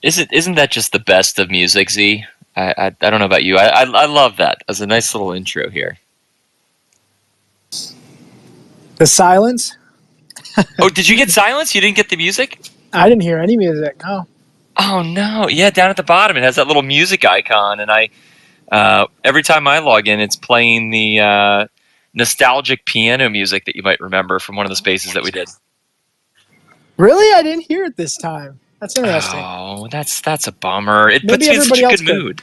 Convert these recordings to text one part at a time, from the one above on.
Isn't that just the best of music, Z? I don't know about you. I love that as a nice little intro here. The silence. Oh, did you get silence? You didn't get the music? I didn't hear any music. No. Oh no! Yeah, down at the bottom it has that little music icon, and every time I log in, it's playing the nostalgic piano music that you might remember from one of the spaces that we did. Really, I didn't hear it this time. That's interesting. Oh, that's a bummer. It Maybe puts me in such everybody a else good could. mood.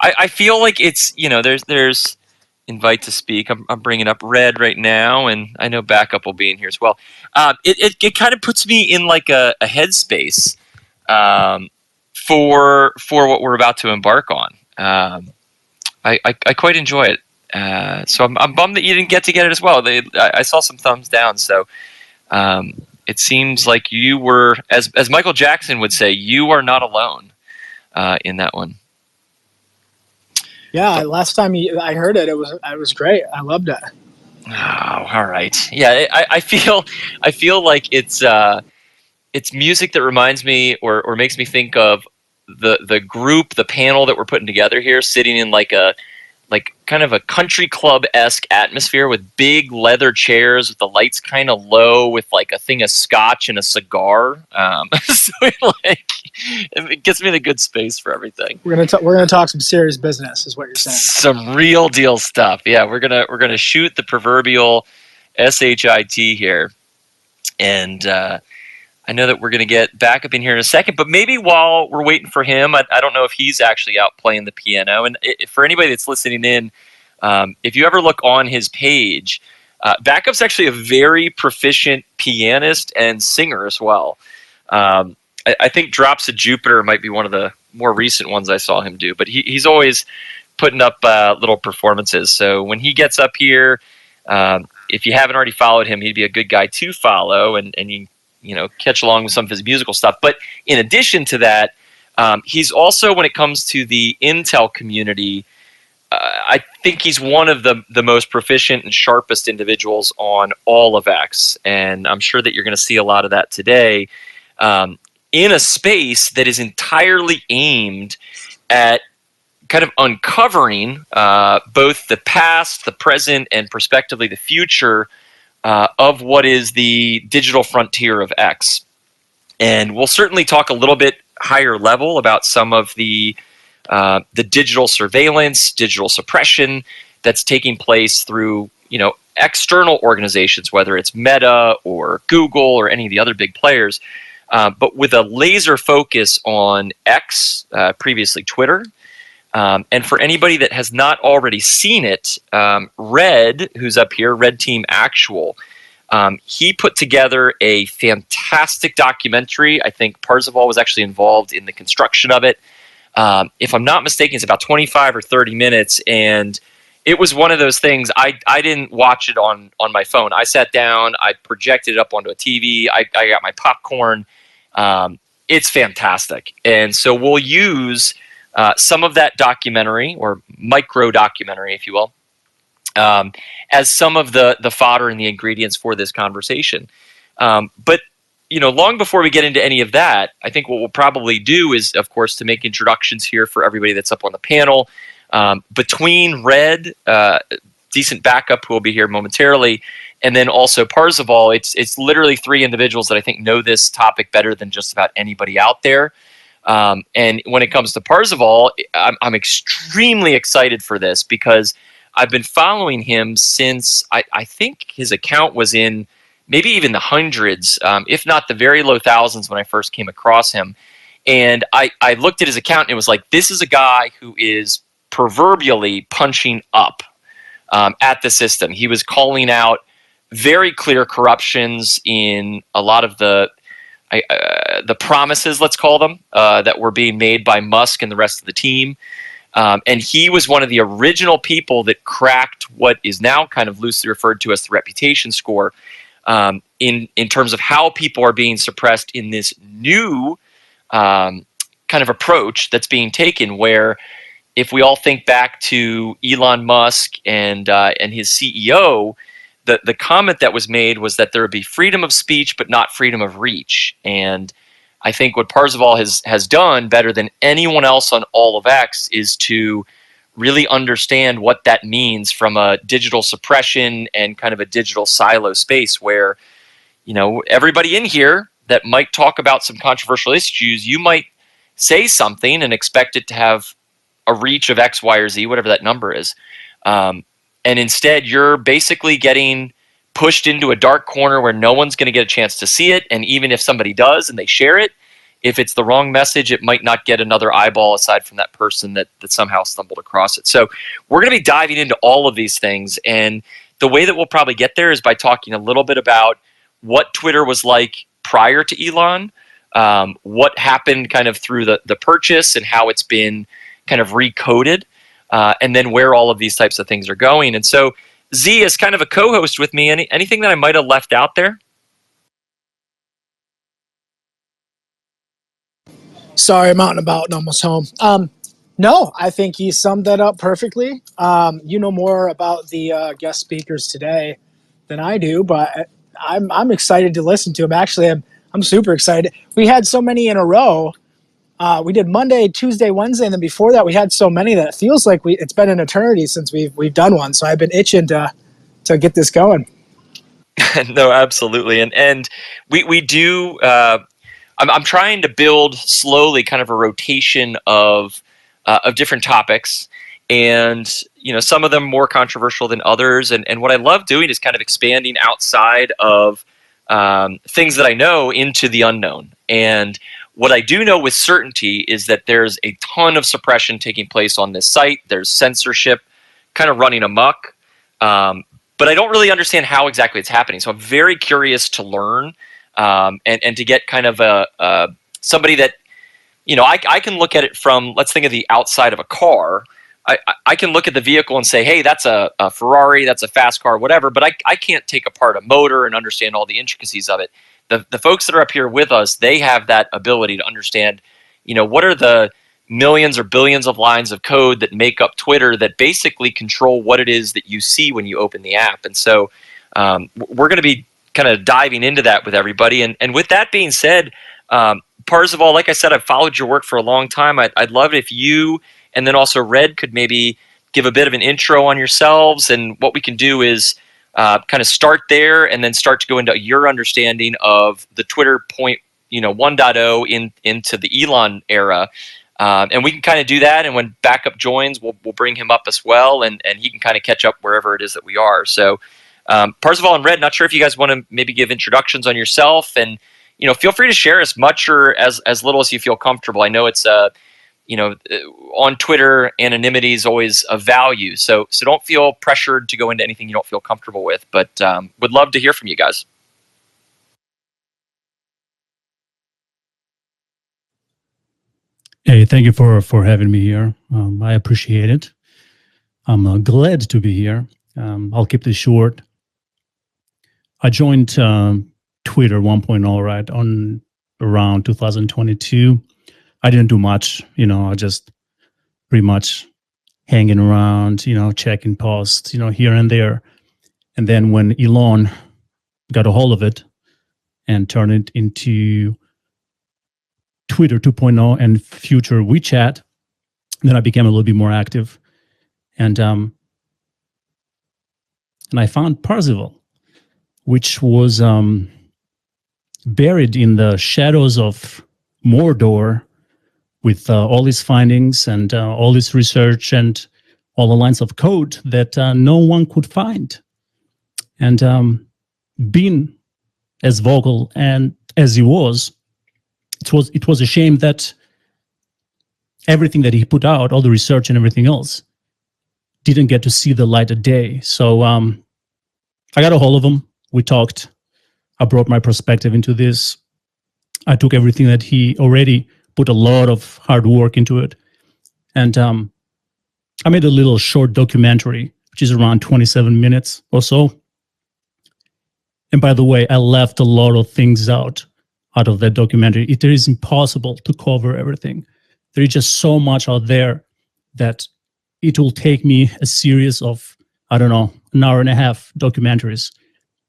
I feel like it's there's invite to speak. I'm bringing up Red right now, and I know Backup will be in here as well. It kind of puts me in like a headspace um, for what we're about to embark on. I quite enjoy it. So I'm bummed that you didn't get it as well. I saw some thumbs down. So um, it seems like you were, as Michael Jackson would say, you are not alone in that one. Yeah, last time I heard it, it was great. I loved it. Oh, all right. Yeah, I feel like it's music that reminds me or makes me think of the group, the panel that we're putting together here, sitting in like kind of a country club-esque atmosphere with big leather chairs with the lights kind of low with like a thing of scotch and a cigar. So it gets me in a good space for everything. We're gonna talk some serious business, is what you're saying. Some real deal stuff. Yeah, we're gonna shoot the proverbial shit here, and I know that we're going to get Backup in here in a second, but maybe while we're waiting for him, I don't know if he's actually out playing the piano. And for anybody that's listening in, if you ever look on his page, Backup's actually a very proficient pianist and singer as well. I think Drops of Jupiter might be one of the more recent ones I saw him do, but he's always putting up little performances. So when he gets up here, if you haven't already followed him, he'd be a good guy to follow, and catch along with some of his musical stuff. But in addition to that, he's also, when it comes to the Intel community, I think he's one of the most proficient and sharpest individuals on all of X. And I'm sure that you're going to see a lot of that today in a space that is entirely aimed at kind of uncovering both the past, the present, and prospectively the future of what is the digital frontier of X. And we'll certainly talk a little bit higher level about some of the digital surveillance, digital suppression that's taking place through external organizations, whether it's Meta or Google or any of the other big players, but with a laser focus on X, previously Twitter. And for anybody that has not already seen it, Red, who's up here, Red Team Actual, he put together a fantastic documentary. I think Parzival was actually involved in the construction of it. If I'm not mistaken, it's about 25 or 30 minutes, and it was one of those things. I didn't watch it on my phone. I sat down, I projected it up onto a TV, I got my popcorn. It's fantastic. And so we'll use some of that documentary, or micro documentary, if you will, as some of the fodder and the ingredients for this conversation. But long before we get into any of that, I think what we'll probably do is, of course, to make introductions here for everybody that's up on the panel. Between Red, Decent Backup, who will be here momentarily, and then also Parzival, it's literally three individuals that I think know this topic better than just about anybody out there. And when it comes to Parzival, I'm extremely excited for this because I've been following him since I think his account was in maybe even the hundreds, if not the very low thousands when I first came across him. And I looked at his account and it was like, this is a guy who is proverbially punching up at the system. He was calling out very clear corruptions in a lot of the promises, let's call them, that were being made by Musk and the rest of the team. And he was one of the original people that cracked what is now kind of loosely referred to as the reputation score, in terms of how people are being suppressed in this new kind of approach that's being taken, where if we all think back to Elon Musk and his CEO, the comment that was made was that there would be freedom of speech but not freedom of reach. And I think what Parzival has done better than anyone else on all of X is to really understand what that means from a digital suppression and kind of a digital silo space where, everybody in here that might talk about some controversial issues, you might say something and expect it to have a reach of X, Y, or Z, whatever that number is. And instead, you're basically getting pushed into a dark corner where no one's going to get a chance to see it. And even if somebody does and they share it, if it's the wrong message, it might not get another eyeball aside from that person that somehow stumbled across it. So we're going to be diving into all of these things. And the way that we'll probably get there is by talking a little bit about what Twitter was like prior to Elon, what happened kind of through the purchase and how it's been kind of recoded, and then where all of these types of things are going. And so Z is kind of a co-host with me. Anything that I might have left out there? Sorry, I'm out and about and almost home. No, I think he summed that up perfectly. You know more about the guest speakers today than I do, but I'm excited to listen to him. Actually, I'm super excited. We had so many in a row. We did Monday, Tuesday, Wednesday, and then before that we had so many that it feels like it's been an eternity since we've done one. So I've been itching to get this going. No, absolutely, and we do. I'm trying to build slowly kind of a rotation of different topics, and some of them more controversial than others. And what I love doing is kind of expanding outside of things that I know into the unknown. And what I do know with certainty is that there's a ton of suppression taking place on this site. There's censorship kind of running amok. But I don't really understand how exactly it's happening. So I'm very curious to learn and to get kind of somebody that, I can look at it from, let's think of the outside of a car. I can look at the vehicle and say, hey, that's a Ferrari, that's a fast car, whatever, but I can't take apart a motor and understand all the intricacies of it. The folks that are up here with us, they have that ability to understand, what are the millions or billions of lines of code that make up Twitter that basically control what it is that you see when you open the app. And so we're going to be kind of diving into that with everybody. And with that being said, Parzival, like I said, I've followed your work for a long time. I'd love it if you and then also Red could maybe give a bit of an intro on yourselves. And what we can do is kind of start there and then start to go into your understanding of the Twitter 1.0 into the Elon era. And we can kind of do that. And when Backup joins, we'll bring him up as well. And he can kind of catch up wherever it is that we are. So Parzival and Red, not sure if you guys want to maybe give introductions on yourself. And, feel free to share as much or as little as you feel comfortable. I know it's, on Twitter, anonymity is always a value. So don't feel pressured to go into anything you don't feel comfortable with. But would love to hear from you guys. Hey, thank you for having me here. I appreciate it. I'm glad to be here. I'll keep this short. I joined Twitter 1.0 right on around 2022. I didn't do much, I just pretty much hanging around, checking posts, here and there. And then when Elon got a hold of it and turned it into Twitter 2.0 and future WeChat, then I became a little bit more active. And I found Parzival, which was buried in the shadows of Mordor with all his findings and all his research and all the lines of code that no one could find. And being as vocal and as he was, it was a shame that everything that he put out, all the research and everything else, didn't get to see the light of day. So I got a hold of him. We talked. I brought my perspective into this. I took everything that he already put a lot of hard work into it. And I made a little short documentary, which is around 27 minutes or so. And by the way, I left a lot of things out of that documentary. It is impossible to cover everything. There is just so much out there that it will take me a series of, an hour and a half documentaries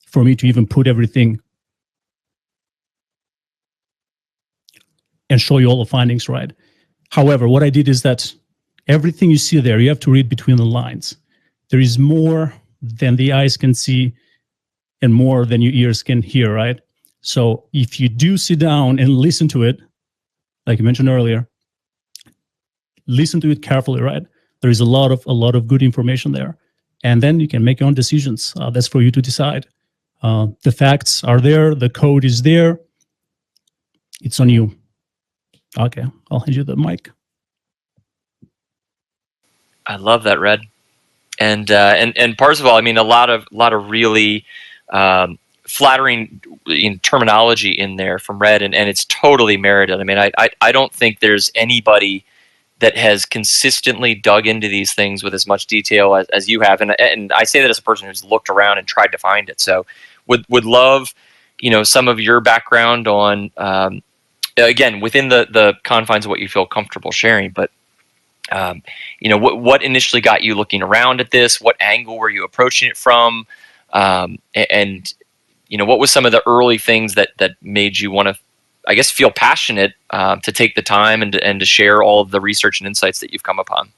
for me to even put everything and show you all the findings, right? However, what I did is that everything you see there, you have to read between the lines. There is more than the eyes can see and more than your ears can hear, right? So if you do sit down and listen to it, like you mentioned earlier, listen to it carefully, right? There is a lot of good information there. And then you can make your own decisions. That's for you to decide. The facts are there. The code is there. It's on you. Okay, I'll hand you the mic. I love that, Red. And Parzival, I mean, a lot of really flattering terminology in there from Red, and it's totally merited. I mean, I don't think there's anybody that has consistently dug into these things with as much detail as you have, and I say that as a person who's looked around and tried to find it. So would love, some of your background on, again, within the confines of what you feel comfortable sharing, but what initially got you looking around at this? What angle were you approaching it from? And what was some of the early things that made you want to, I guess, feel passionate to take the time and to share all of the research and insights that you've come upon?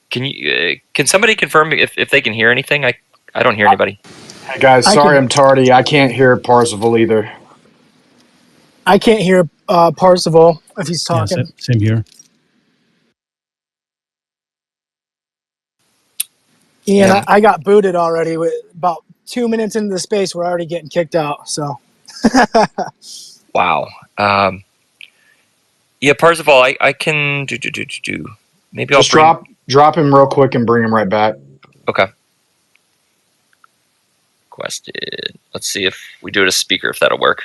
Can somebody confirm if they can hear anything? I don't hear anybody. Hey guys, sorry I'm tardy. I can't hear Parzival either. I can't hear Parzival if he's talking. Yeah, same here. Ian, Yeah. I got booted already. With about 2 minutes into the space, we're already getting kicked out. So, Wow. Yeah, Parzival, I can do. Maybe Just drop him real quick and bring him right back. Okay. Requested. Let's see if we do it as speaker, if that'll work.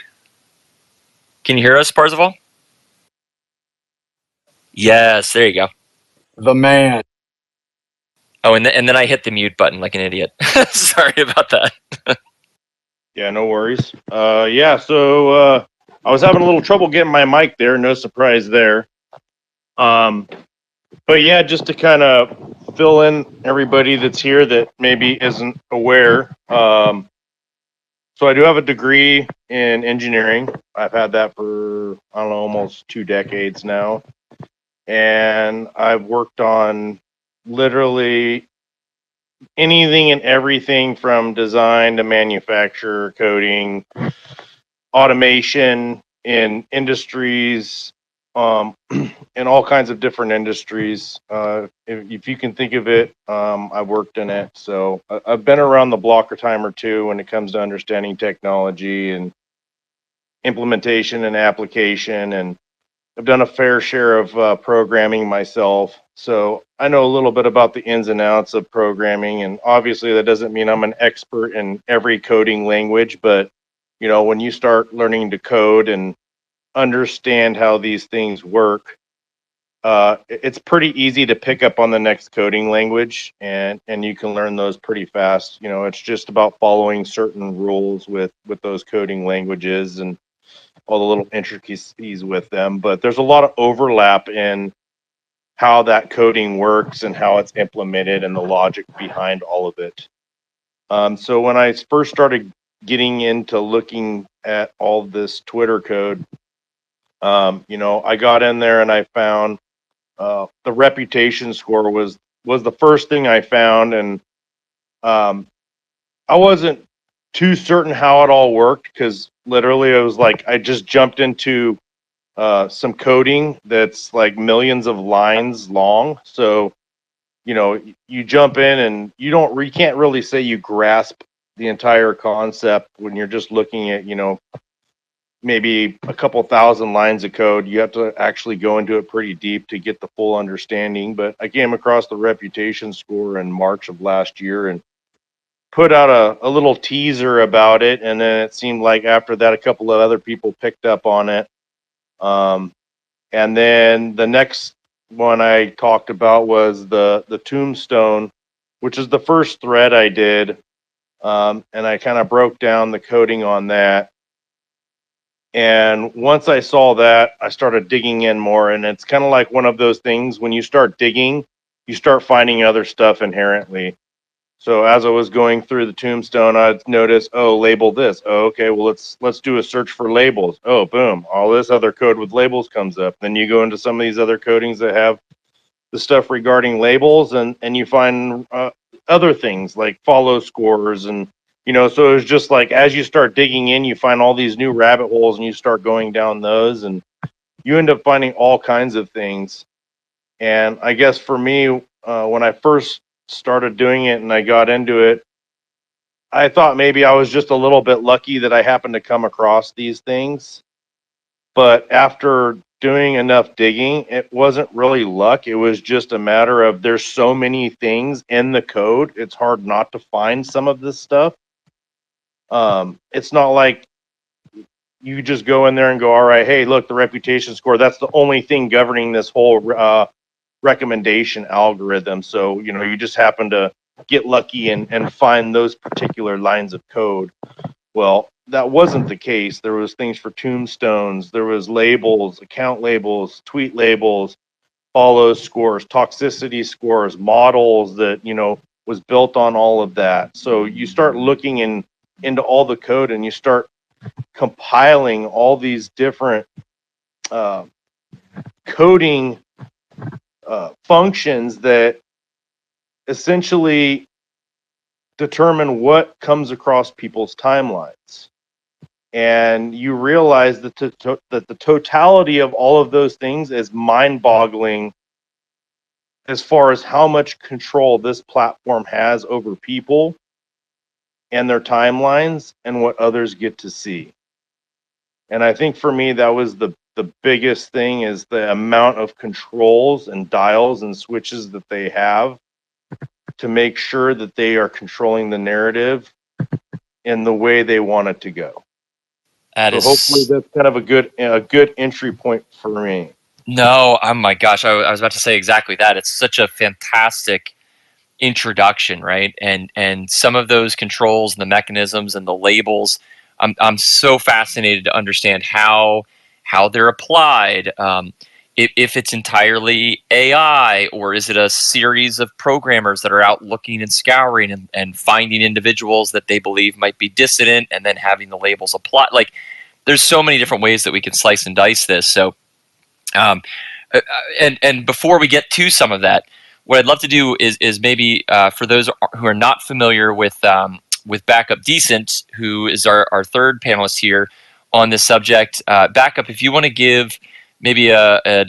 Can you hear us, Parzival? Yes, there you go. The man. Oh, and then I hit the mute button like an idiot. Sorry about that. Yeah, no worries. So I was having a little trouble getting my mic there. No surprise there. But yeah, just to kind of fill in everybody that's here that maybe isn't aware. So I do have a degree in engineering. I've had that for, I don't know, almost 2 decades now. And I've worked on literally anything and everything from design to manufacture, coding, automation in industries, in all kinds of different industries. If you can think of it, I've worked in it. So I've been around the block a time or two when it comes to understanding technology and implementation and application. And I've done a fair share of programming myself. So I know a little bit about the ins and outs of programming. And obviously that doesn't mean I'm an expert in every coding language, but when you start learning to code and understand how these things work, it's pretty easy to pick up on the next coding language, and you can learn those pretty fast. It's just about following certain rules with those coding languages and all the little intricacies with them. But there's a lot of overlap in how that coding works and how it's implemented and the logic behind all of it. So when I first started getting into looking at all this Twitter code, I got in there and I found the reputation score was the first thing I found, and I wasn't too certain how it all worked because literally it was like I just jumped into some coding that's like millions of lines long. So you jump in and you can't really say you grasp the entire concept when you're just looking at maybe a couple thousand lines of code. You have to actually go into it pretty deep to get the full understanding. But I came across the reputation score in March of last year, and put out a little teaser about it, and then it seemed like after that, a couple of other people picked up on it. And then the next one I talked about was the tombstone, which is the first thread I did. And I kind of broke down the coding on that. And once I saw that, I started digging in more. And it's kind of like one of those things when you start digging, you start finding other stuff inherently. So as I was going through the tombstone, I'd notice, oh, label this. Oh, okay, well let's do a search for labels. Oh, boom, all this other code with labels comes up. Then you go into some of these other codings that have the stuff regarding labels, and you find other things like follow scores, and so it's just like as you start digging in, you find all these new rabbit holes, and you start going down those, and you end up finding all kinds of things. And I guess for me, when I first started doing it and I got into it, I thought maybe I was just a little bit lucky that I happened to come across these things. But after doing enough digging, it wasn't really luck. It was just a matter of there's so many things in the code. It's hard not to find some of this stuff. It's not like you just go in there and go, all right, hey, look, the reputation score, that's the only thing governing this whole recommendation algorithm. So, you just happen to get lucky and find those particular lines of code. Well, that wasn't the case. There was things for tombstones, there was labels, account labels, tweet labels, follow scores, toxicity scores, models that, was built on all of that. So you start looking into all the code, and you start compiling all these different coding functions that essentially determine what comes across people's timelines. And you realize that the totality of all of those things is mind-boggling as far as how much control this platform has over people and their timelines and what others get to see. And I think for me, that was the biggest thing, is the amount of controls and dials and switches that they have to make sure that they are controlling the narrative in the way they want it to go. That So is hopefully that's kind of a good entry point for me. No, oh my gosh, I was about to say exactly that. It's such a fantastic introduction, right? And some of those controls and the mechanisms and the labels, I'm so fascinated to understand how they're applied. If it's entirely AI, or is it a series of programmers that are out looking and scouring and finding individuals that they believe might be dissident, and then having the labels applied. Like, there's so many different ways that we can slice and dice this. So and before we get to some of that, what I'd love to do is maybe for those who are not familiar with Backup Decent, who is our third panelist here on this subject. Backup, if you want to give maybe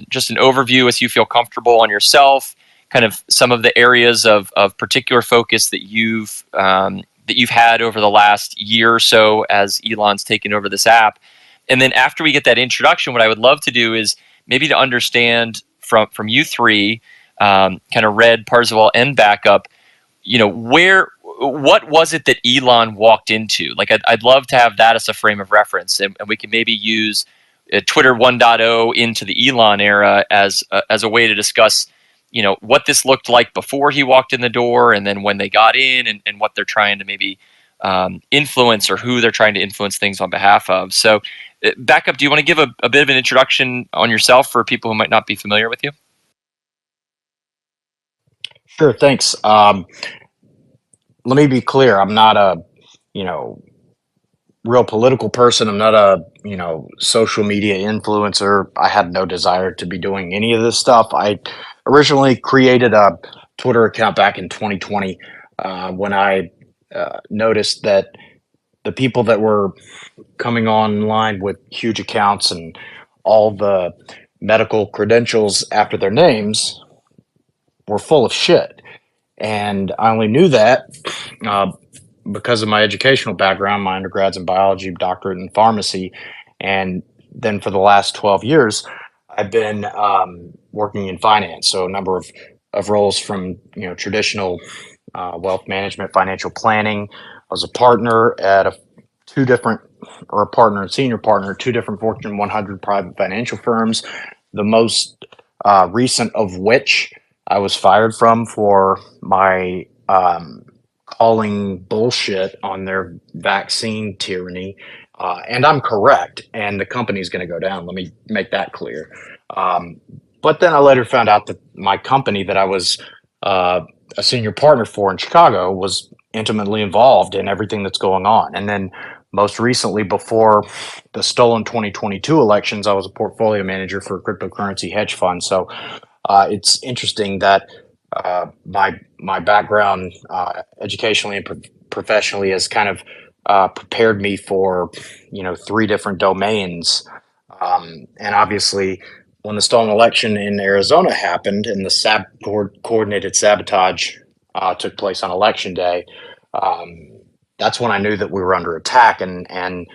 just an overview as you feel comfortable on yourself, kind of some of the areas of particular focus that you've had over the last year or so as Elon's taken over this app. And then after we get that introduction, what I would love to do is maybe to understand from you three, kind of Red, Parzival, and Backup, what was it that Elon walked into? Like, I'd love to have that as a frame of reference, and we can maybe use Twitter 1.0 into the Elon era as a way to discuss, what this looked like before he walked in the door, and then when they got in, and what they're trying to maybe influence, or who they're trying to influence things on behalf of. So, Backup, do you want to give a bit of an introduction on yourself for people who might not be familiar with you? Sure, thanks. Let me be clear. I'm not a, real political person. I'm not a, social media influencer. I had no desire to be doing any of this stuff. I originally created a Twitter account back in 2020 when I noticed that the people that were coming online with huge accounts and all the medical credentials after their names were full of shit. And I only knew that because of my educational background, my undergrad's in biology, doctorate in pharmacy. And then for the last 12 years, I've been working in finance. So a number of roles, from traditional wealth management, financial planning. I was a partner at a partner and senior partner, two different Fortune 100 private financial firms. The most recent of which I was fired from for my calling bullshit on their vaccine tyranny. And I'm correct, and the company's going to go down. Let me make that clear. But then I later found out that my company that I was a senior partner for in Chicago was intimately involved in everything that's going on. And then most recently, before the stolen 2022 elections, I was a portfolio manager for a cryptocurrency hedge fund. So it's interesting that my background educationally and professionally has kind of prepared me for three different domains. And obviously, when the stolen election in Arizona happened and the coordinated sabotage took place on election day, that's when I knew that we were under attack. And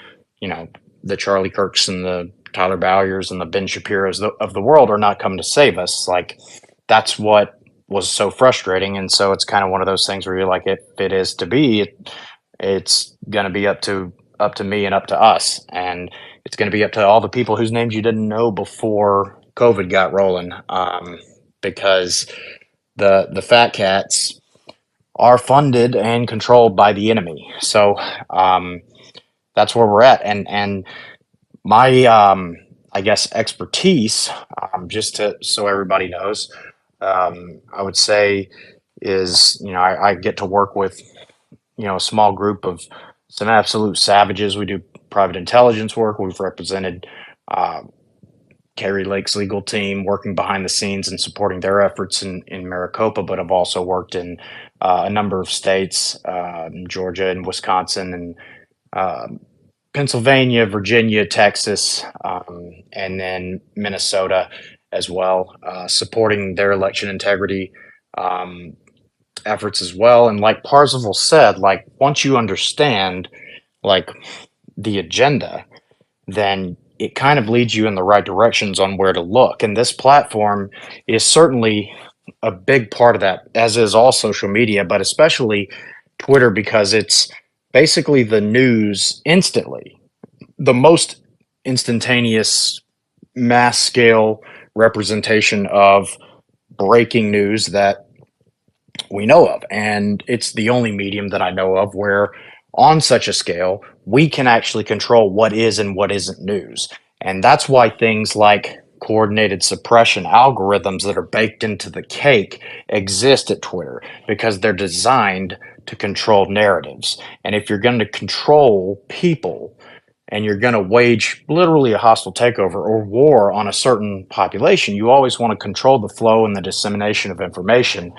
the Charlie Kirks and the Tyler Bowyers and the Ben Shapiro's of the world are not coming to save us. Like, that's what was so frustrating. And so it's kind of one of those things where you're like, if it is to be, it's going to be up to me and up to us. And it's going to be up to all the people whose names you didn't know before COVID got rolling, because the fat cats are funded and controlled by the enemy. So that's where we're at. And my I guess expertise, so everybody knows, I would say is I get to work with a small group of some absolute savages. We do private intelligence work. We've represented Kerry Lake's legal team, working behind the scenes and supporting their efforts in Maricopa, but I've also worked in a number of states, Georgia and Wisconsin and Pennsylvania, Virginia, Texas, and then Minnesota as well, supporting their election integrity efforts as well. And like Parzival said, like, once you understand like the agenda, then it kind of leads you in the right directions on where to look. And this platform is certainly a big part of that, as is all social media, but especially Twitter, because it's basically the news instantly, the most instantaneous mass scale representation of breaking news that we know of. And it's the only medium that I know of where on such a scale, we can actually control what is and what isn't news. And that's why things like coordinated suppression algorithms that are baked into the cake exist at Twitter, because they're designed to control narratives. And if you're going to control people and you're going to wage literally a hostile takeover or war on a certain population, you always want to control the flow and the dissemination of information.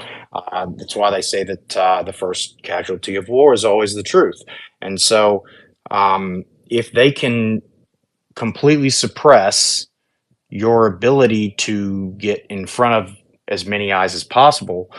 That's why they say that the first casualty of war is always the truth. And so if they can completely suppress your ability to get in front of as many eyes as possible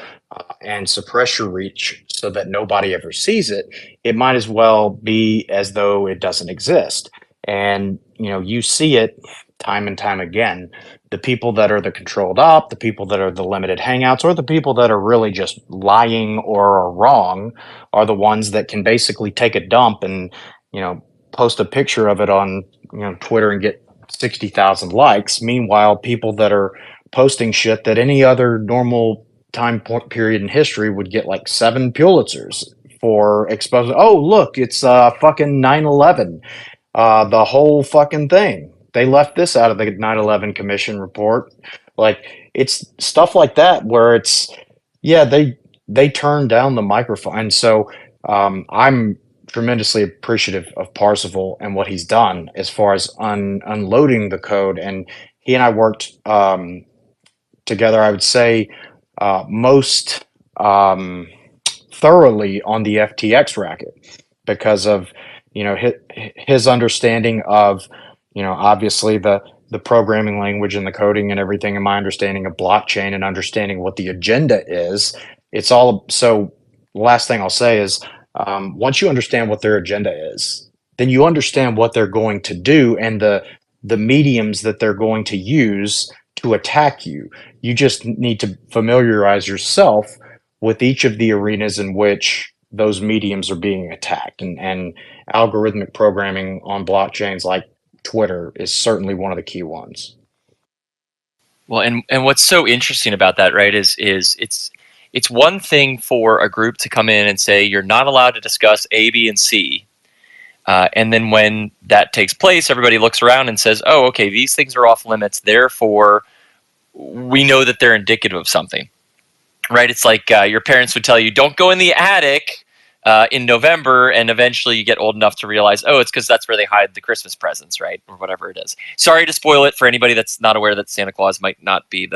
and suppress your reach so that nobody ever sees it, it might as well be as though it doesn't exist. And you see it time and time again. The people that are the controlled op, the people that are the limited hangouts, or the people that are really just lying or are wrong are the ones that can basically take a dump and post a picture of it on Twitter and get 60,000 likes. Meanwhile, people that are posting shit that any other normal time period in history would get like 7 Pulitzers for exposing. Oh, look, it's fucking 9/11. The whole fucking thing. They left this out of the 9/11 Commission report. Like, it's stuff like that where it's, yeah, they turned down the microphone. And so I'm tremendously appreciative of Parzival and what he's done as far as unloading the code. And he and I worked together, I would say, most thoroughly on the FTX racket, because of his understanding of obviously the programming language and the coding and everything, and my understanding of blockchain and understanding what the agenda is. It's all so. The last thing I'll say is, once you understand what their agenda is, then you understand what they're going to do and the mediums that they're going to use to attack you. You just need to familiarize yourself with each of the arenas in which those mediums are being attacked. And algorithmic programming on blockchains like Twitter is certainly one of the key ones. Well, and what's so interesting about that, right, is it's one thing for a group to come in and say you're not allowed to discuss A, B, and C, and then when that takes place, everybody looks around and says, "Oh, okay, these things are off limits. Therefore, we know that they're indicative of something." Right? It's like your parents would tell you, "Don't go in the attic." In November, and eventually you get old enough to realize, oh, it's because that's where they hide the Christmas presents, right, or whatever it is. Sorry to spoil it for anybody that's not aware that Santa Claus might not be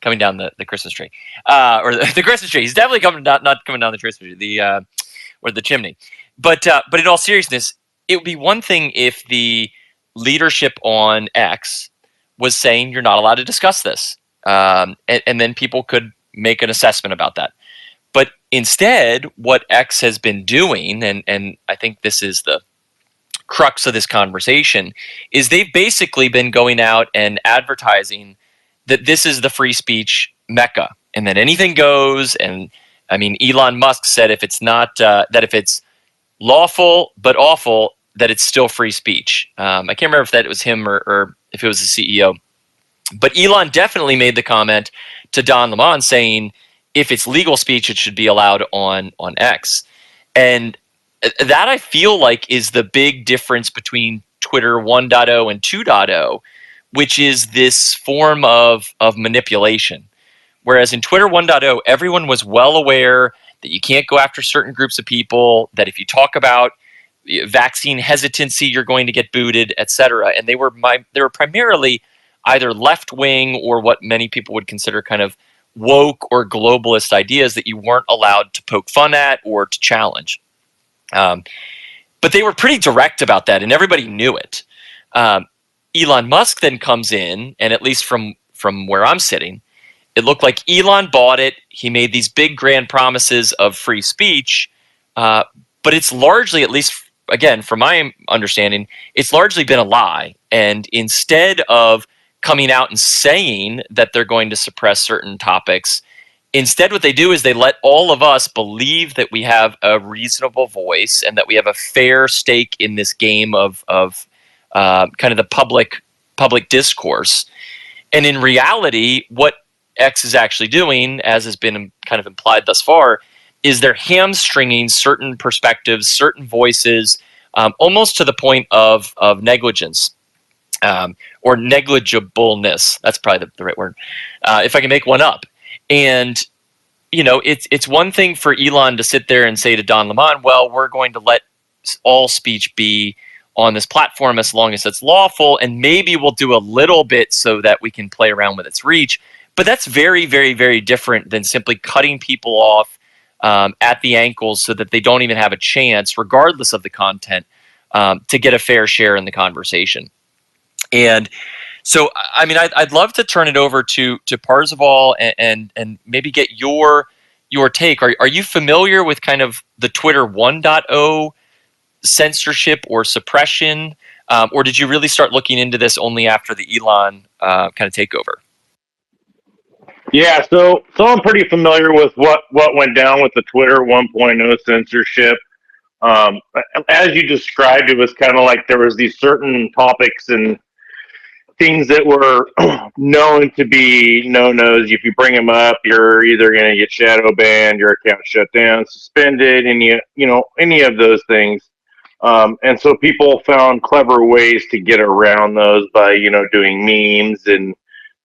coming down the Christmas tree, or the Christmas tree. He's definitely coming not coming down the Christmas tree, or the chimney. But in all seriousness, it would be one thing if the leadership on X was saying you're not allowed to discuss this, and then people could make an assessment about that. But instead, what X has been doing, and I think this is the crux of this conversation, is they've basically been going out and advertising that this is the free speech mecca and that anything goes. And I mean, Elon Musk said if it's not, that if it's lawful but awful, that it's still free speech. I can't remember if that was him or if it was the CEO. But Elon definitely made the comment to Don Lemon saying, if it's legal speech, it should be allowed on X. And that, I feel like, is the big difference between Twitter 1.0 and 2.0, which is this form of manipulation. Whereas in Twitter 1.0, everyone was well aware that you can't go after certain groups of people, that if you talk about vaccine hesitancy, you're going to get booted, etc. And they were primarily either left-wing or what many people would consider kind of woke or globalist ideas that you weren't allowed to poke fun at or to challenge. But they were pretty direct about that, and everybody knew it. Elon Musk then comes in, and at least from where I'm sitting, it looked like Elon bought it. He made these big grand promises of free speech, but it's largely, at least again from my understanding, it's largely been a lie. And instead of coming out and saying that they're going to suppress certain topics, instead what they do is they let all of us believe that we have a reasonable voice and that we have a fair stake in this game of kind of the public discourse. And in reality, what X is actually doing, as has been kind of implied thus far, is they're hamstringing certain perspectives, certain voices, almost to the point of negligence. Or negligibleness. That's probably the right word. If I can make one up. And, it's one thing for Elon to sit there and say to Don Lemon, well, we're going to let all speech be on this platform as long as it's lawful, and maybe we'll do a little bit so that we can play around with its reach. But that's very, very, very different than simply cutting people off at the ankles so that they don't even have a chance, regardless of the content, to get a fair share in the conversation. And so, I mean, I'd love to turn it over to Parzival and maybe get your take. Are you familiar with kind of the Twitter 1.0 censorship or suppression, or did you really start looking into this only after the Elon kind of takeover? Yeah, so I'm pretty familiar with what went down with the Twitter 1.0 censorship. As you described, it was kind of like there was these certain topics and things that were known to be no-nos. If you bring them up, you're either going to get shadow banned, your account shut down, suspended, any of those things. And so people found clever ways to get around those by, doing memes and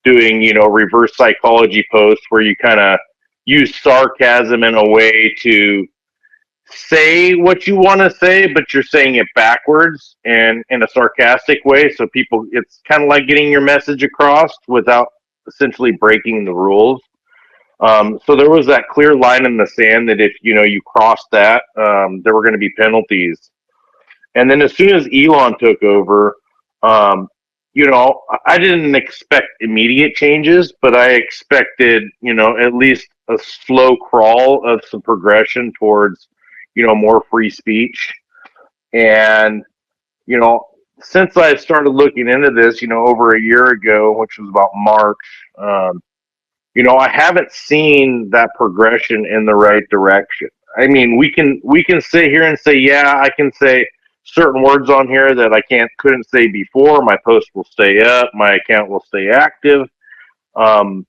doing, reverse psychology posts where you kind of use sarcasm in a way to say what you want to say, but you're saying it backwards and in a sarcastic way. So people, it's kind of like getting your message across without essentially breaking the rules. So there was that clear line in the sand that if, you crossed that, there were going to be penalties. And then as soon as Elon took over, I didn't expect immediate changes, but I expected, at least a slow crawl of some progression towards, more free speech. And, since I started looking into this, over a year ago, which was about March, I haven't seen that progression in the right direction. I mean, we can sit here and say, yeah, I can say certain words on here that I couldn't say before. My post will stay up, my account will stay active. Um,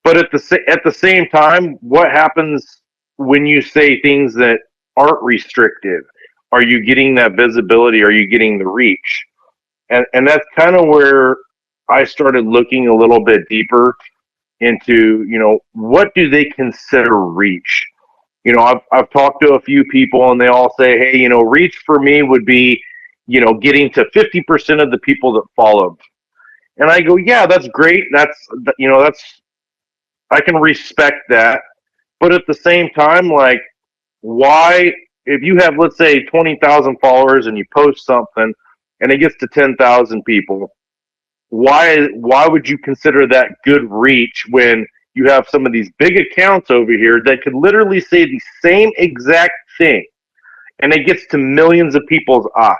but at the same time, what happens when you say things that aren't restrictive? Are you getting that visibility? Are you getting the reach? And that's kind of where I started looking a little bit deeper into, what do they consider reach? I've talked to a few people and they all say, hey, reach for me would be, getting to 50% of the people that follow. And I go, yeah, that's great. That's I can respect that. But at the same time, like, why, if you have, let's say, 20,000 followers and you post something and it gets to 10,000 people, why would you consider that good reach when you have some of these big accounts over here that could literally say the same exact thing and it gets to millions of people's eyes?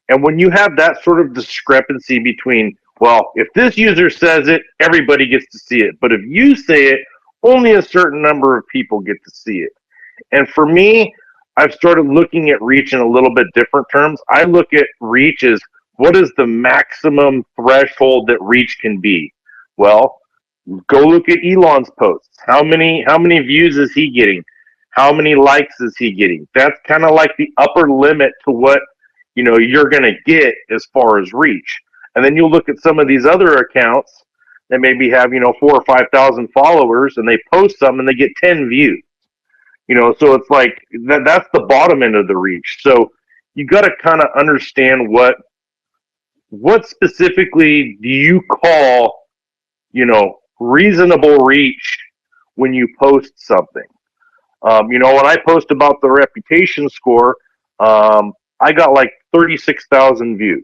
And when you have that sort of discrepancy between, well, if this user says it, everybody gets to see it. But if you say it, only a certain number of people get to see it. And for me, I've started looking at reach in a little bit different terms. I look at reach as what is the maximum threshold that reach can be? Well, go look at Elon's posts. How many views is he getting? How many likes is he getting? That's kind of like the upper limit to what you're going to get as far as reach. And then you'll look at some of these other accounts that maybe have 4,000 or 5,000 followers, and they post something and they get 10 views. So it's like that's the bottom end of the reach. So you got to kind of understand what specifically do you call reasonable reach when you post something. When I post about the reputation score, I got like 36,000 views.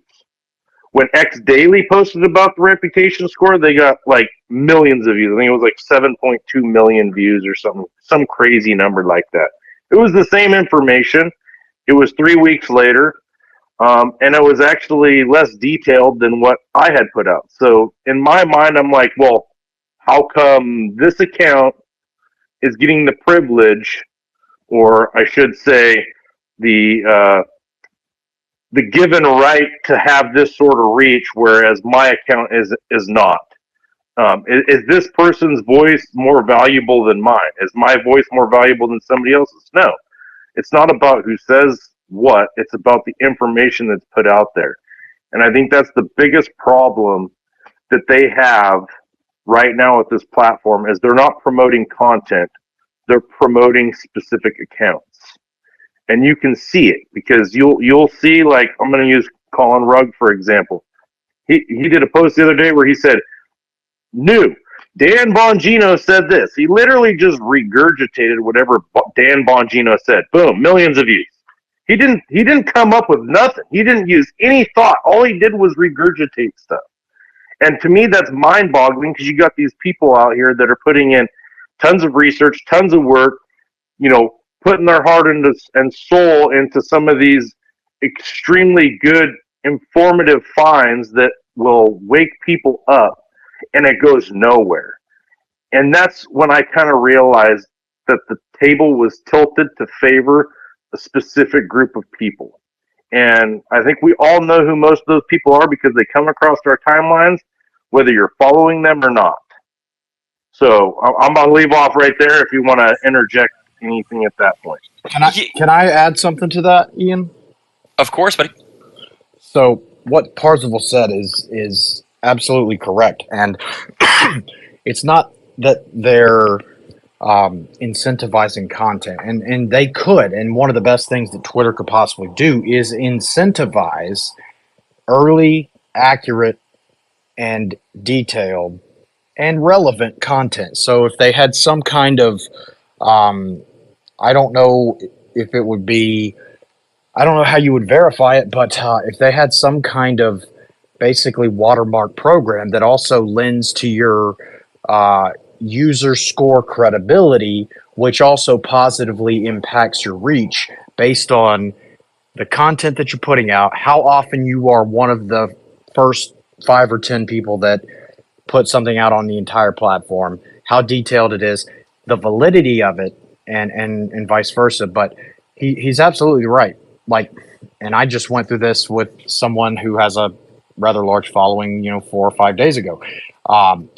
When X Daily posted about the reputation score, they got like millions of views. I think it was like 7.2 million views or some crazy number like that. It was the same information. It was 3 weeks later, and it was actually less detailed than what I had put out. So in my mind, I'm like, well, how come this account is getting the privilege, or I should say, the given right to have this sort of reach, whereas my account is not. Is this person's voice more valuable than mine? Is my voice more valuable than somebody else's? No. It's not about who says what. It's about the information that's put out there. And I think that's the biggest problem that they have right now with this platform is they're not promoting content. They're promoting specific accounts. And you can see it because you'll see, like, I'm going to use Colin Rugg, for example. He did a post the other day where he said, new, Dan Bongino said this. He literally just regurgitated whatever Dan Bongino said. Boom, millions of views. He didn't come up with nothing. He didn't use any thought. All he did was regurgitate stuff. And to me, that's mind-boggling because you got these people out here that are putting in tons of research, tons of work, putting their heart and soul into some of these extremely good, informative finds that will wake people up, and it goes nowhere. And that's when I kind of realized that the table was tilted to favor a specific group of people. And I think we all know who most of those people are because they come across our timelines, whether you're following them or not. So I'm going to leave off right there if you want to interject anything at that point. Can I add something to that, Ian? Of course, buddy. So what Parzival said is absolutely correct, and it's not that they're incentivizing content, and they could. And one of the best things that Twitter could possibly do is incentivize early, accurate, and detailed and relevant content. So if they had some kind of I don't know if it would be, I don't know how you would verify it, but if they had some kind of basically watermark program that also lends to your user score credibility, which also positively impacts your reach based on the content that you're putting out, how often you are one of the first 5 or 10 people that put something out on the entire platform, how detailed it is, the validity of it, and vice versa. But he's absolutely right. Like, and I just went through this with someone who has a rather large following, 4 or 5 days ago,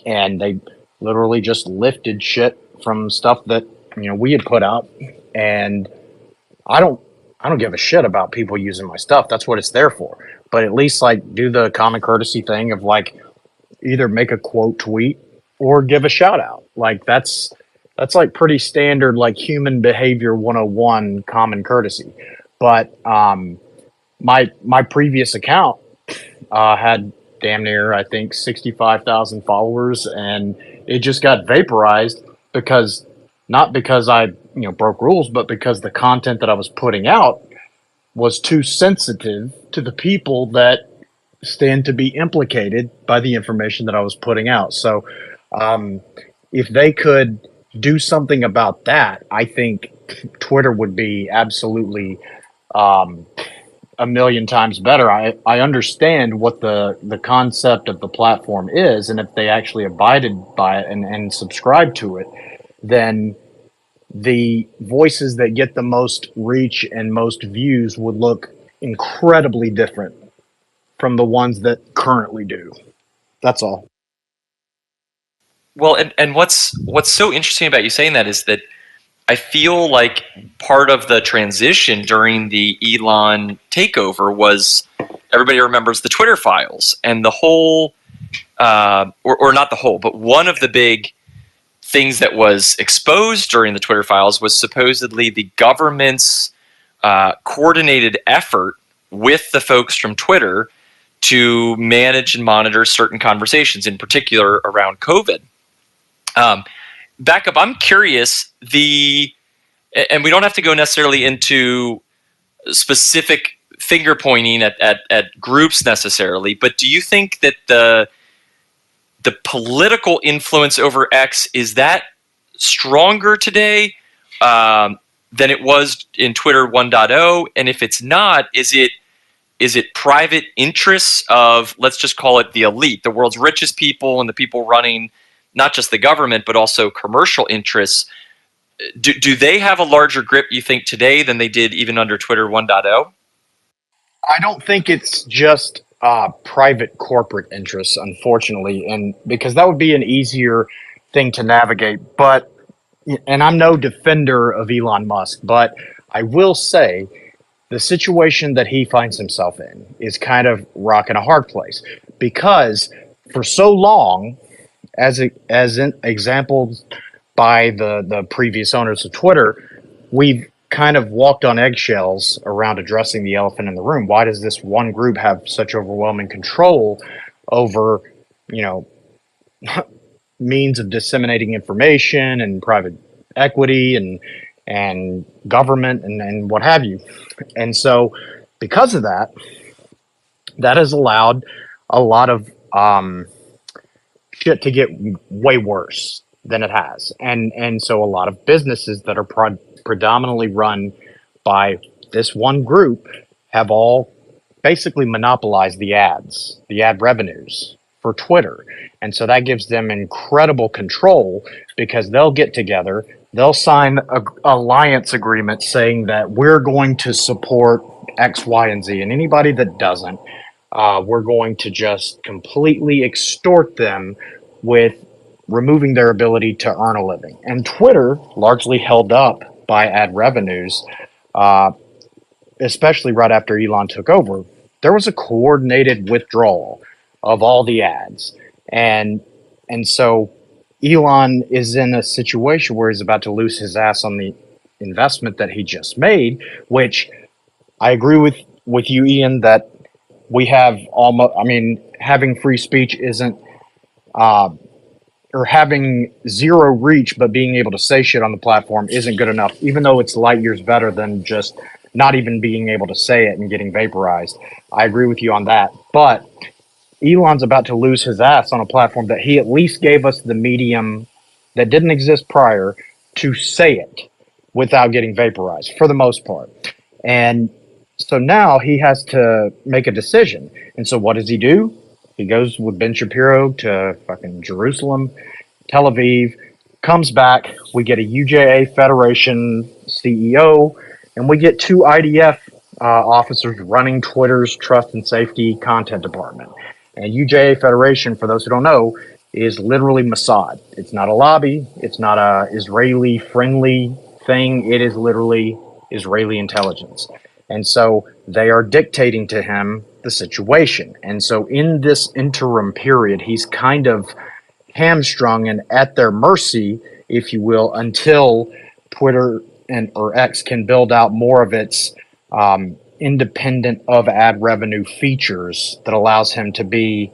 and they literally just lifted shit from stuff that we had put out, and I don't give a shit about people using my stuff. That's what it's there for. But at least like do the common courtesy thing of like either make a quote tweet or give a shout out. Like that's like pretty standard like human behavior 101 common courtesy. But my previous account had damn near I think 65,000 followers, and it just got vaporized because not because I broke rules, but because the content that I was putting out was too sensitive to the people that stand to be implicated by the information that I was putting out. So if they could do something about that, I think Twitter would be absolutely a million times better. I understand what the concept of the platform is, and if they actually abided by it and subscribed to it, then the voices that get the most reach and most views would look incredibly different from the ones that currently do. That's all. Well, and what's so interesting about you saying that is that I feel like part of the transition during the Elon takeover was everybody remembers the Twitter files and the whole, or not the whole, but one of the big things that was exposed during the Twitter files was supposedly the government's coordinated effort with the folks from Twitter to manage and monitor certain conversations, in particular around COVID. Back up, I'm curious, and we don't have to go necessarily into specific finger pointing at groups necessarily, but do you think that the political influence over X, is that stronger today than it was in Twitter 1.0? And if it's not, is it private interests of, let's just call it the elite, the world's richest people and the people running not just the government, but also commercial interests? Do they have a larger grip, you think, today than they did even under Twitter 1.0? I don't think it's just private corporate interests, unfortunately, and because that would be an easier thing to navigate. But, and I'm no defender of Elon Musk, but I will say the situation that he finds himself in is kind of rock and a hard place, because for so long, as in examples by the previous owners of Twitter, we've kind of walked on eggshells around addressing the elephant in the room. Why does this one group have such overwhelming control over, means of disseminating information and private equity and government and what have you? And so because of that, that has allowed a lot of shit to get way worse than it has. And so a lot of businesses that are predominantly run by this one group have all basically monopolized the ad revenues for Twitter. And so that gives them incredible control, because they'll get together, they'll sign a alliance agreement saying that we're going to support X, Y, and Z. And anybody that doesn't, we're going to just completely extort them with removing their ability to earn a living. And Twitter, largely held up by ad revenues, especially right after Elon took over, there was a coordinated withdrawal of all the ads. And so Elon is in a situation where he's about to lose his ass on the investment that he just made, which I agree with you, Ian, that we have almost, having free speech isn't, or having zero reach, but being able to say shit on the platform isn't good enough, even though it's light years better than just not even being able to say it and getting vaporized. I agree with you on that. But Elon's about to lose his ass on a platform that he at least gave us the medium that didn't exist prior to say it without getting vaporized, for the most part. And so now he has to make a decision. And so what does he do? He goes with Ben Shapiro to fucking Jerusalem, Tel Aviv, comes back. We get a UJA Federation CEO, and we get two IDF officers running Twitter's trust and safety content department. And UJA Federation, for those who don't know, is literally Mossad. It's not a lobby. It's not a Israeli friendly thing. It is literally Israeli intelligence. And so they are dictating to him the situation. And so in this interim period, he's kind of hamstrung and at their mercy, if you will, until Twitter or X can build out more of its independent of ad revenue features that allows him to be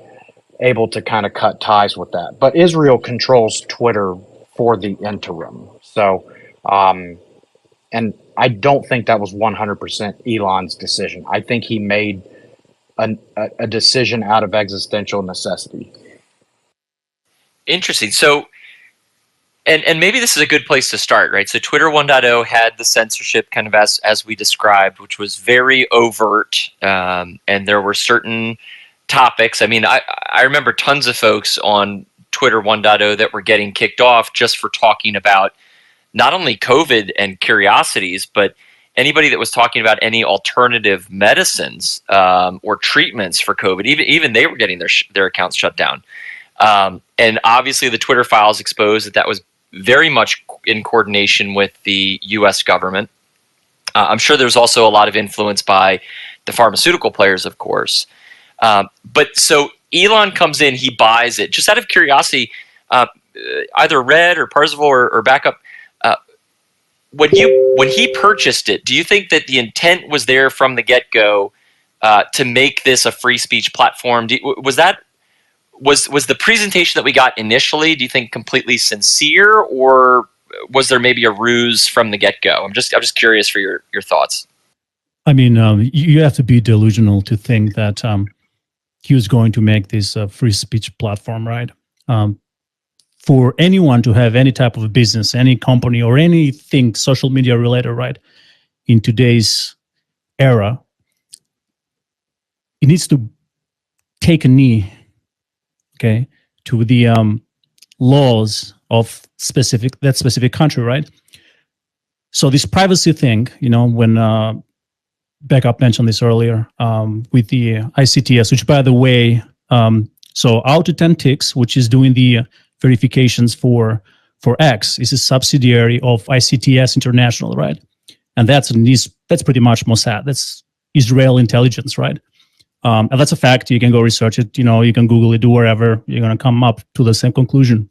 able to kind of cut ties with that. But Israel controls Twitter for the interim. So, and I don't think that was 100% Elon's decision. I think he made a decision out of existential necessity. Interesting. So, and maybe this is a good place to start, right? So Twitter 1.0 had the censorship kind of as we described, which was very overt, and there were certain topics. I mean, I remember tons of folks on Twitter 1.0 that were getting kicked off just for talking about not only COVID and curiosities, but anybody that was talking about any alternative medicines or treatments for COVID. Even they were getting their accounts shut down. And obviously the Twitter files exposed that was very much in coordination with the US government. I'm sure there's also a lot of influence by the pharmaceutical players, of course. But so Elon comes in, he buys it. Just out of curiosity, either Red or Parzival or Backup, when he purchased it, do you think that the intent was there from the get-go to make this a free speech platform? Was the presentation that we got initially, do you think, completely sincere, or was there maybe a ruse from the get-go? I'm just curious for your thoughts. I mean, you have to be delusional to think that he was going to make this a free speech platform, right? For anyone to have any type of a business, any company, or anything social media related, right, in today's era, it needs to take a knee, okay, to the laws of that specific country, right? So this privacy thing, when Backup mentioned this earlier with the ICTS, which, by the way, so Auto10Tix, which is doing the verifications for X, is a subsidiary of ICTS International, right? And that's pretty much Mossad. That's Israel intelligence, right? And that's a fact. You can go research it. You can Google it, do wherever. You're going to come up to the same conclusion.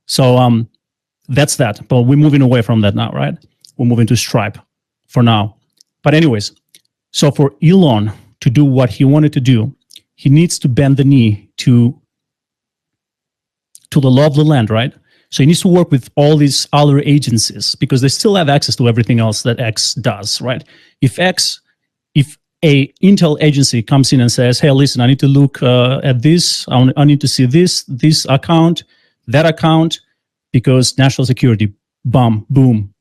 So that's that. But we're moving away from that now, right? We're moving to Stripe for now. But anyways, so for Elon to do what he wanted to do, he needs to bend the knee to the law of the land, right? So he needs to work with all these other agencies because they still have access to everything else that X does, right? If a intel agency comes in and says, hey, listen, I need to look at this, I need to see this account, that account, because national security, boom,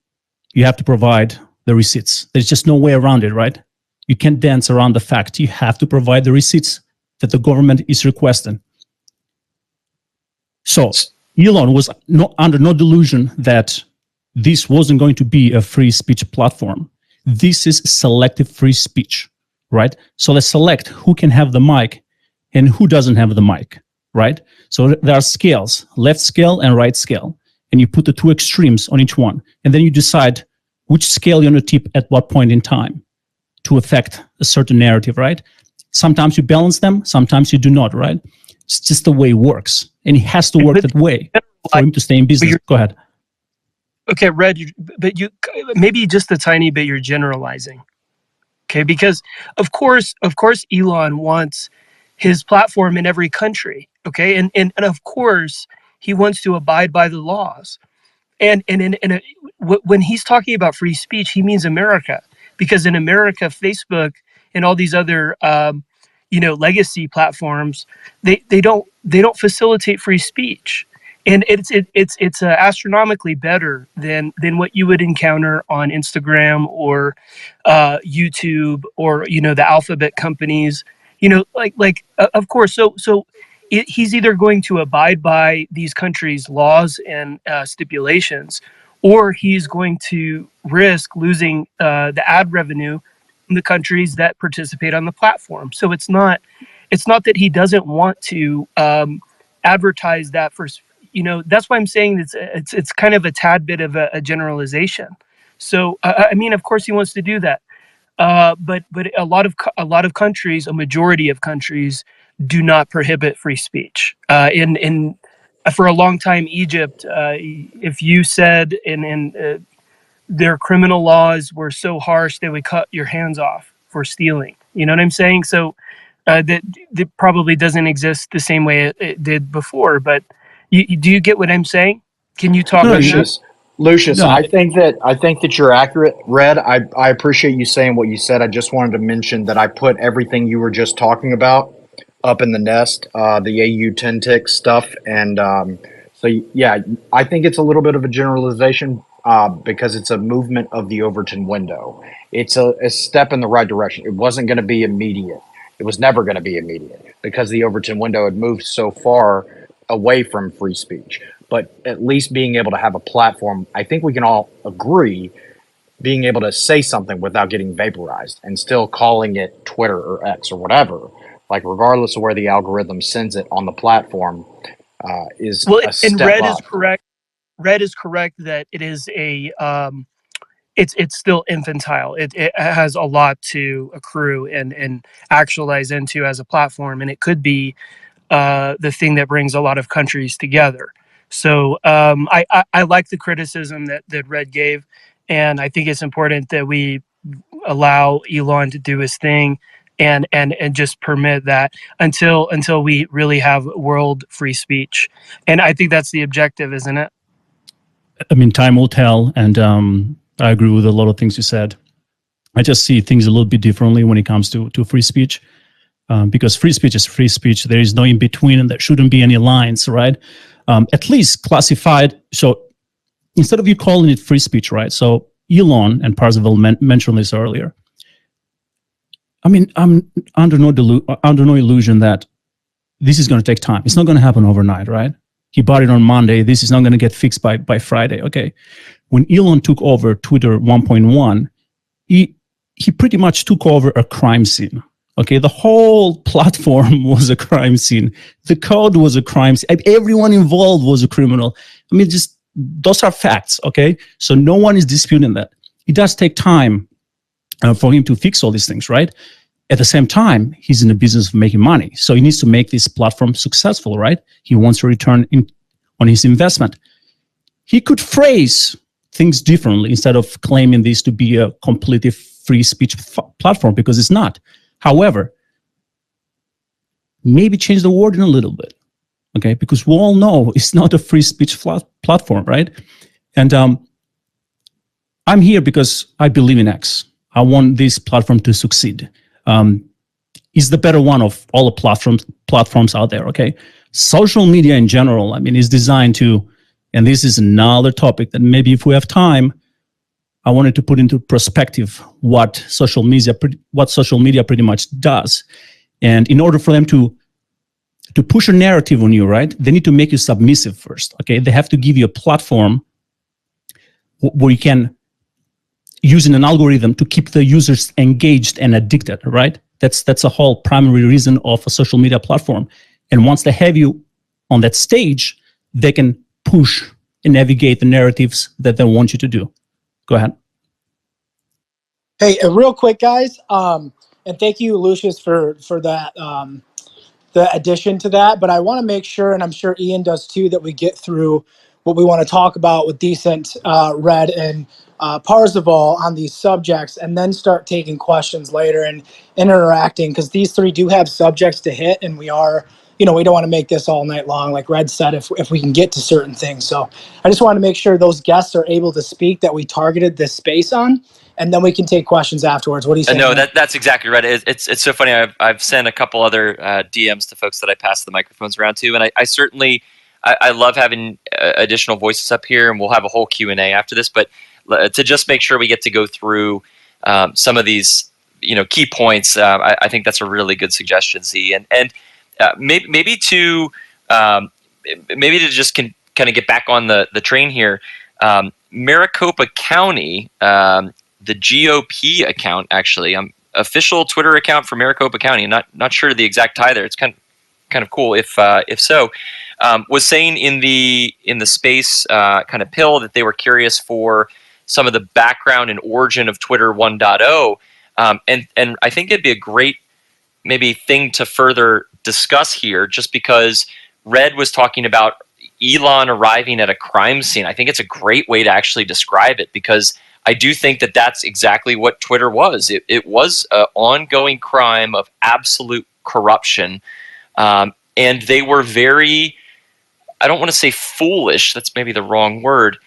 you have to provide the receipts. There's just no way around it, right? You can't dance around the fact. You have to provide the receipts that the government is requesting. So Elon was under no delusion that this wasn't going to be a free speech platform. This is selective free speech, right? So let's select who can have the mic and who doesn't have the mic, right? So there are scales, left scale and right scale, and you put the two extremes on each one, and then you decide which scale you're going to tip at what point in time to affect a certain narrative, right? Sometimes you balance them, sometimes you do not, right? It's just the way it works. And it has to work that way for him to stay in business. Go ahead. Okay, Red, but you maybe just a tiny bit you're generalizing. Okay, because of course Elon wants his platform in every country. Okay, and of course he wants to abide by the laws. And when he's talking about free speech, he means America, because in America, Facebook and all these other legacy platforms, they don't facilitate free speech, and it's astronomically better than what you would encounter on Instagram or YouTube or the alphabet companies. Of course. He's either going to abide by these countries' laws and stipulations, or he's going to risk losing the ad revenue from the countries that participate on the platform. So it's not that he doesn't want to advertise that for. That's why I'm saying it's kind of a tad bit of a generalization. So I mean, of course, he wants to do that. But a lot of countries, a majority of countries, do not prohibit free speech. In For a long time, Egypt, if you said in their criminal laws were so harsh they would cut your hands off for stealing. You know what I'm saying? So that probably doesn't exist the same way it did before. But do you get what I'm saying? Can you talk No, on that? Lucius, No. I think that you're accurate. Red, I appreciate you saying what you said. I just wanted to mention that I put everything you were just talking about up in the nest, the AU 10 tick stuff, and so yeah, I think it's a little bit of a generalization because it's a movement of the Overton window. It's a step in the right direction. It wasn't going to be immediate. It was never going to be immediate because the Overton window had moved so far away from free speech. But at least being able to have a platform, I think we can all agree, being able to say something without getting vaporized and still calling it Twitter or X or whatever, like regardless of where the algorithm sends it on the platform, is Well, a and step Red is up. correct. Red is correct that it is it's still infantile. It has a lot to accrue and actualize into as a platform, and it could be the thing that brings a lot of countries together. So I like the criticism that Red gave, and I think it's important that we allow Elon to do his thing and just permit that until we really have world free speech. And I think that's the objective, isn't it? I mean, time will tell, and I agree with a lot of things you said. I just see things a little bit differently when it comes to free speech, because free speech is free speech. There is no in between, and there shouldn't be any lines, right? At least classified. So instead of you calling it free speech, right? So Elon and Parzival mentioned this earlier. I mean, I'm under no illusion that this is going to take time. It's not going to happen overnight, right? He bought it on Monday. This is not going to get fixed by Friday. Okay. When Elon took over Twitter 1.1, he pretty much took over a crime scene. Okay. The whole platform was a crime scene. The code was a crime scene. Everyone involved was a criminal. I mean, just those are facts. Okay. So no one is disputing that. It does take time for him to fix all these things, right? At the same time, he's in the business of making money. So he needs to make this platform successful, right? He wants a return on his investment. He could phrase things differently instead of claiming this to be a completely free speech platform, because it's not. However, maybe change the wording a little bit, okay? Because we all know it's not a free speech platform, right? And I'm here because I believe in X. I want this platform to succeed. Is the better one of all the platforms out there, okay? Social media in general, I mean, is designed to, and this is another topic that maybe if we have time, I wanted to put into perspective what social media pretty much does. And in order for them to push a narrative on you, right, they need to make you submissive first, okay? They have to give you a platform where you can using an algorithm to keep the users engaged and addicted, right? That's a whole primary reason of a social media platform. And once they have you on that stage, they can push and navigate the narratives that they want you to do. Go ahead. Hey, real quick, guys, and thank you, Lucius, for that the addition to that. But I want to make sure, and I'm sure Ian does too, that we get through what we want to talk about with Decent, Red, and Parzival on these subjects, and then start taking questions later and interacting, because these three do have subjects to hit, and we are, we don't want to make this all night long, like Red said, if we can get to certain things. So I just want to make sure those guests are able to speak that we targeted this space on, and then we can take questions afterwards. What do you say? No, that's exactly right. It's so funny. I've sent a couple other DMs to folks that I pass the microphones around to, and I certainly I love having additional voices up here, and we'll have a whole Q&A after this. But to just make sure we get to go through some of these key points. I think that's a really good suggestion, Z. And maybe to just kind of get back on the train here. Maricopa County, the GOP account, actually, official Twitter account for Maricopa County. I'm not sure the exact tie there. It's kind of cool if so. Was saying in the space kind of pill that they were curious for some of the background and origin of Twitter 1.0, and I think it'd be a great maybe thing to further discuss here, just because Red was talking about Elon arriving at a crime scene. I think it's a great way to actually describe it, because I do think that that's exactly what Twitter was. It was an ongoing crime of absolute corruption, and they were very, I don't want to say foolish, that's maybe the wrong word.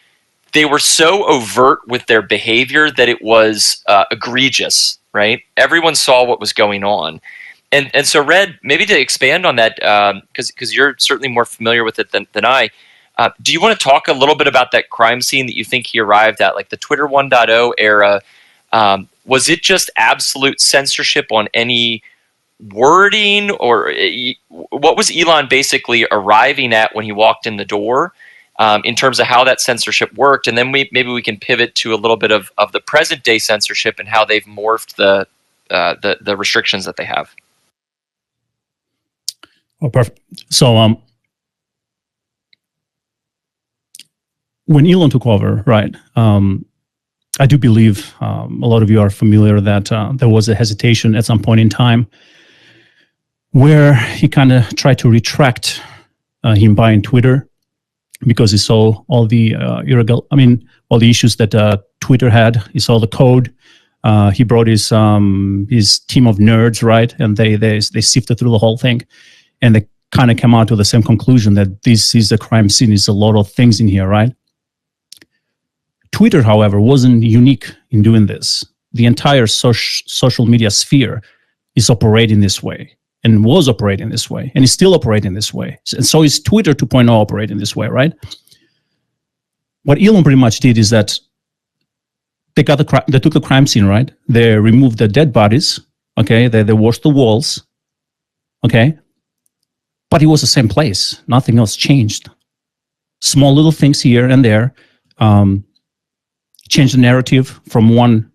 They were so overt with their behavior that it was egregious, right? Everyone saw what was going on. And so, Red, maybe to expand on that, because you're certainly more familiar with it than I, do you want to talk a little bit about that crime scene that you think he arrived at, like the Twitter 1.0 era? Was it just absolute censorship on any wording, or what was Elon basically arriving at when he walked in the door, in terms of how that censorship worked? And then maybe we can pivot to a little bit of the present day censorship and how they've morphed the restrictions that they have. Oh, perfect. So, when Elon took over, right, I do believe a lot of you are familiar that there was a hesitation at some point in time where he kind of tried to retract him buying Twitter, because he saw all the all the issues that Twitter had. He saw the code. He brought his team of nerds, right, and they sifted through the whole thing. And they kind of came out to the same conclusion that this is a crime scene. There's a lot of things in here, right? Twitter, however, wasn't unique in doing this. The entire social media sphere is operating this way, and was operating this way, and is still operating this way. And so is Twitter 2.0 operating this way, right? What Elon pretty much did is that they took the crime scene, right? They removed the dead bodies, okay? They washed the walls, okay? But it was the same place. Nothing else changed. Small little things here and there changed the narrative from one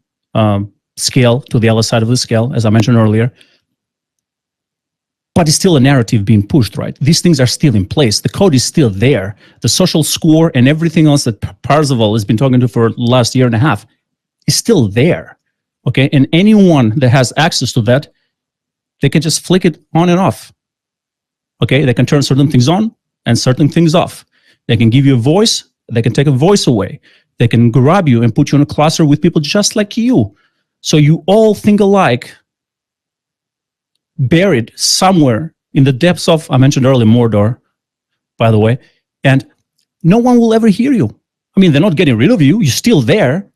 scale to the other side of the scale, as I mentioned earlier. But it's still a narrative being pushed, right? These things are still in place. The code is still there. The social score and everything else that Parzival has been talking to for the last year and a half is still there, okay? And anyone that has access to that, they can just flick it on and off. Okay, they can turn certain things on and certain things off. They can give you a voice. They can take a voice away. They can grab you and put you in a cluster with people just like you. So you all think alike, buried somewhere in the depths of, I mentioned earlier, Mordor, by the way, and no one will ever hear you. I mean, they're not getting rid of you. You're still there,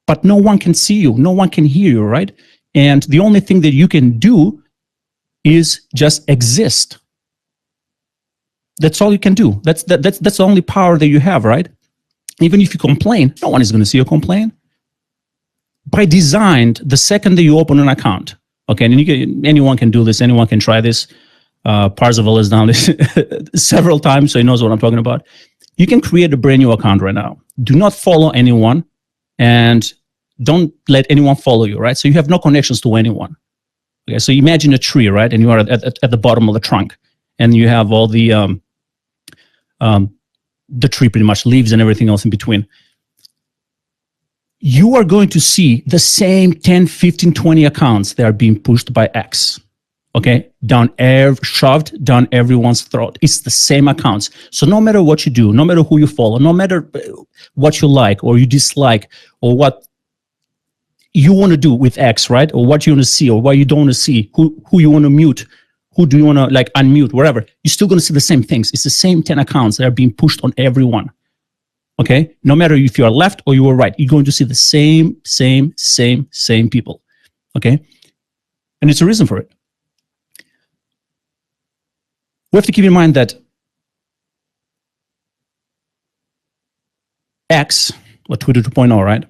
but no one can see you. No one can hear you, right? And the only thing that you can do is just exist. That's all you can do. That's the only power that you have, right? Even if you complain, no one is going to see you complain. By design, the second that you open an account, okay, and anyone can do this, anyone can try this. Parzival has done this several times, so he knows what I'm talking about. You can create a brand new account right now. Do not follow anyone, and don't let anyone follow you, right? So you have no connections to anyone. Okay, so imagine a tree, right? And you are at the bottom of the trunk, and you have all the tree, pretty much leaves and everything else in between. You are going to see the same 10, 15, 20 accounts that are being pushed by X, okay? Shoved down everyone's throat. It's the same accounts. So no matter what you do, no matter who you follow, no matter what you like or you dislike, or what you want to do with X, right? Or what you want to see, or what you don't want to see, who you want to mute, who do you want to unmute, whatever, you're still going to see the same things. It's the same 10 accounts that are being pushed on everyone. Okay? No matter if you are left or you are right, you're going to see the same people. Okay? And it's a reason for it. We have to keep in mind that X, or Twitter 2.0, right,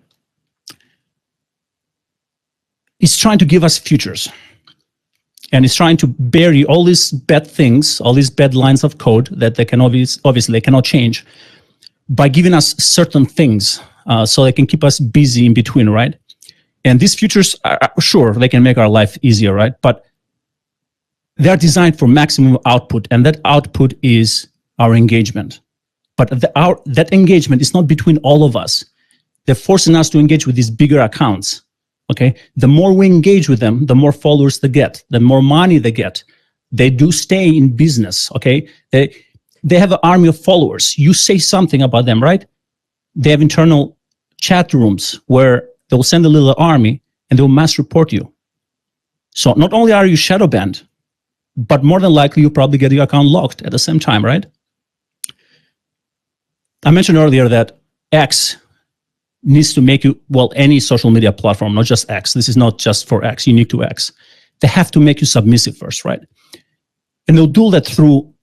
it's trying to give us futures. And it's trying to bury all these bad things, all these bad lines of code that they can obviously they cannot change, by giving us certain things so they can keep us busy in between, right? And these futures, sure, they can make our life easier, right? But they're designed for maximum output, and that output is our engagement. But that engagement is not between all of us. They're forcing us to engage with these bigger accounts. Okay, the more we engage with them, the more followers they get, the more money they get. They do stay in business. Okay, they have an army of followers. You say something about them, right? They have internal chat rooms where they will send a little army and they will mass report you. So not only are you shadow banned, but more than likely you probably get your account locked at the same time, right? I mentioned earlier that X needs to make you, well, any social media platform, not just X. This is not just for X, unique to X. They have to make you submissive first, right? And they'll do that through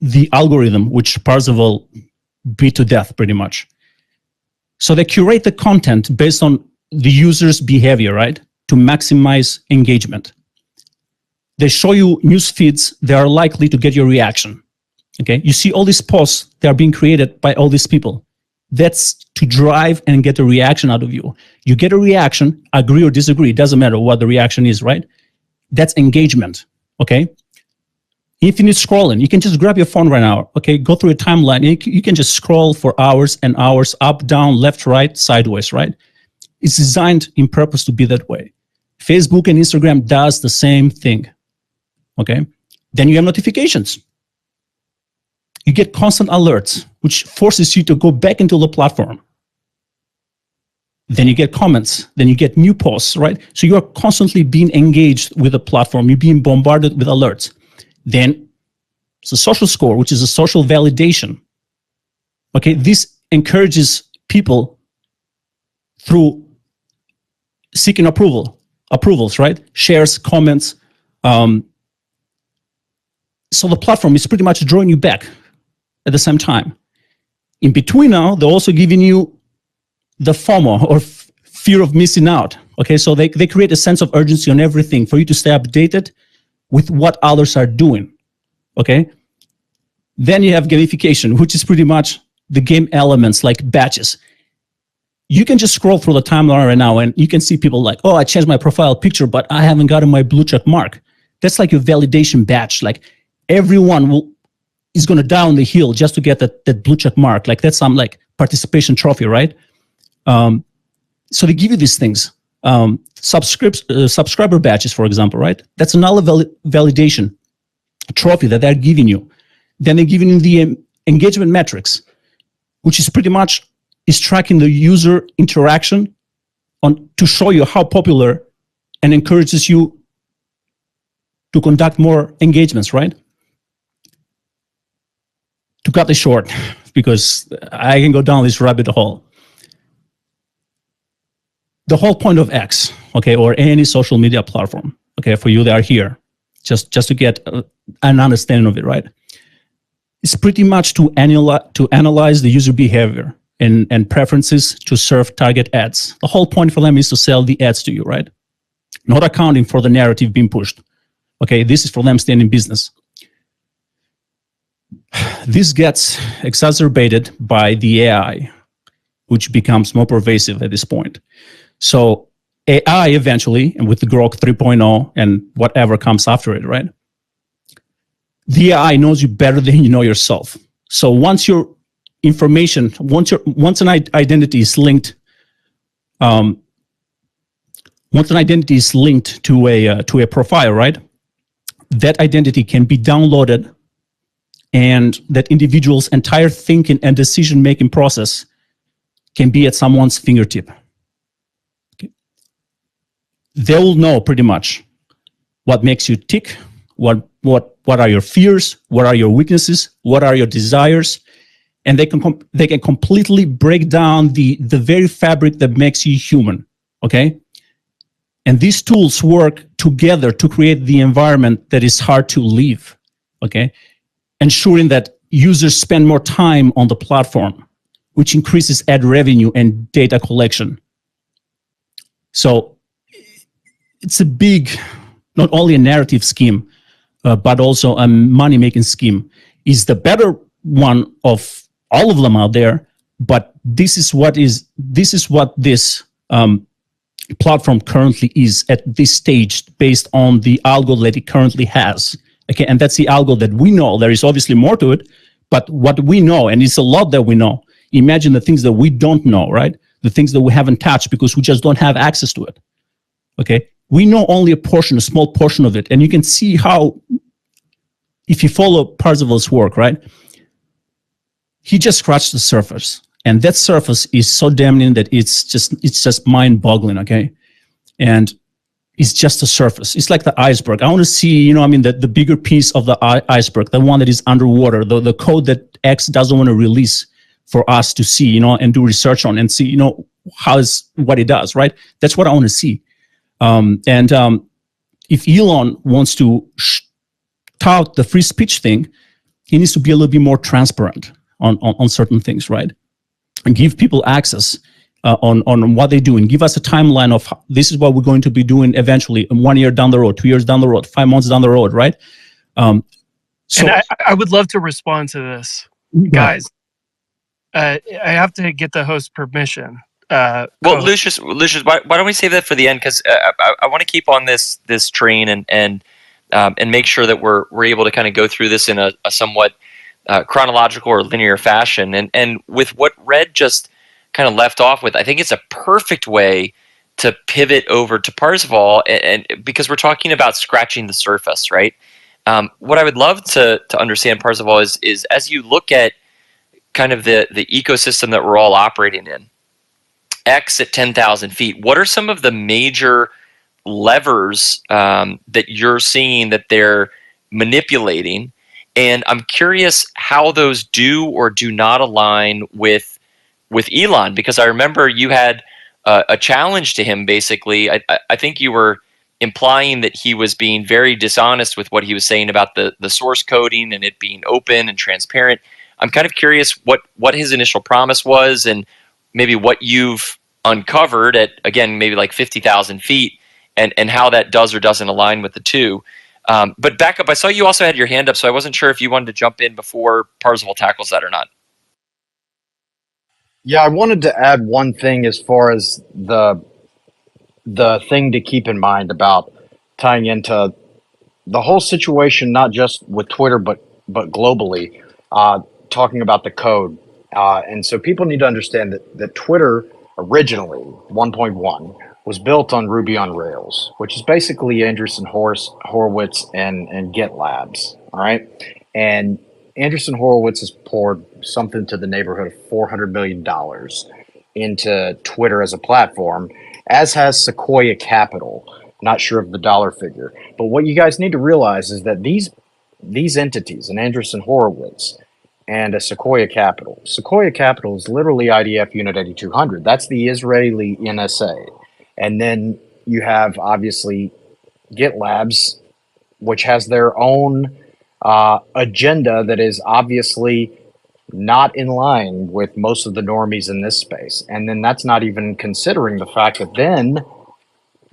the algorithm, which Parzival beat to death pretty much. So they curate the content based on the user's behavior, right? To maximize engagement. They show you news feeds that are likely to get your reaction. Okay, you see all these posts that are being created by all these people. That's to drive and get a reaction out of you. You get a reaction, agree or disagree, it doesn't matter what the reaction is, right? That's engagement, okay? Infinite scrolling, you can just grab your phone right now, okay? Go through a timeline, you can just scroll for hours and hours, up, down, left, right, sideways, right? It's designed in purpose to be that way. Facebook and Instagram does the same thing, okay? Then you have notifications. You get constant alerts, which forces you to go back into the platform. Then you get comments, then you get new posts, right? So you are constantly being engaged with the platform. You're being bombarded with alerts. Then it's a social score, which is a social validation. Okay, this encourages people through seeking approvals, right? Shares, comments. So the platform is pretty much drawing you back at the same time. In between now, they're also giving you the FOMO, or fear of missing out. Okay, so they create a sense of urgency on everything for you to stay updated with what others are doing. Okay, then you have gamification, which is pretty much the game elements like badges. You can just scroll through the timeline right now and you can see people like, oh, I changed my profile picture, but I haven't gotten my blue check mark. That's like your validation badge. Like everyone is going to die on the hill just to get that blue check mark. Like that's some like participation trophy, right? So they give you these things. Subscriber badges, for example, right? That's another validation trophy that they're giving you. Then they're giving you the engagement metrics, which is pretty much is tracking the user interaction to show you how popular and encourages you to conduct more engagements, right? To cut it short, because I can go down this rabbit hole. The whole point of X, okay, or any social media platform, okay, for you that are here, just to get an understanding of it, right? It's pretty much to analyze the user behavior and preferences to serve target ads. The whole point for them is to sell the ads to you, right? Not accounting for the narrative being pushed. Okay, this is for them staying in business. This gets exacerbated by the AI, which becomes more pervasive at this point. So AI eventually, and with the Grok 3.0 and whatever comes after it, right? The AI knows you better than you know yourself. So once your information, once an identity is linked, once an identity is linked to a profile, right? That identity can be downloaded, and that individual's entire thinking and decision-making process can be at someone's fingertip. Okay. They will know pretty much what makes you tick, what are your fears, what are your weaknesses, what are your desires, and they can completely break down the very fabric that makes you human. Okay. And these tools work together to create the environment that is hard to leave, okay? Ensuring that users spend more time on the platform, which increases ad revenue and data collection. So it's a big, not only a narrative scheme, but also a money-making scheme. Is the better one of all of them out there, but this is what this platform currently is at this stage, based on the algo that it currently has. Okay, and that's the algo that we know. There is obviously more to it, but what we know, and it's a lot that we know. Imagine the things that we don't know, right? The things that we haven't touched because we just don't have access to it. Okay, we know only a small portion of it, and you can see how, if you follow Parzival's work, right, he just scratched the surface, and that surface is so damning that it's just mind-boggling. Okay, and it's just a surface. It's like the iceberg. I want to see, the bigger piece of the iceberg, the one that is underwater, the code that X doesn't want to release for us to see, and do research on and see, what it does, right? That's what I want to see. If Elon wants to tout the free speech thing, he needs to be a little bit more transparent on certain things, right? And give people access on what they do, and give us a timeline of this is what we're going to be doing eventually, 1 year down the road, 2 years down the road, 5 months down the road, right? And I would love to respond to this, guys. I have to get the host permission. Well, Lucius, why don't we save that for the end? Because I want to keep on this train and make sure that we're able to kind of go through this in a somewhat chronological or linear fashion. And with what Red just kind of left off with, I think it's a perfect way to pivot over to Parzival, and because we're talking about scratching the surface, right? What I would love to understand, Parzival, is as you look at kind of the ecosystem that we're all operating in, X at 10,000 feet, what are some of the major levers that you're seeing that they're manipulating? And I'm curious how those do or do not align with Elon, because I remember you had a challenge to him. Basically, I think you were implying that he was being very dishonest with what he was saying about the source coding and it being open and transparent. I'm kind of curious what his initial promise was, and maybe what you've uncovered at, again, maybe like 50,000 feet, and how that does or doesn't align with the two. But back up, I saw you also had your hand up, so I wasn't sure if you wanted to jump in before Parzival tackles that or not. Yeah, I wanted to add one thing as far as the thing to keep in mind about tying into the whole situation, not just with Twitter, but globally, talking about the code. And so people need to understand that Twitter originally, 1.1, was built on Ruby on Rails, which is basically Andreessen Horowitz and GitLabs. All right. And Andreessen Horowitz has poured something to the neighborhood of $400 million into Twitter as a platform, as has Sequoia Capital. Not sure of the dollar figure. But what you guys need to realize is that these entities, an Andreessen Horowitz and a Sequoia Capital is literally IDF Unit 8200. That's the Israeli NSA. And then you have, obviously, GitLabs, which has their own agenda that is obviously not in line with most of the normies in this space. And then that's not even considering the fact that then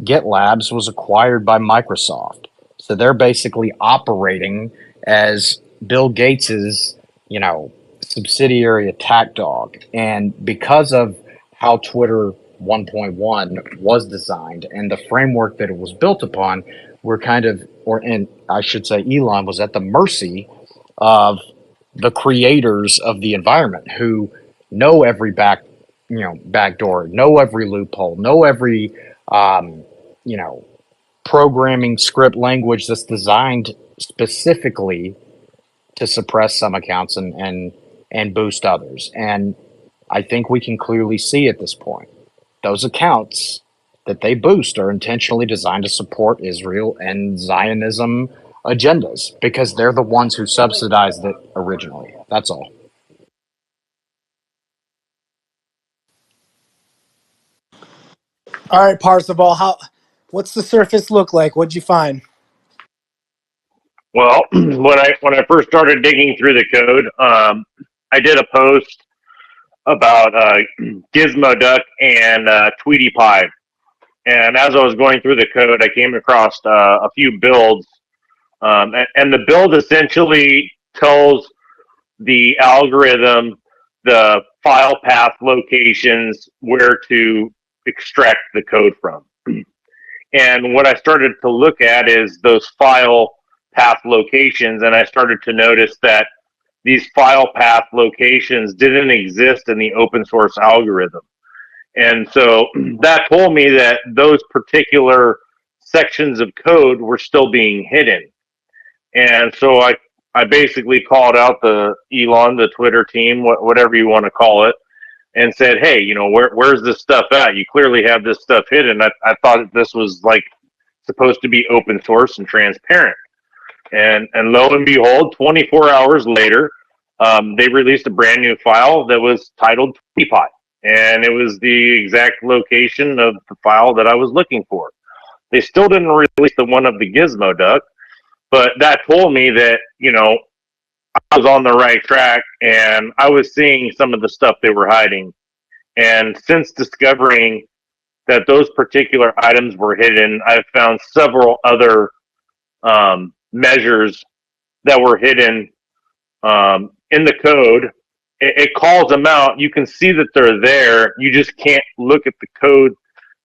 GitLabs was acquired by Microsoft. So they're basically operating as Bill Gates's, subsidiary attack dog. And because of how Twitter 1.1 was designed and the framework that it was built upon, we're and I should say Elon was at the mercy of the creators of the environment, who know every backdoor, know every loophole, know every programming script language that's designed specifically to suppress some accounts and boost others. And I think we can clearly see at this point, those accounts that they boost are intentionally designed to support Israel and Zionism agendas, because they're the ones who subsidized it originally. That's all. All right, Parzival, what's the surface look like? What'd you find? Well, when I first started digging through the code, I did a post about Gizmo Duck and Tweety Pie, And as I was going through the code, I came across a few builds, and the build essentially tells the algorithm the file path locations where to extract the code from. And what I started to look at is those file path locations, and I started to notice that these file path locations didn't exist in the open source algorithm. And so that told me that those particular sections of code were still being hidden. And so I basically called out the Elon, the Twitter team, whatever you want to call it, and said, hey, where's this stuff at? You clearly have this stuff hidden. I thought this was like supposed to be open source and transparent. And lo and behold, 24 hours later, they released a brand new file that was titled Tweetypot. And it was the exact location of the file that I was looking for. They still didn't release the one of the Gizmo duck, but that told me that, I was on the right track and I was seeing some of the stuff they were hiding. And since discovering that those particular items were hidden, I've found several other measures that were hidden in the code. It calls them out. You can see that they're there. You just can't look at the code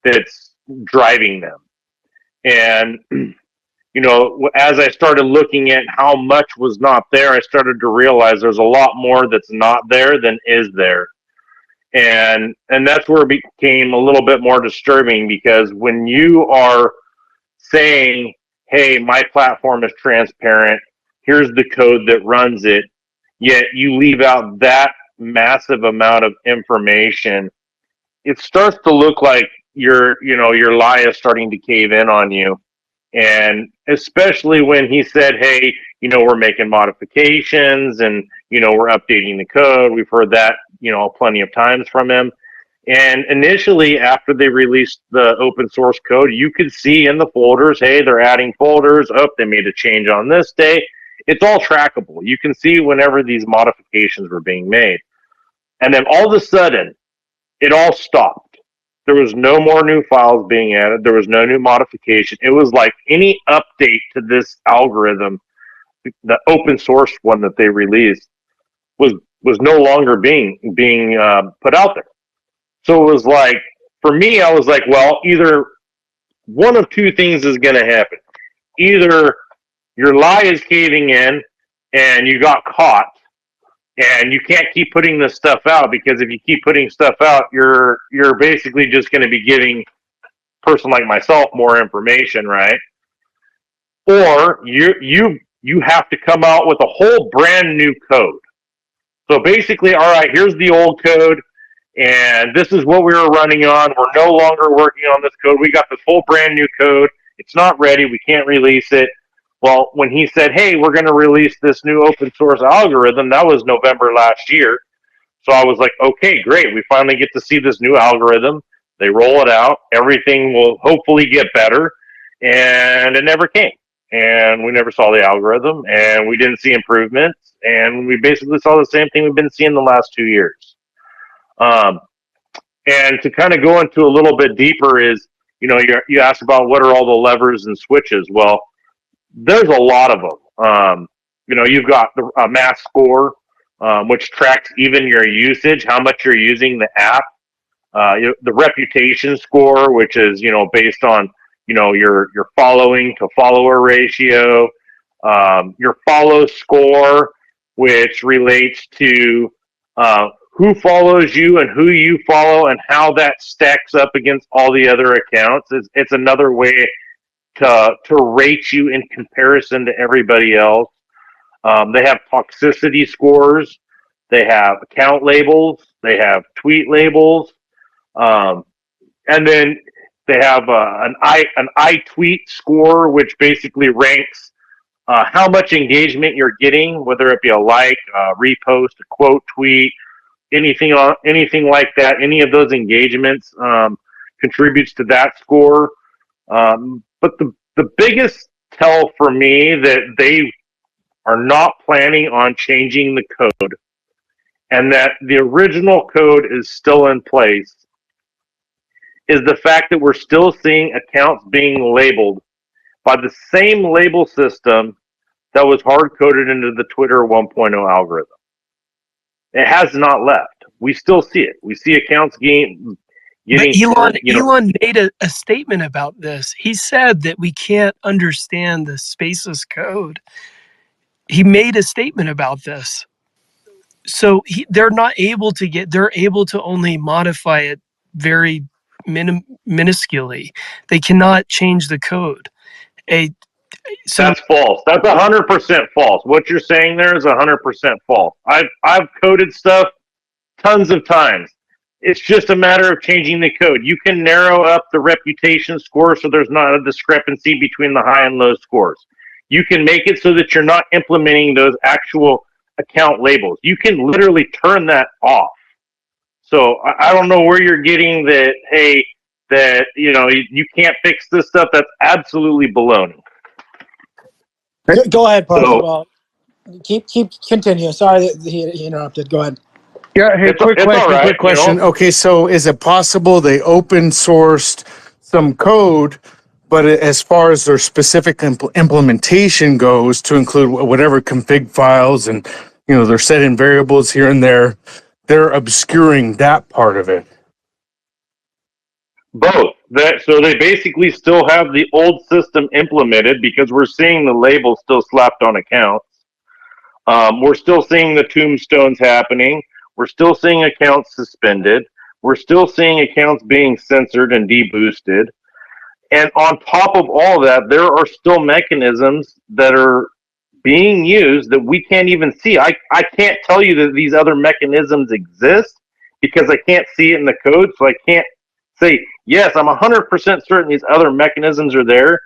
that's driving them. And, as I started looking at how much was not there, I started to realize there's a lot more that's not there than is there. And that's where it became a little bit more disturbing, because when you are saying, hey, my platform is transparent, here's the code that runs it, yet you leave out that massive amount of information, it starts to look like your lie is starting to cave in on you. And especially when he said, hey, we're making modifications and, we're updating the code. We've heard that, plenty of times from him. And initially, after they released the open source code, you could see in the folders, hey, they're adding folders. Oh, they made a change on this day. It's all trackable. You can see whenever these modifications were being made. And then all of a sudden, it all stopped. There was no more new files being added. There was no new modification. It was like any update to this algorithm, the open source one that they released, was no longer being put out there. So it was like, for me, I was like, well, either one of two things is going to happen. Either your lie is caving in and you got caught, and you can't keep putting this stuff out, because if you keep putting stuff out, you're basically just going to be giving a person like myself more information, right? Or you have to come out with a whole brand new code. So basically, all right, here's the old code, and this is what we were running on. We're no longer working on this code. We got this whole brand new code. It's not ready. We can't release it. Well, when he said, hey, we're going to release this new open source algorithm, that was November last year. So I was like, okay, great. We finally get to see this new algorithm. They roll it out. Everything will hopefully get better. And it never came. And we never saw the algorithm, and we didn't see improvements. And we basically saw the same thing we've been seeing the last 2 years. And to kind of go into a little bit deeper is, you asked about what are all the levers and switches. Well, there's a lot of them. You've got the mass score, which tracks even your usage, how much you're using the app. The reputation score, which is, based on, your following to follower ratio. Your follow score, which relates to who follows you and who you follow and how that stacks up against all the other accounts. It's another way to rate you in comparison to everybody else. They have toxicity scores. They have account labels. They have tweet labels. And then they have an iTweet score, which basically ranks how much engagement you're getting, whether it be a like, a repost, a quote tweet, anything like that. Any of those engagements contributes to that score. But the biggest tell for me that they are not planning on changing the code, and that the original code is still in place, is the fact that we're still seeing accounts being labeled by the same label system that was hard coded into the Twitter 1.0 algorithm. It has not left. We still see it. We see accounts getting But Elon, you know, Elon made a statement about this. He said that we can't understand the Spaces code. He made a statement about this. So they're not able to they're able to only modify it very minusculely. They cannot change the code. So that's false. That's 100% false. What you're saying there is 100% false. I've coded stuff tons of times. It's just a matter of changing the code. You can narrow up the reputation score so there's not a discrepancy between the high and low scores. You can make it so that you're not implementing those actual account labels. You can literally turn that off. So I don't know where you're getting that, hey, that, you can't fix this stuff. That's absolutely baloney. Go ahead, Parker. So- Well, keep continue. Sorry that he interrupted. Go ahead. Yeah, hey, It's quick all question, right, quick question. you know? Okay, so is it possible they open sourced some code, but as far as their specific implementation goes, to include whatever config files and, they're setting variables here and there, they're obscuring that part of it? Both. So they basically still have the old system implemented because we're seeing the label still slapped on accounts. We're still seeing the tombstones happening. We're still seeing accounts suspended. We're still seeing accounts being censored and deboosted. And on top of all that, there are still mechanisms that are being used that we can't even see. I can't tell you that these other mechanisms exist because I can't see it in the code. So I can't say, yes, I'm 100% certain these other mechanisms are there.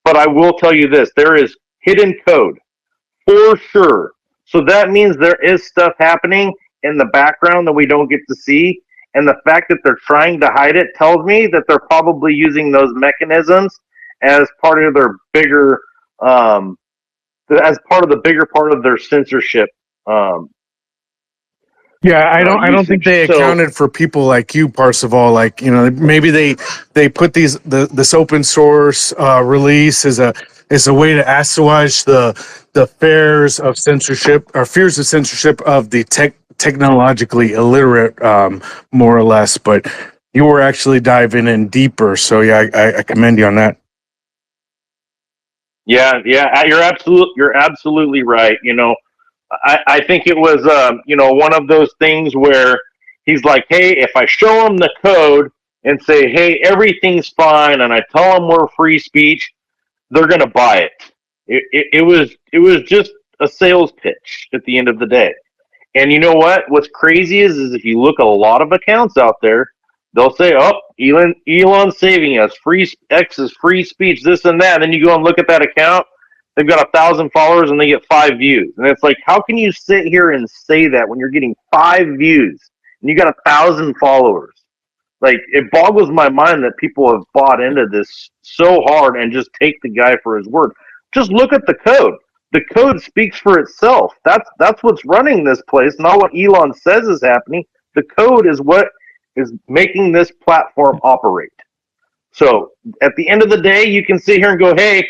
But I will tell you this, there is hidden code for sure. So that means there is stuff happening in the background that we don't get to see. And the fact that they're trying to hide it tells me that they're probably using those mechanisms as part of their bigger, as part of the bigger part of their censorship. Yeah, I don't think they So- accounted for people like you, Parsival. Like, maybe they put this open source release as a way to assuage the fears of censorship of the technologically illiterate, more or less. But you were actually diving in deeper, so yeah, I commend you on that. Yeah, you're absolutely right. I think it was, one of those things where he's like, hey, if I show him the code and say, hey, everything's fine, and I tell them we're free speech, they're going to buy it. It was just a sales pitch at the end of the day. And you know what? What's crazy is if you look at a lot of accounts out there, they'll say, oh, Elon's saving us. X is free speech, this and that. And then you go and look at that account. They've got 1,000 followers and they get 5 views. And it's like, how can you sit here and say that when you're getting 5 views and you got 1,000 followers? Like, it boggles my mind that people have bought into this so hard and just take the guy for his word. Just look at the code. The code speaks for itself. That's what's running this place, not what Elon says is happening. The code is what is making this platform operate. So at the end of the day, you can sit here and go, hey,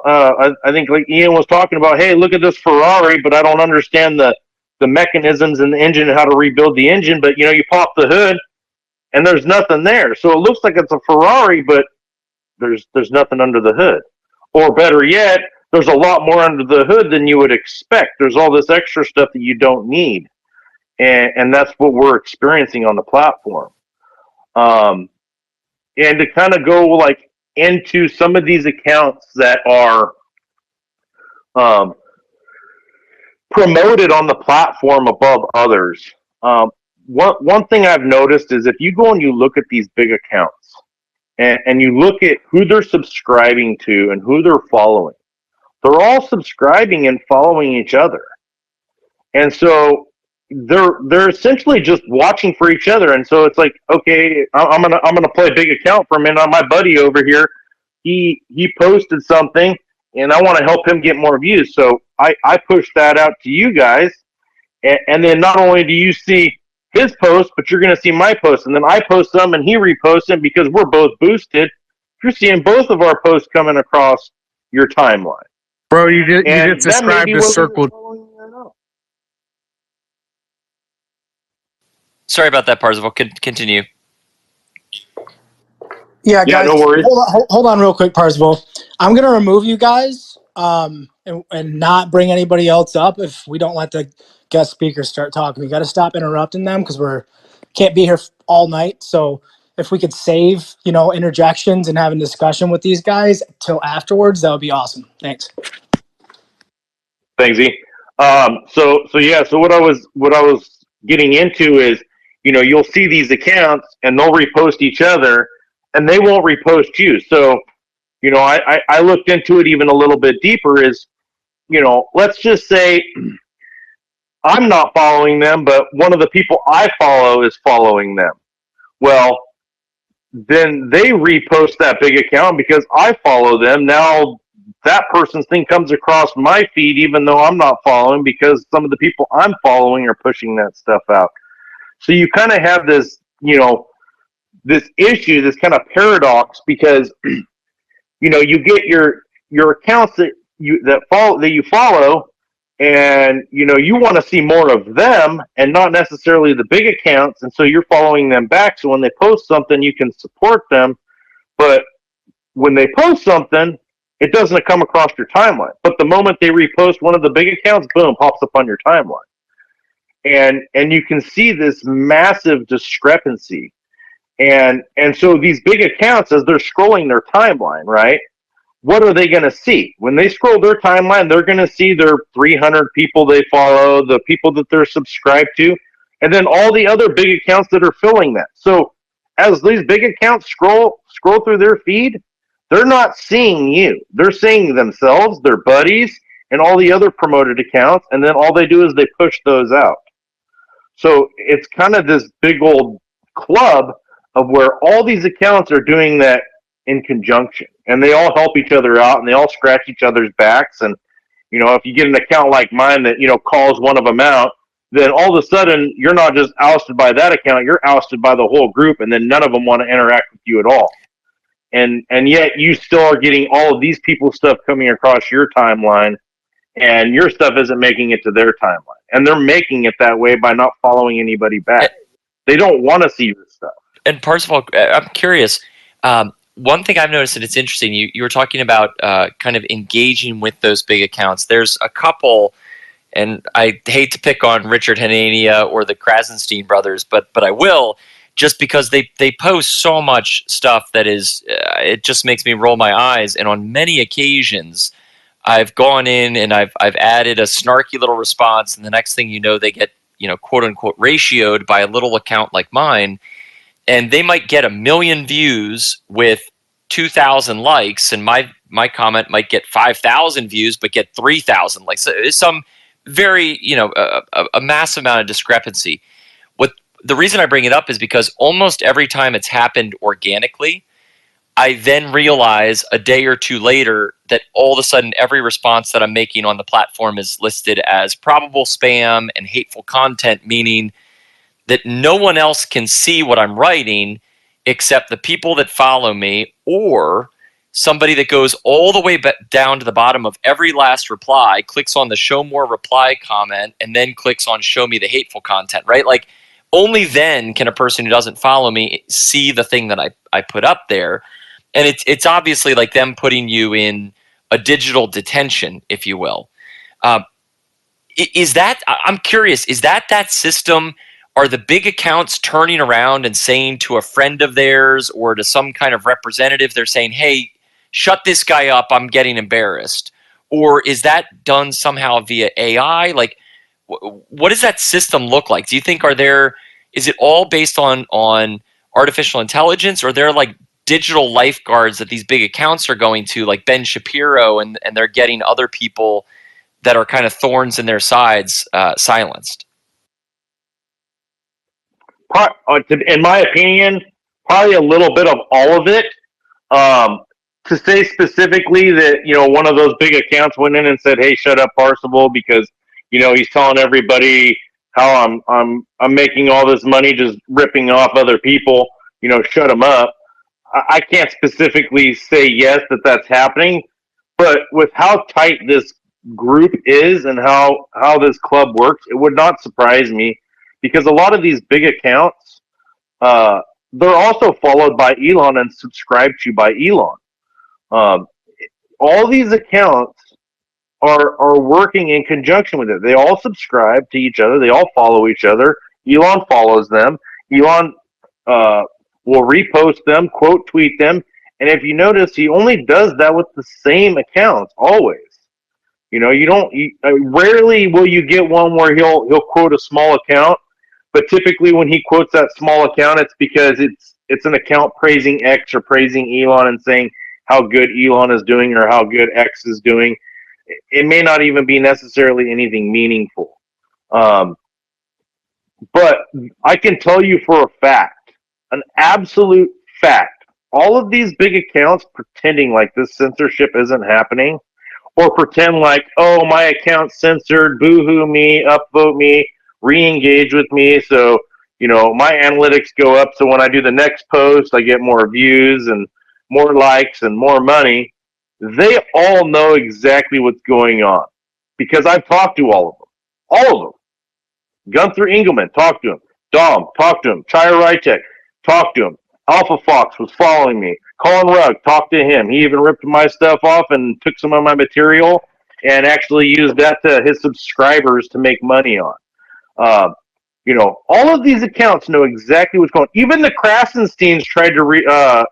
I think like Ian was talking about, hey, look at this Ferrari, but I don't understand the mechanisms in the engine and how to rebuild the engine. But, you pop the hood and there's nothing there. So it looks like it's a Ferrari, but there's nothing under the hood. Or better yet, there's a lot more under the hood than you would expect. There's all this extra stuff that you don't need. And that's what we're experiencing on the platform. And to kind of go like into some of these accounts that are promoted on the platform above others. One thing I've noticed is if you go and you look at these big accounts and you look at who they're subscribing to and who they're following, they're all subscribing and following each other. And so they're essentially just watching for each other. And so it's like, okay, I'm gonna play a big account for a minute. My buddy over here, he posted something and I want to help him get more views. So I push that out to you guys. And then not only do you see his post, but you're going to see my post, and then I post them and he reposts them because we're both boosted. You're seeing both of our posts coming across your timeline. Bro, you just And that may described be a whether you're circle. following me or not. Sorry about that, Parzival. Continue. Yeah, Yeah, guys, no worries. hold on real quick, Parzival. I'm going to remove you guys and not bring anybody else up if we don't let the guest speakers start talking. We got to stop interrupting them because can't be here all night. So if we could save, interjections and having discussion with these guys till afterwards, that would be awesome. Thanks. Thanks, E. So what I was getting into is, you'll see these accounts and they'll repost each other and they won't repost you. So, I looked into it even a little bit deeper is, let's just say I'm not following them, but one of the people I follow is following them. Well, then they repost that big account because I follow them. Now that person's thing comes across my feed, even though I'm not following, because some of the people I'm following are pushing that stuff out. So you kind of have this, this issue, this kind of paradox, because you get your accounts that you follow, and you want to see more of them and not necessarily the big accounts, and so you're following them back. So when they post something, you can support them, but when they post something, it doesn't come across your timeline. But the moment they repost one of the big accounts, boom, pops up on your timeline. And you can see this massive discrepancy. And so these big accounts, as they're scrolling their timeline, right? What are they going to see? When they scroll their timeline, they're going to see their 300 people they follow, the people that they're subscribed to, and then all the other big accounts that are filling that. So as these big accounts scroll through their feed, they're not seeing you. They're seeing themselves, their buddies, and all the other promoted accounts, and then all they do is they push those out. So it's kind of this big old club of where all these accounts are doing that in conjunction, and they all help each other out, and they all scratch each other's backs. And if you get an account like mine that calls one of them out, then all of a sudden you're not just ousted by that account, you're ousted by the whole group, and then none of them want to interact with you at all. And yet you still are getting all of these people's stuff coming across your timeline, and your stuff isn't making it to their timeline. And they're making it that way by not following anybody back. They don't want to see your stuff. And Parzival, I'm curious. One thing I've noticed, and it's interesting, you were talking about kind of engaging with those big accounts. There's a couple, and I hate to pick on Richard Hanania or the Krasenstein brothers, but I will, just because they post so much stuff that is, it just makes me roll my eyes. And on many occasions, I've gone in and I've added a snarky little response, and the next thing you know, they get quote unquote ratioed by a little account like mine. And they might get 1 million views with 2,000 likes, and my comment might get 5,000 views but get 3,000 likes. So it's some very, a massive amount of discrepancy. The reason I bring it up is because almost every time it's happened organically, I then realize a day or two later that all of a sudden every response that I'm making on the platform is listed as probable spam and hateful content, meaning that no one else can see what I'm writing except the people that follow me, or somebody that goes all the way down to the bottom of every last reply, clicks on the show more reply comment, and then clicks on show me the hateful content, right? Like, only then can a person who doesn't follow me see the thing that I put up there. And it's obviously like them putting you in a digital detention, if you will. Is that, I'm curious, is that system? Are the big accounts turning around and saying to a friend of theirs or to some kind of representative, they're saying, hey, shut this guy up, I'm getting embarrassed? Or is that done somehow via AI? Like, what does that system look like? Do you think is it all based on artificial intelligence, or are there like digital lifeguards that these big accounts are going to, like Ben Shapiro, and they're getting other people that are kind of thorns in their sides silenced? In my opinion, probably a little bit of all of it. To say specifically that, one of those big accounts went in and said, hey, shut up, Parzival, because, he's telling everybody how I'm making all this money just ripping off other people, shut them up. I can't specifically say yes that that's happening, but with how tight this group is and how this club works, it would not surprise me, because a lot of these big accounts, they're also followed by Elon and subscribed to by Elon. All these accounts are working in conjunction with it. They all subscribe to each other. They all follow each other. Elon follows them. Elon will repost them, quote tweet them, and if you notice, he only does that with the same accounts always. Rarely will you get one where he'll quote a small account, but typically when he quotes that small account, it's because it's an account praising X or praising Elon and saying how good Elon is doing or how good X is doing. It may not even be necessarily anything meaningful. But I can tell you for a fact, an absolute fact, all of these big accounts pretending like this censorship isn't happening, or pretend like, oh, my account's censored, boo-hoo me, upvote me, re-engage with me, so, my analytics go up, so when I do the next post, I get more views and more likes and more money. They all know exactly what's going on, because I've talked to all of them. Gunther Engelman, talked to him. Dom, talked to him. Chaya Rytek, talked to him. Alpha Fox was following me. Colin Rugg, talked to him. He even ripped my stuff off and took some of my material and actually used that to his subscribers to make money on. All of these accounts know exactly what's going on. Even the Krasensteins tried to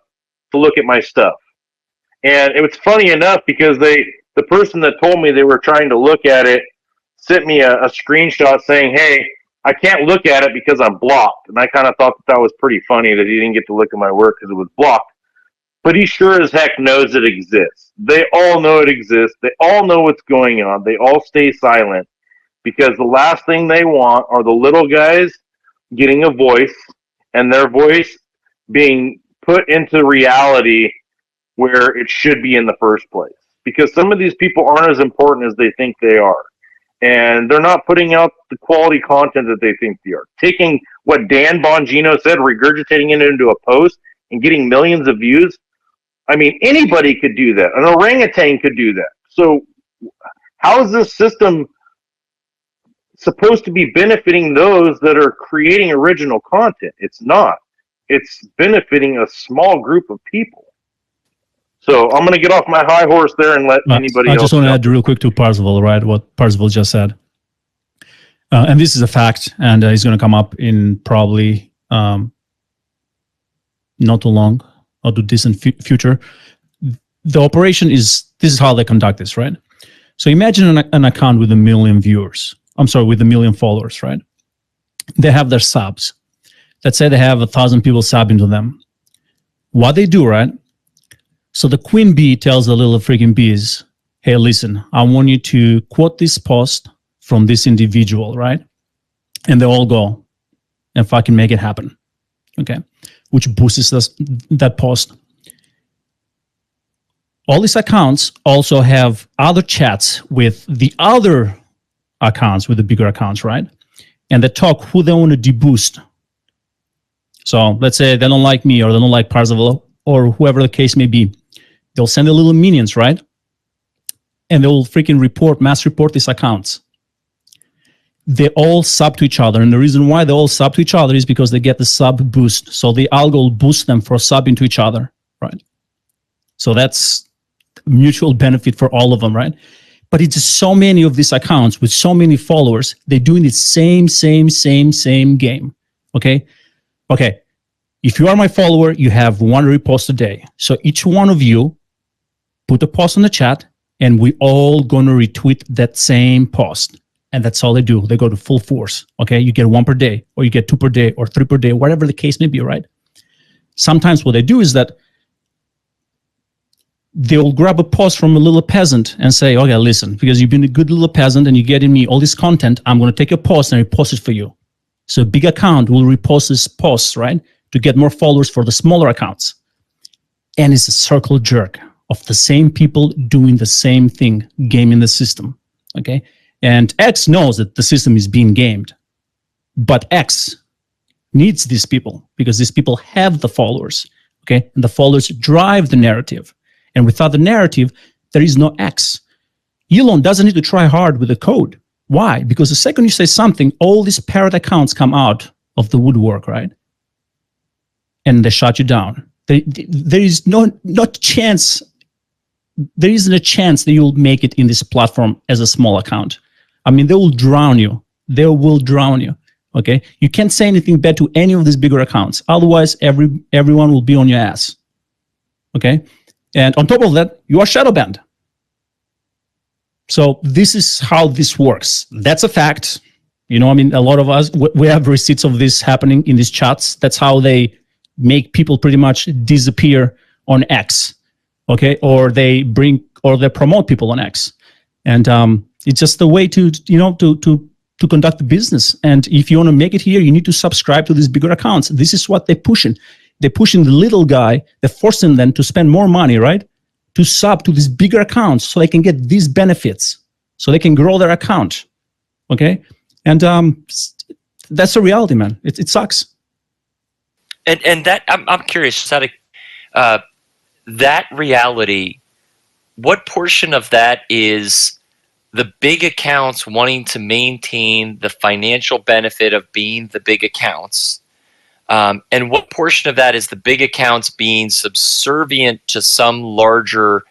look at my stuff. And it was funny enough because the person that told me they were trying to look at it sent me a screenshot saying, hey, I can't look at it because I'm blocked. And I kind of thought that was pretty funny that he didn't get to look at my work because it was blocked. But he sure as heck knows it exists. They all know it exists. They all know what's going on. They all stay silent because the last thing they want are the little guys getting a voice and their voice being put into reality where it should be in the first place. Because some of these people aren't as important as they think they are. And they're not putting out the quality content that they think they are. Taking what Dan Bongino said, regurgitating it into a post and getting millions of views. I mean, anybody could do that. An orangutan could do that. So how is this system supposed to be benefiting those that are creating original content? It's not. It's benefiting a small group of people. So I'm going to get off my high horse there and let anybody else. I just want to add real quick to Parzival, right? What Parzival just said. And this is a fact, and it's going to come up in probably not too long or too distant future. The operation this is how they conduct this, right? So imagine an account with 1 million viewers. With 1 million followers, right? They have their subs. Let's say they have 1,000 people subbing to them. What they do, right? So the queen bee tells the little freaking bees, hey, listen, I want you to quote this post from this individual, right? And they all go and fucking make it happen, okay? Which boosts that post. All these accounts also have other chats with the other accounts, with the bigger accounts, right? And they talk who they want to deboost. So let's say they don't like me or they don't like Parzival or whoever the case may be. They'll send the little minions, right? And they'll freaking mass report these accounts. They all sub to each other. And the reason why they all sub to each other is because they get the sub boost. So the algo will boost them for subbing to each other, right? So that's mutual benefit for all of them, right? But it's just so many of these accounts with so many followers, they're doing the same game, okay? Okay, if you are my follower, you have 1 repost a day. So each one of you put a post in the chat, and we all gonna retweet that same post. And that's all they do. They go to full force, okay? You get 1 per day, or you get 2 per day, or 3 per day, whatever the case may be, right? Sometimes what they do is that they'll grab a post from a little peasant and say, okay, listen, because you've been a good little peasant and you're getting me all this content, I'm gonna take your post and repost it for you. So a big account will repost this post, right? To get more followers for the smaller accounts. And it's a circle jerk of the same people doing the same thing, gaming the system, okay? And X knows that the system is being gamed. But X needs these people because these people have the followers, okay? And the followers drive the narrative. And without the narrative, there is no X. Elon doesn't need to try hard with the code. Why? Because the second you say something, all these parrot accounts come out of the woodwork, right? And they shut you down. There is not chance. There isn't a chance that you'll make it in this platform as a small account. I mean, they will drown you. They will drown you. Okay, you can't say anything bad to any of these bigger accounts. Otherwise, everyone will be on your ass. Okay, and on top of that, you are shadow banned. So this is how this works. That's a fact. You know, I mean, a lot of us, we have receipts of this happening in these chats. That's how they make people pretty much disappear on X, okay? Or they promote people on X. And it's just a way to conduct the business. And if you want to make it here, you need to subscribe to these bigger accounts. This is what they're pushing. They're pushing the little guy. They're forcing them to spend more money, right? To sub to these bigger accounts so they can get these benefits, so they can grow their account, okay? And that's the reality, man. It sucks. And that I'm curious, that reality, what portion of that is the big accounts wanting to maintain the financial benefit of being the big accounts, and what portion of that is the big accounts being subservient to some larger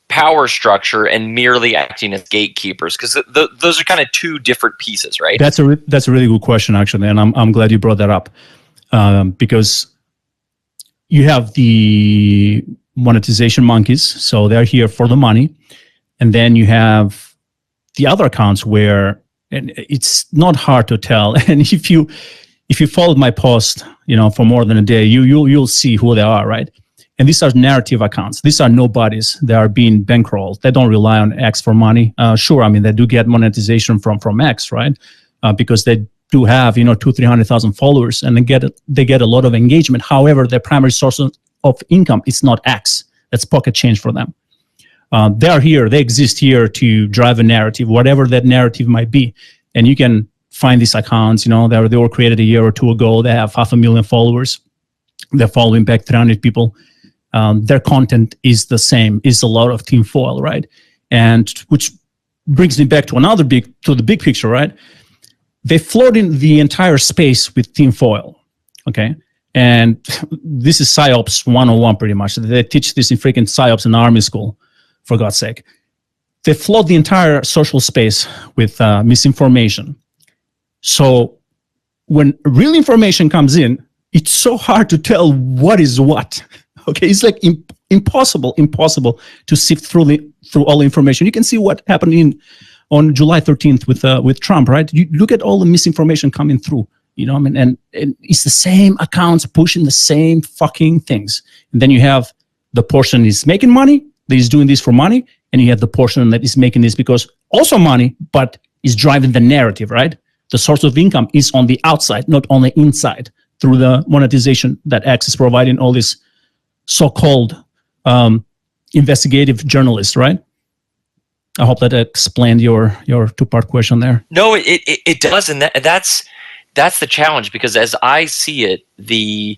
power structure and merely acting as gatekeepers? Because those are kind of two different pieces, right? That's a really good question, actually, and I'm glad you brought that up. Because you have the monetization monkeys, so they're here for the money, and then you have the other accounts where, and it's not hard to tell. And if you followed my post, for more than a day, you'll see who they are, right? And these are narrative accounts. These are nobodies. They are being bankrolled. They don't rely on X for money. Sure, I mean, they do get monetization from X, right? Because they do have 200,000-300,000 followers, and they get a lot of engagement. However, their primary source of income is not X. That's pocket change for them. They are here. They exist here to drive a narrative, whatever that narrative might be. And you can find these accounts. They were created a year or two ago. They have 500,000 followers. They're following back 300 people. Their content is the same. Is a lot of tinfoil, right? And which brings me back to the big picture, right? They flood in the entire space with tinfoil, okay? And this is PsyOps 101 pretty much. They teach this in freaking PsyOps in army school, for God's sake. They flood the entire social space with misinformation. So when real information comes in, it's so hard to tell what is what. Okay, it's like impossible to sift through all the information. You can see what happened on July 13th with Trump, right? You look at all the misinformation coming through, and it's the same accounts pushing the same fucking things. And then you have the portion is making money, that is doing this for money, and you have the portion that is making this because also money, but is driving the narrative, right? The source of income is on the outside, not on the inside, through the monetization that X is providing all these so-called investigative journalists, right? I hope that explained your two-part question there. No, it does, and that's the challenge, because as I see it, the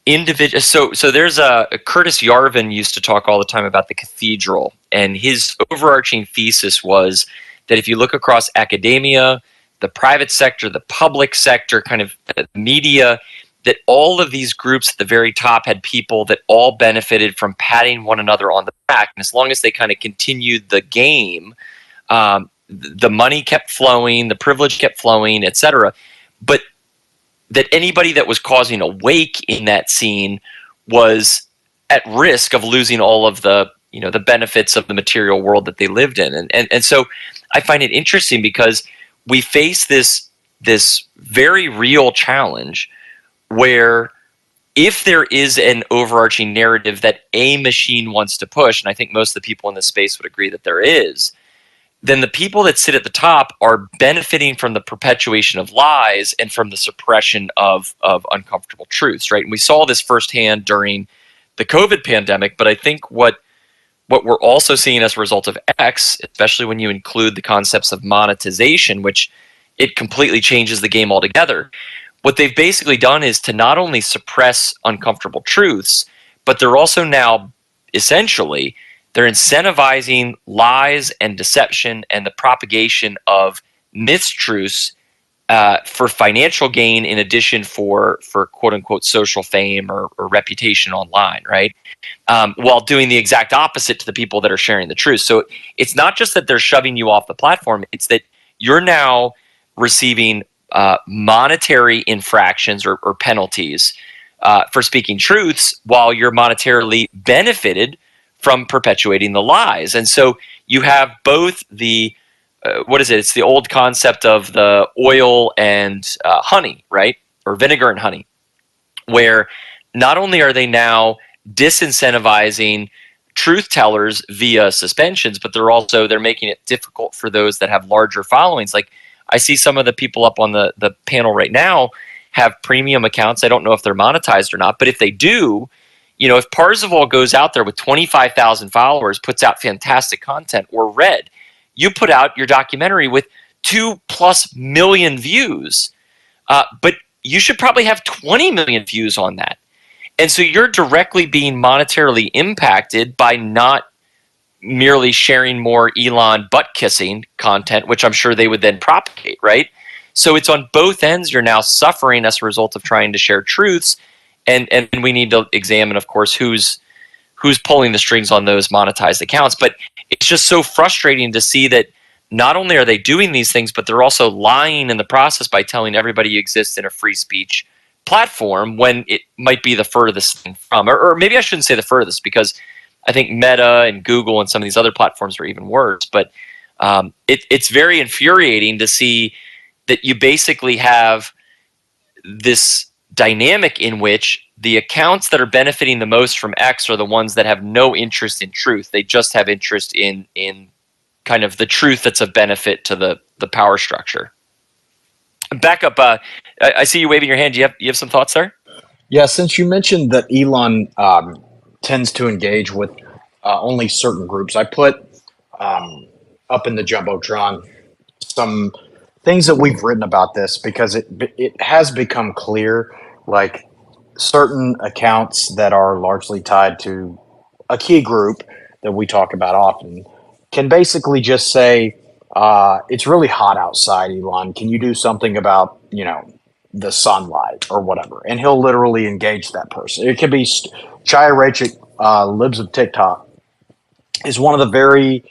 individual. So there's a Curtis Yarvin used to talk all the time about the cathedral, and his overarching thesis was that if you look across academia, the private sector, the public sector, kind of media, that all of these groups at the very top had people that all benefited from patting one another on the back. And as long as they kind of continued the game, the money kept flowing, the privilege kept flowing, etc. But that anybody that was causing a wake in that scene was at risk of losing all of the benefits of the material world that they lived in. And so I find it interesting because we face this very real challenge where if there is an overarching narrative that a machine wants to push, and I think most of the people in this space would agree that there is, then the people that sit at the top are benefiting from the perpetuation of lies and from the suppression of uncomfortable truths, right? And we saw this firsthand during the COVID pandemic, but I think what we're also seeing as a result of X, especially when you include the concepts of monetization, which it completely changes the game altogether. What they've basically done is to not only suppress uncomfortable truths, but they're also now essentially they're incentivizing lies and deception and the propagation of mistruths for financial gain, in addition for quote unquote social fame or reputation online, right? While doing the exact opposite to the people that are sharing the truth. So it's not just that they're shoving you off the platform; it's that you're now receiving monetary infractions or penalties for speaking truths, while you're monetarily benefited from perpetuating the lies. And so you have both the what is it? It's the old concept of the oil and honey, right? Or vinegar and honey, where not only are they now disincentivizing truth tellers via suspensions, but they're making it difficult for those that have larger followings. Like I see some of the people up on the panel right now have premium accounts. I don't know if they're monetized or not, but if they do, if Parzival goes out there with 25,000 followers, puts out fantastic content, or Red, you put out your documentary with 2+ million views, but you should probably have 20 million views on that. And so you're directly being monetarily impacted by not merely sharing more Elon butt kissing content, which I'm sure they would then propagate, right? So it's on both ends. You're now suffering as a result of trying to share truths. And we need to examine, of course, who's pulling the strings on those monetized accounts. But it's just so frustrating to see that not only are they doing these things, but they're also lying in the process by telling everybody you exist in a free speech platform when it might be the furthest thing from, or maybe I shouldn't say the furthest, because I think Meta and Google and some of these other platforms are even worse. But it's very infuriating to see that you basically have this dynamic in which the accounts that are benefiting the most from X are the ones that have no interest in truth. They just have interest in kind of the truth that's of benefit to the power structure. Back up. I see you waving your hand. Do you have some thoughts there? Yeah, since you mentioned that Elon tends to engage with only certain groups, I put up in the Jumbotron some things that we've written about this, because it has become clear, like certain accounts that are largely tied to a key group that we talk about often can basically just say, it's really hot outside, Elon. Can you do something about, the sunlight or whatever? And he'll literally engage that person. It could be Chaya Raichik, Libs of TikTok, is one of the very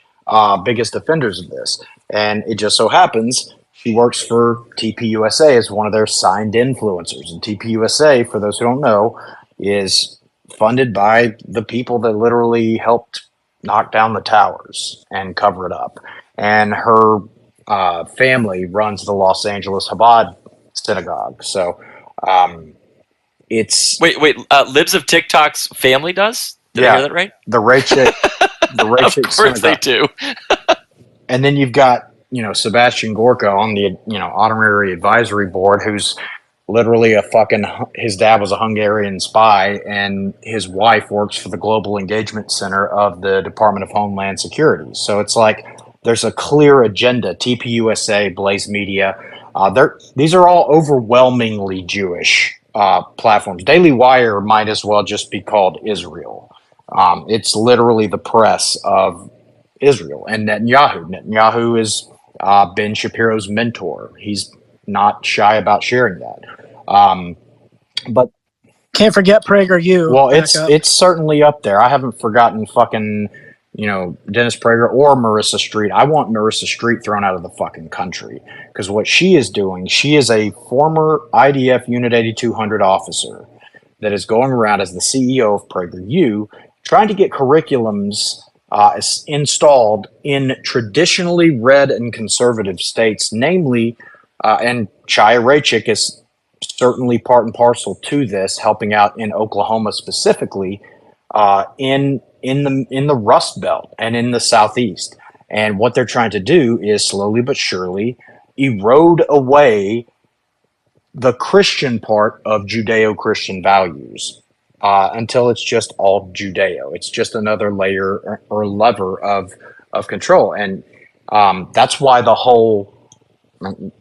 biggest offenders of this. And it just so happens she works for TPUSA as one of their signed influencers. And TPUSA, for those who don't know, is funded by the people that literally helped knock down the towers and cover it up. And her family runs the Los Angeles Chabad synagogue. So it's wait. Libs of TikTok's family does? Did I hear that right? The Raichik, of course synagogue. They do. And then you've got Sebastian Gorka on the honorary advisory board, who's literally his dad was a Hungarian spy, and his wife works for the Global Engagement Center of the Department of Homeland Security. So it's like there's a clear agenda. TPUSA, Blaze Media, these are all overwhelmingly Jewish platforms. Daily Wire might as well just be called Israel. It's literally the press of Israel. And Netanyahu is Ben Shapiro's mentor. He's not shy about sharing that. But can't forget PragerU. Well, it's certainly up there. I haven't forgotten fucking Dennis Prager or Marissa Street. I want Marissa Street thrown out of the fucking country, because what she is doing, she is a former IDF Unit 8200 officer that is going around as the CEO of PragerU, trying to get curriculums installed in traditionally red and conservative states, namely, and Chaya Raichik is certainly part and parcel to this, helping out in Oklahoma specifically, in the Rust Belt and in the Southeast. And what they're trying to do is slowly but surely erode away the Christian part of Judeo-Christian values. Until it's just all Judeo. It's just another layer or lever of control. And that's why the whole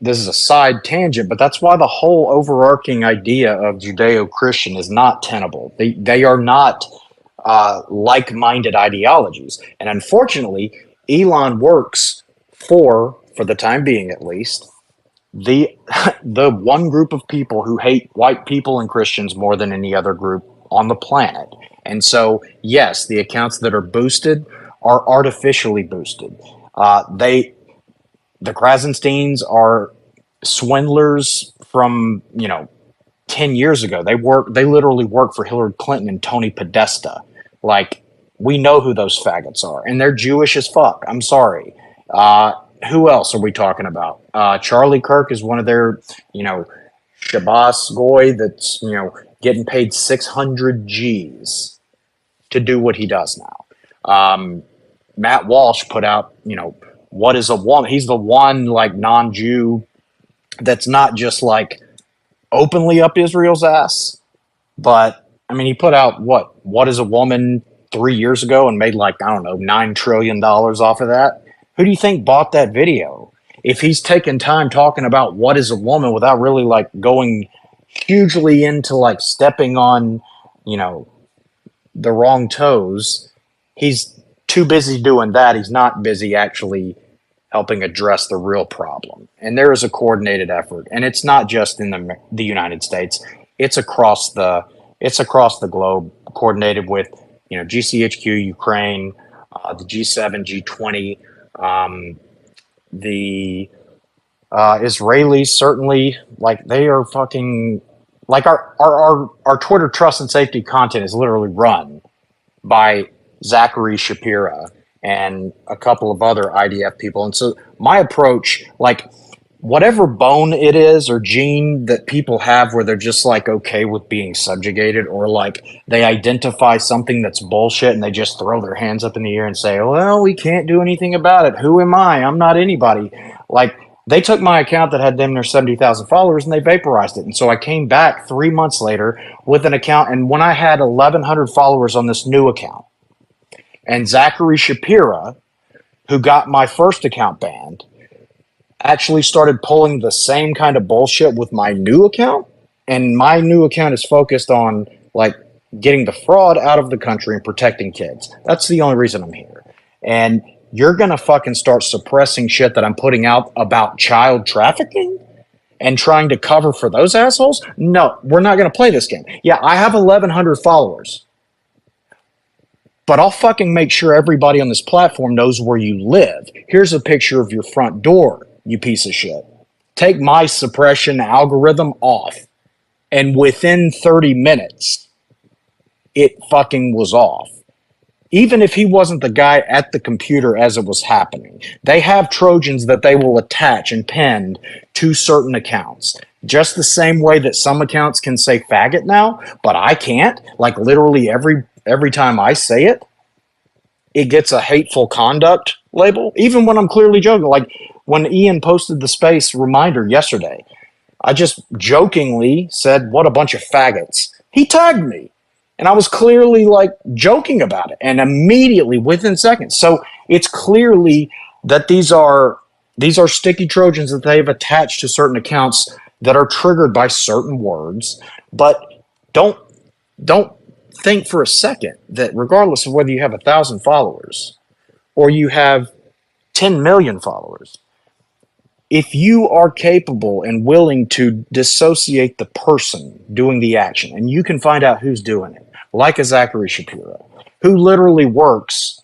this is a side tangent, but that's why the whole overarching idea of Judeo-Christian is not tenable. They are not like-minded ideologies, and unfortunately, Elon works for the time being at least, the the one group of people who hate white people and Christians more than any other group on the planet. And so, yes, the accounts that are boosted are artificially boosted. The Krasensteins are swindlers from 10 years ago. They literally work for Hillary Clinton and Tony Podesta. Like, we know who those faggots are, and they're Jewish as fuck. I'm sorry. Who else are we talking about? Charlie Kirk is one of their, Shabazz goy that's, getting paid 600 G's to do what he does now. Matt Walsh put out, what is a woman? He's the one like non-Jew that's not just like openly up Israel's ass, but I mean, he put out what is a woman 3 years ago and made like, I don't know, $9 trillion off of that. Who do you think bought that video? If he's taken time talking about what is a woman without really like going hugely into like stepping on, the wrong toes, he's too busy doing that. He's not busy actually helping address the real problem. And there is a coordinated effort, and it's not just in the United States. It's across the globe, coordinated with GCHQ, Ukraine, the G7, G20. The Israelis certainly, like, they are fucking, like, our Twitter trust and safety content is literally run by Zachary Shapira and a couple of other IDF people. And so my approach, like, whatever bone it is or gene that people have where they're just like okay with being subjugated, or like they identify something that's bullshit and they just throw their hands up in the air and say, well, we can't do anything about it. Who am I? I'm not anybody. Like, they took my account that had damn near 70,000 followers and they vaporized it. And so I came back 3 months later with an account. And when I had 1,100 followers on this new account, and Zachary Shapira, who got my first account banned, actually started pulling the same kind of bullshit with my new account. And my new account is focused on like getting the fraud out of the country and protecting kids. That's the only reason I'm here. And you're going to fucking start suppressing shit that I'm putting out about child trafficking and trying to cover for those assholes? No, we're not going to play this game. Yeah, I have 1,100 followers, but I'll fucking make sure everybody on this platform knows where you live. Here's a picture of your front door, you piece of shit. Take my suppression algorithm off. And within 30 minutes, it fucking was off. Even if he wasn't the guy at the computer as it was happening. They have Trojans that they will attach and pin to certain accounts. Just the same way that some accounts can say faggot now, but I can't. Like, literally every time I say it, it gets a hateful conduct label, even when I'm clearly joking. Like, when Ian posted the space reminder yesterday, I just jokingly said, what a bunch of faggots. He tagged me. And I was clearly like joking about it, and immediately within seconds. So it's clearly that these are sticky Trojans that they've attached to certain accounts that are triggered by certain words. But don't think for a second that regardless of whether you have 1,000 followers or you have 10 million followers, if you are capable and willing to dissociate the person doing the action, and you can find out who's doing it, like a Zachary Shapiro, who literally works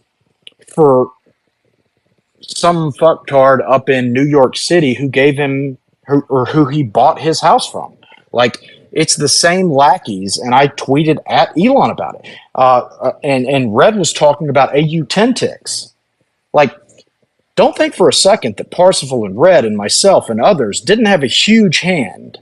for some fucktard up in New York City who gave him, who he bought his house from. Like, it's the same lackeys, and I tweeted at Elon about it. And Red was talking about AU-10 ticks. Like, don't think for a second that Parsifal and Red and myself and others didn't have a huge hand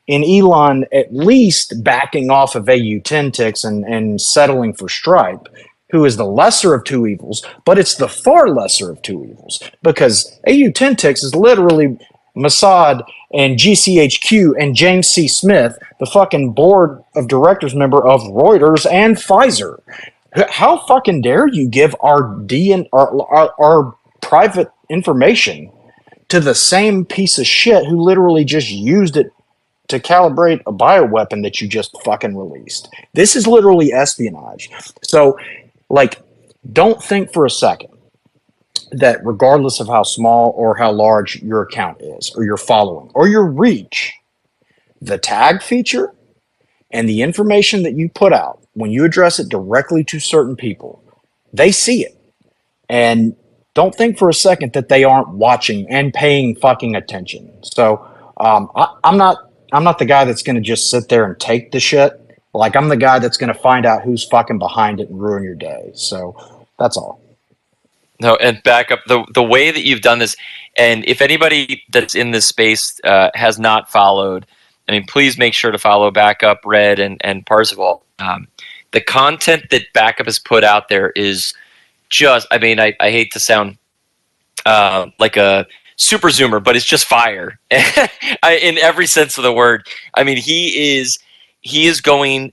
in Elon at least backing off of AU-10 ticks and settling for Stripe, who is the lesser of two evils, but it's the far lesser of two evils, because AU-10 ticks is literally Mossad and GCHQ and James C. Smith, the fucking board of directors member of Reuters and Pfizer. How fucking dare you give our private information to the same piece of shit who literally just used it to calibrate a bioweapon that you just fucking released. This is literally espionage. So, like, don't think for a second that regardless of how small or how large your account is, or your following, or your reach, the tag feature and the information that you put out, when you address it directly to certain people, they see it. And don't think for a second that they aren't watching and paying fucking attention. So I'm not the guy that's going to just sit there and take the shit. Like, I'm the guy that's going to find out who's fucking behind it and ruin your day. So that's all. No, and back up the way that you've done this, and if anybody that's in this space has not followed, I mean, please make sure to follow Backup, Red, and Parzival. The content that Backup has put out there is just, I mean, I hate to sound like a super zoomer, but it's just fire in every sense of the word. I mean, he is going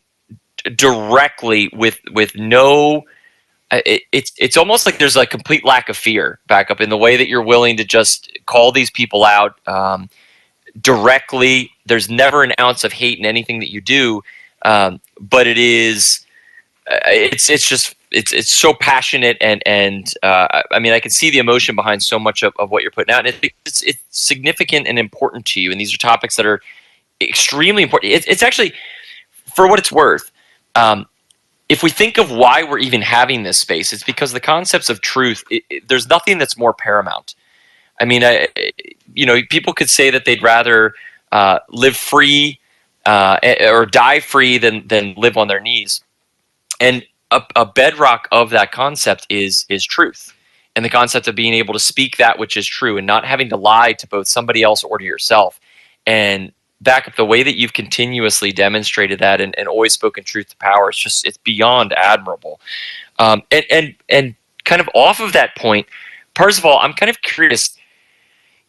directly with no. It's almost like there's a complete lack of fear, Backup, in the way that you're willing to just call these people out directly. There's never an ounce of hate in anything that you do, but it's so passionate, and I mean, I can see the emotion behind so much of what you're putting out, and it's significant and important to you, and these are topics that are extremely important. It's actually, for what it's worth, if we think of why we're even having this space, it's because the concepts of truth, there's nothing that's more paramount. I mean, people could say that they'd rather live free or die free than live on their knees. And a bedrock of that concept is truth, and the concept of being able to speak that which is true and not having to lie to both somebody else or to yourself. And Backup, the way that you've continuously demonstrated that and always spoken truth to power, it's beyond admirable. And kind of off of that point, Parzival, I'm kind of curious,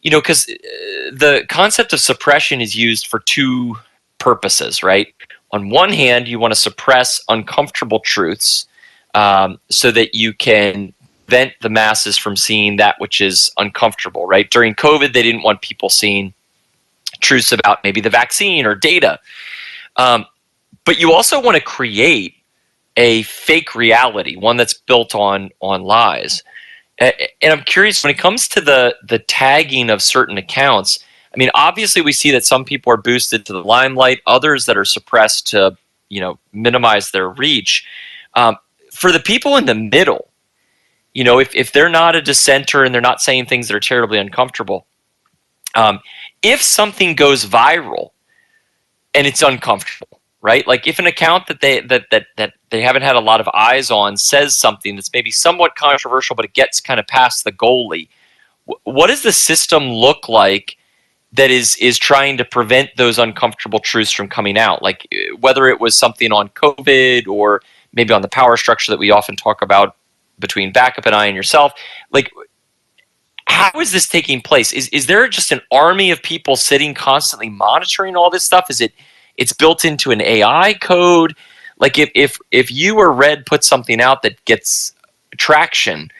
because the concept of suppression is used for two purposes, right? On one hand, you want to suppress uncomfortable truths so that you can prevent the masses from seeing that which is uncomfortable, right? During COVID, they didn't want people seeing truths about maybe the vaccine or data. But you also want to create a fake reality, one that's built on lies. And I'm curious, when it comes to the tagging of certain accounts, I mean, obviously we see that some people are boosted to the limelight, others that are suppressed to, minimize their reach. For the people in the middle, if they're not a dissenter and they're not saying things that are terribly uncomfortable, if something goes viral and it's uncomfortable, right? Like if an account that they haven't had a lot of eyes on says something that's maybe somewhat controversial, but it gets kind of past the goalie, what does the system look like that is trying to prevent those uncomfortable truths from coming out? Like whether it was something on COVID or maybe on the power structure that we often talk about between Backup and I and yourself, like how is this taking place? Is there just an army of people sitting constantly monitoring all this stuff? It's built into an AI code? Like if you or Red put something out that gets traction,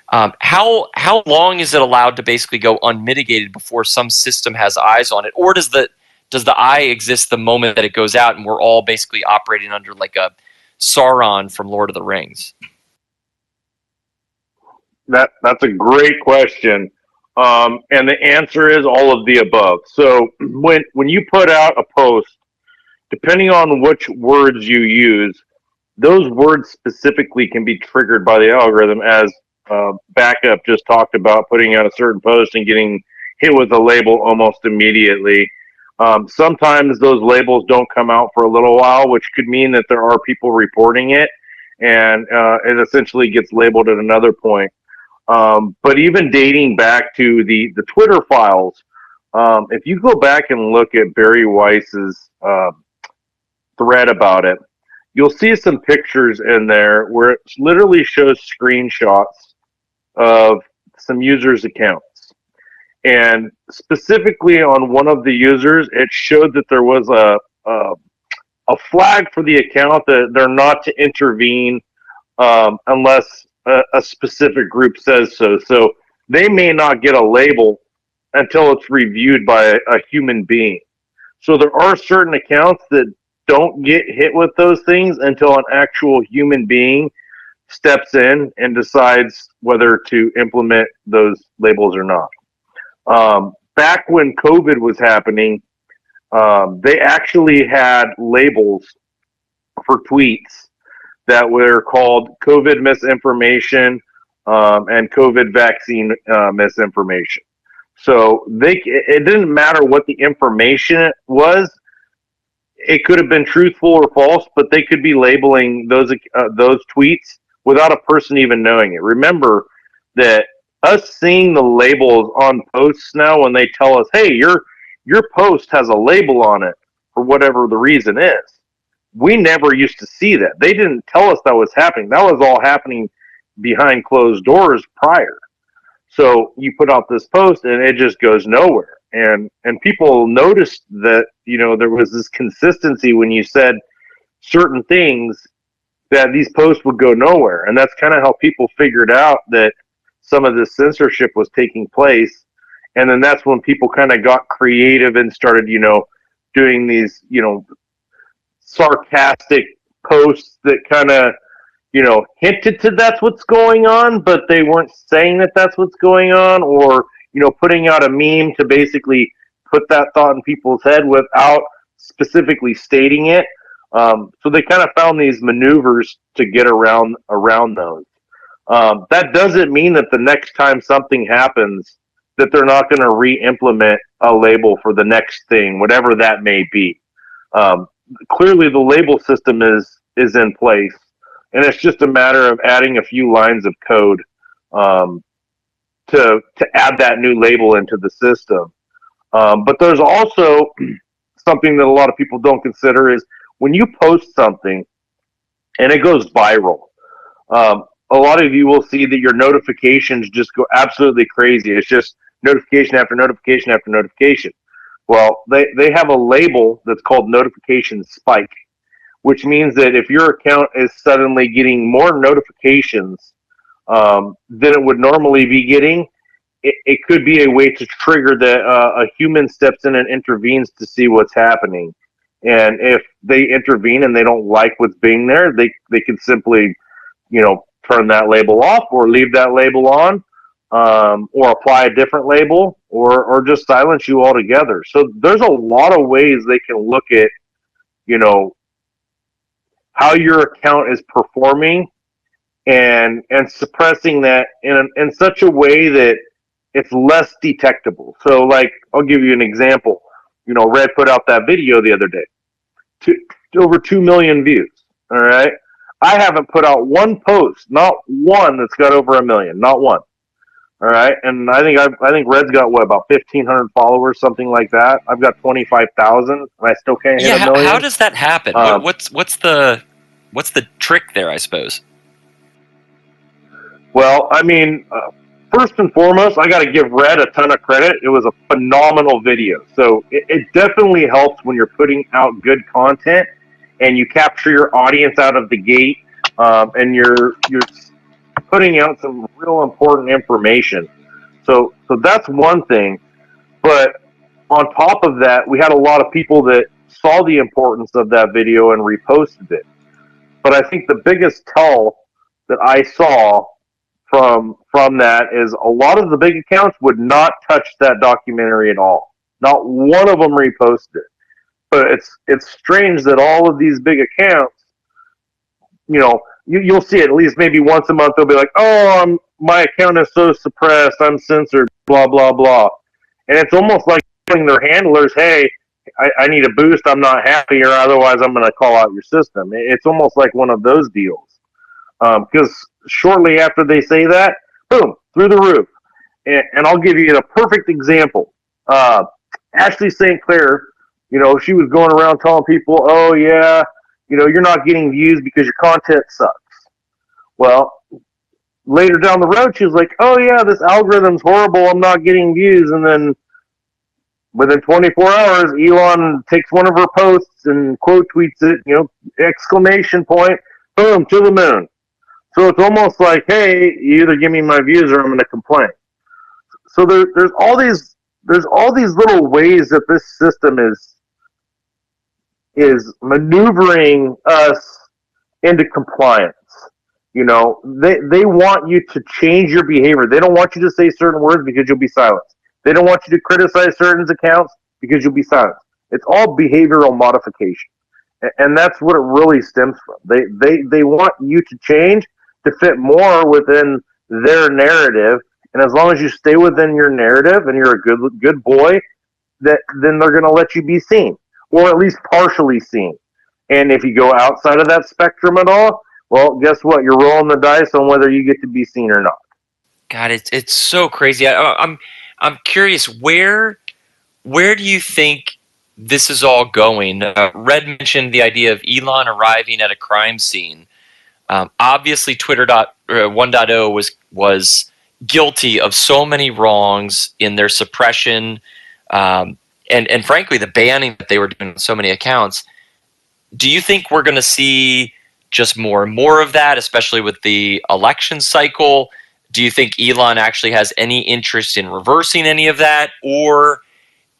how long is it allowed to basically go unmitigated before some system has eyes on it? Or does the eye exist the moment that it goes out and we're all basically operating under like a Sauron from Lord of the Rings? That's a great question. And the answer is all of the above. So when you put out a post, depending on which words you use, those words specifically can be triggered by the algorithm, as Backup just talked about, putting out a certain post and getting hit with a label almost immediately. Sometimes those labels don't come out for a little while, which could mean that there are people reporting it, and it essentially gets labeled at another point. But even dating back to the Twitter files, if you go back and look at Barry Weiss's thread about it, you'll see some pictures in there where it literally shows screenshots of some users' accounts. And specifically on one of the users, it showed that there was a flag for the account that they're not to intervene unless a specific group says so. So they may not get a label until it's reviewed by a human being. So there are certain accounts that don't get hit with those things until an actual human being steps in and decides whether to implement those labels or not. Back when COVID was happening, they actually had labels for tweets that were called COVID misinformation and COVID vaccine misinformation. So it didn't matter what the information was. It could have been truthful or false, but they could be labeling those tweets without a person even knowing it. Remember that us seeing the labels on posts now, when they tell us, "Hey, your post has a label on it," for whatever the reason is, we never used to see that. They didn't tell us that was happening. That was all happening behind closed doors prior. So you put out this post and it just goes nowhere. And people noticed that, there was this consistency when you said certain things, that these posts would go nowhere. And that's kind of how people figured out that some of this censorship was taking place. And then that's when people kind of got creative and started, doing these, sarcastic posts that kind of, hinted to that's what's going on, but they weren't saying that that's what's going on, or, putting out a meme to basically put that thought in people's head without specifically stating it. So they kind of found these maneuvers to get around those. That doesn't mean that the next time something happens that they're not going to re-implement a label for the next thing, whatever that may be. Clearly the label system is in place, and it's just a matter of adding a few lines of code to add that new label into the system. But there's also something that a lot of people don't consider is when you post something and it goes viral, a lot of you will see that your notifications just go absolutely crazy. It's just notification after notification after notification. Well, they have a label that's called notification spike, which means that if your account is suddenly getting more notifications than it would normally be getting, it could be a way to trigger that a human steps in and intervenes to see what's happening. And if they intervene and they don't like what's being there, they can simply, turn that label off or leave that label on, or apply a different label, or just silence you altogether. So there's a lot of ways they can look at, how your account is performing and suppressing that in such a way that it's less detectable. So, like, I'll give you an example. Red put out that video the other day, over 2 million views. All right. I haven't put out one post, not one that's got over 1 million, not one. All right. And I think Red's got about 1,500 followers, something like that. I've got 25,000 and I still can't hit 1 million. How does that happen? What's the trick there, I suppose? Well, I mean, first and foremost, I got to give Red a ton of credit. It was a phenomenal video. So it definitely helps when you're putting out good content and you capture your audience out of the gate, and you're putting out some real important information. So that's one thing. But on top of that, we had a lot of people that saw the importance of that video and reposted it. But I think the biggest tell that I saw from that is a lot of the big accounts would not touch that documentary at all. Not one of them reposted it. But it's strange that all of these big accounts, you'll see it at least maybe once a month. They'll be like, "Oh, my account is so suppressed. I'm censored. Blah blah blah," and it's almost like telling their handlers, "Hey, I need a boost. I'm not happy, or otherwise I'm going to call out your system." It's almost like one of those deals, because shortly after they say that, boom, through the roof. And I'll give you a perfect example. Ashley St. Clair, she was going around telling people, "Oh yeah, you're not getting views because your content sucks." Well, later down the road, she was like, "Oh yeah, this algorithm's horrible. I'm not getting views." And then within 24 hours, Elon takes one of her posts and quote tweets it, exclamation point, boom, to the moon. So it's almost like, hey, you either give me my views or I'm going to complain. So there's all these there's all these little ways that this system is maneuvering us into compliance. They want you to change your behavior. They don't want you to say certain words because you'll be silenced. They don't want you to criticize certain accounts because you'll be silenced. It's all behavioral modification. And that's what it really stems from. They want you to change to fit more within their narrative. And as long as you stay within your narrative and you're a good boy, then they're going to let you be seen, or at least partially seen. And if you go outside of that spectrum at all, well, guess what? You're rolling the dice on whether you get to be seen or not. God, it's so crazy. I'm curious, where do you think this is all going? Red mentioned the idea of Elon arriving at a crime scene. Obviously, Twitter 1.0 was guilty of so many wrongs in their suppression, and frankly, the banning that they were doing on so many accounts. Do you think we're going to see just more and more of that, especially with the election cycle? Do you think Elon actually has any interest in reversing any of that? Or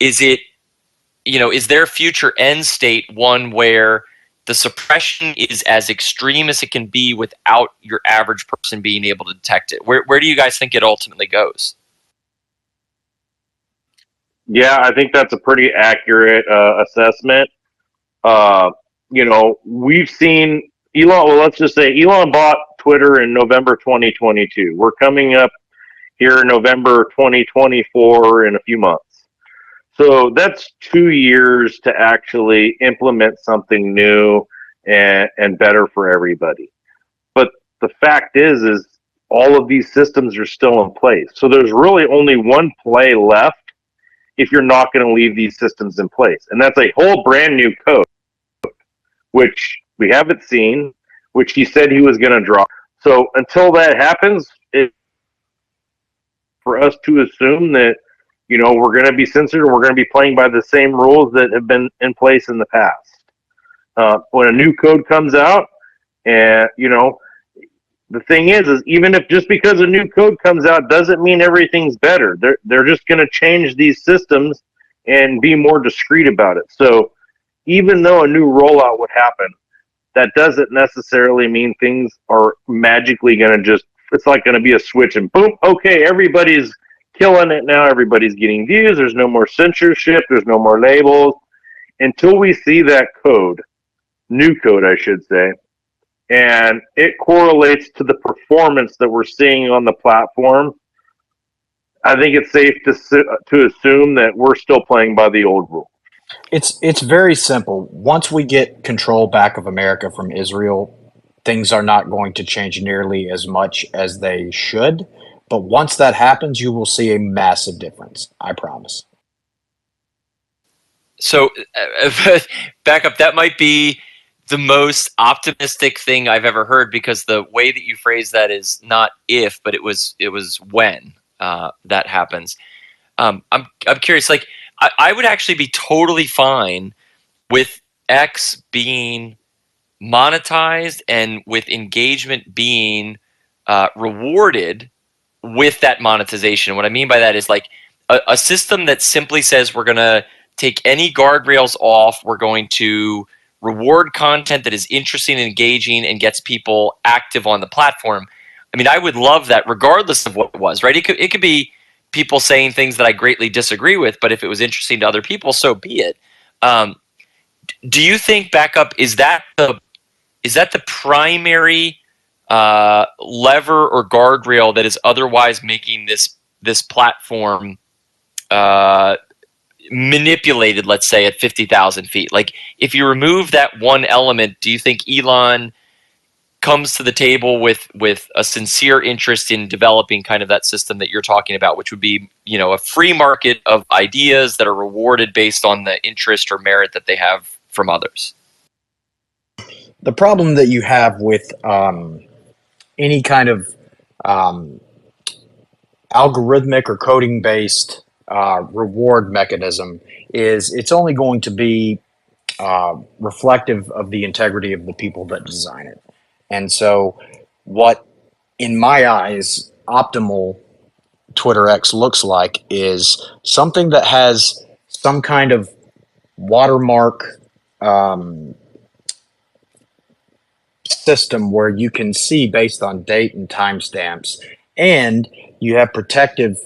is it, is their future end state one where the suppression is as extreme as it can be without your average person being able to detect it? Where do you guys think it ultimately goes? Yeah, I think that's a pretty accurate assessment. We've seen Elon, well, let's just say Elon bought Twitter in November 2022. We're coming up here in November 2024 in a few months. So that's 2 years to actually implement something new and better for everybody. But the fact is all of these systems are still in place. So there's really only one play left if you're not going to leave these systems in place. And that's a whole brand new code, which we haven't seen, which he said he was going to drop. So until that happens, for us to assume that, we're going to be censored and we're going to be playing by the same rules that have been in place in the past. When a new code comes out, and, the thing is even if just because a new code comes out doesn't mean everything's better. They're just going to change these systems and be more discreet about it. So even though a new rollout would happen, that doesn't necessarily mean things are magically going to it's like going to be a switch and boom, okay, everybody's killing it now. Everybody's getting views. There's no more censorship. There's no more labels. Until we see that code, new code, I should say, and it correlates to the performance that we're seeing on the platform, I think it's safe to assume that we're still playing by the old rule. It's very simple. Once we get control back of America from Israel, things are not going to change nearly as much as they should. But once that happens, you will see a massive difference. I promise. So, back up. That might be the most optimistic thing I've ever heard, because the way that you phrase that is not if, but it was when that happens. I'm curious. Like, I would actually be totally fine with X being monetized and with engagement being rewarded with that monetization. What I mean by that is like a system that simply says we're going to take any guardrails off. We're going to reward content that is interesting and engaging and gets people active on the platform. I mean, I would love that regardless of what it was, right? It could be people saying things that I greatly disagree with, but if it was interesting to other people, so be it. Do you think, backup, is that the primary lever or guardrail that is otherwise making this platform manipulated, let's say, at 50,000 feet? Like, if you remove that one element, do you think Elon comes to the table with a sincere interest in developing kind of that system that you're talking about, which would be, a free market of ideas that are rewarded based on the interest or merit that they have from others? The problem that you have with any kind of algorithmic or coding based reward mechanism is it's only going to be reflective of the integrity of the people that design it. And so what, in my eyes, optimal Twitter X looks like is something that has some kind of watermark system where you can see based on date and timestamps, and you have protective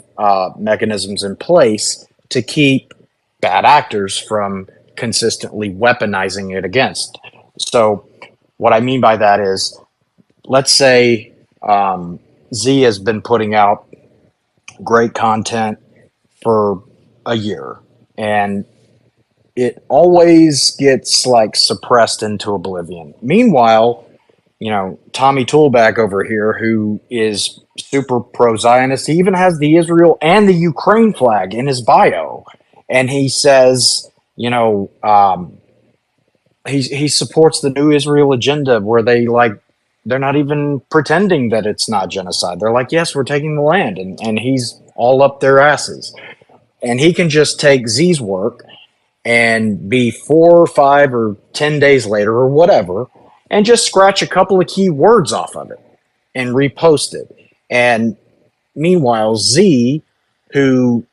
mechanisms in place to keep bad actors from consistently weaponizing it against. So, what I mean by that is, let's say Z has been putting out great content for a year, and it always gets like suppressed into oblivion. Meanwhile, Tommy Toolbag over here, who is super pro-Zionist, he even has the Israel and the Ukraine flag in his bio, and he says, he supports the New Israel agenda, where they're not even pretending that it's not genocide. They're like, yes, we're taking the land, and he's all up their asses, and he can just take Z's work and be 4 or 5 or 10 days later or whatever, and just scratch a couple of key words off of it and repost it. And meanwhile, Z, who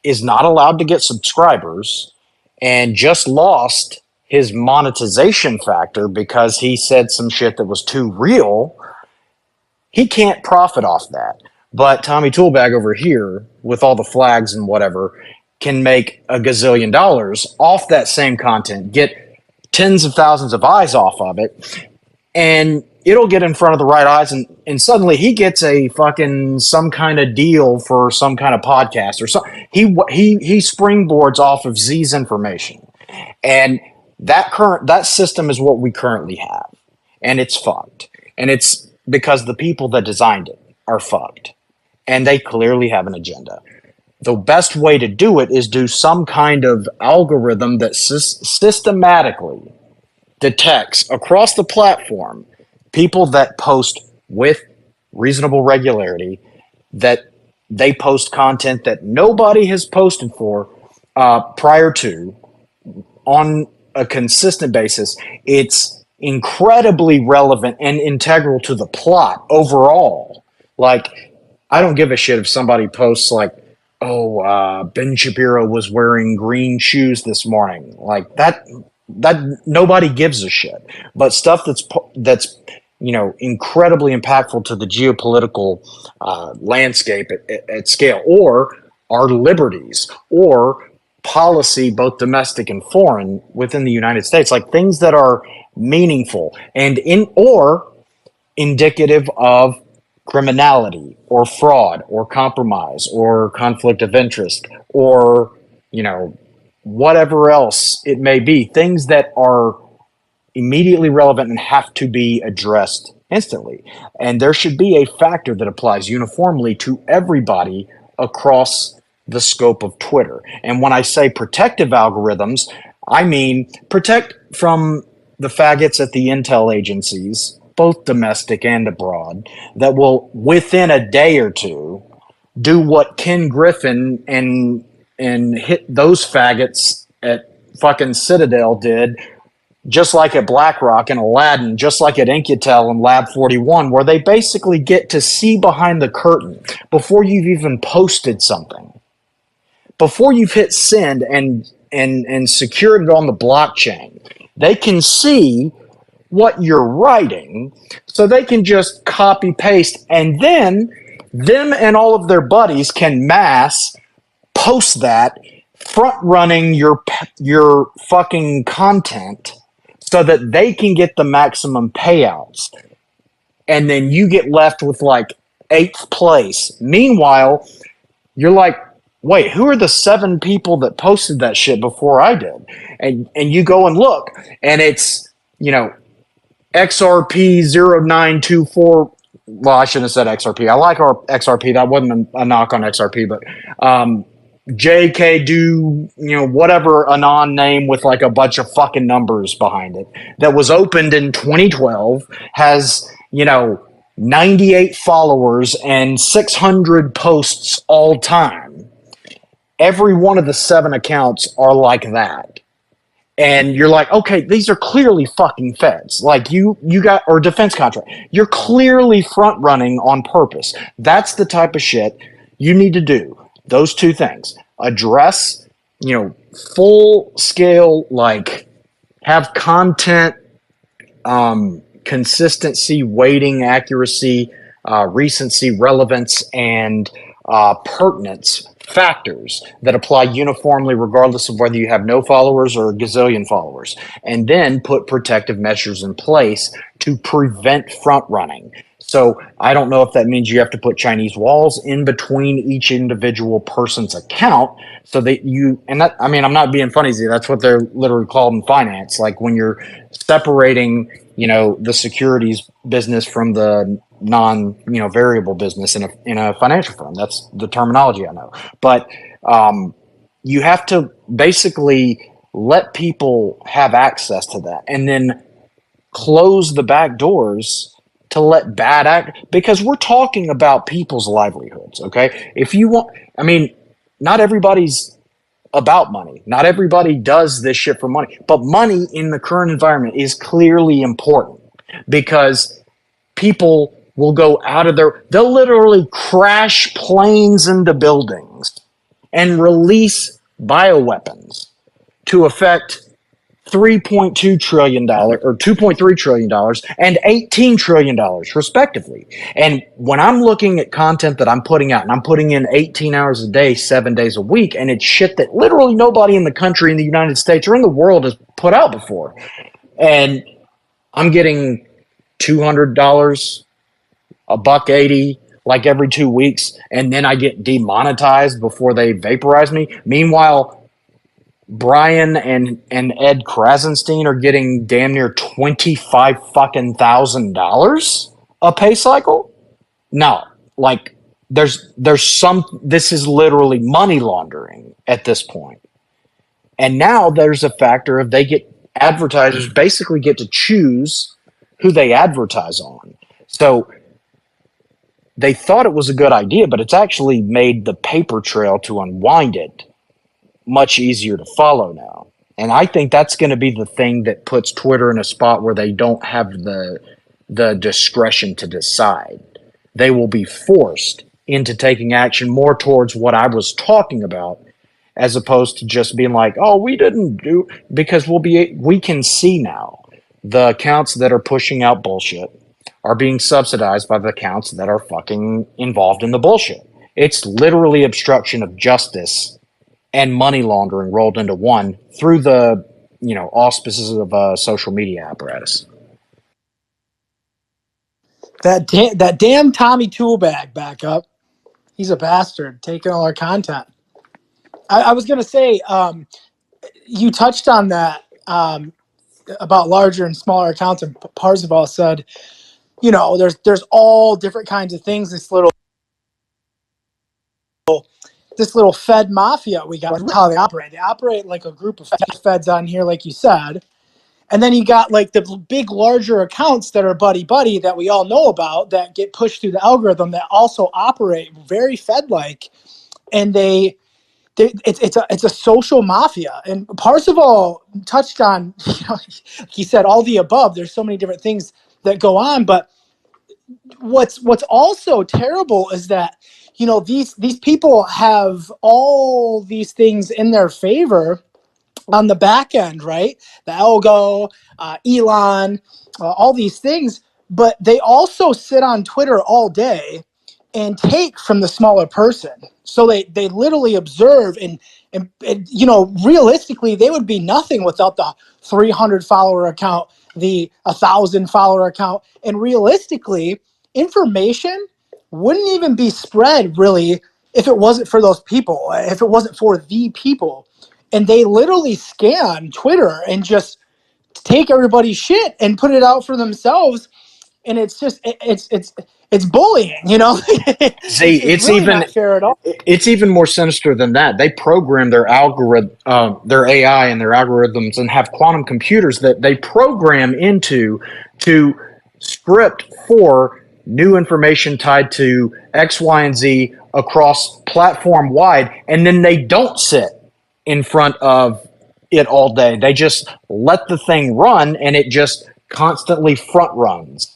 is not allowed to get subscribers and just lost his monetization factor because he said some shit that was too real, he can't profit off that. But Tommy Toolbag over here, with all the flags and whatever, can make a gazillion dollars off that same content, get tens of thousands of eyes off of it, and it'll get in front of the right eyes, and suddenly he gets a fucking some kind of deal for some kind of podcast or something. He springboards off of Z's information, and that system is what we currently have, and it's fucked, and it's because the people that designed it are fucked, and they clearly have an agenda. The best way to do it is do some kind of algorithm that systematically detects across the platform people that post with reasonable regularity, that they post content that nobody has posted for prior to on a consistent basis. It's incredibly relevant and integral to the plot overall. Like, I don't give a shit if somebody posts like, Ben Shapiro was wearing green shoes this morning. Like that nobody gives a shit. But stuff that's incredibly impactful to the geopolitical landscape at scale, or our liberties, or policy, both domestic and foreign, within the United States, like things that are meaningful and or indicative of criminality or fraud or compromise or conflict of interest, or whatever else it may be, things that are immediately relevant and have to be addressed instantly. And there should be a factor that applies uniformly to everybody across the scope of Twitter. And when I say protective algorithms, I mean protect from the faggots at the intel agencies, both domestic and abroad, that will within a day or two do what Ken Griffin and hit those faggots at fucking Citadel did, just like at BlackRock and Aladdin, just like at Incutel and Lab 41, where they basically get to see behind the curtain before you've even posted something, before you've hit send and secured it on the blockchain. They can see what you're writing, so they can just copy paste, and then them and all of their buddies can mass post that, front running your fucking content so that they can get the maximum payouts, and then you get left with like 8th place. Meanwhile, you're like, wait, who are the 7 people that posted that shit before I did? And you go and look, and it's XRP0924. Well, I shouldn't have said XRP. I like our XRP. That wasn't a knock on XRP, but JK do, whatever anon name with like a bunch of fucking numbers behind it, that was opened in 2012, has, 98 followers and 600 posts all time. Every one of the 7 accounts are like that. And you're like, okay, these are clearly fucking feds. Like you got, or defense contract. You're clearly front running on purpose. That's the type of shit you need to do those two things. Address, full scale, like have content, consistency, weighting, accuracy, recency, relevance, and pertinence factors that apply uniformly regardless of whether you have no followers or a gazillion followers, and then put protective measures in place to prevent front running. So I don't know if that means you have to put Chinese walls in between each individual person's account so that I'm not being funny, Z, that's what they're literally called in finance. Like when you're separating, the securities business from the variable business in a financial firm. That's the terminology I know. But you have to basically let people have access to that and then close the back doors to let bad act, because we're talking about people's livelihoods. Okay. If you want, not everybody's about money. Not everybody does this shit for money, but money in the current environment is clearly important because people will go out of they'll literally crash planes into buildings and release bioweapons to affect $3.2 trillion or $2.3 trillion and $18 trillion respectively. And when I'm looking at content that I'm putting out and I'm putting in 18 hours a day, 7 days a week, and it's shit that literally nobody in the country, in the United States or in the world has put out before. And I'm getting $200, $1.80, like every 2 weeks. And then I get demonetized before they vaporize me. Meanwhile, Brian and Ed Krasenstein are getting damn near $25,000 a pay cycle. No, like there's this is literally money laundering at this point. And now there's a factor of advertisers basically get to choose who they advertise on. So they thought it was a good idea, but it's actually made the paper trail to unwind it much easier to follow now. And I think that's going to be the thing that puts Twitter in a spot where they don't have the discretion to decide. They will be forced into taking action more towards what I was talking about, as opposed to just being like, oh, we didn't do, because we can see now the accounts that are pushing out bullshit are being subsidized by the accounts that are fucking involved in the bullshit. It's literally obstruction of justice and money laundering rolled into one through the, auspices of a social media apparatus. That damn Tommy Toolbag back up. He's a bastard taking all our content. I was going to say, you touched on that about larger and smaller accounts, and Parzival said, there's all different kinds of things. This little Fed mafia we got, how they operate. They operate like a group of Feds on here, like you said. And then you got like the big, larger accounts that are buddy that we all know about that get pushed through the algorithm that also operate very Fed-like. And it's a social mafia. And Parzival touched on, he said all the above. There's so many different things that go on. But what's also terrible is that, these people have all these things in their favor on the back end, right? The algo, Elon, all these things, but they also sit on Twitter all day and take from the smaller person. So they literally observe and realistically, they would be nothing without the 300 follower account, the 1,000 follower account. And realistically, information wouldn't even be spread really if it wasn't for those people, if it wasn't for the people. And they literally scan Twitter and just take everybody's shit and put it out for themselves. And it's just, it's bullying, See, it's really even not fair at all. It's even more sinister than that. They program their their AI and their algorithms, and have quantum computers that they program into to script for new information tied to X, Y, and Z across platform wide, and then they don't sit in front of it all day. They just let the thing run, and it just constantly front runs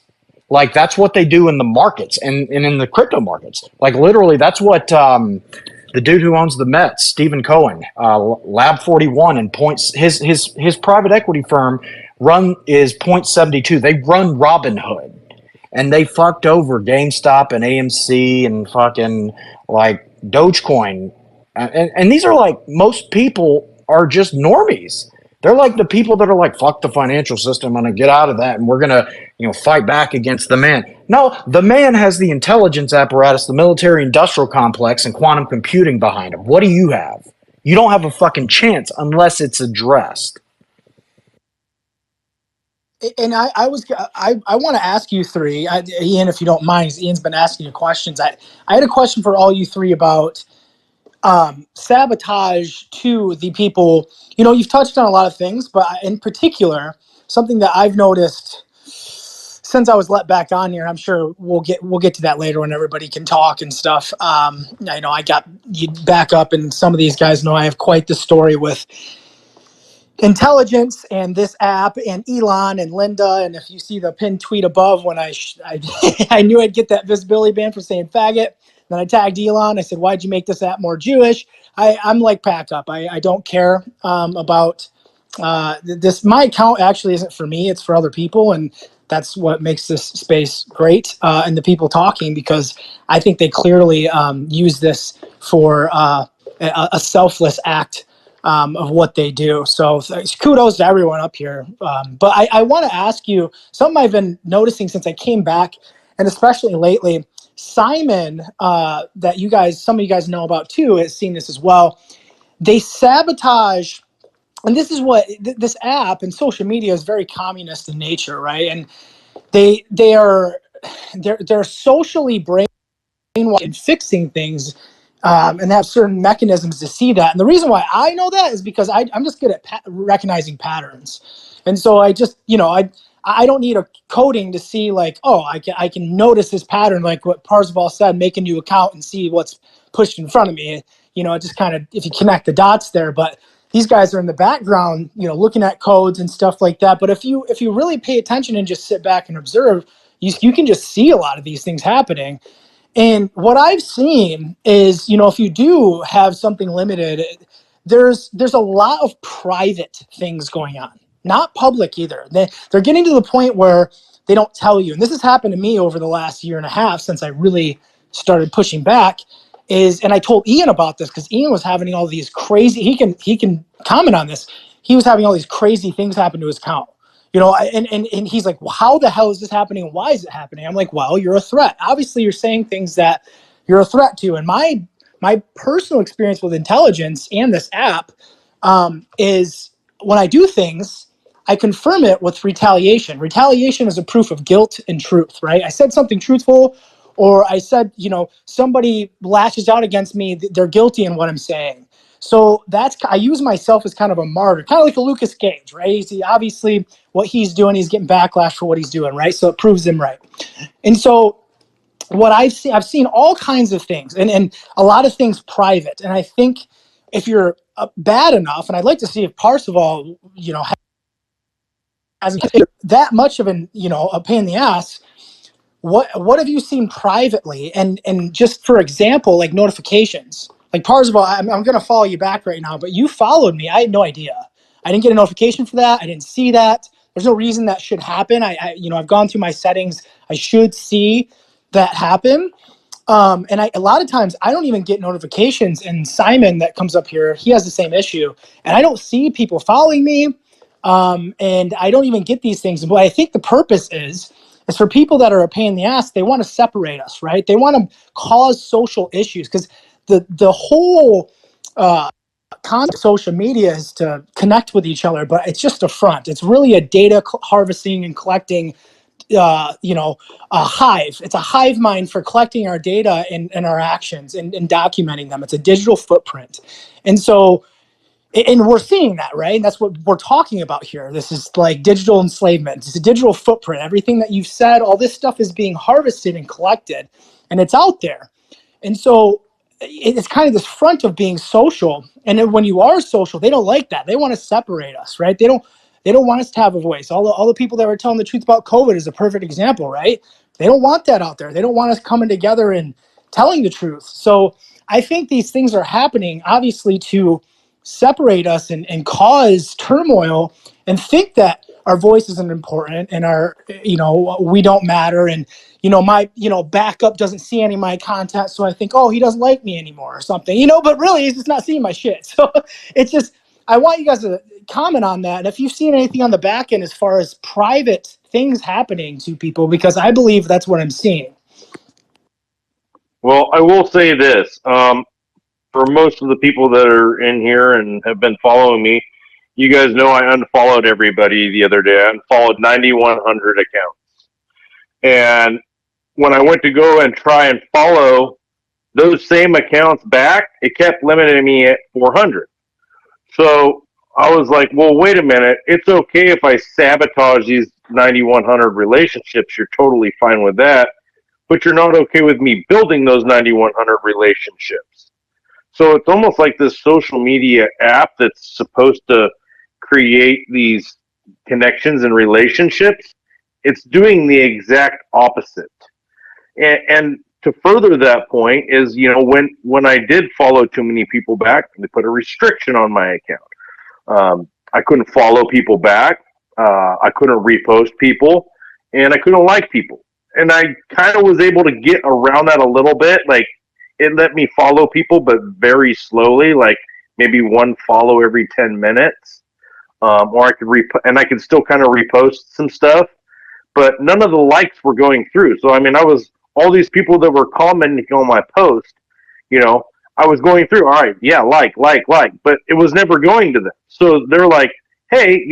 Like that's what they do in the markets and in the crypto markets. Like literally, that's what the dude who owns the Mets, Stephen Cohen, Lab 41, and points his private equity firm is .72. They run Robinhood, and they fucked over GameStop and AMC and fucking like Dogecoin, and these are like most people are just normies. They're like the people that are like, fuck the financial system. I'm going to get out of that. And we're going to, fight back against the man. No, the man has the intelligence apparatus, the military industrial complex, and quantum computing behind him. What do you have? You don't have a fucking chance unless it's addressed. And I want to ask you three, Ian, if you don't mind, Ian's been asking you questions. I had a question for all you three about sabotage to the people. You've touched on a lot of things, but in particular, something that I've noticed since I was let back on here, I'm sure we'll get to that later when everybody can talk and stuff. I know I got you back up, and some of these guys know I have quite the story with intelligence and this app and Elon and Linda. And if you see the pinned tweet above, when I I knew I'd get that visibility ban for saying faggot. Then I tagged Elon. I said, why'd you make this app more Jewish? I'm like pack up. I don't care about this. My account actually isn't for me. It's for other people. And that's what makes this space great, and the people talking, because I think they clearly use this for a selfless act of what they do. So kudos to everyone up here. But I want to ask you something I've been noticing since I came back, and especially lately. Simon, that some of you guys know about too, has seen this as well. They sabotage, and this is what this app and social media is very communist in nature, right? And they're socially brainwashed and fixing things, and have certain mechanisms to see that. And the reason why I know that is because I'm just good at recognizing patterns, and so I just I don't need a coding to see like, oh, I can notice this pattern, like what Parzival said, make a new account and see what's pushed in front of me. It just kind of, if you connect the dots there. But these guys are in the background, looking at codes and stuff like that. But if you really pay attention and just sit back and observe, you can just see a lot of these things happening. And what I've seen is, if you do have something limited, there's a lot of private things going on. Not public either. They're getting to the point where they don't tell you. And this has happened to me over the last year and a half since I really started pushing back. And I told Ian about this because Ian was having all these crazy, he can comment on this. He was having all these crazy things happen to his account. And he's like, well, how the hell is this happening? Why is it happening? I'm like, well, you're a threat. Obviously, you're saying things that you're a threat to. And my personal experience with intelligence and this app is when I do things, I confirm it with retaliation. Retaliation is a proof of guilt and truth, right? I said something truthful, or I said, somebody lashes out against me, they're guilty in what I'm saying. So I use myself as kind of a martyr, kind of like a Lucas Gage, right? Obviously, what he's doing, he's getting backlash for what he's doing, right? So it proves him right. And so what I've seen all kinds of things, and a lot of things private. And I think if you're bad enough, and I'd like to see if Parzival, hasn't that much of a pain in the ass. What have you seen privately? And just for example, like notifications. Like Parzival, I'm going to follow you back right now, but you followed me. I had no idea. I didn't get a notification for that. I didn't see that. There's no reason that should happen. I've gone through my settings. I should see that happen. And a lot of times I don't even get notifications. And Simon that comes up here, he has the same issue. And I don't see people following me. And I don't even get these things. But I think the purpose is for people that are a pain in the ass. They want to separate us, right? They want to cause social issues, because the whole concept of social media is to connect with each other, but it's just a front. It's really a data harvesting and collecting, a hive. It's a hive mind for collecting our data and our actions and documenting them. It's a digital footprint. And so, and we're seeing that, right? And that's what we're talking about here. This is like digital enslavement. It's a digital footprint. Everything that you've said, all this stuff is being harvested and collected, and it's out there. And so it's kind of this front of being social. And then when you are social, they don't like that. They want to separate us, right? They They don't want us to have a voice. All the people that were telling the truth about COVID is a perfect example, right? They don't want that out there. They don't want us coming together and telling the truth. So I think these things are happening, obviously, to separate us and cause turmoil and think that our voice isn't important and we don't matter. And, my, backup doesn't see any of my content. So I think, oh, he doesn't like me anymore or something, but really he's just not seeing my shit. So it's just, I want you guys to comment on that. And if you've seen anything on the back end as far as private things happening to people, because I believe that's what I'm seeing. Well, I will say this. For most of the people that are in here and have been following me, you guys know I unfollowed everybody the other day. I unfollowed 9,100 accounts. And when I went to go and try and follow those same accounts back, it kept limiting me at 400. So I was like, well, wait a minute. It's okay if I sabotage these 9,100 relationships. You're totally fine with that. But you're not okay with me building those 9,100 relationships. So it's almost like this social media app that's supposed to create these connections and relationships. It's doing the exact opposite. And to further that point is, when I did follow too many people back, they put a restriction on my account. I couldn't follow people back. I couldn't repost people, and I couldn't like people. And I kind of was able to get around that a little bit. Like, it let me follow people, but very slowly, like maybe one follow every 10 minutes. Or I could and I could still kind of repost some stuff, but none of the likes were going through. So, all these people that were commenting on my post, I was going through, all right, yeah, like, but it was never going to them. So they're like, hey,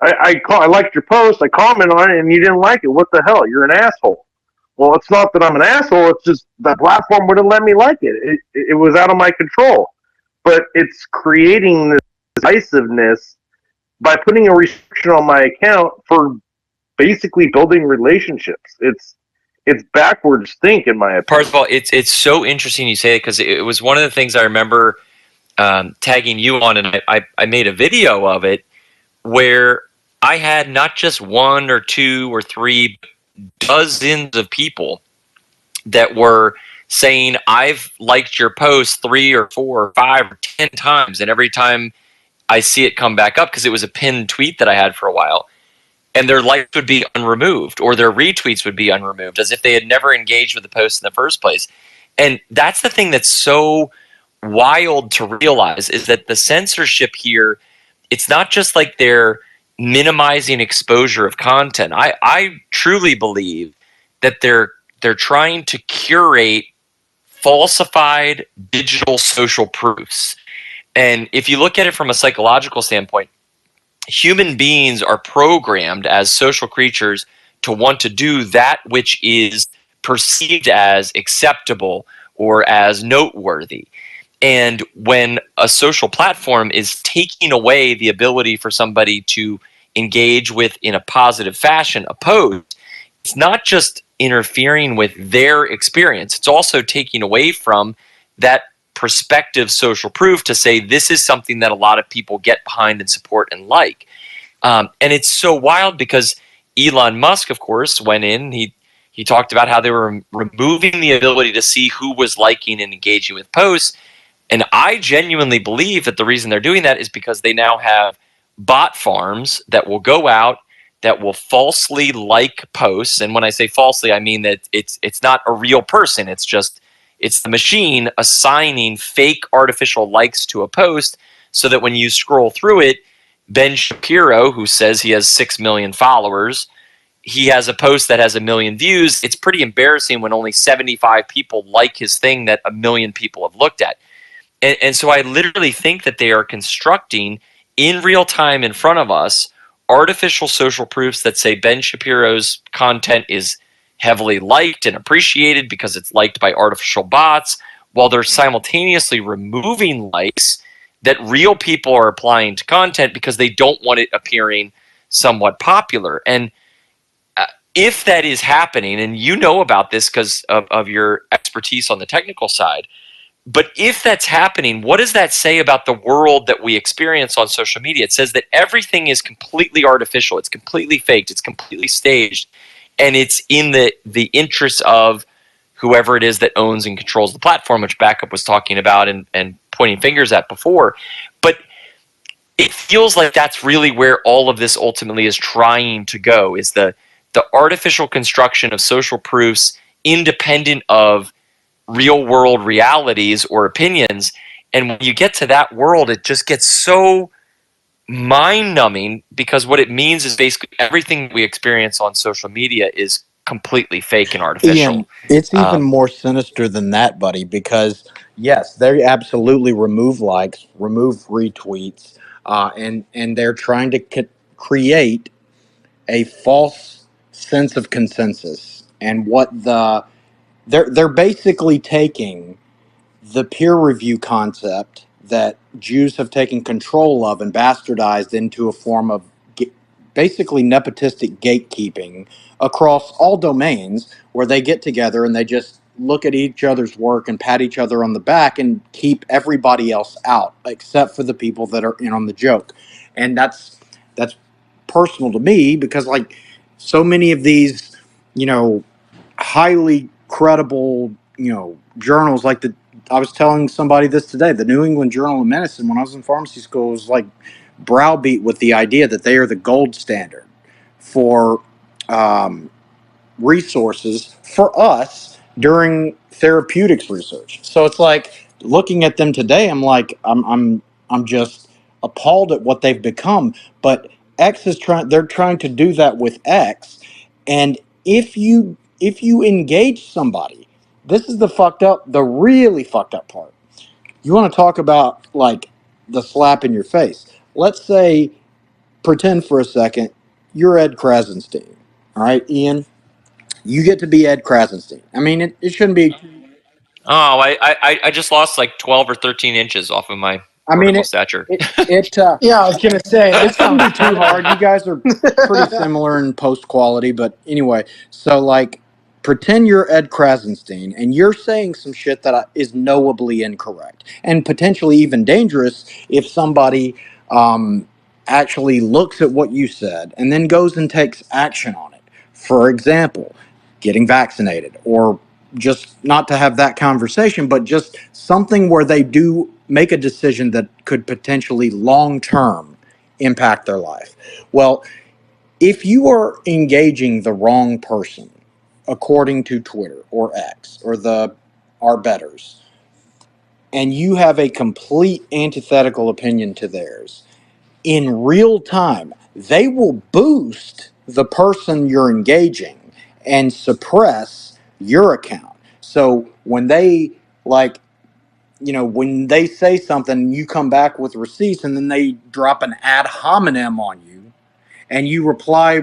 I liked your post, I commented on it, and you didn't like it. What the hell? You're an asshole. Well, it's not that I'm an asshole. It's just the platform wouldn't let me like it. It was out of my control. But it's creating this divisiveness by putting a restriction on my account for basically building relationships. It's backwards think, in my opinion. Parsifal, it's so interesting you say it, because it was one of the things I remember tagging you on, and I made a video of it where I had not just one or two or three, dozens of people that were saying, I've liked your post 3 or 4 or 5 or 10 times, and every time I see it come back up, because it was a pinned tweet that I had for a while, and their likes would be unremoved or their retweets would be unremoved, as if they had never engaged with the post in the first place. And that's the thing that's so wild to realize, is that the censorship here, it's not just like they're minimizing exposure of content. I truly believe that they're trying to curate falsified digital social proofs. And if you look at it from a psychological standpoint, human beings are programmed as social creatures to want to do that which is perceived as acceptable or as noteworthy. And when a social platform is taking away the ability for somebody to engage with, in a positive fashion, a post, it's not just interfering with their experience, it's also taking away from that prospective social proof to say this is something that a lot of people get behind and support and like. And it's so wild because Elon Musk, of course, went in, he talked about how they were removing the ability to see who was liking and engaging with posts. And I genuinely believe that the reason they're doing that is because they now have bot farms that will go out, that will falsely like posts. And when I say falsely, I mean that it's not a real person. It's the machine assigning fake artificial likes to a post, so that when you scroll through it, Ben Shapiro, who says he has 6 million followers, he has a post that has 1 million views. It's pretty embarrassing when only 75 people like his thing that 1 million people have looked at. And so I literally think that they are constructing in real time in front of us artificial social proofs that say Ben Shapiro's content is heavily liked and appreciated because it's liked by artificial bots, while they're simultaneously removing likes that real people are applying to content because they don't want it appearing somewhat popular. And if that is happening, and you know about this because of your expertise on the technical side, But if that's happening, what does that say about the world that we experience on social media? It says that everything is completely artificial, it's completely faked, it's completely staged, and it's in the interest of whoever it is that owns and controls the platform, which Backup was talking about and pointing fingers at before. But it feels like that's really where all of this ultimately is trying to go, is the artificial construction of social proofs independent of real world realities or opinions. And when you get to that world, it just gets so mind numbing, because what it means is basically everything we experience on social media is completely fake and artificial. Ian, it's even more sinister than that, buddy, because yes, they absolutely remove likes, remove retweets, and they're trying to create a false sense of consensus. And they're basically taking the peer review concept that Jews have taken control of and bastardized into a form of basically nepotistic gatekeeping across all domains, where they get together and they just look at each other's work and pat each other on the back and keep everybody else out except for the people that are in on the joke. And that's personal to me, because like so many of these, you know, highly credible, you know, journals, like I was telling somebody this today, the New England Journal of Medicine, when I was in pharmacy school, was like browbeat with the idea that they are the gold standard for resources for us during therapeutics research. So it's like looking at them today, I'm like, I'm just appalled at what they've become. But they're trying to do that with X. And if you engage somebody, this is the really fucked up part. You want to talk about like the slap in your face. Let's say, pretend for a second, you're Ed Krasenstein. All right, Ian, you get to be Ed Krasenstein. I mean, it shouldn't be. Oh, I just lost like 12 or 13 inches off of my I mean, vertical stature. Yeah, I was gonna say it shouldn't be too hard. You guys are pretty similar in post quality, but anyway. So like, pretend you're Ed Krasenstein and you're saying some shit that is knowably incorrect and potentially even dangerous if somebody actually looks at what you said and then goes and takes action on it. For example, getting vaccinated, or just not to have that conversation, but just something where they do make a decision that could potentially long term impact their life. Well, if you are engaging the wrong person, according to Twitter or X or our betters, and you have a complete antithetical opinion to theirs, in real time, they will boost the person you're engaging and suppress your account. So when they when they say something, you come back with receipts, and then they drop an ad hominem on you, and you reply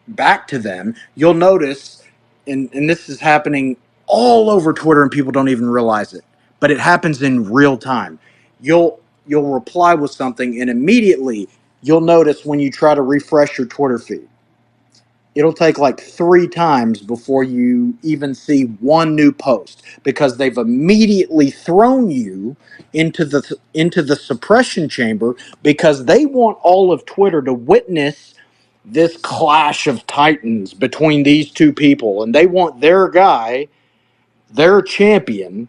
back to them, you'll notice, and this is happening all over Twitter, and people don't even realize it, but it happens in real time. You'll reply with something, and immediately you'll notice when you try to refresh your Twitter feed, it'll take like 3 times before you even see one new post, because they've immediately thrown you into the suppression chamber, because they want all of Twitter to witness this clash of titans between these two people, and they want their guy, their champion,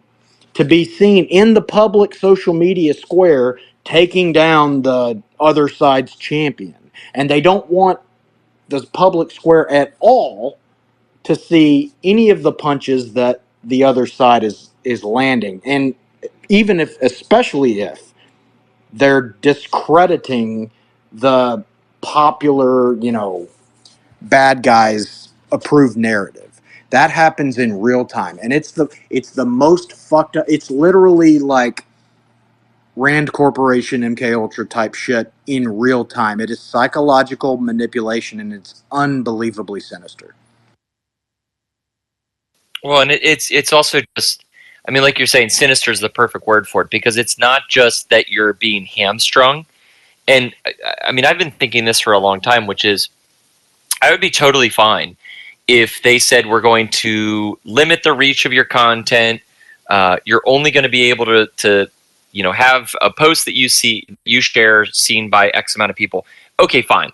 to be seen in the public social media square taking down the other side's champion. And they don't want the public square at all to see any of the punches that the other side is landing. And especially if they're discrediting the popular, bad guys approved narrative. That happens in real time, and it's the most fucked up. It's literally like Rand Corporation, MK Ultra type shit in real time. It is psychological manipulation, and it's unbelievably sinister. Well, and it's also just, I mean, like you're saying, sinister is the perfect word for it, because it's not just that you're being hamstrung. And I mean, I've been thinking this for a long time, which is, I would be totally fine if they said, we're going to limit the reach of your content, You're only going to be able to have a post that you share seen by X amount of people. Okay, fine.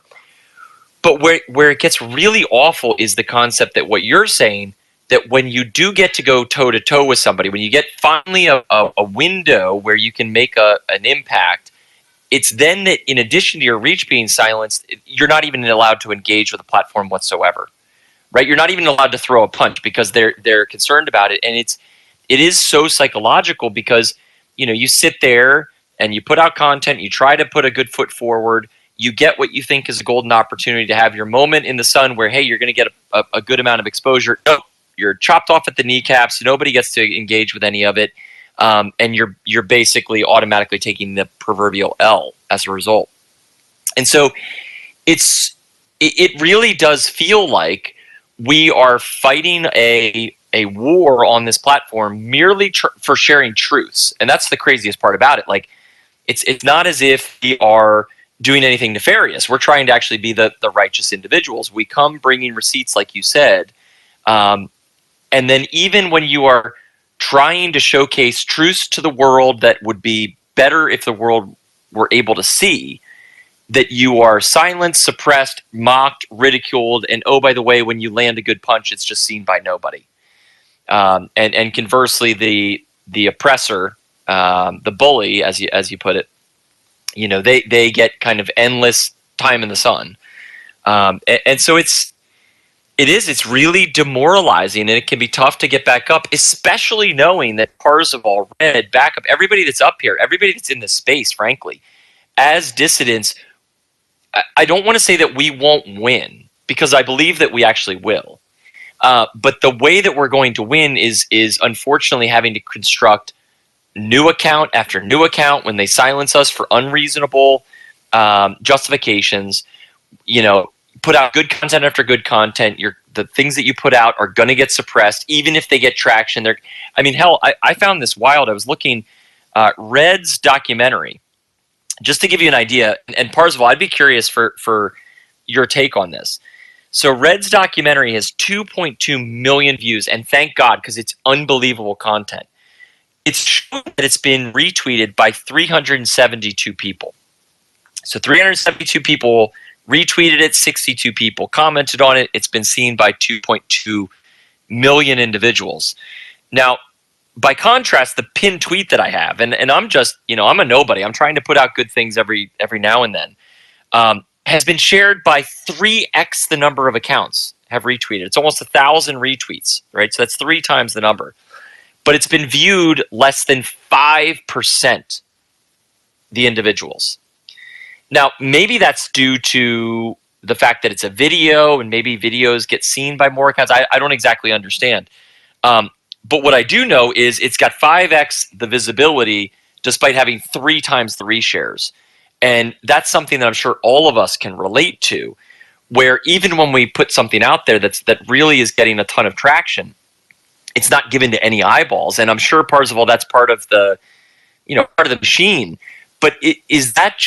But where it gets really awful is the concept that what you're saying, that when you do get to go toe to toe with somebody, when you get finally a window where you can make an impact, it's then that in addition to your reach being silenced, you're not even allowed to engage with the platform whatsoever, right? You're not even allowed to throw a punch because they're concerned about it, and it is so psychological because you sit there and you put out content, you try to put a good foot forward, you get what you think is a golden opportunity to have your moment in the sun where, hey, you're going to get a good amount of exposure. No, you're chopped off at the kneecaps. Nobody gets to engage with any of it. And you're basically automatically taking the proverbial L as a result. And so it really does feel like we are fighting a war on this platform merely for sharing truths. And that's the craziest part about it. Like, it's not as if we are doing anything nefarious. We're trying to actually be the righteous individuals. We come bringing receipts, like you said. And then even when you are trying to showcase truths to the world that would be better if the world were able to see, that you are silenced, suppressed, mocked, ridiculed, and oh, by the way, when you land a good punch, it's just seen by nobody. And conversely, the oppressor, the bully, as you put it, they get kind of endless time in the sun. And so it's really demoralizing, and it can be tough to get back up, especially knowing that Parzival, Red, Backup, everybody that's up here, everybody that's in this space, frankly, as dissidents, I don't want to say that we won't win, because I believe that we actually will. But the way that we're going to win is unfortunately having to construct new account after new account when they silence us for unreasonable justifications. Put out good content after good content. The things that you put out are going to get suppressed, even if they get traction. Hell, I found this wild. I was looking Red's documentary, just to give you an idea. And Parzival, I'd be curious for your take on this. So Red's documentary has 2.2 million views, and thank God, because it's unbelievable content. It's shown that it's been retweeted by 372 people. So 372 people retweeted it, 62 people commented on it. It's been seen by 2.2 million individuals. Now, by contrast, the pinned tweet that I have, and I'm just, I'm a nobody. I'm trying to put out good things every now and then, has been shared by 3x the number of accounts have retweeted. It's almost 1,000 retweets, right? So that's 3 times the number. But it's been viewed less than 5% the individuals. Now, maybe that's due to the fact that it's a video, and maybe videos get seen by more accounts. I don't exactly understand. But what I do know is it's got 5x the visibility despite having 3 times the reshares. And that's something that I'm sure all of us can relate to, where even when we put something out there that really is getting a ton of traction, it's not given to any eyeballs. And I'm sure, Parzival, that's part of the machine. But is that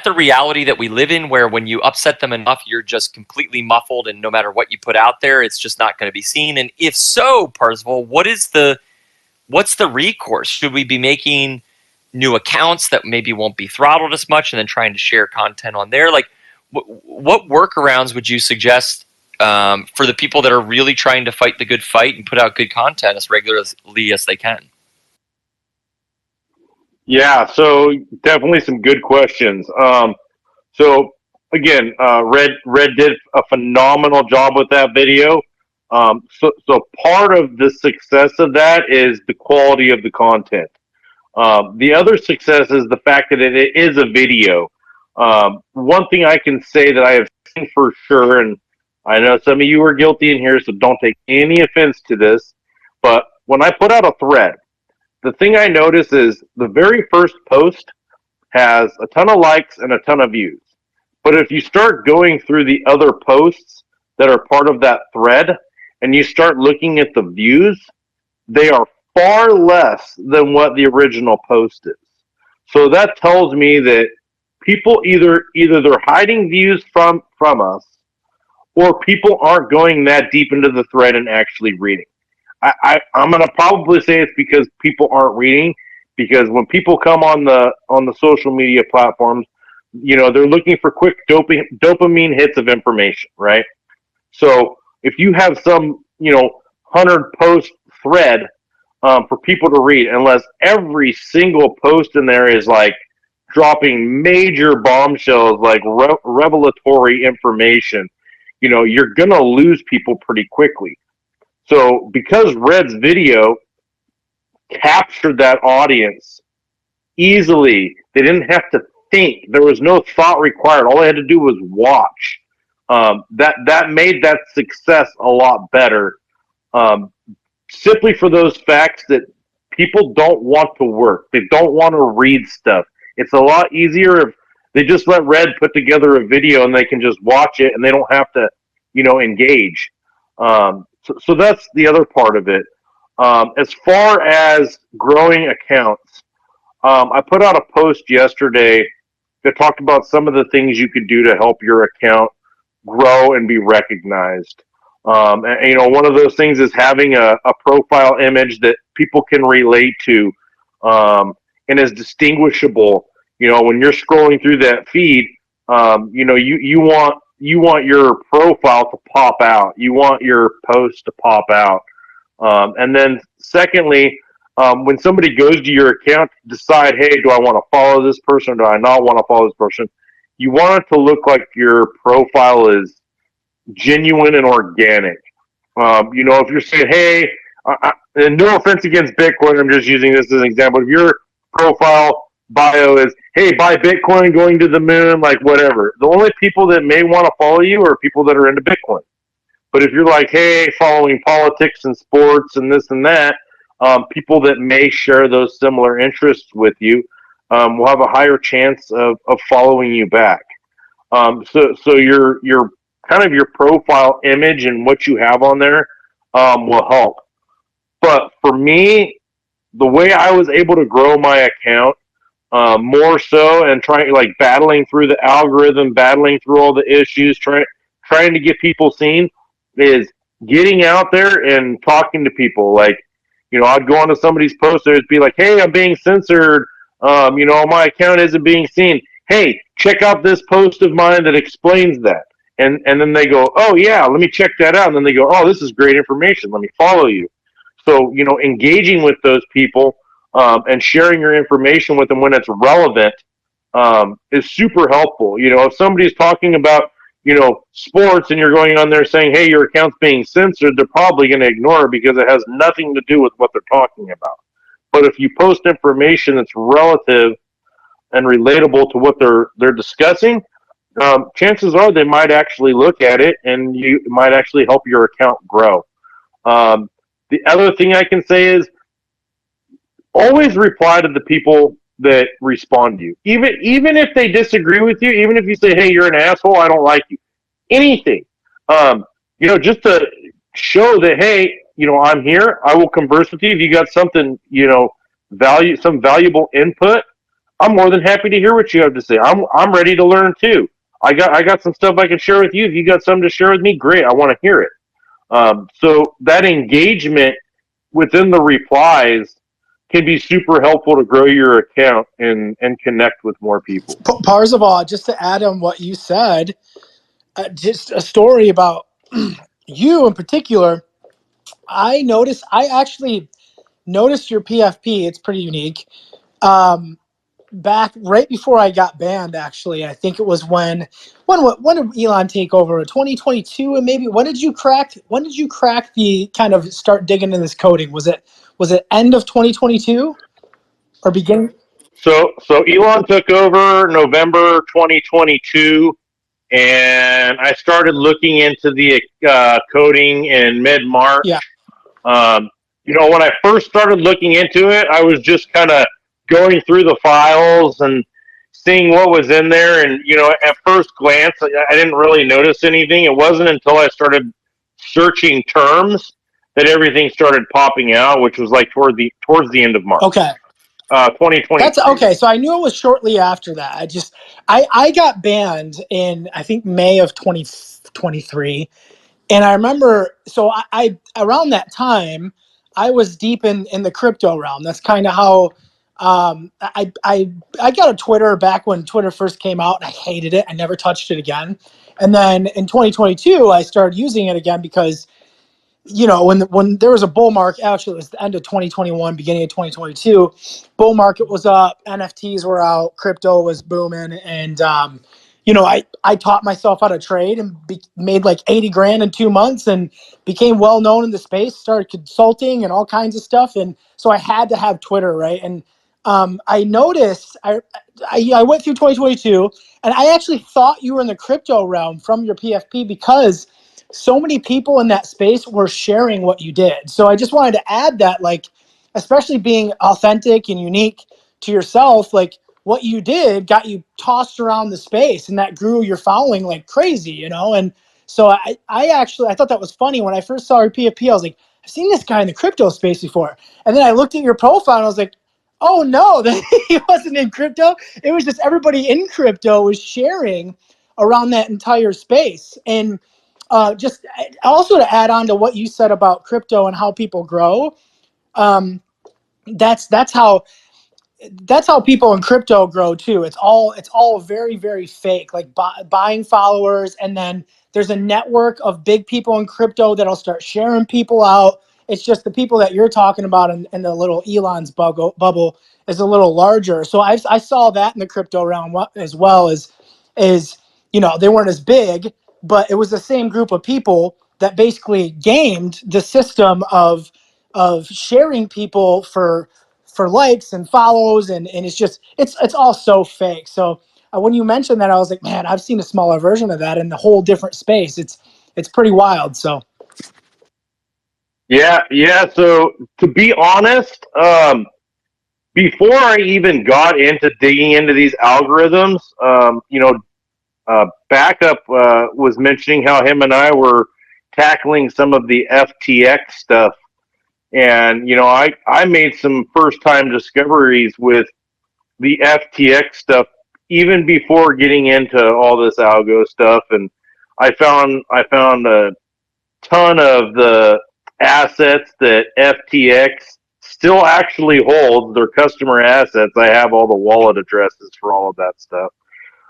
the reality that we live in, where when you upset them enough, you're just completely muffled, and no matter what you put out there, it's just not going to be seen? And if so, Parzival, what's the recourse? Should we be making new accounts that maybe won't be throttled as much, and then trying to share content on there? Like, what workarounds would you suggest for the people that are really trying to fight the good fight and put out good content as regularly as they can? Yeah, so definitely some good questions. So again, Red did a phenomenal job with that video. So part of the success of that is the quality of the content. The other success is the fact that it is a video. One thing I can say that I have seen for sure, and I know some of you are guilty in here, so don't take any offense to this, but when I put out a thread, the thing I notice is the very first post has a ton of likes and a ton of views. But if you start going through the other posts that are part of that thread, and you start looking at the views, they are far less than what the original post is. So that tells me that people either they're hiding views from us, or people aren't going that deep into the thread and actually reading. I'm gonna probably say it's because people aren't reading. Because when people come on the social media platforms, they're looking for quick dopamine hits of information, right? So if you have some 100 post thread for people to read, unless every single post in there is like dropping major bombshells, like revelatory information, you're gonna lose people pretty quickly. So because Red's video captured that audience easily, they didn't have to think. There was no thought required. All they had to do was watch. That made that success a lot better. Simply for those facts that people don't want to work. They don't want to read stuff. It's a lot easier if they just let Red put together a video and they can just watch it and they don't have to, engage. So that's the other part of it. As far as growing accounts, I put out a post yesterday that talked about some of the things you could do to help your account grow and be recognized. One of those things is having a profile image that people can relate to, and is distinguishable. When you're scrolling through that feed, you want your profile to pop out. You want your post to pop out. And then secondly, when somebody goes to your account to decide, hey, do I want to follow this person or do I not want to follow this person? You want it to look like your profile is genuine and organic. If you're saying, hey, and no offense against Bitcoin, I'm just using this as an example. If your profile bio is, hey, buy Bitcoin, going to the moon, like whatever, the only people that may want to follow you are people that are into Bitcoin. But if you're like, hey, following politics and sports and this and that, people that may share those similar interests with you will have a higher chance of following you back. So your kind of your profile image and what you have on there will help. But for me, the way I was able to grow my account more so and battling through the algorithm, battling through all the issues, trying to get people seen, is getting out there and talking to people. I'd go onto somebody's post, it'd be like, hey, I'm being censored. My account isn't being seen. Hey, check out this post of mine that explains that. And then they go, oh yeah, let me check that out. And then they go, oh, this is great information. Let me follow you. So, engaging with those people and sharing your information with them when it's relevant is super helpful. If somebody's talking about, sports and you're going on there saying, hey, your account's being censored, they're probably going to ignore it because it has nothing to do with what they're talking about. But if you post information that's relative and relatable to what they're discussing, chances are they might actually look at it and you might actually help your account grow. The other thing I can say is always reply to the people that respond to you. Even if they disagree with you, even if you say, hey, you're an asshole, I don't like you, anything, just to show that, hey, I'm here, I will converse with you. If you got something, some valuable input, I'm more than happy to hear what you have to say. I'm ready to learn too. I got some stuff I can share with you. If you got something to share with me, great. I want to hear it. So that engagement within the replies can be super helpful to grow your account and connect with more people. Parzival, just to add on what you said, just a story about you in particular. I actually noticed your PFP. It's pretty unique. Back right before I got banned, actually, I think it was when did Elon take over? 2022, and maybe when did you crack the kind of start digging into this coding? Was it end of 2022 or beginning? So Elon took over November 2022, and I started looking into the coding in mid-March. Yeah. When I first started looking into it, I was just kind of going through the files and seeing what was in there. And, at first glance, I didn't really notice anything. It wasn't until I started searching terms that everything started popping out, which was like towards the end of March. Okay. 2020. That's okay. So I knew it was shortly after that. I got banned in, I think, May of 2023. And I remember, so I around that time, I was deep in the crypto realm. That's kind of how I got a Twitter back when Twitter first came out, and I hated it. I never touched it again. And then in 2022, I started using it again because when there was a bull market, actually it was the end of 2021, beginning of 2022, bull market was up, NFTs were out, crypto was booming, and I taught myself how to trade and made like 80 grand in 2 months and became well known in the space, started consulting and all kinds of stuff. And so I had to have Twitter, right? And I noticed I went through 2022, and I actually thought you were in the crypto realm from your PFP because so many people in that space were sharing what you did. So I just wanted to add that, like, especially being authentic and unique to yourself, like what you did got you tossed around the space, and that grew your following like crazy, And so I thought that was funny when I first saw your PFP. I was like, I've seen this guy in the crypto space before. And then I looked at your profile and I was like, oh no, he wasn't in crypto. It was just everybody in crypto was sharing around that entire space. And just also to add on to what you said about crypto and how people grow, that's how people in crypto grow too. It's all very, very fake, like buying followers, and then there's a network of big people in crypto that'll start sharing people out. It's just the people that you're talking about in the little Elon's bubble is a little larger. So I saw that in the crypto realm as well as they weren't as big, but it was the same group of people that basically gamed the system of sharing people for likes and follows, and it's all so fake. So when you mentioned that, I was like, man, I've seen a smaller version of that in a whole different space. It's pretty wild. So Yeah. So to be honest, before I even got into digging into these algorithms, Backup was mentioning how him and I were tackling some of the FTX stuff. And, I made some first time discoveries with the FTX stuff even before getting into all this algo stuff. And I found a ton of the assets that FTX still actually holds, their customer assets. I have all the wallet addresses for all of that stuff.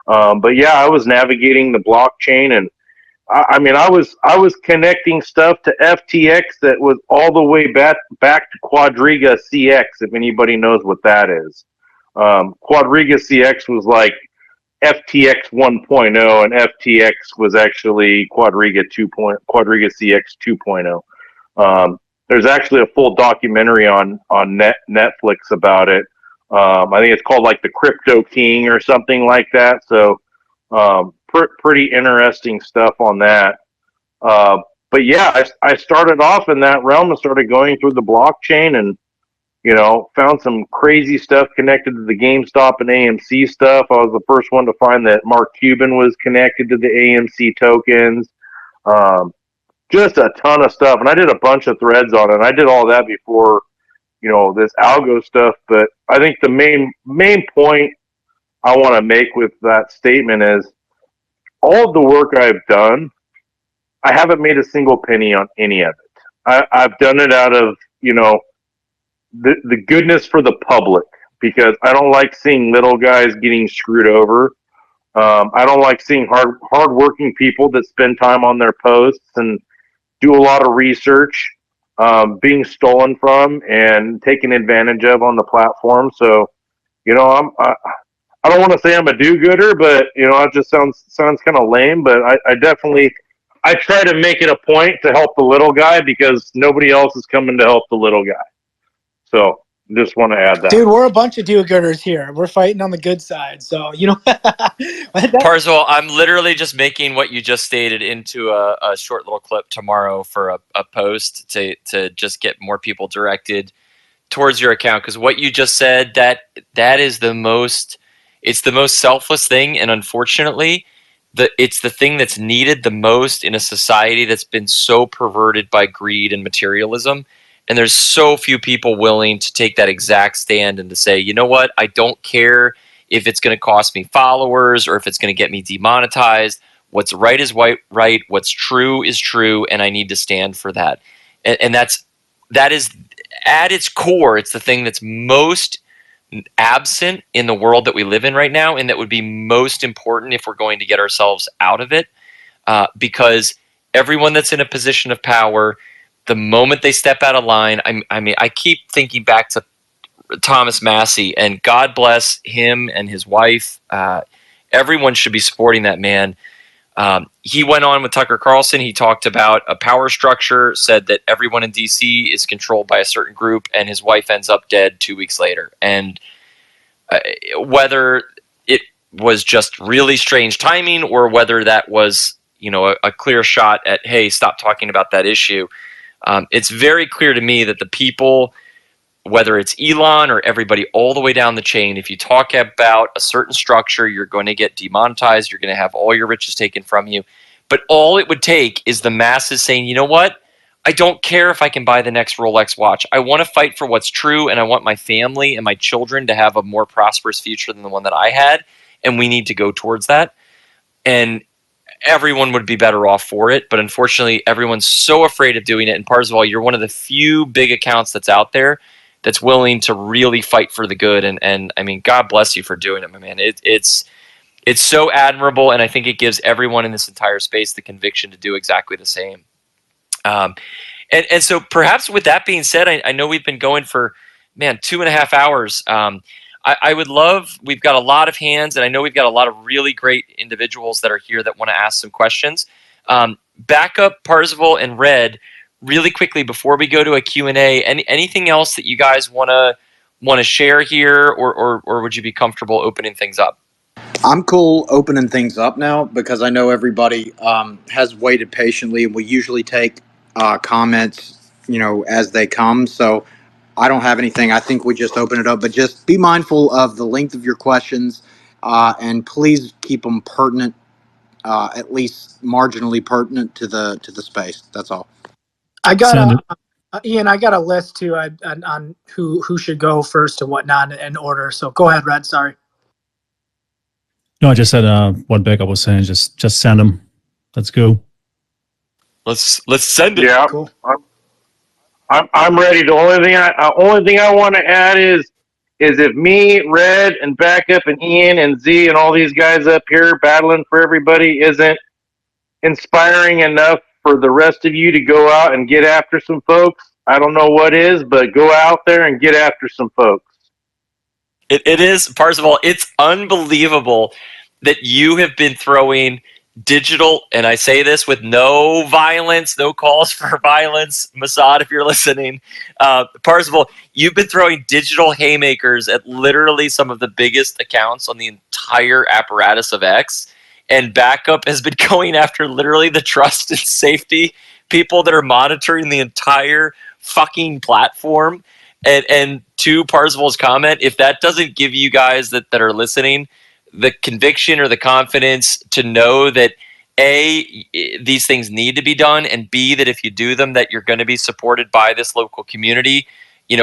But yeah, I was navigating the blockchain, and I was connecting stuff to FTX that was all the way back to Quadriga CX. If anybody knows what that is, Quadriga CX was like FTX 1.0, and FTX was actually Quadriga CX 2.0. There's actually a full documentary on Netflix about it. I think it's called like the Crypto King or something like that. So pretty interesting stuff on that. But yeah, I started off in that realm and started going through the blockchain, and found some crazy stuff connected to the GameStop and AMC stuff. I was the first one to find that Mark Cuban was connected to the AMC tokens. Just a ton of stuff, and I did a bunch of threads on it. I did all that before this algo stuff. But I think the main point I want to make with that statement is all of the work I've done, I haven't made a single penny on any of it. I've done it out of the goodness for the public, because I don't like seeing little guys getting screwed over. I don't like seeing hardworking people that spend time on their posts and do a lot of research being stolen from and taken advantage of on the platform. So, I don't want to say I'm a do-gooder, but it just sounds kind of lame. But I definitely try to make it a point to help the little guy, because nobody else is coming to help the little guy. So just want to add that. Dude, we're a bunch of do-gooders here. We're fighting on the good side. So Parzival, I'm literally just making what you just stated into a short little clip tomorrow for a post to just get more people directed towards your account, because what you just said, that is the most selfless thing, and unfortunately it's the thing that's needed the most in a society that's been so perverted by greed and materialism. And there's so few people willing to take that exact stand and to say, you know what, I don't care if it's going to cost me followers or if it's going to get me demonetized. What's right is right. What's true is true, and I need to stand for that. And that is at its core, it's the thing that's most absent in the world that we live in right now, and that would be most important if we're going to get ourselves out of it. Because everyone that's in a position of power, the moment they step out of line, I mean, I keep thinking back to Thomas Massey, and God bless him and his wife. Everyone should be supporting that man. He went on with Tucker Carlson. He talked about a power structure, said that everyone in DC is controlled by a certain group, and his wife ends up dead 2 weeks later. And whether it was just really strange timing or whether that was, a clear shot at, hey, stop talking about that issue. It's very clear to me that the people, whether it's Elon or everybody all the way down the chain, if you talk about a certain structure, you're going to get demonetized. You're going to have all your riches taken from you. But all it would take is the masses saying, you know what? I don't care if I can buy the next Rolex watch. I want to fight for what's true, and I want my family and my children to have a more prosperous future than the one that I had, and we need to go towards that. And everyone would be better off for it, but unfortunately, everyone's so afraid of doing it. And Parzival, you're one of the few big accounts that's out there that's willing to really fight for the good. And I mean, God bless you for doing it, my man. It's so admirable, and I think it gives everyone in this entire space the conviction to do exactly the same. And so perhaps with that being said, I know we've been going for, 2.5 hours. I would love, we've got a lot of hands, and I know we've got a lot of really great individuals that are here that want to ask some questions. Backup, Parzival, and Red, really quickly before we go to a Q&A, anything else that you guys want to share here, or would you be comfortable opening things up? I'm cool opening things up now because I know everybody has waited patiently, and we usually take comments, as they come. So I don't have anything. I think we just open it up, but just be mindful of the length of your questions, and please keep them pertinent, at least marginally pertinent to the space. That's all. I got Send Ian. I got a list too on who should go first and whatnot in order. So go ahead, Red. Sorry. No, I just said what Becca was saying. Just send them. Let's go. Let's send it. Yeah, Cool. I'm ready. The only thing I want to add is if me, Red, and Backup, and Ian, and Z, and all these guys up here battling for everybody isn't inspiring enough for the rest of you to go out and get after some folks, I don't know what is, but go out there and get after some folks. It is, Parzival, it's unbelievable that you have been throwing digital, and I say this with no violence, no calls for violence, Mossad, if you're listening. Parzival, you've been throwing digital haymakers at literally some of the biggest accounts on the entire apparatus of X, and Backup has been going after literally the trust and safety people that are monitoring the entire fucking platform. And to Parzival's comment, if that doesn't give you guys that are listening the conviction or the confidence to know that A, these things need to be done, and B, that if you do them, that you're going to be supported by this local community,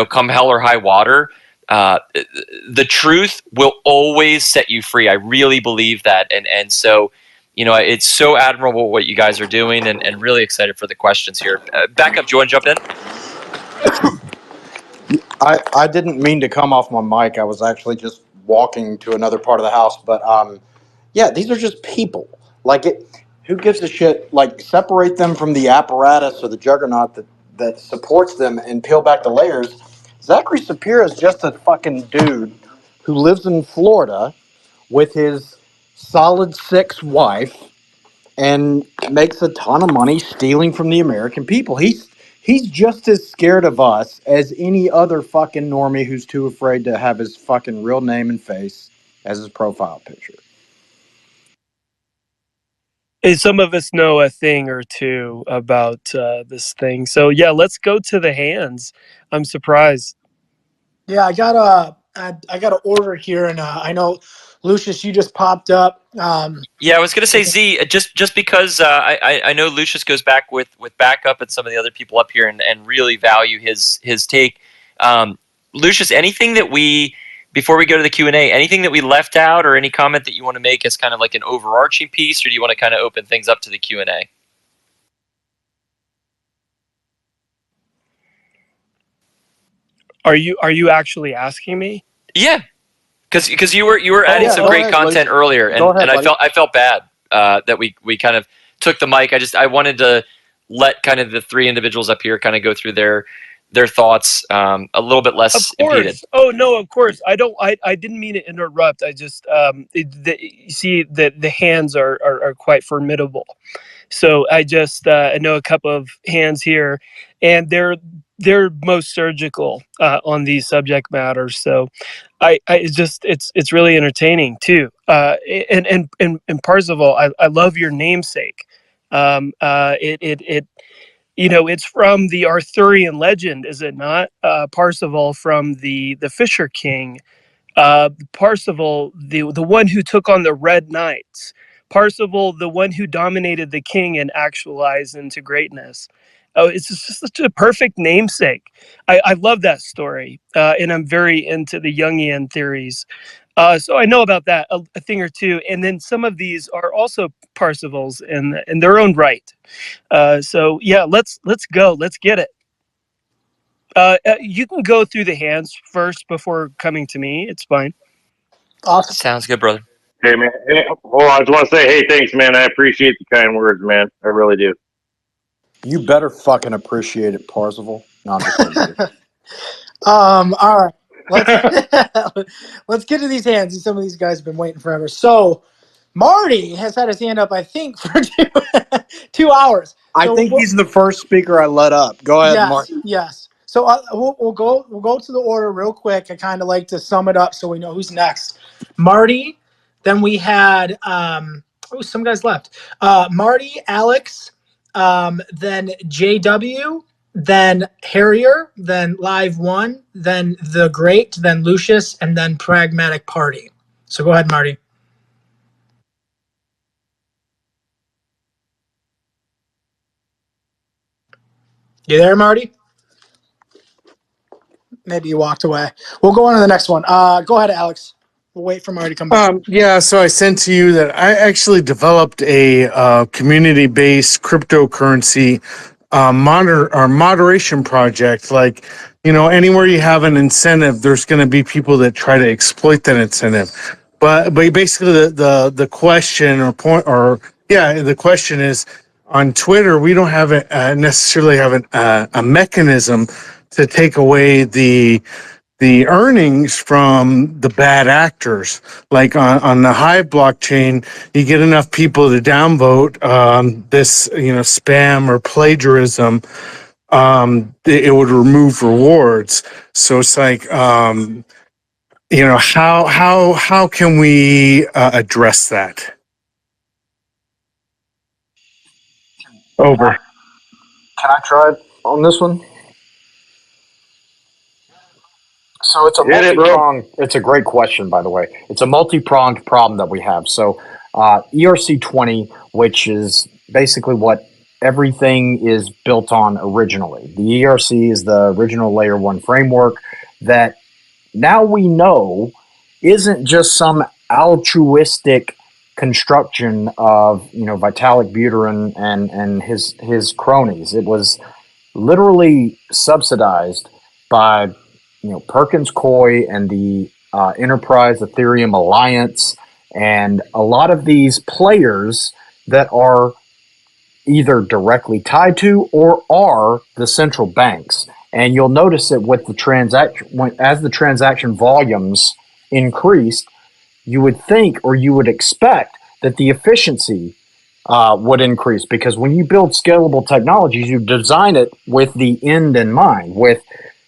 come hell or high water, the truth will always set you free. I really believe that. And so, it's so admirable what you guys are doing, and really excited for the questions here. Backup, do you want to jump in? I didn't mean to come off my mic. I was actually just walking to another part of the house. But yeah, these are just people. Like it. Who gives a shit? Like, separate them from the apparatus or the juggernaut that supports them and peel back the layers. Zachary Sapir is just a fucking dude who lives in Florida with his solid 6 wife and makes a ton of money stealing from the American people. He's just as scared of us as any other fucking normie who's too afraid to have his fucking real name and face as his profile picture. And some of us know a thing or two about this thing. So yeah, let's go to the hands. I'm surprised. Yeah, I got a order here, and I know Lucius, you just popped up. Yeah, I was going to say, Z, just because I know Lucius goes back with Backup and some of the other people up here and really value his take. Lucius, anything that before we go to the Q&A, anything that we left out or any comment that you want to make as kind of like an overarching piece, or do you want to kind of open things up to the Q&A? Are you actually asking me? Yeah, because you were adding yeah, some go great ahead, buddy. content earlier, Go and ahead, buddy. I felt bad that we kind of took the mic. I wanted to let kind of the three individuals up here kind of go through their thoughts a little bit Of less impeded. course. Oh no, of course. I didn't mean to interrupt. I just you see that the hands are quite formidable. So I just I know a couple of hands here, and they're most surgical on these subject matters. So I it's just it's really entertaining too. And Parzival, I love your namesake. It it's from the Arthurian legend, is it not? Parzival from the Fisher King, Parzival, the one who took on the Red Knights, Parzival, the one who dominated the king and actualized into greatness. Oh, it's just such a perfect namesake. I love that story, and I'm very into the Jungian theories. So I know about that a thing or two, and then some of these are also Parzivals in their own right. So yeah, let's go. Let's get it. You can go through the hands first before coming to me. It's fine. Awesome. Sounds good, brother. Hey, man. Hey, hold on. I just want to say, hey, thanks, man. I appreciate the kind words, man. I really do. You better fucking appreciate it, Parzival. No, I'm just kidding, buddy. All right. Let's get to these hands. Some of these guys have been waiting forever. So Marty has had his hand up, I think, for 2 hours. I So think we'll- he's the first speaker I let up. Go ahead, yes, Mark. yes. So we'll go to the order real quick. I kind of like to sum it up so we know who's next. Marty. Then we had some guys left. Marty, Alex, then JW, then Harrier, then Live One, then The Great, then Lucius, and then Pragmatic Party. So go ahead, Marty. You there, Marty? Maybe you walked away. We'll go on to the next one. Go ahead, Alex. We'll wait for Marty to come back. Yeah, so I sent to you that I actually developed a community-based cryptocurrency moderation project. Like, anywhere you have an incentive, there's going to be people that try to exploit that incentive. But basically, the question the question is, on Twitter, we don't have necessarily have a mechanism to take away the earnings from the bad actors. Like on the Hive blockchain, you get enough people to downvote this, spam or plagiarism, it would remove rewards. So it's like, how can we address that? Over. Can I try it on this one? So it's a Hit it, bro. multi-pronged. It's a great question, by the way. It's a multi-pronged problem that we have. So ERC20, which is basically what everything is built on originally. The ERC is the original layer 1 framework that now we know isn't just some altruistic construction of Vitalik Buterin and his cronies. It was literally subsidized by Perkins Coie and the Enterprise Ethereum Alliance and a lot of these players that are either directly tied to or are the central banks. And you'll notice that with the transaction, as the transaction volumes increased, you would think or you would expect that the efficiency would increase, because when you build scalable technologies, you design it with the end in mind,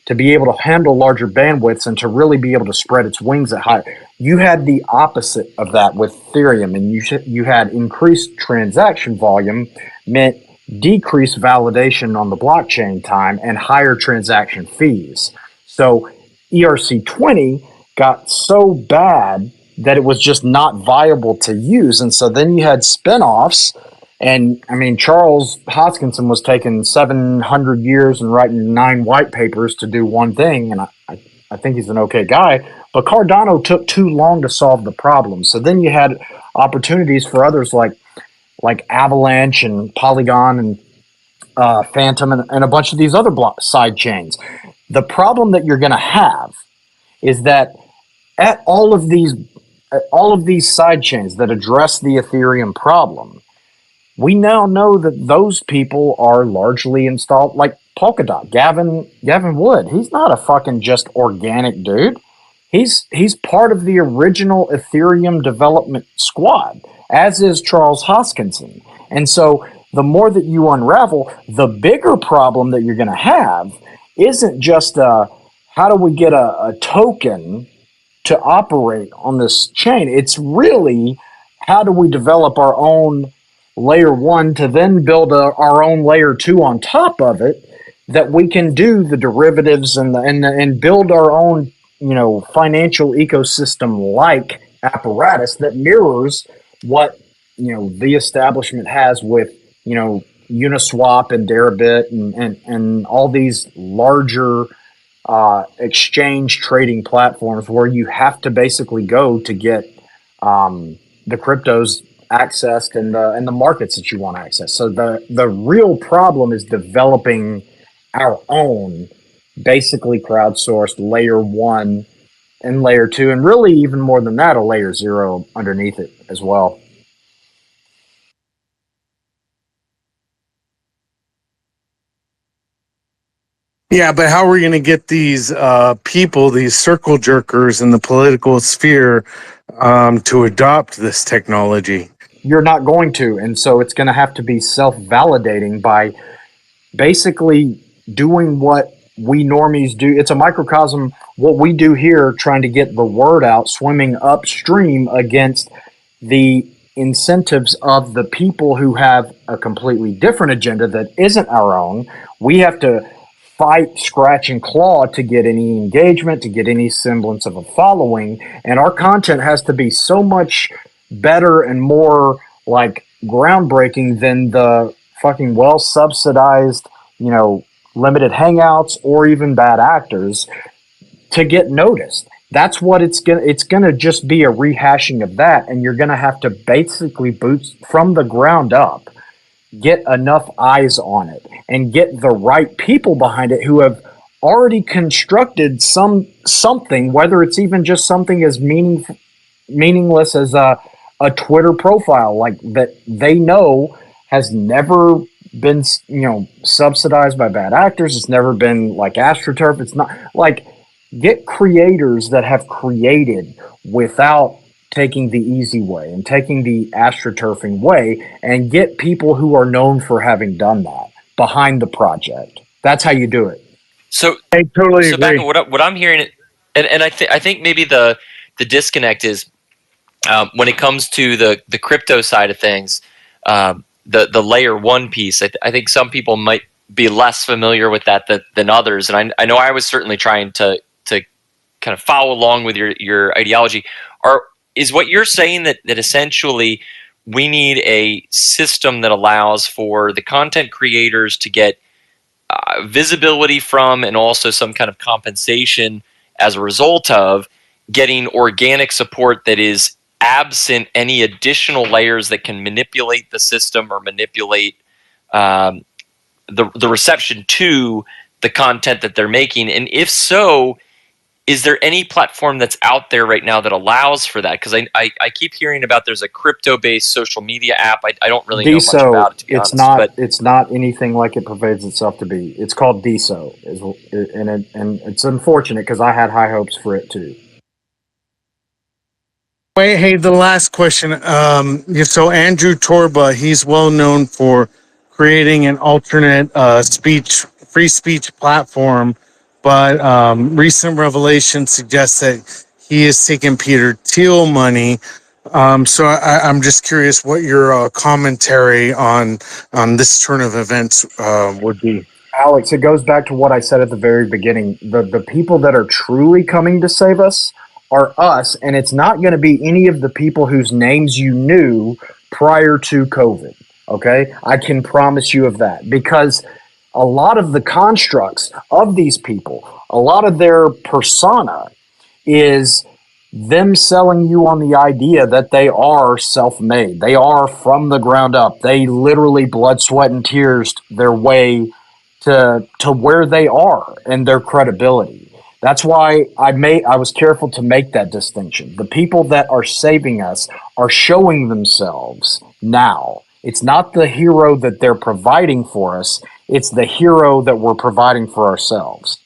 to be able to handle larger bandwidths and to really be able to spread its wings at high. You had the opposite of that with Ethereum, and you had increased transaction volume meant decreased validation on the blockchain time and higher transaction fees. So ERC20 got so bad that it was just not viable to use. And so then you had spinoffs. And I mean, Charles Hoskinson was taking 700 years and writing 9 white papers to do one thing. And I think he's an okay guy. But Cardano took too long to solve the problem. So then you had opportunities for others like Avalanche and Polygon and Phantom and a bunch of these other side chains. The problem that you're going to have is that at all of these side chains that address the Ethereum problem, we now know that those people are largely installed, like Polkadot, Gavin Wood. He's not a fucking just organic dude. He's part of the original Ethereum development squad, as is Charles Hoskinson. And so the more that you unravel, the bigger problem that you're going to have isn't just how do we get a token to operate on this chain. It's really how do we develop our own layer 1 to then build our own layer 2 on top of it, that we can do the derivatives and build our own, financial ecosystem like apparatus that mirrors what the establishment has with Uniswap and Deribit and all these larger exchange trading platforms where you have to basically go to get the cryptos accessed and the markets that you want to access. So the real problem is developing our own basically crowdsourced layer 1 and layer 2, and really even more than that, a layer 0 underneath it as well. Yeah, but how are we going to get these people, these circle jerkers in the political sphere, to adopt this technology? You're not going to, and so it's going to have to be self-validating by basically doing what we normies do. It's a microcosm what we do here, trying to get the word out, swimming upstream against the incentives of the people who have a completely different agenda that isn't our own. We have to fight, scratch, and claw to get any engagement, to get any semblance of a following, and our content has to be so much better and more like groundbreaking than the fucking well subsidized, limited hangouts or even bad actors to get noticed. That's what it's gonna just be a rehashing of that, and you're gonna have to basically boot from the ground up, get enough eyes on it, and get the right people behind it who have already constructed something, whether it's even just something as meaningless as a Twitter profile, like that they know has never been subsidized by bad actors. It's never been like AstroTurf. It's not like, get creators that have created without taking the easy way and taking the AstroTurfing way, and get people who are known for having done that behind the project. That's how you do it. So I totally so agree. back what I'm hearing, and I think maybe the disconnect is when it comes to the crypto side of things, the layer 1 piece. I think some people might be less familiar with that than others, and I know I was certainly trying to kind of follow along with your ideology. Is what you're saying that essentially we need a system that allows for the content creators to get visibility from, and also some kind of compensation as a result of getting organic support that is absent any additional layers that can manipulate the system or manipulate the reception to the content that they're making? And if so, is there any platform that's out there right now that allows for that? Because I keep hearing about there's a crypto-based social media app. I don't really know much about it, to be honest. It's not anything like it pervades itself to be. It's called DeSo, and it's unfortunate because I had high hopes for it too. Wait, hey, the last question. So Andrew Torba, he's well known for creating an alternate free speech platform, but recent revelation suggests that he is taking Peter Thiel money. So I'm just curious what your commentary on this turn of events would be. Alex, it goes back to what I said at the very beginning. The people that are truly coming to save us are us, and it's not going to be any of the people whose names you knew prior to COVID, okay? I can promise you of that, because a lot of the constructs of these people, a lot of their persona is them selling you on the idea that they are self-made. They are from the ground up. They literally blood, sweat, and tears their way to where they are and their credibility. That's why I was careful to make that distinction. The people that are saving us are showing themselves now. It's not the hero that they're providing for us, it's the hero that we're providing for ourselves.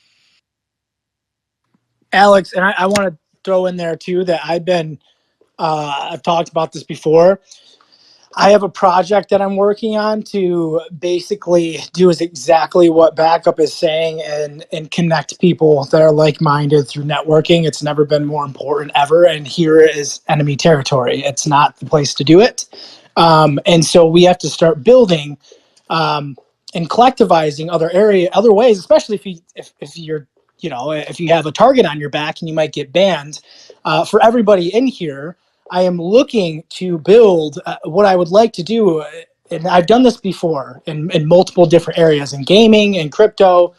Alex, and I want to throw in there too that I've talked about this before. I have a project that I'm working on to basically do is exactly what Backup is saying and connect people that are like-minded through networking. It's never been more important ever. And here is enemy territory. It's not the place to do it. And so we have to start building and collectivizing other ways, especially if you're, if you have a target on your back and you might get banned. For everybody in here, I am looking to build what I would like to do, and I've done this before in multiple different areas in gaming and crypto,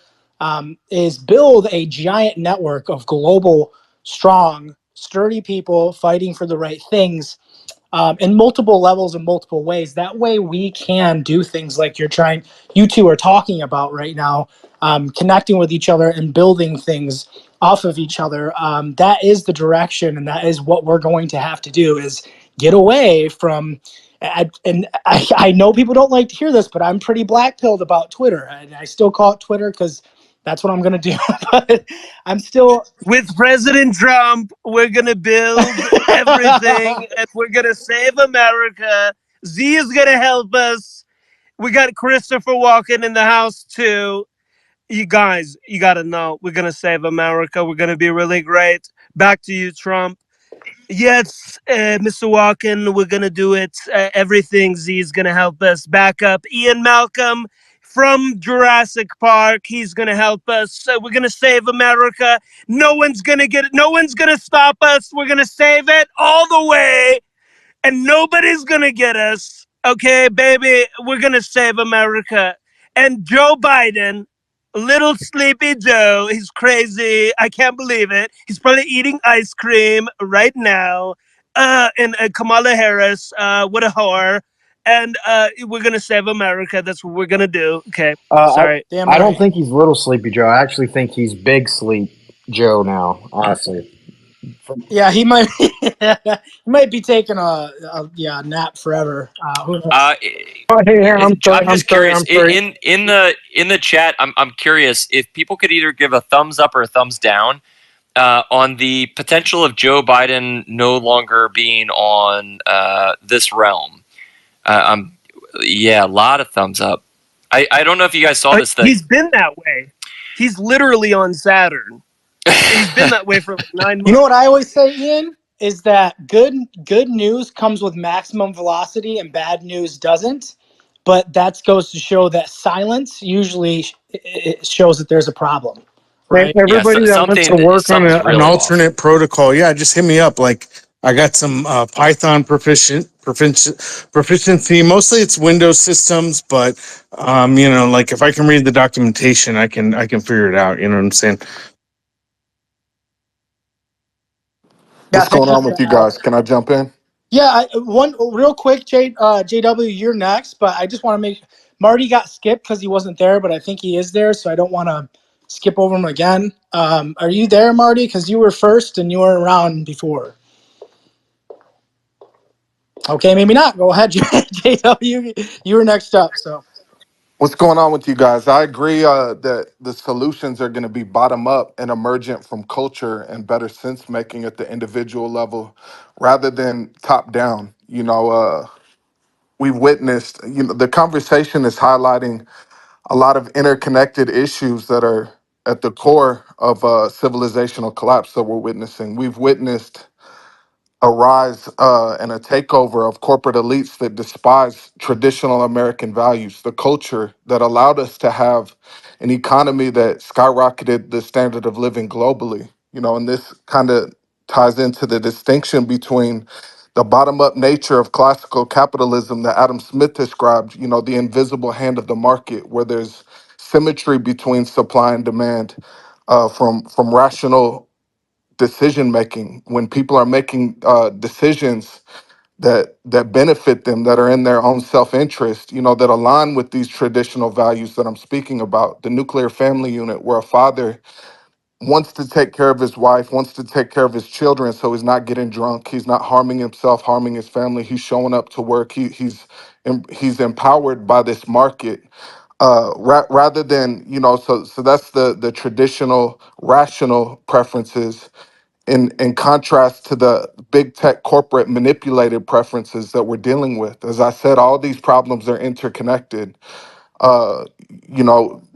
is build a giant network of global, strong, sturdy people fighting for the right things in multiple levels and multiple ways. That way we can do things like you two are talking about right now, connecting with each other and building things off of each other. That is the direction, and that is what we're going to have to do, is get away from, I know people don't like to hear this, but I'm pretty black-pilled about Twitter, and I still call it Twitter because that's what I'm going to do. But I'm still... With President Trump, we're going to build everything, and we're going to save America. Z is going to help us. We got Christopher Walken in the house, too. You guys, you got to know, we're going to save America. We're going to be really great. Back to you, Trump. Yes, Mr. Walken, we're going to do it. Everything, Z is going to help us. Back up. Ian Malcolm from Jurassic Park. He's going to help us. We're going to save America. No one's going to stop us. We're going to save it all the way. And nobody's going to get us. Okay, baby, we're going to save America. And Joe Biden, little sleepy Joe, he's crazy. I can't believe it. He's probably eating ice cream right now. And Kamala Harris, what a whore. And we're going to save America. That's what we're going to do. Okay, sorry. I don't think he's little sleepy Joe. I actually think he's big sleep Joe now, honestly. Yeah, he might be taking a nap forever. Who knows? I'm just curious. In the chat, I'm curious if people could either give a thumbs up or a thumbs down on the potential of Joe Biden no longer being on this realm. A lot of thumbs up. I don't know if you guys saw this thing. He's been that way. He's literally on Saturn. He's been that way for 9 months. You know what I always say, Ian, is that good news comes with maximum velocity and bad news doesn't. But that goes to show that silence usually it shows that there's a problem. Right? Everybody that wants to work on an alternate protocol, just hit me up. Like, I got some Python proficiency. Mostly it's Windows systems, but like if I can read the documentation, I can figure it out. You know what I'm saying? What's going on with you guys? Can I jump in? Yeah, one real quick, JW, you're next, but I just want to make Marty got skipped because he wasn't there, but I think he is there, so I don't want to skip over him again. Are you there, Marty? Because you were first and you were around before. Okay, maybe not. Go ahead, JW. You were next up. So, what's going on with you guys? I agree that the solutions are going to be bottom up and emergent from culture and better sense making at the individual level rather than top down. We've witnessed, the conversation is highlighting a lot of interconnected issues that are at the core of civilizational collapse that we're witnessing. We've witnessed a rise and a takeover of corporate elites that despise traditional American values, the culture that allowed us to have an economy that skyrocketed the standard of living globally. And this kind of ties into the distinction between the bottom-up nature of classical capitalism that Adam Smith described, the invisible hand of the market, where there's symmetry between supply and demand from rational decision making. When people are making decisions that benefit them, that are in their own self-interest, that align with these traditional values that I'm speaking about. The nuclear family unit, where a father wants to take care of his wife, wants to take care of his children, so he's not getting drunk, he's not harming himself, harming his family, he's showing up to work, he's empowered by this market, rather than, so that's the traditional rational preferences, in contrast to the big tech corporate manipulated preferences that we're dealing with. As I said, all these problems are interconnected.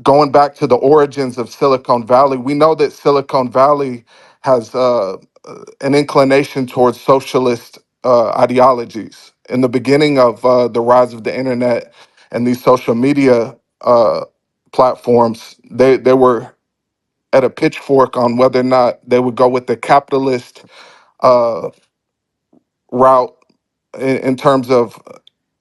Going back to the origins of Silicon Valley, we know that Silicon Valley has an inclination towards socialist ideologies. In the beginning of the rise of the internet and these social media platforms, they were at a pitchfork on whether or not they would go with the capitalist uh, route in terms of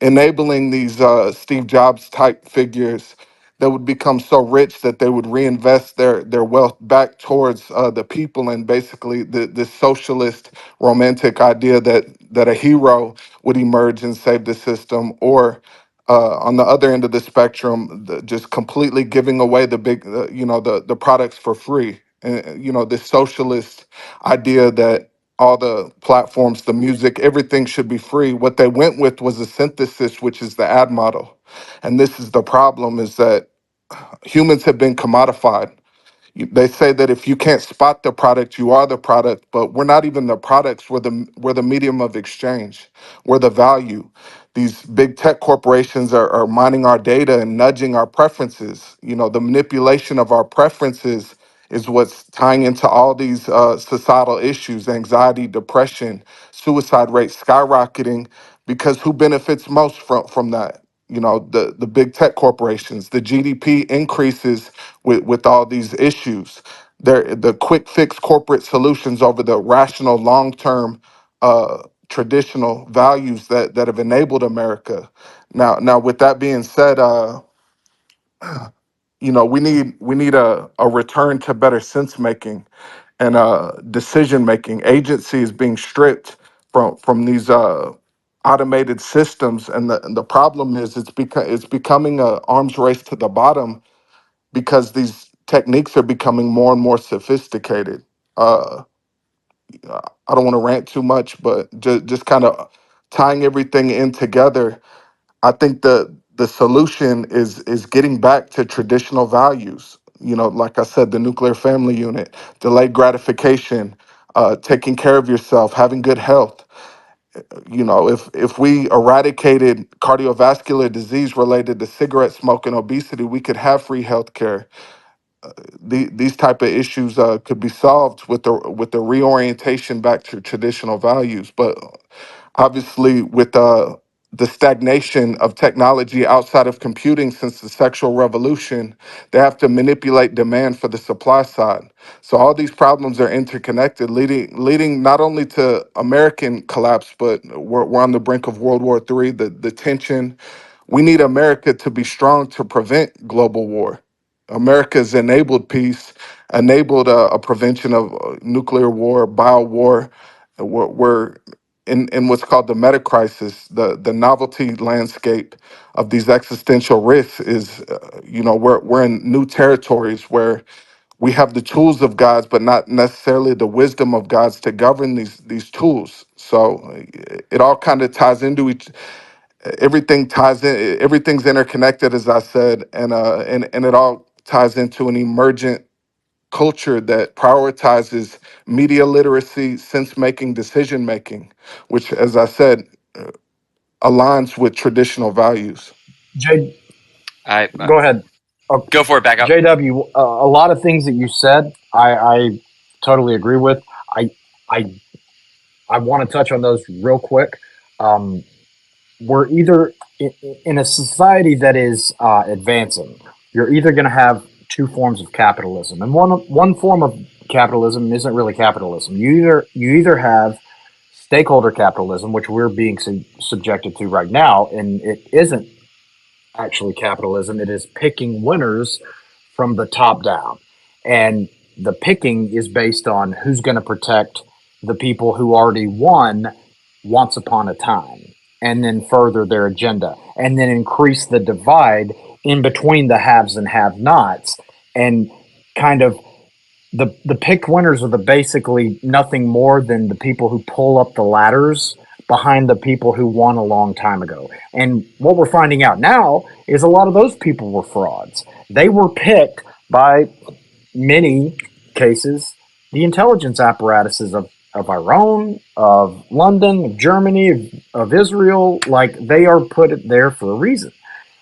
enabling these Steve Jobs type figures that would become so rich that they would reinvest their wealth back towards the people, and basically this socialist romantic idea that a hero would emerge and save the system, or on the other end of the spectrum, just completely giving away the big, the products for free. And, this socialist idea that all the platforms, the music, everything should be free. What they went with was a synthesis, which is the ad model. And this is the problem, is that humans have been commodified. They say that if you can't spot the product, you are the product, but we're not even the products. We're the medium of exchange. We're the value. These big tech corporations are mining our data and nudging our preferences. The manipulation of our preferences is what's tying into all these societal issues: anxiety, depression, suicide rates skyrocketing, because who benefits most from that? The big tech corporations. The GDP increases with all these issues. The quick fix corporate solutions over the rational long term traditional values that have enabled America. Now with that being said, we need a return to better sense making and decision making. Agency is being stripped from these automated systems, and the problem is it's becoming a arms race to the bottom, because these techniques are becoming more and more sophisticated. Uh, I don't want to rant too much, but just kind of tying everything in together, I think the solution is getting back to traditional values. Like I said, the nuclear family unit, delayed gratification, taking care of yourself, having good health. If we eradicated cardiovascular disease related to cigarette smoke and obesity, we could have free healthcare. These type of issues could be solved with the reorientation back to traditional values. But obviously, with the stagnation of technology outside of computing since the sexual revolution, they have to manipulate demand for the supply side. So all these problems are interconnected, leading not only to American collapse, but we're on the brink of World War III. The tension. We need America to be strong to prevent global war. America's enabled peace, enabled a prevention of nuclear war, bio war. We're in what's called the meta crisis. The novelty landscape of these existential risks is, we're in new territories where we have the tools of gods, but not necessarily the wisdom of gods to govern these tools. So it all kind of ties into everything ties in, everything's interconnected, as I said, and it all ties into an emergent culture that prioritizes media literacy, sense making, decision making, which, as I said, aligns with traditional values. J, I go ahead. go for it. Back up. JW, a lot of things that you said, I totally agree with. I I I want to touch on those real quick. Um, we're either in a society that is advancing. You're either going to have two forms of capitalism, and one form of capitalism isn't really capitalism. You either have stakeholder capitalism, which we're being subjected to right now, and it isn't actually capitalism. It is picking winners from the top down. And the picking is based on who's going to protect the people who already won once upon a time, and then further their agenda, and then increase the divide in between the haves and have-nots, and kind of the picked winners are the basically nothing more than the people who pull up the ladders behind the people who won a long time ago. And what we're finding out now is a lot of those people were frauds. They were picked by many cases the intelligence apparatuses of Iran, of London, of Germany, of Israel. Like, they are put there for a reason.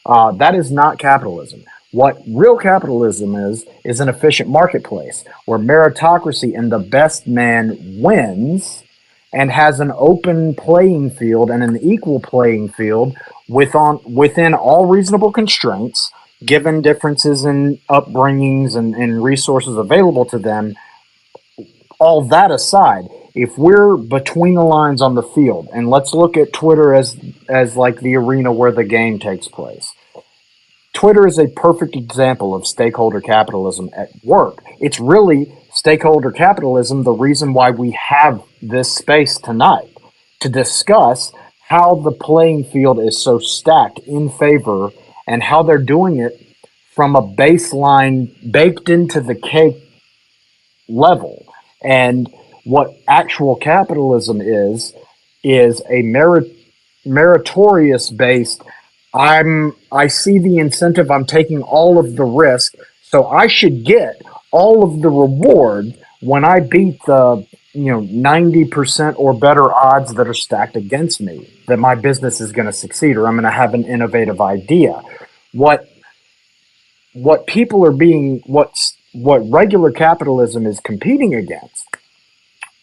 That is not capitalism. What real capitalism is an efficient marketplace where meritocracy and the best man wins and has an open playing field and an equal playing field within all reasonable constraints, given differences in upbringings and resources available to them. All that aside, if we're between the lines on the field, and let's look at Twitter as like the arena where the game takes place. Twitter is a perfect example of stakeholder capitalism at work. It's really stakeholder capitalism, the reason why we have this space tonight to discuss how the playing field is so stacked in favor and how they're doing it from a baseline baked into the cake level. And what actual capitalism is a meritorious based. I see the incentive, I'm taking all of the risk, so I should get all of the reward when I beat the 90% or better odds that are stacked against me, that my business is going to succeed or I'm going to have an innovative idea. What people are being what regular capitalism is competing against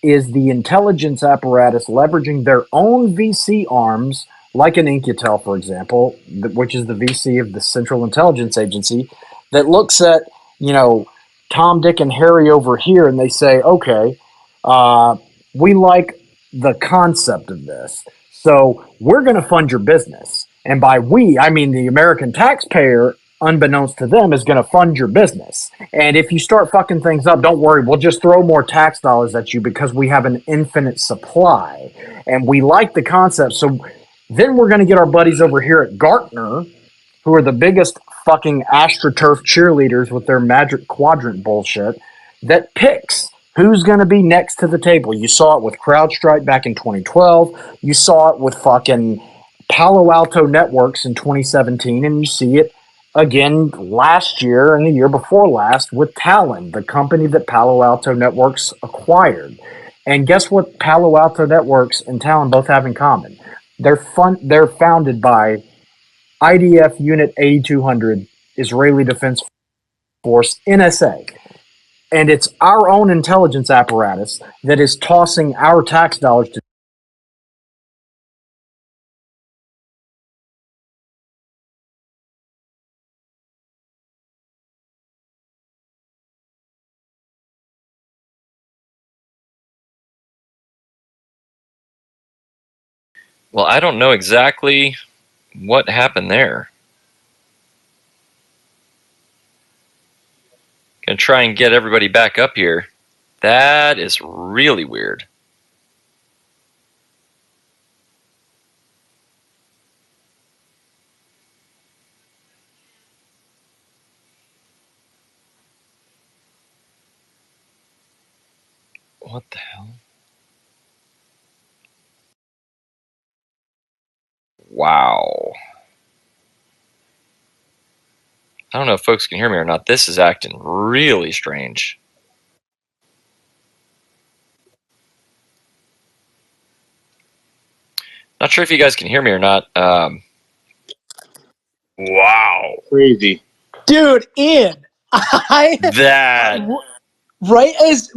is the intelligence apparatus leveraging their own VC arms, like an Incutel, for example, which is the VC of the Central Intelligence Agency, that looks at, Tom, Dick, and Harry over here, and they say, okay, we like the concept of this, so we're going to fund your business. And by we, I mean the American taxpayer, unbeknownst to them, is going to fund your business. And if you start fucking things up, don't worry, we'll just throw more tax dollars at you because we have an infinite supply. And we like the concept. So then we're going to get our buddies over here at Gartner, who are the biggest fucking AstroTurf cheerleaders with their magic quadrant bullshit, that picks who's going to be next to the table. You saw it with CrowdStrike back in 2012. You saw it with fucking Palo Alto Networks in 2017. And you see it again last year and the year before last with Talon, the company that Palo Alto Networks acquired. And guess what Palo Alto Networks and Talon both have in common? They're founded by IDF Unit A200, Israeli Defense Force, NSA. And it's our own intelligence apparatus that is tossing our tax dollars to. Well, I don't know exactly what happened there. Gonna try and get everybody back up here. That is really weird. What the hell? Wow. I don't know if folks can hear me or not. This is acting really strange. Not sure if you guys can hear me or not. Wow. Crazy. Dude, Ian, That. right as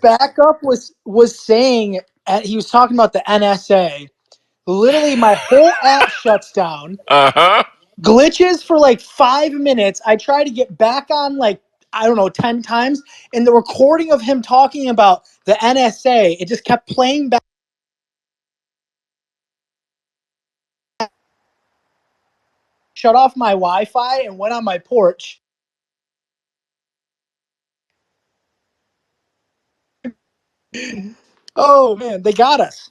backup was saying, he was talking about the NSA. Literally, my whole app shuts down. Uh-huh. Glitches for like 5 minutes. I try to get back on like, I don't know, 10 times. And the recording of him talking about the NSA, it just kept playing back. Shut off my Wi-Fi and went on my porch. Oh man, they got us.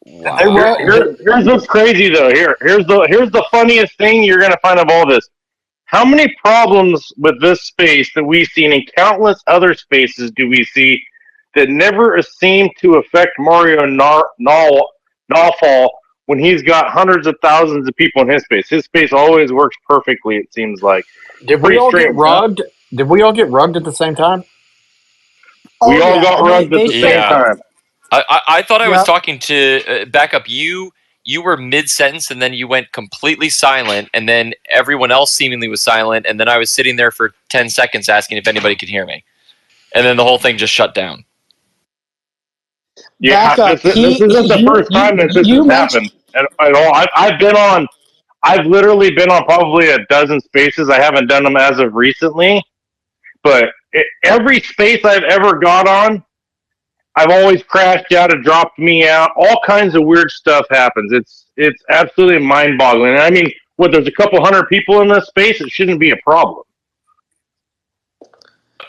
Wow. Here's what's crazy though. Here's the funniest thing you're gonna find of all this. How many problems with this space that we've seen in countless other spaces do we see that never seem to affect Mario Nawfal when he's got hundreds of thousands of people in his space? His space always works perfectly, it seems like. Did we Pretty all get strange, huh? rugged? Did we all get rugged at the same time? We all yeah, got and rugged at they the shut same Yeah. time. I thought I was Yep. talking to backup. You were mid sentence and then you went completely silent, and then everyone else seemingly was silent, and then I was sitting there for 10 seconds asking if anybody could hear me, and then the whole thing just shut down. Yeah, Backup. this isn't the first time that this has happened at all. I've literally been on probably a dozen spaces. I haven't done them as of recently, but every space I've ever got on, I've always crashed out. It dropped me out. All kinds of weird stuff happens. It's absolutely mind-boggling. And I mean, there's a couple hundred people in this space. It shouldn't be a problem.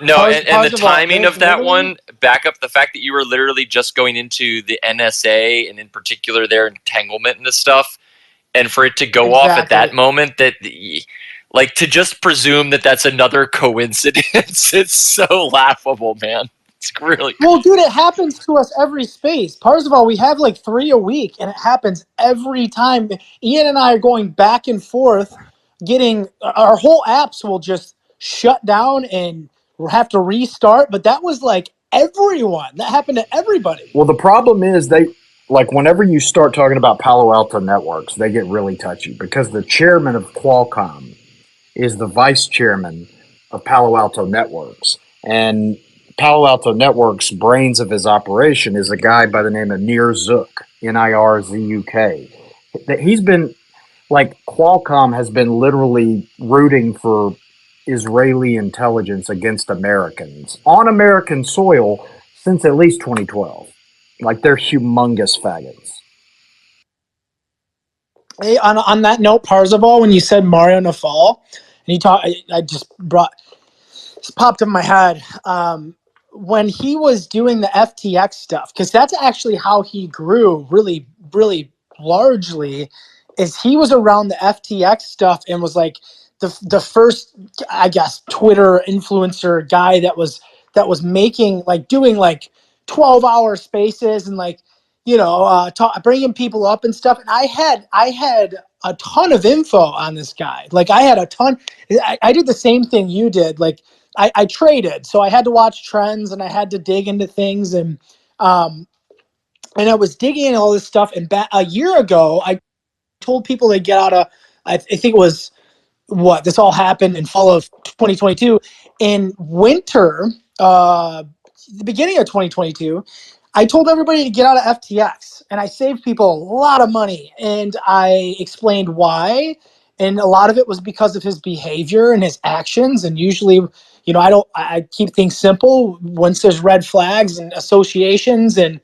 No, and the First of all, timing there's of that literally- one, back up the fact that you were literally just going into the NSA and in particular their entanglement and this stuff, and for it to go off at that Exactly. moment, like to just presume that that's another coincidence, it's so laughable, man. It's really Well, dude, it happens to us every space. First of all, we have like 3 a week, and it happens every time. Ian and I are going back and forth, getting our whole apps will just shut down and we'll have to restart. But that was like everyone. That happened to everybody. Well, the problem is whenever you start talking about Palo Alto Networks, they get really touchy because the chairman of Qualcomm is the vice chairman of Palo Alto Networks. And Palo Alto Networks' brains of his operation is a guy by the name of Nir Zuk, Nirzuk. He's been, Qualcomm has been literally rooting for Israeli intelligence against Americans on American soil since at least 2012. They're humongous faggots. Hey, on that note, Parzival, when you said Mario Nawfal, and you talk, I just popped in my head. When he was doing the FTX stuff, because that's actually how he grew really, really largely, is he was around the FTX stuff and was like the first, I guess, Twitter influencer guy that was making doing 12-hour spaces and bringing people up and stuff. And I had a ton of info on this guy. I had a ton. I did the same thing you did. I traded, so I had to watch trends and I had to dig into things and I was digging into all this stuff. And a year ago, I told people to get out of. I think it was this all happened in fall of 2022. In winter, the beginning of 2022, I told everybody to get out of FTX, and I saved people a lot of money. And I explained why. And a lot of it was because of his behavior and his actions. And usually, I keep things simple. Once there's red flags and associations and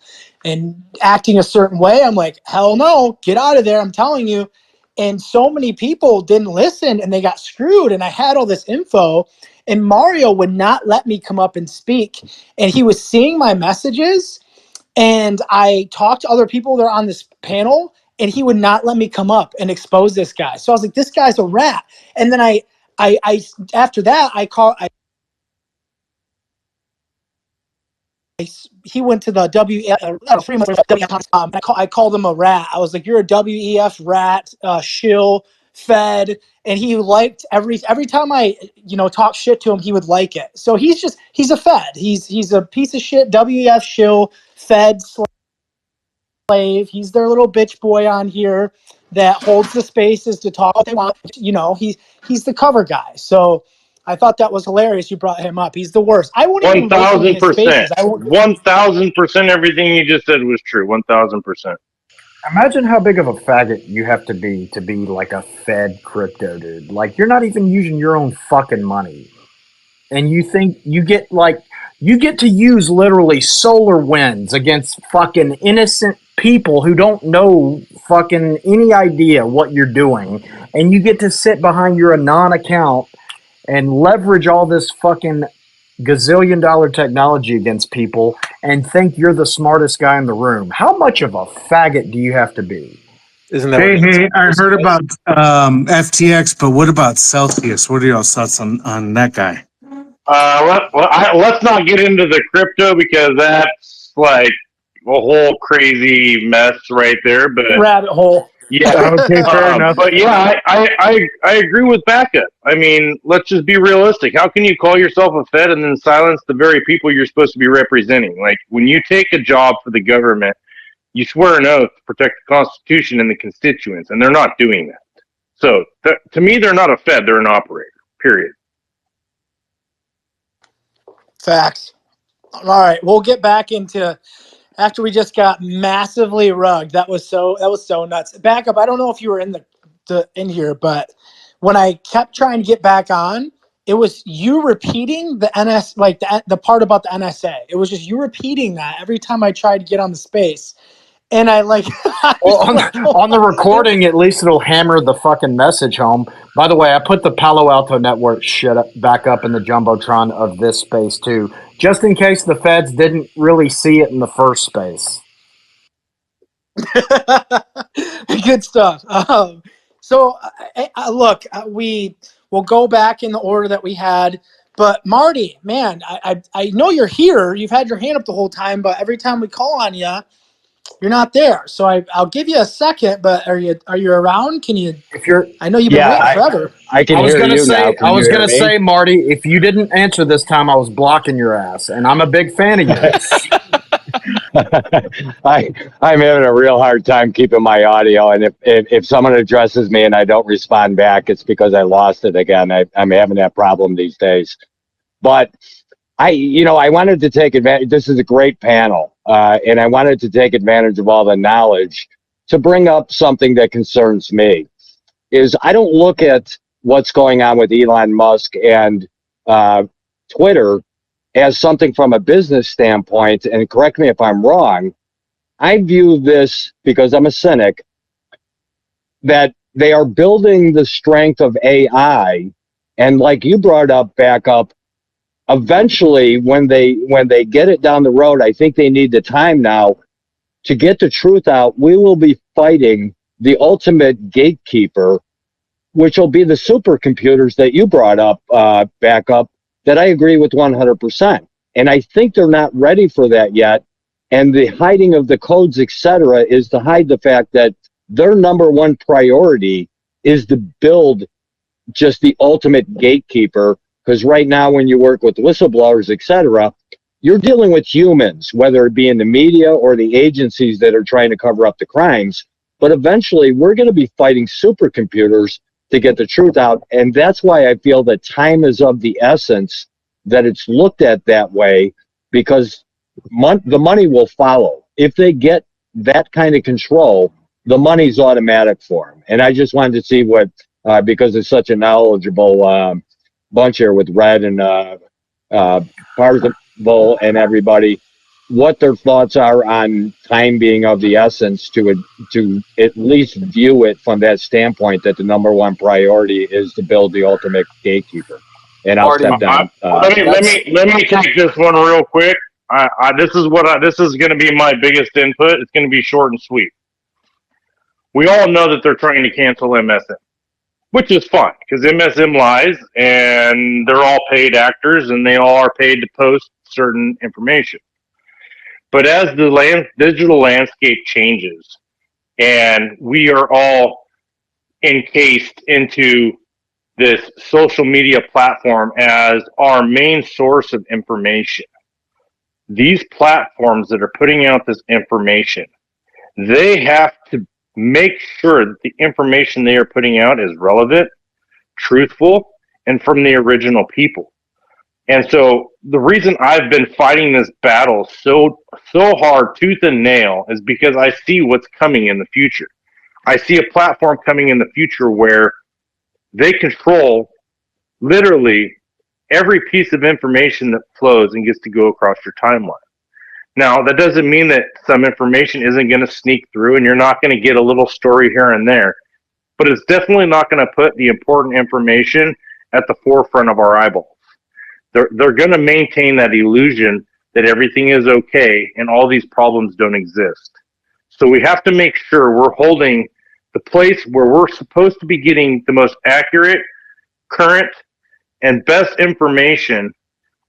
acting a certain way, I'm like, hell no, get out of there. I'm telling you. And so many people didn't listen and they got screwed. And I had all this info, and Mario would not let me come up and speak. And he was seeing my messages, and I talked to other people that are on this panel, and he would not let me come up and expose this guy. So I was like, this guy's a rat. And then I after that, he went to the I called him a rat. I was like, you're a WEF rat, shill, fed. And he liked every time I, talk shit to him, he would like it. So he's a fed. He's a piece of shit, WEF shill, fed slave. He's their little bitch boy on here that holds the spaces to talk what they want. He's the cover guy. So I thought that was hilarious. You brought him up. He's the worst. I won't even listen to his spaces. 1,000%. Everything you just said was true. 1,000%. Imagine how big of a faggot you have to be like a Fed crypto dude. You're not even using your own fucking money. And you think you get to use literally solar winds against fucking innocent people who don't know fucking any idea what you're doing. And you get to sit behind your Anon account and leverage all this fucking gazillion-dollar technology against people and think you're the smartest guy in the room. How much of a faggot do you have to be? Isn't that Hey, what hey, I heard about FTX, but what about Celsius? What are y'all's thoughts on that guy? Let's not get into the crypto because that's like a whole crazy mess right there. But Rabbit hole. yeah, Okay, fair enough. but yeah, I agree with Backup. I mean, let's just be realistic. How can you call yourself a Fed and then silence the very people you're supposed to be representing? Like when you take a job for the government, you swear an oath to protect the Constitution and the constituents, and they're not doing that. So to me, they're not a Fed; they're an operator. Period. Facts. All right, we'll get back into after we just got massively rugged. That was so nuts. Back up. I don't know if you were in the in here, but when I kept trying to get back on, it was you repeating the NS like the part about the NSA. It was just you repeating that every time I tried to get on the space. And I like Well, on the recording, at least it'll hammer the fucking message home. By the way, I put the Palo Alto network shit back up in the Jumbotron of this space too, just in case the feds didn't really see it in the first space. good stuff. So look, we will go back in the order that we had. But Marty, man, I know you're here. You've had your hand up the whole time, but every time we call on you, you're not there. So I'll give you a second. But are you around? Can you? If you're, I know you've been waiting forever. I can I was hear gonna you say, now. Can I was you hear gonna me? say, Marty, if you didn't answer this time, I was blocking your ass, and I'm a big fan of yours. I'm having a real hard time keeping my audio, and if someone addresses me and I don't respond back, it's because I lost it again. I'm having that problem these days. But I wanted to take advantage. This is a great panel, and I wanted to take advantage of all the knowledge to bring up something that concerns me. Is I don't look at what's going on with Elon Musk and Twitter as something from a business standpoint, and correct me if I'm wrong, I view this, because I'm a cynic, that they are building the strength of AI, and like you brought up, Backup, eventually when they get it down the road, I think they need the time now to get the truth out. We will be fighting the ultimate gatekeeper, which will be the supercomputers that you brought up, Backup, that I agree with 100%. And I think they're not ready for that yet. And the hiding of the codes, etc., is to hide the fact that their number one priority is to build just the ultimate gatekeeper. Because right now, when you work with whistleblowers, etc., you're dealing with humans, whether it be in the media or the agencies that are trying to cover up the crimes. But eventually, we're going to be fighting supercomputers to get the truth out. And that's why I feel that time is of the essence, that it's looked at that way, because the money will follow. If they get that kind of control, the money's automatic for them. And I just wanted to see what, because it's such a knowledgeable bunch here with Red and Parzival and everybody, what their thoughts are on time being of the essence to at least view it from that standpoint, that the number one priority is to build the ultimate gatekeeper. And I'll step down. Let me take this one real quick. This is going to be my biggest input. It's going to be short and sweet. We all know that they're trying to cancel MSM, which is fine because MSM lies and they're all paid actors and they all are paid to post certain information. But as the digital landscape changes and we are all encased into this social media platform as our main source of information, these platforms that are putting out this information, they have to make sure that the information they are putting out is relevant, truthful, and from the original people. And so the reason I've been fighting this battle so hard, tooth and nail, is because I see what's coming in the future. I see a platform coming in the future where they control literally every piece of information that flows and gets to go across your timeline. Now, that doesn't mean that some information isn't going to sneak through and you're not going to get a little story here and there, but it's definitely not going to put the important information at the forefront of our eyeballs. They're going to maintain that illusion that everything is okay and all these problems don't exist. So we have to make sure we're holding the place where we're supposed to be getting the most accurate, current, and best information,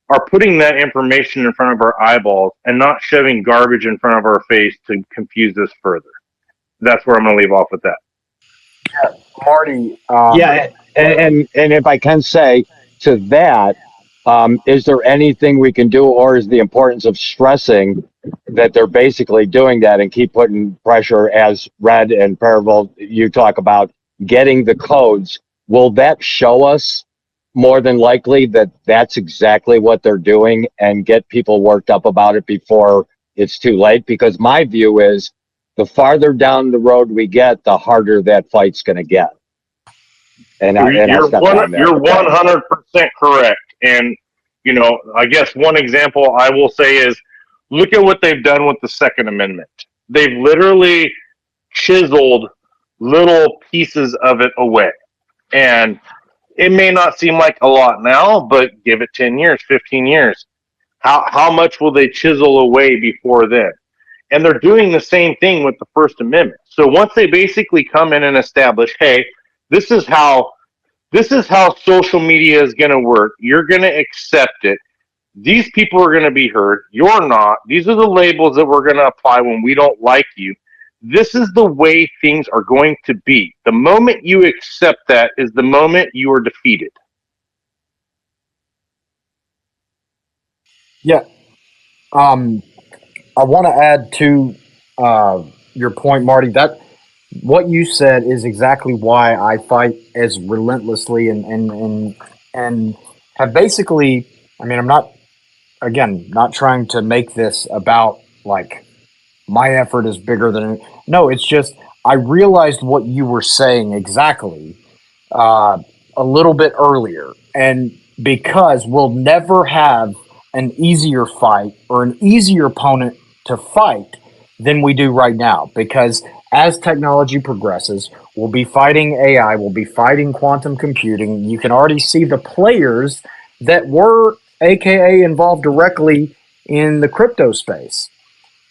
are putting that information in front of our eyeballs and not shoving garbage in front of our face to confuse us further. That's where I'm going to leave off with that. Marty. Yeah, and if I can say to that, is there anything we can do, or is the importance of stressing that they're basically doing that and keep putting pressure, as Red and Paravel, you talk about getting the codes? Will that show us more than likely that that's exactly what they're doing and get people worked up about it before it's too late? Because my view is the farther down the road we get, the harder that fight's going to get. And You're 100% correct. And, you know, I guess one example I will say is, look at what they've done with the Second Amendment. They've literally chiseled little pieces of it away. And it may not seem like a lot now, but give it 10 years, 15 years. How much will they chisel away before then? And they're doing the same thing with the First Amendment. So once they basically come in and establish, hey, this is how social media is going to work. You're going to accept it. These people are going to be heard. You're not. These are the labels that we're going to apply when we don't like you. This is the way things are going to be. The moment you accept that is the moment you are defeated. Yeah. I want to add to your point, Marty. That what you said is exactly why I fight as relentlessly and have basically. I mean, I'm not trying to make this about like my effort is bigger than. No, it's just I realized what you were saying exactly a little bit earlier, and because we'll never have an easier fight or an easier opponent to fight than we do right now, because as technology progresses, we'll be fighting AI, we'll be fighting quantum computing. You can already see the players that were AKA involved directly in the crypto space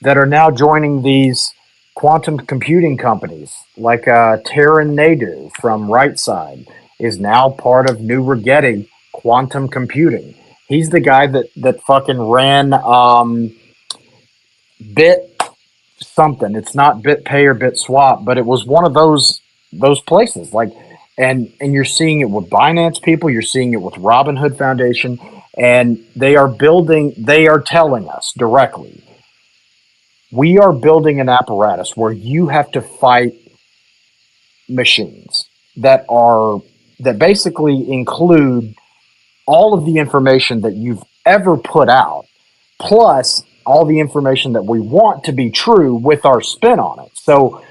that are now joining these quantum computing companies, like Terran Nadu from RightSide is now part of New Rigetti Quantum Computing. He's the guy that fucking ran Bit something. It's not BitPay or BitSwap, but it was one of those places. Like, and you're seeing it with Binance people. You're seeing it with Robinhood Foundation, and they are telling us directly, we are building an apparatus where you have to fight machines that basically include all of the information that you've ever put out, plus all the information that we want to be true with our spin on it. So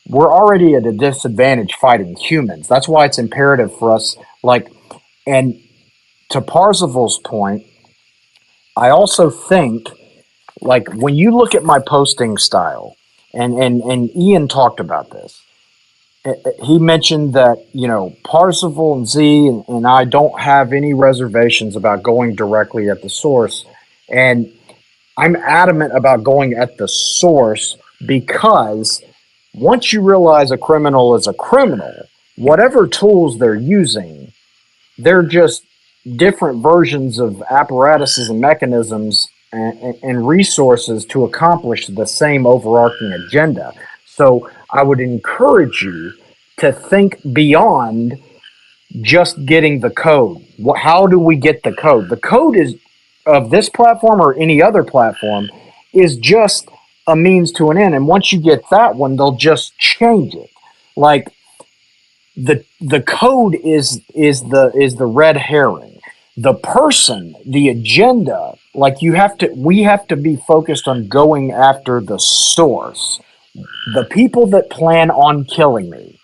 we're already at a disadvantage fighting humans. That's why it's imperative for us, and to Parzival's point, I also think, like, when you look at my posting style, and Ian talked about this, he mentioned that, you know, Parzival and Z and I don't have any reservations about going directly at the source. And I'm adamant about going at the source because once you realize a criminal is a criminal, whatever tools they're using, they're just different versions of apparatuses and mechanisms and resources to accomplish the same overarching agenda. So I would encourage you to think beyond just getting the code. How do we get the code? The code is of this platform or any other platform is just a means to an end. And once you get that one, they'll just change it. Like the code is the red herring. The person, the agenda, like we have to be focused on going after the source. The people that plan on killing me,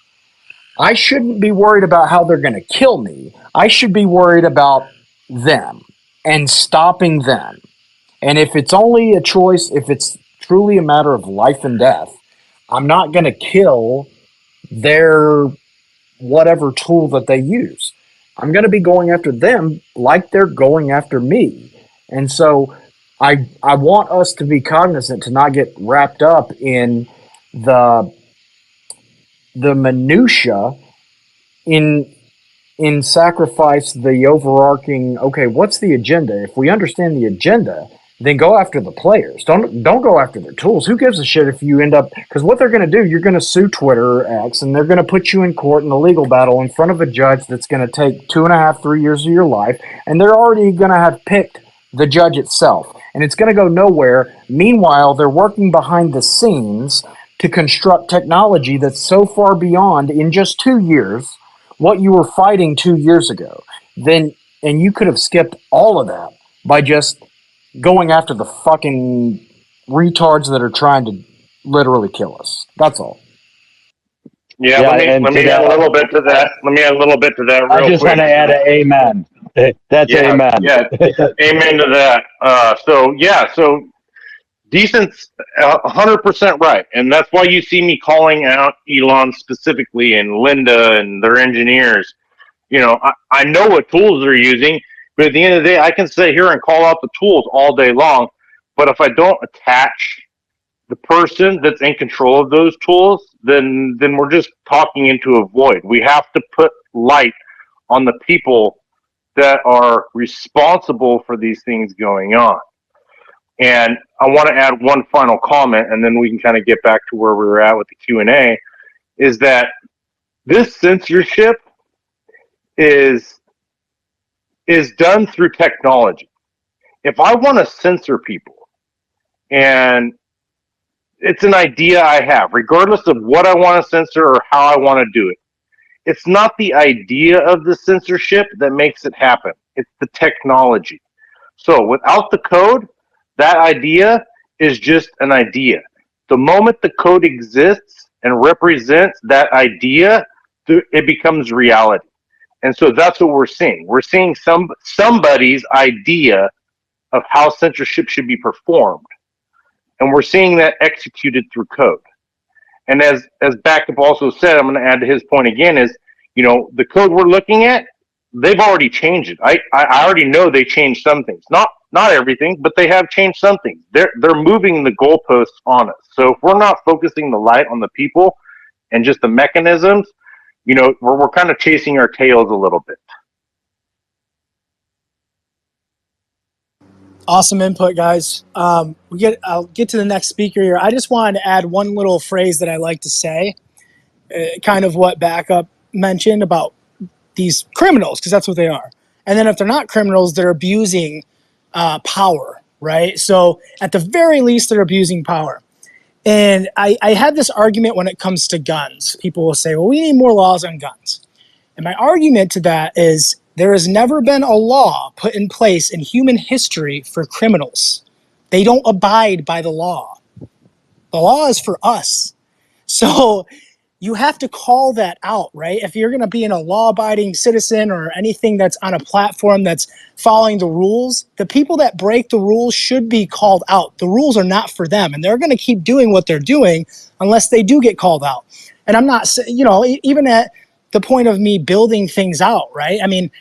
I shouldn't be worried about how they're going to kill me. I should be worried about them and stopping them. And if it's only a choice, if it's truly a matter of life and death, I'm not going to kill their whatever tool that they use. I'm going to be going after them like they're going after me. And so I want us to be cognizant to not get wrapped up in the minutia in sacrifice the overarching, okay, what's the agenda? If we understand the agenda, then go after the players. Don't go after their tools. Who gives a shit if you end up, because what they're going to do, you're going to sue Twitter or X, and they're going to put you in court in a legal battle in front of a judge that's going to take 2.5, 3 years of your life, and they're already going to have picked the judge itself, and it's going to go nowhere. Meanwhile, they're working behind the scenes to construct technology that's so far beyond, in just 2 years, what you were fighting 2 years ago. And you could have skipped all of that by just going after the fucking retards that are trying to literally kill us. That's all. Yeah, Yeah, let me add a little bit to that. Let me add a little bit to that real I just quick. want to add an amen. That's Yeah, amen. yeah, amen to that. So Decent's 100% right, and that's why you see me calling out Elon specifically and Linda and their engineers. You know, I know what tools they're using, but at the end of the day, I can sit here and call out the tools all day long. But if I don't attach the person that's in control of those tools, then we're just talking into a void. We have to put light on the people that are responsible for these things going on. And I want to add one final comment, and then we can kind of get back to where we were at with the Q&A, is that this censorship is done through technology. If I want to censor people, and it's an idea I have, regardless of what I want to censor or how I want to do it, it's not the idea of the censorship that makes it happen. It's the technology. So without the code, that idea is just an idea. The moment the code exists and represents that idea, it becomes reality. And so that's what we're seeing. We're seeing somebody's idea of how censorship should be performed. And we're seeing that executed through code. And as Backup also said, I'm going to add to his point again, is, you know, the code we're looking at, they've already changed it. I already know they changed some things. Not everything, but they have changed some things. They're moving the goalposts on us. So if we're not focusing the light on the people and just the mechanisms, you know, we're kind of chasing our tails a little bit. Awesome input, guys. I'll get to the next speaker here. I just wanted to add one little phrase that I like to say, kind of what Backup mentioned about these criminals, because that's what they are. And then if they're not criminals, they're abusing power, right? So at the very least, they're abusing power. And I had this argument when it comes to guns. People will say, well, we need more laws on guns. And my argument to that is there has never been a law put in place in human history for criminals. They don't abide by the law. The law is for us. So you have to call that out, right? If you're going to be a law-abiding citizen or anything that's on a platform that's following the rules, the people that break the rules should be called out. The rules are not for them, and they're going to keep doing what they're doing unless they do get called out. And I'm not, you know, even at the point of me building things out, right? I mean,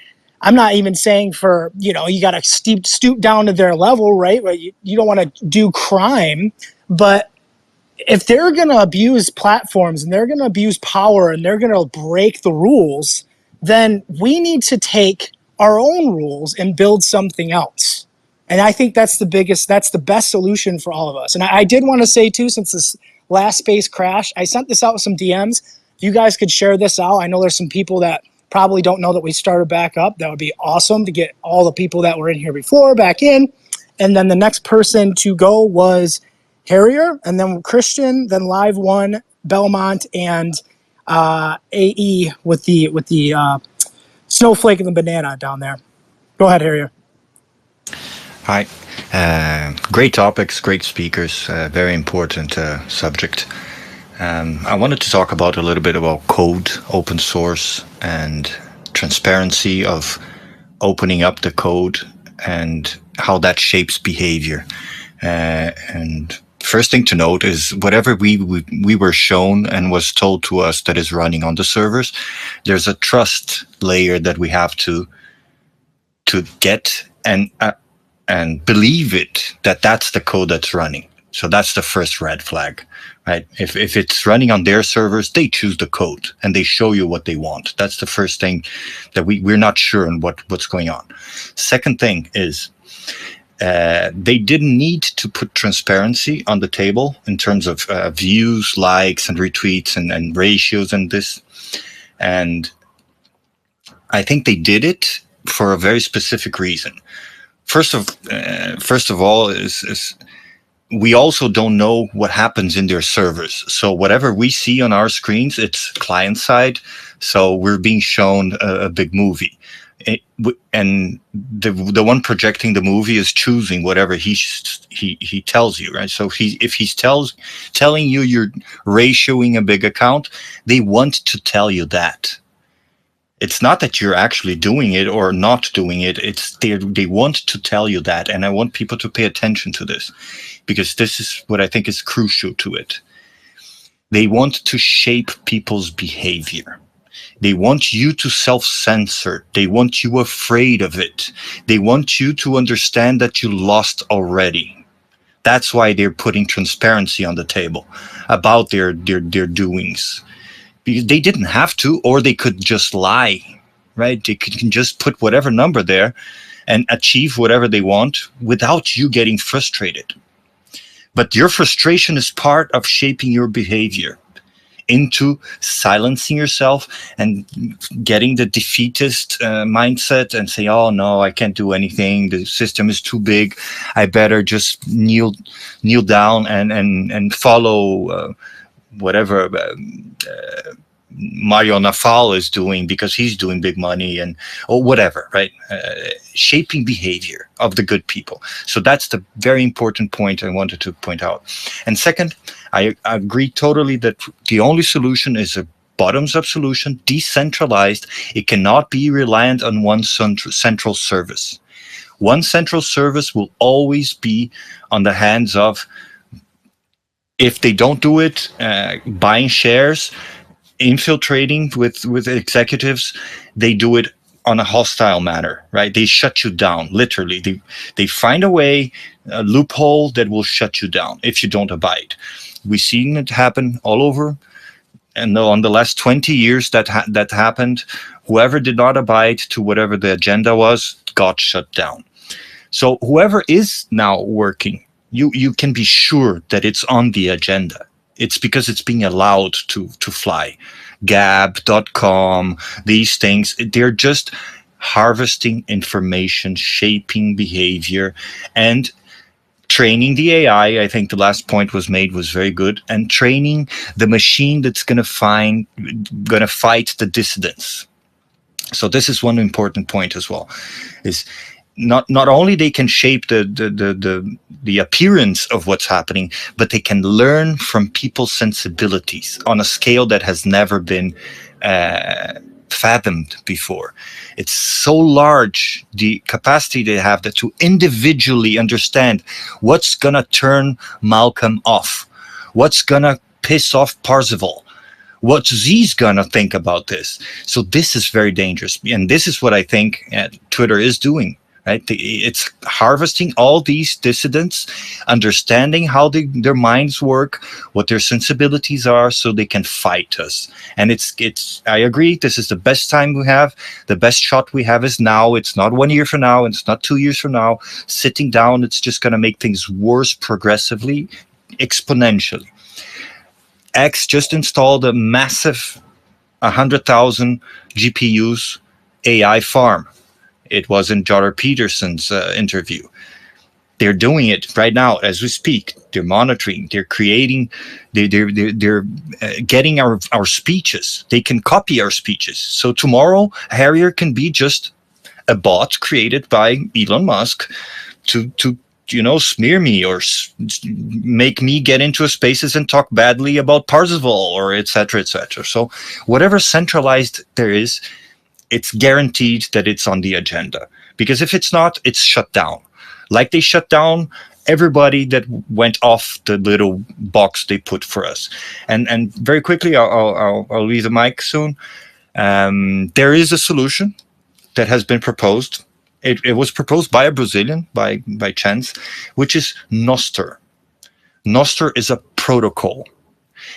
I'm not even saying for, you know, you got to stoop down to their level, right? You don't want to do crime, but if they're going to abuse platforms and they're going to abuse power and they're going to break the rules, then we need to take our own rules and build something else. And I think that's the best solution for all of us. And I did want to say too, since this last space crash, I sent this out with some DMs. If you guys could share this out, I know there's some people that probably don't know that we started back up. That would be awesome to get all the people that were in here before back in. And then the next person to go was Harrier, and then Christian, then Live One, Belmont, and AE with the snowflake and the banana down there. Go ahead, Harrier. Hi. Great topics, great speakers, very important subject. I wanted to talk about a little bit about code, open source, and transparency of opening up the code and how that shapes behavior. And first thing to note is whatever we were shown and was told to us that is running on the servers, there's a trust layer that we have to get and believe it, that that's the code that's running. So that's the first red flag, right? If it's running on their servers, they choose the code and they show you what they want. That's the first thing that we're not sure on what's going on. Second thing is they didn't need to put transparency on the table in terms of views, likes, and retweets and ratios and this. And I think they did it for a very specific reason. First of all, is we also don't know what happens in their servers. So whatever we see on our screens, it's client side. So we're being shown a big movie. And the one projecting the movie is choosing whatever he tells you, right? So if he's telling you you're ratioing a big account, they want to tell you that. It's not that you're actually doing it or not doing it. It's they want to tell you that, and I want people to pay attention to this, because this is what I think is crucial to it. They want to shape people's behavior. They want you to self-censor. They want you afraid of it. They want you to understand that you lost already. That's why they're putting transparency on the table about their doings. Because they didn't have to, or they could just lie, right? They can just put whatever number there and achieve whatever they want without you getting frustrated. But your frustration is part of shaping your behavior into silencing yourself and getting the defeatist mindset and say, oh no, I can't do anything. The system is too big. I better just kneel down and follow whatever Mario Nafal is doing because he's doing big money or whatever, right? Shaping behavior of the good people. So that's the very important point I wanted to point out. And second, I agree totally that the only solution is a bottoms-up solution, decentralized. It cannot be reliant on one central service. One central service will always be on the hands of, if they don't do it, buying shares, infiltrating with executives, they do it on a hostile manner, right? They shut you down, literally. They find a way, a loophole that will shut you down if you don't abide. We've seen it happen all over. And on the last 20 years that happened, whoever did not abide to whatever the agenda was got shut down. So whoever is now working, you can be sure that it's on the agenda. It's because it's being allowed to fly. Gab.com, these things, they're just harvesting information, shaping behavior, and training the AI. I think the last point was made was very good. And training the machine that's going to fight the dissidents. So this is one important point as well, is not only they can shape the appearance of what's happening, but they can learn from people's sensibilities on a scale that has never been fathomed before. It's so large, the capacity they have to individually understand what's gonna turn Malcolm off, what's gonna piss off Parzival, what Z's gonna think about this. So this is very dangerous, and this is what I think Twitter is doing. Right? It's harvesting all these dissidents, understanding how their minds work, what their sensibilities are, so they can fight us. And it's. I agree. This is the best time we have. The best shot we have is now. It's not 1 year from now. It's not 2 years from now. Sitting down, it's just going to make things worse progressively, exponentially. X just installed a massive 100,000 GPUs AI farm. It was in Jordan Peterson's interview. They're doing it right now as we speak. They're monitoring. They're creating. They're getting our speeches. They can copy our speeches. So tomorrow, Harrier can be just a bot created by Elon Musk to smear me or make me get into spaces and talk badly about Parzival or et cetera, et cetera. So whatever centralized there is, it's guaranteed that it's on the agenda, because if it's not, it's shut down. Like they shut down everybody that went off the little box they put for us. And very quickly, I'll leave the mic soon. There is a solution that has been proposed. It was proposed by a Brazilian, by chance, which is Nostr. Nostr is a protocol.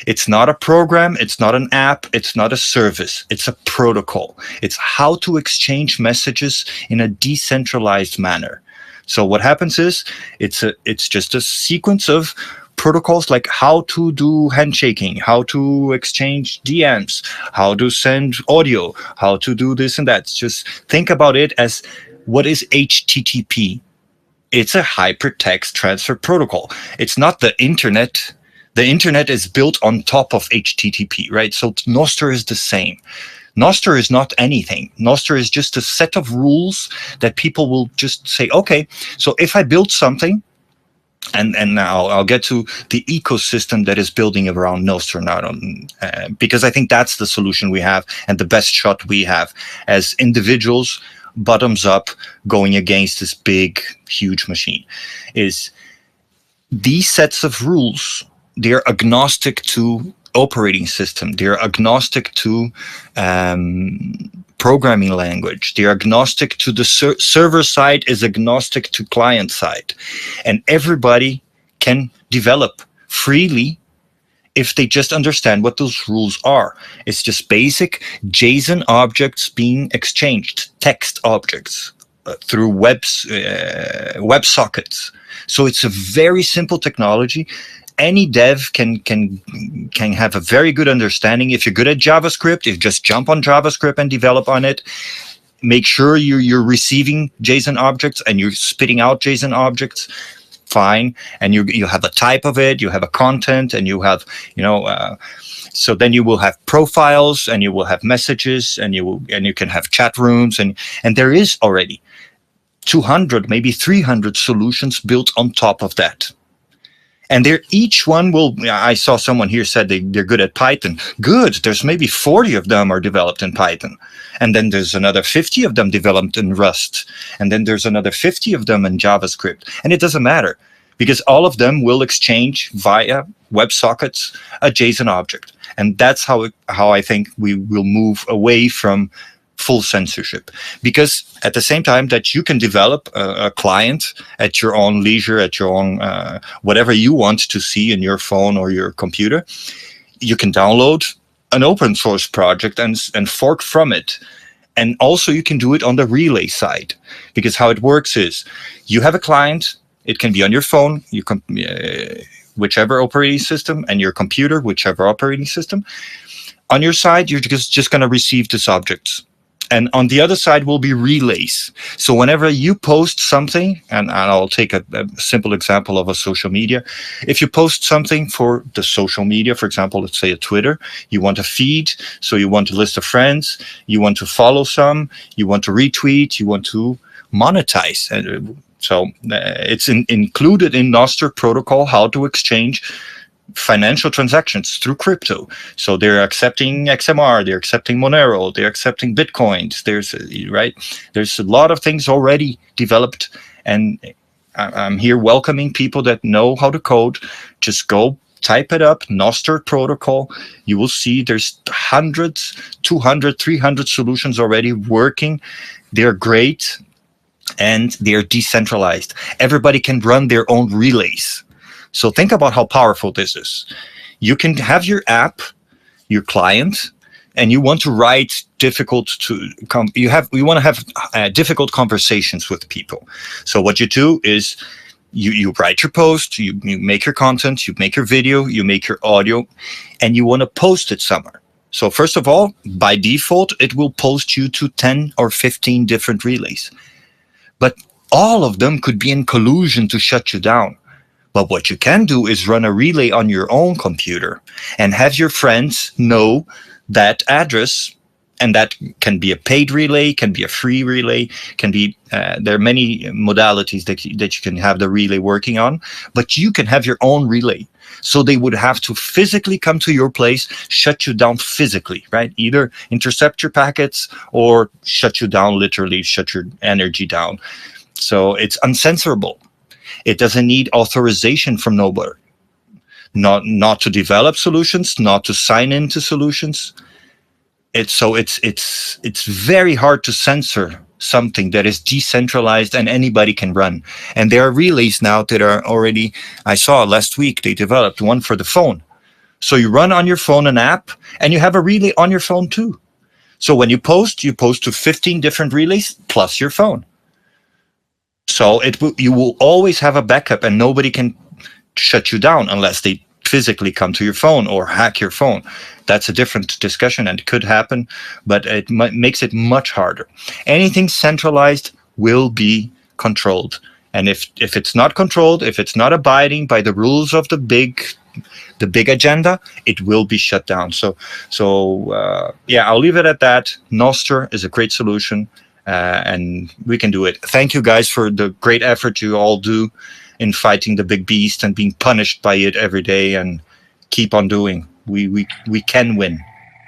It's not a program, it's not an app, it's not a service, it's a protocol. It's how to exchange messages in a decentralized manner. So what happens is, it's just a sequence of protocols, like how to do handshaking, how to exchange DMs, how to send audio, how to do this and that. Just think about it as, what is HTTP? It's a hypertext transfer protocol. It's not the internet. The internet is built on top of HTTP, right? So Nostr is the same. Nostr is not anything. Nostr is just a set of rules that people will just say, okay, so if I build something, and now I'll get to the ecosystem that is building around Nostr now, because I think that's the solution we have and the best shot we have as individuals, bottoms up, going against this big, huge machine, is these sets of rules. They're agnostic to operating system. They're agnostic to programming language. They're agnostic to the server side, is agnostic to client side. And everybody can develop freely if they just understand what those rules are. It's just basic JSON objects being exchanged, text objects through WebSockets. So it's a very simple technology. Any dev can have a very good understanding. If you're good at JavaScript, if you just jump on JavaScript and develop on it, make sure you're receiving JSON objects and you're spitting out JSON objects, fine. And you have a type of it, you have a content, and you have, so then you will have profiles and you will have messages and you can have chat rooms, and there is already 200, maybe 300 solutions built on top of that. And each one will, I saw someone here said they're good at Python. Good, there's maybe 40 of them are developed in Python. And then there's another 50 of them developed in Rust. And then there's another 50 of them in JavaScript. And it doesn't matter, because all of them will exchange via WebSockets a JSON object. And that's how I think we will move away from full censorship, because at the same time that you can develop a client at your own leisure, at your own whatever you want to see in your phone or your computer, you can download an open source project and fork from it. And also you can do it on the relay side, because how it works is, you have a client, it can be on your phone, you can whichever operating system, and your computer, whichever operating system. On your side, you're just going to receive this object. And on the other side will be relays. So whenever you post something, and I'll take a simple example of a social media. If you post something for the social media, for example, let's say a Twitter, you want a feed, so you want a list of friends, you want to follow some, you want to retweet, you want to monetize. So it's included in Nostr protocol how to exchange financial transactions through crypto. So they're accepting XMR, they're accepting Monero, they're accepting Bitcoins. There's a lot of things already developed, and I'm here welcoming people that know how to code. Just go type it up, Nostr protocol. You will see there's hundreds, 200, 300 solutions already working. They're great and they're decentralized. Everybody can run their own relays. So think about how powerful this is. You can have your app, your client, and you want to write difficult conversations with people. So what you do is you write your post, you make your content, you make your video, you make your audio, and you want to post it somewhere. So first of all, by default, it will post you to 10 or 15 different relays. But all of them could be in collusion to shut you down. But what you can do is run a relay on your own computer and have your friends know that address. And that can be a paid relay, can be a free relay, can be, there are many modalities that you can have the relay working on, but you can have your own relay. So they would have to physically come to your place, shut you down physically, right? Either intercept your packets or shut you down, literally shut your energy down. So it's uncensorable. It doesn't need authorization from nobody. Not to develop solutions, not to sign into solutions. It's very hard to censor something that is decentralized and anybody can run. And there are relays now that are already, I saw last week, they developed one for the phone. So you run on your phone an app and you have a relay on your phone too. So when you post to 15 different relays plus your phone. So you will always have a backup and nobody can shut you down unless they physically come to your phone or hack your phone. That's a different discussion and it could happen, but it makes it much harder. Anything centralized will be controlled. And if it's not controlled, if it's not abiding by the rules of the big agenda, it will be shut down. So I'll leave it at that. Nostr is a great solution, and we can do it. Thank you guys for the great effort you all do in fighting the big beast and being punished by it every day, and keep on doing. We can win.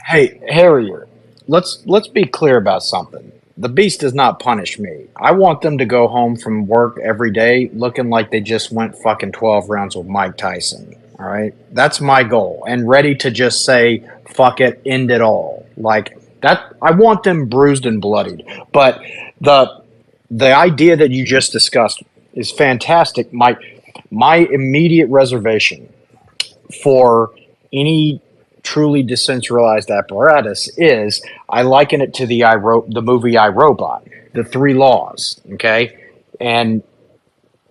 Hey, Harrier, let's be clear about something. The beast does not punish me. I want them to go home from work every day looking like they just went fucking 12 rounds with Mike Tyson. All right? That's my goal. And ready to just say, fuck it, end it all. Like that, I want them bruised and bloodied. But the idea that you just discussed is fantastic. My immediate reservation for any truly decentralized apparatus is I liken it to the movie iRobot, the 3 laws. Okay, and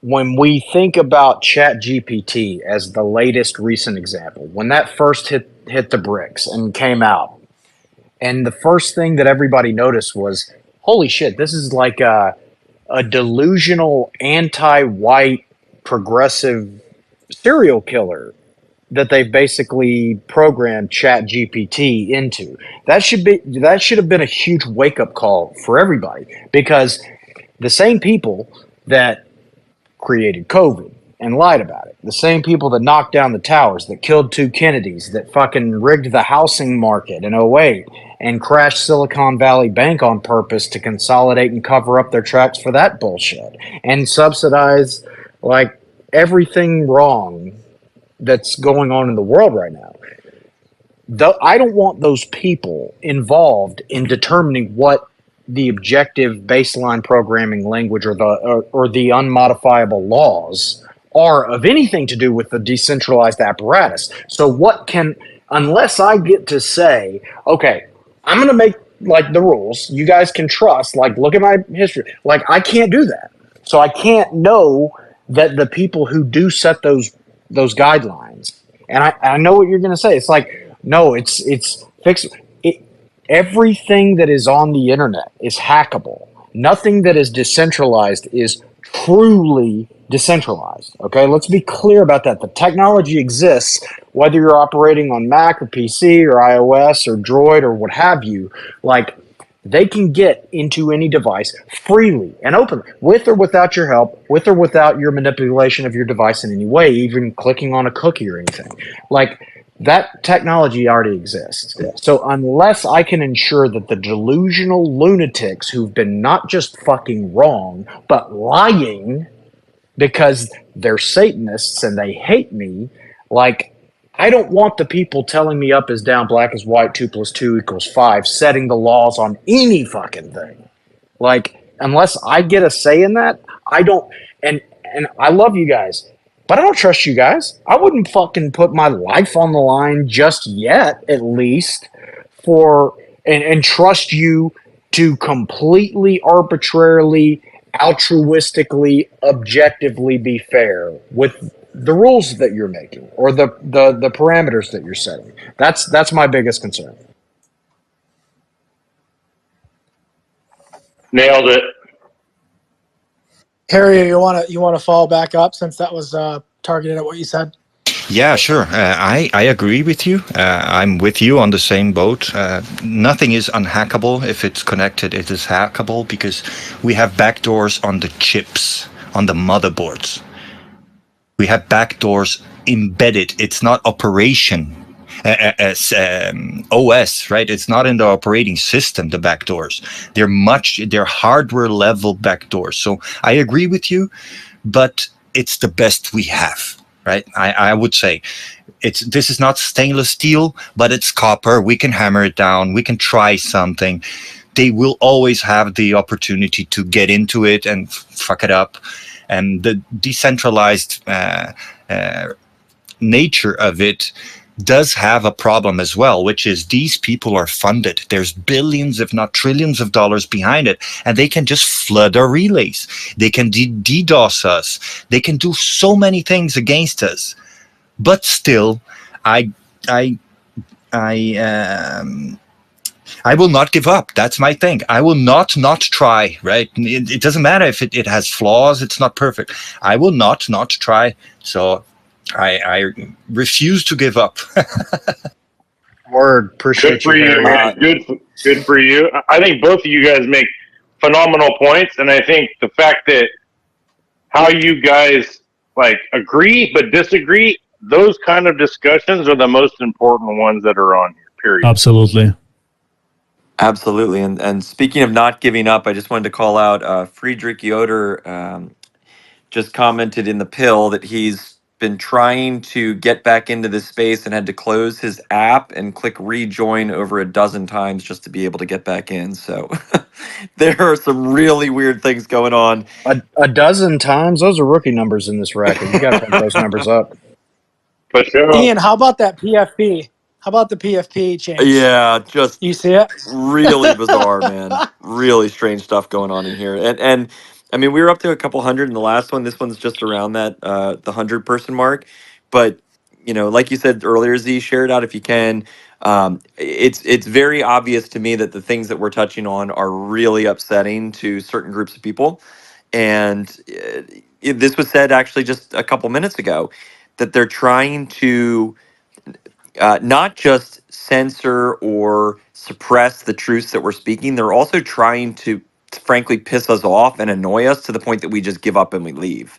when we think about ChatGPT as the latest recent example, when that first hit the bricks and came out, and the first thing that everybody noticed was, holy shit, this is like a delusional anti-white progressive serial killer that they've basically programmed ChatGPT into. That should have been a huge wake-up call for everybody, because the same people that created COVID and lied about it, the same people that knocked down the towers, that killed 2 Kennedys, that fucking rigged the housing market in 2008 and crashed Silicon Valley Bank on purpose to consolidate and cover up their tracks for that bullshit and subsidize like everything wrong that's going on in the world right now. I don't want those people involved in determining what the objective baseline programming language or the unmodifiable laws are of anything to do with the decentralized apparatus. So unless I get to say, okay, I'm going to make like the rules you guys can trust, like look at my history, like I can't do that. So I can't know that the people who do set those guidelines, and I know what you're going to say. It's like, no, it's fixed. Everything that is on the internet is hackable. Nothing that is decentralized is truly decentralized. Okay, let's be clear about that. The technology exists, whether you're operating on Mac or PC or iOS or Droid or what have you. Like, they can get into any device freely and openly, with or without your help, with or without your manipulation of your device in any way, even clicking on a cookie or anything. Like, that technology already exists. So unless I can ensure that the delusional lunatics who've been not just fucking wrong, but lying because they're Satanists and they hate me, like, I don't want the people telling me up is down, black is white, 2 + 2 = 5, setting the laws on any fucking thing. Like, unless I get a say in that, I don't, and I love you guys, but I don't trust you guys. I wouldn't fucking put my life on the line just yet, at least, and trust you to completely arbitrarily, altruistically, objectively be fair with the rules that you're making or the parameters that you're setting. That's my biggest concern. Nailed it. Harry, you want to follow back up since that was targeted at what you said? Yeah, sure. I agree with you. I'm with you on the same boat. Nothing is unhackable. If it's connected, it is hackable because we have backdoors on the chips, on the motherboards. We have backdoors embedded. It's not operation as OS, right? It's not in the operating system, the backdoors. They're hardware level backdoors. So I agree with you, but it's the best we have, right? I would say this is not stainless steel, but it's copper. We can hammer it down. We can try something. They will always have the opportunity to get into it and fuck it up. And the decentralized nature of it does have a problem as well, which is these people are funded. There's billions, if not trillions of dollars behind it, and they can just flood our relays. They can DDoS us. They can do so many things against us. But still, I will not give up. That's my thing. I will not try, right? It doesn't matter if it has flaws. It's not perfect. I will not try. So I refuse to give up. Word. Appreciate Good for you, Harry. man. Good for you. I think both of you guys make phenomenal points, and I think the fact that how you guys like agree but disagree, those kind of discussions are the most important ones that are on here. Period. Absolutely. Absolutely. And speaking of not giving up, I just wanted to call out Friedrich Yoder just commented in the pill that he's been trying to get back into this space and had to close his app and click rejoin over a dozen times just to be able to get back in. So there are some really weird things going on. A dozen times? Those are rookie numbers in this racket. You got to put those numbers up. For sure. Ian, how about that PFP? How about the PFP change? Yeah, just You see it? really bizarre, man. Really strange stuff going on in here. And I mean, we were up to a couple hundred in the last one. This one's just around that the 100-person mark. But you know, like you said earlier, Z, share it out if you can. It's very obvious to me that the things that we're touching on are really upsetting to certain groups of people. And this was said actually just a couple minutes ago that they're trying to not just censor or suppress the truths that we're speaking, they're also trying to frankly piss us off and annoy us to the point that we just give up and we leave.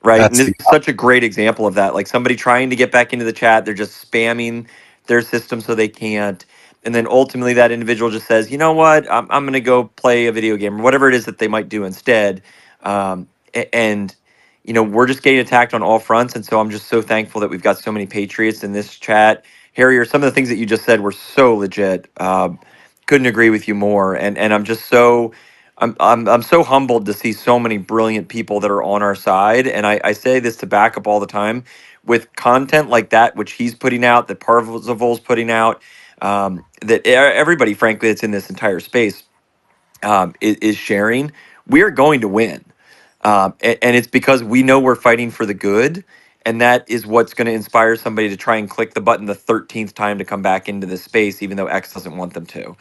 Right. And this is such a great example of that. Like somebody trying to get back into the chat, they're just spamming their system so they can't. And then ultimately that individual just says, you know what, I'm going to go play a video game or whatever it is that they might do instead. And you know, we're just getting attacked on all fronts. And so I'm just so thankful that we've got so many patriots in this chat. Harrier, some of the things that you just said were so legit. Couldn't agree with you more. And I'm just so I'm so humbled to see so many brilliant people that are on our side. And I say this to back up all the time with content like that, which he's putting out, that Parzival's putting out, that everybody, frankly, that's in this entire space is sharing. We're going to win. And it's because we know we're fighting for the good. And that is what's going to inspire somebody to try and click the button the 13th time to come back into this space, even though X doesn't want them to.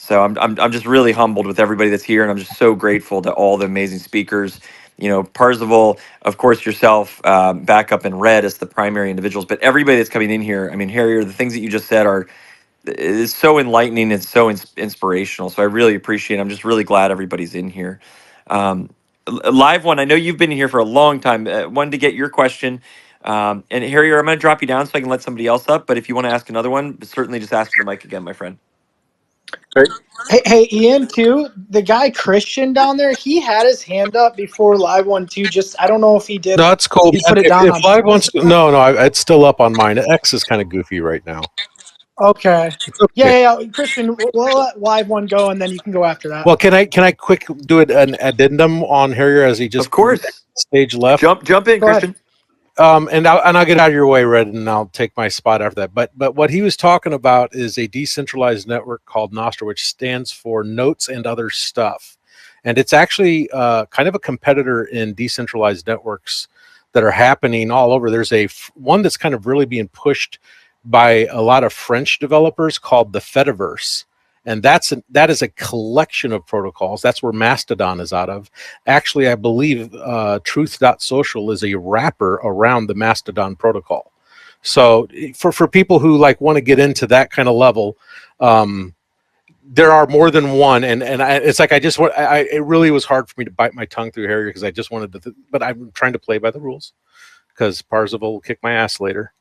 So I'm just really humbled with everybody that's here. And I'm just so grateful to all the amazing speakers. You know, Parzival, of course, yourself, back up in red as the primary individuals. But everybody that's coming in here, I mean, Harrier, the things that you just said is so enlightening and so inspirational. So I really appreciate it. I'm just really glad everybody's in here. Live one, I know you've been here for a long time. Wanted to get your question. And Harrier, I'm going to drop you down so I can let somebody else up. But if you want to ask another one, certainly just ask for the mic again, my friend. Hey, Ian, too. The guy Christian down there, he had his hand up before live one too. Just I don't know if he did. No, it's cool. He put it down. If live wants to, no, it's still up on mine. X is kind of goofy right now. Okay. Yeah. Christian, we'll let live one go, and then you can go after that. Well, can I quick do an addendum on Harrier as he just of course stage left? Jump in, Christian. And I'll get out of your way, Red, and I'll take my spot after that. But what he was talking about is a decentralized network called Nostr, which stands for Notes and Other Stuff. And it's actually kind of a competitor in decentralized networks that are happening all over. There's one that's kind of really being pushed by a lot of French developers called the Fediverse. And that is a collection of protocols. That's where Mastodon is out of. Actually, I believe Truth.social is a wrapper around the Mastodon protocol. So for people who like want to get into that kind of level, there are more than one. And it's like it really was hard for me to bite my tongue through Harrier because I just wanted to, but I'm trying to play by the rules because Parzival will kick my ass later.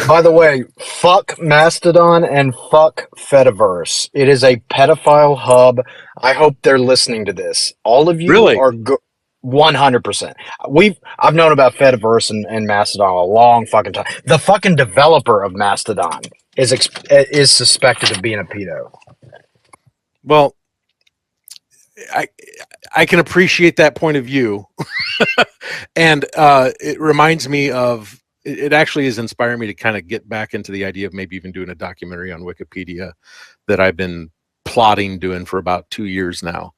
By the way, fuck Mastodon and fuck Fediverse. It is a pedophile hub. I hope they're listening to this. All of you really? 100%. I've known about Fediverse and Mastodon a long fucking time. The fucking developer of Mastodon is suspected of being a pedo. Well, I can appreciate that point of view, and it reminds me of. It actually is inspiring me to kind of get back into the idea of maybe even doing a documentary on Wikipedia that I've been plotting doing for about 2 years now.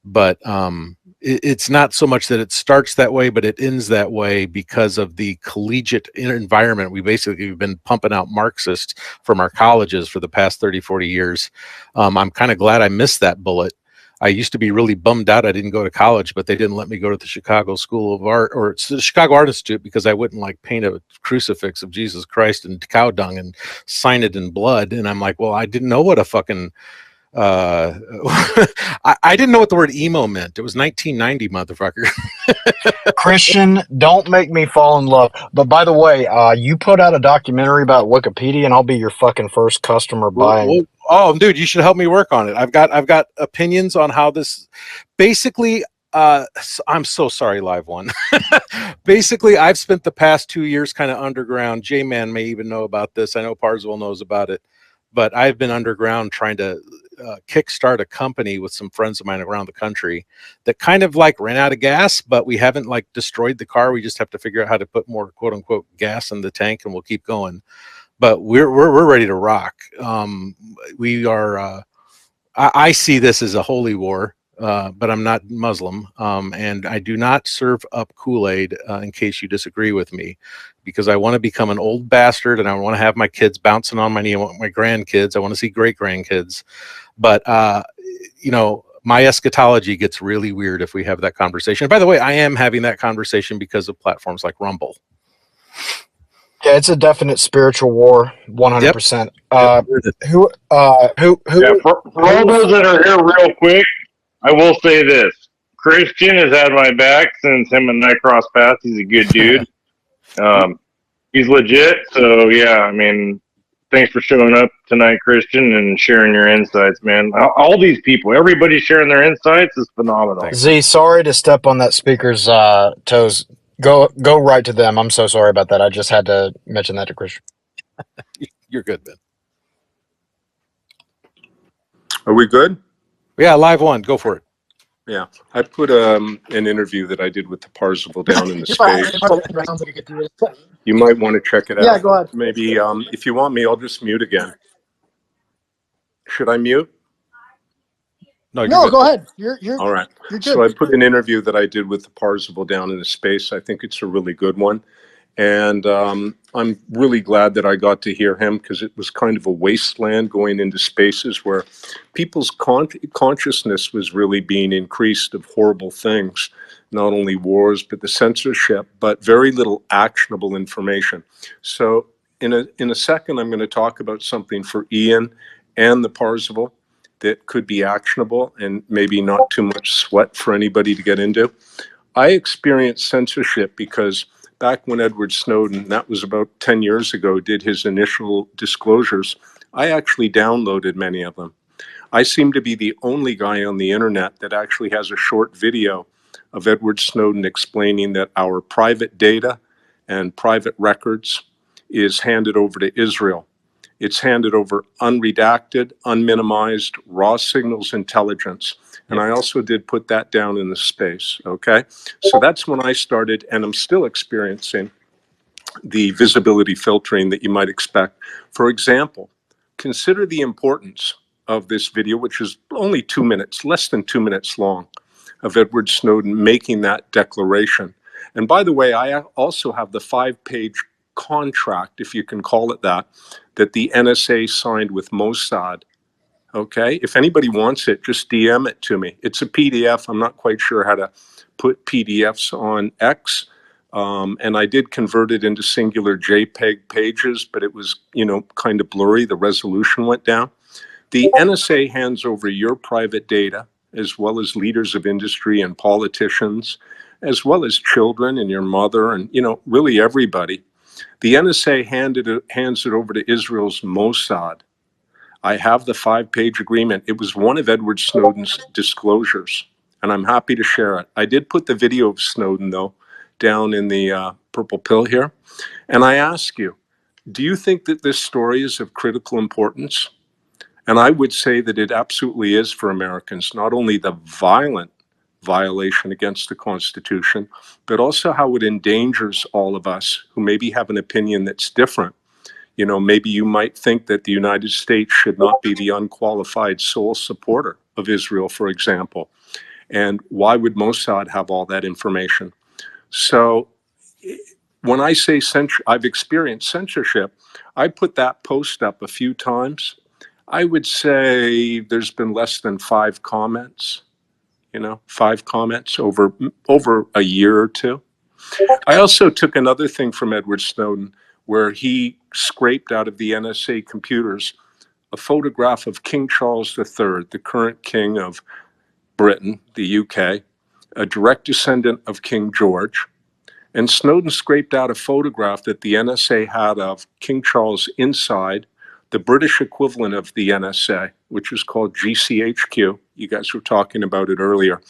But it's not so much that it starts that way, but it ends that way because of the collegiate environment. We've been pumping out Marxists from our colleges for the past 30, 40 years. I'm kind of glad I missed that bullet. I used to be really bummed out I didn't go to college, but they didn't let me go to the Chicago School of Art or the Chicago Art Institute because I wouldn't like paint a crucifix of Jesus Christ in cow dung and sign it in blood. And I'm like, well, I didn't know what a fucking I didn't know what the word emo meant. It was 1990, motherfucker. Christian, don't make me fall in love. But by the way, you put out a documentary about Wikipedia, and I'll be your fucking first customer buying. Oh, dude, you should help me work on it. I've got opinions on how this. Basically, I'm so sorry, Live One. Basically, I've spent the past 2 years kind of underground. J-Man may even know about this. I know Parswell knows about it, but I've been underground trying to kickstart a company with some friends of mine around the country that kind of like ran out of gas, but we haven't like destroyed the car. We just have to figure out how to put more quote unquote gas in the tank, and we'll keep going. But we're ready to rock. We are. I see this as a holy war, but I'm not Muslim, and I do not serve up Kool-Aid. In case you disagree with me, because I want to become an old bastard, and I want to have my kids bouncing on my knee. I want my grandkids. I want to see great grandkids. But my eschatology gets really weird if we have that conversation. And by the way, I am having that conversation because of platforms like Rumble. Yeah, it's a definite spiritual war, 100%. Yep. Who? Yeah, for all those that are here, real quick, I will say this: Christian has had my back since him and I crossed paths. He's a good dude. He's legit. So yeah, I mean, thanks for showing up tonight, Christian, and sharing your insights, man. All these people, everybody sharing their insights is phenomenal. Z, sorry to step on that speaker's toes. Go right to them. I'm so sorry about that. I just had to mention that to Christian. You're good, man. Are we good? Yeah, Live One, go for it. Yeah, I put an interview that I did with the Parzival down in the space. You might want to check it out. Yeah, go ahead. Maybe if you want me, I'll just mute again. Should I mute? No, go ahead. You're all right. You're good. So I put an interview that I did with the Parzival down in the space. I think it's a really good one. And I'm really glad that I got to hear him, because it was kind of a wasteland going into spaces where people's consciousness was really being increased of horrible things, not only wars, but the censorship, but very little actionable information. So in a second, I'm going to talk about something for Ian and the Parzival that could be actionable and maybe not too much sweat for anybody to get into. I experienced censorship because back when Edward Snowden, that was about 10 years ago, did his initial disclosures, I actually downloaded many of them. I seem to be the only guy on the internet that actually has a short video of Edward Snowden explaining that our private data and private records is handed over to Israel. It's handed over unredacted, unminimized, raw signals intelligence. And I also did put that down in the space, okay? So that's when I started, and I'm still experiencing the visibility filtering that you might expect. For example, consider the importance of this video, which is only 2 minutes, less than 2 minutes long, of Edward Snowden making that declaration. And by the way, I also have the 5-page contract, if you can call it that the NSA signed with Mossad. Okay, if anybody wants it, just DM it to me. It's a PDF. I'm not quite sure how to put PDFs on X. And I did convert it into singular JPEG pages, but it was, kind of blurry. The resolution went down. The NSA hands over your private data, as well as leaders of industry and politicians, as well as children and your mother and, really everybody. The NSA hands it over to Israel's Mossad. I have the 5-page agreement. It was one of Edward Snowden's disclosures. and I'm happy to share it. I did put the video of Snowden, though, down in the purple pill here. And I ask you, do you think that this story is of critical importance? And I would say that it absolutely is for Americans, not only the violent violation against the Constitution, but also how it endangers all of us who maybe have an opinion that's different. You know, maybe you might think that the United States should not be the unqualified sole supporter of Israel, for example. And why would Mossad have all that information? So when I say I've experienced censorship, I put that post up a few times. I would say there's been less than 5 comments, 5 comments over a year or two. I also took another thing from Edward Snowden where he scraped out of the NSA computers a photograph of King Charles III, the current king of Britain, the UK, a direct descendant of King George. And Snowden scraped out a photograph that the NSA had of King Charles inside the British equivalent of the NSA, which is called GCHQ. You guys were talking about it earlier.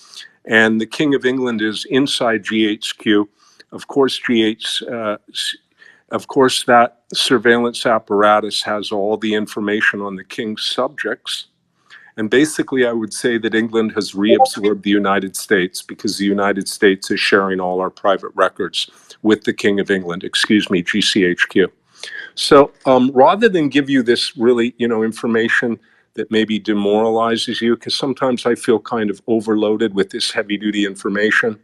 And the King of England is inside GHQ. Of course, that surveillance apparatus has all the information on the king's subjects. And basically, I would say that England has reabsorbed the United States because the United States is sharing all our private records with the King of England, GCHQ. So rather than give you this really, information that maybe demoralizes you, because sometimes I feel kind of overloaded with this heavy duty information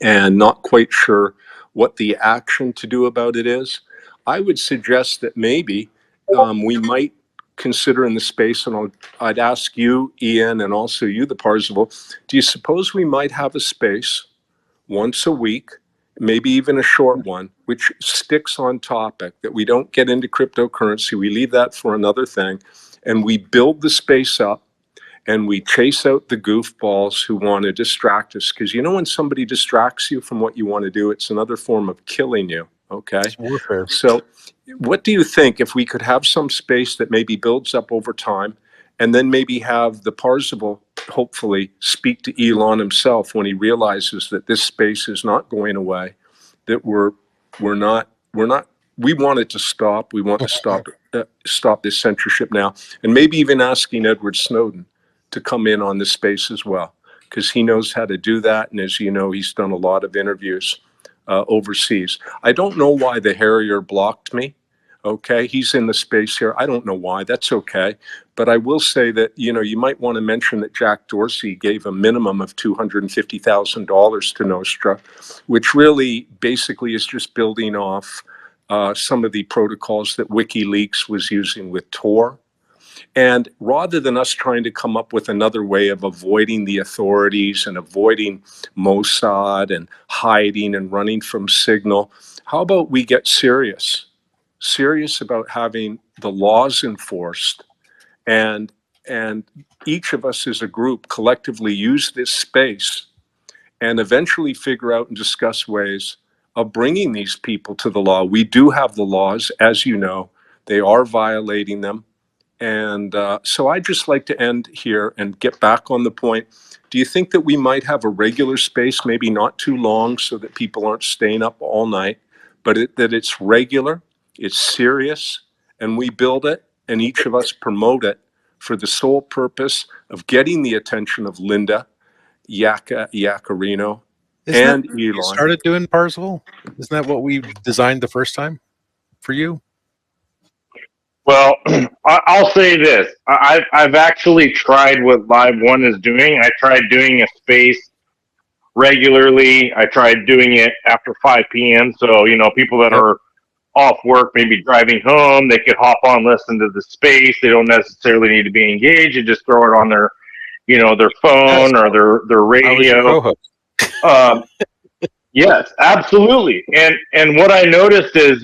and not quite sure what the action to do about it is, I would suggest that maybe we might consider in the space, and I'd ask you, Ian, and also you, the Parzival, do you suppose we might have a space once a week, maybe even a short one, which sticks on topic, that we don't get into cryptocurrency, we leave that for another thing, and we build the space up, and we chase out the goofballs who want to distract us? Because when somebody distracts you from what you want to do, it's another form of killing you, okay? It's warfare. So what do you think if we could have some space that maybe builds up over time, and then maybe have the Parzival hopefully speak to Elon himself when he realizes that this space is not going away, that we want it to stop. We want to stop this censorship now, and maybe even asking Edward Snowden to come in on this space as well, because he knows how to do that. And as you know, he's done a lot of interviews overseas. I don't know why the Harrier blocked me. Okay, he's in the space here. I don't know why. That's okay. But I will say that, you might want to mention that Jack Dorsey gave a minimum of $250,000 to Nostra, which really basically is just building off some of the protocols that WikiLeaks was using with Tor. And rather than us trying to come up with another way of avoiding the authorities and avoiding Mossad and hiding and running from Signal, how about we get serious about having the laws enforced, and each of us as a group collectively use this space and eventually figure out and discuss ways of bringing these people to the law. We do have the laws, as you know, they are violating them. And so I'd just like to end here and get back on the point. Do you think that we might have a regular space, maybe not too long so that people aren't staying up all night, but that it's regular, it's serious, and we build it and each of us promote it for the sole purpose of getting the attention of Linda Yaccarino and Isn't that what you Elon. started doing, Parzival? Isn't that what we designed the first time for you? Well, I'll say this. I've actually tried what Live One is doing. I tried doing a space regularly. I tried doing it after 5 p.m. So, people that are off work, maybe driving home, they could hop on, listen to the space. They don't necessarily need to be engaged and just throw it on their, their phone or their radio. Yes, absolutely. And what I noticed is,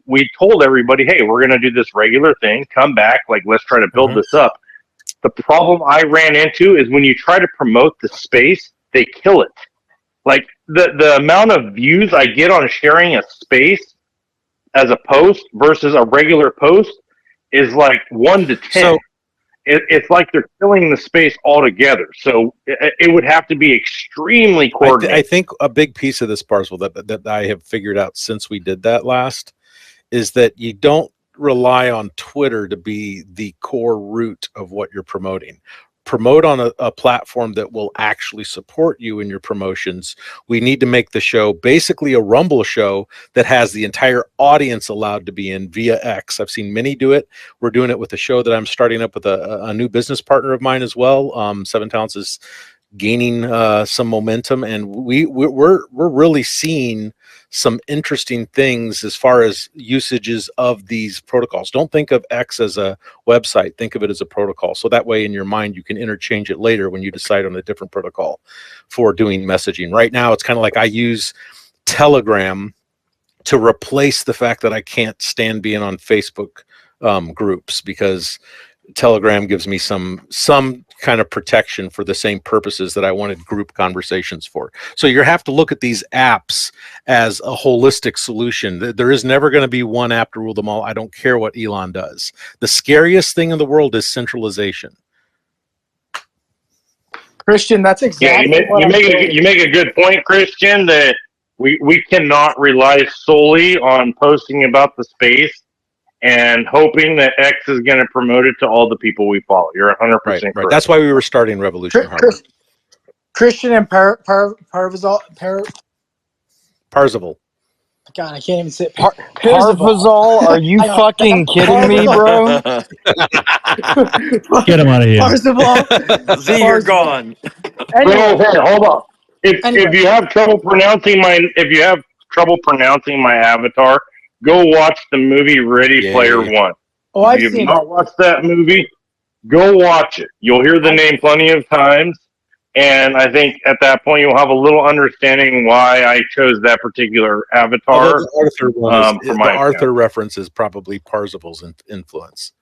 we told everybody, hey, we're going to do this regular thing. Come back. Let's try to build this up. The problem I ran into is when you try to promote the space, they kill it. The amount of views I get on sharing a space as a post versus a regular post is 1 to 10. it's like they're killing the space altogether. So it would have to be extremely coordinated. I think a big piece of this parcel that I have figured out since we did that last is that you don't rely on Twitter to be the core root of what you're promoting. Promote on a platform that will actually support you in your promotions. We need to make the show basically a Rumble show that has the entire audience allowed to be in via X. I've seen many do it. We're doing it with a show that I'm starting up with a new business partner of mine as well. 7 Talents is gaining some momentum, and we're really seeing some interesting things as far as usages of these protocols. Don't think of X as a website, think of it as a protocol. So that way in your mind, you can interchange it later when you decide on a different protocol for doing messaging. Right now, it's kind of like I use Telegram to replace the fact that I can't stand being on Facebook groups, because Telegram gives me some kind of protection for the same purposes that I wanted group conversations for. So you have to look at these apps as a holistic solution. There is never going to be one app to rule them all. I don't care what Elon does. The scariest thing in the world is centralization. Christian, that's exactly what I'm saying. You make a good point, Christian, that we cannot rely solely on posting about the space and hoping that X is going to promote it to all the people we follow. You're 100% right. correct. That's why we were starting Revolution Harbor. Christian and Parzival. God, I can't even say Parzival? Are you fucking kidding me, bro? Get him out of here. Parzival. Z, you're gone. Anyway, Hold on. If you have trouble pronouncing my avatar, go watch the movie Ready Player One. Oh, I've if you seen have not watched that movie, go watch it. You'll hear the name plenty of times, and I think at that point you'll have a little understanding why I chose that particular avatar. The Arthur reference is probably Parzival's influence.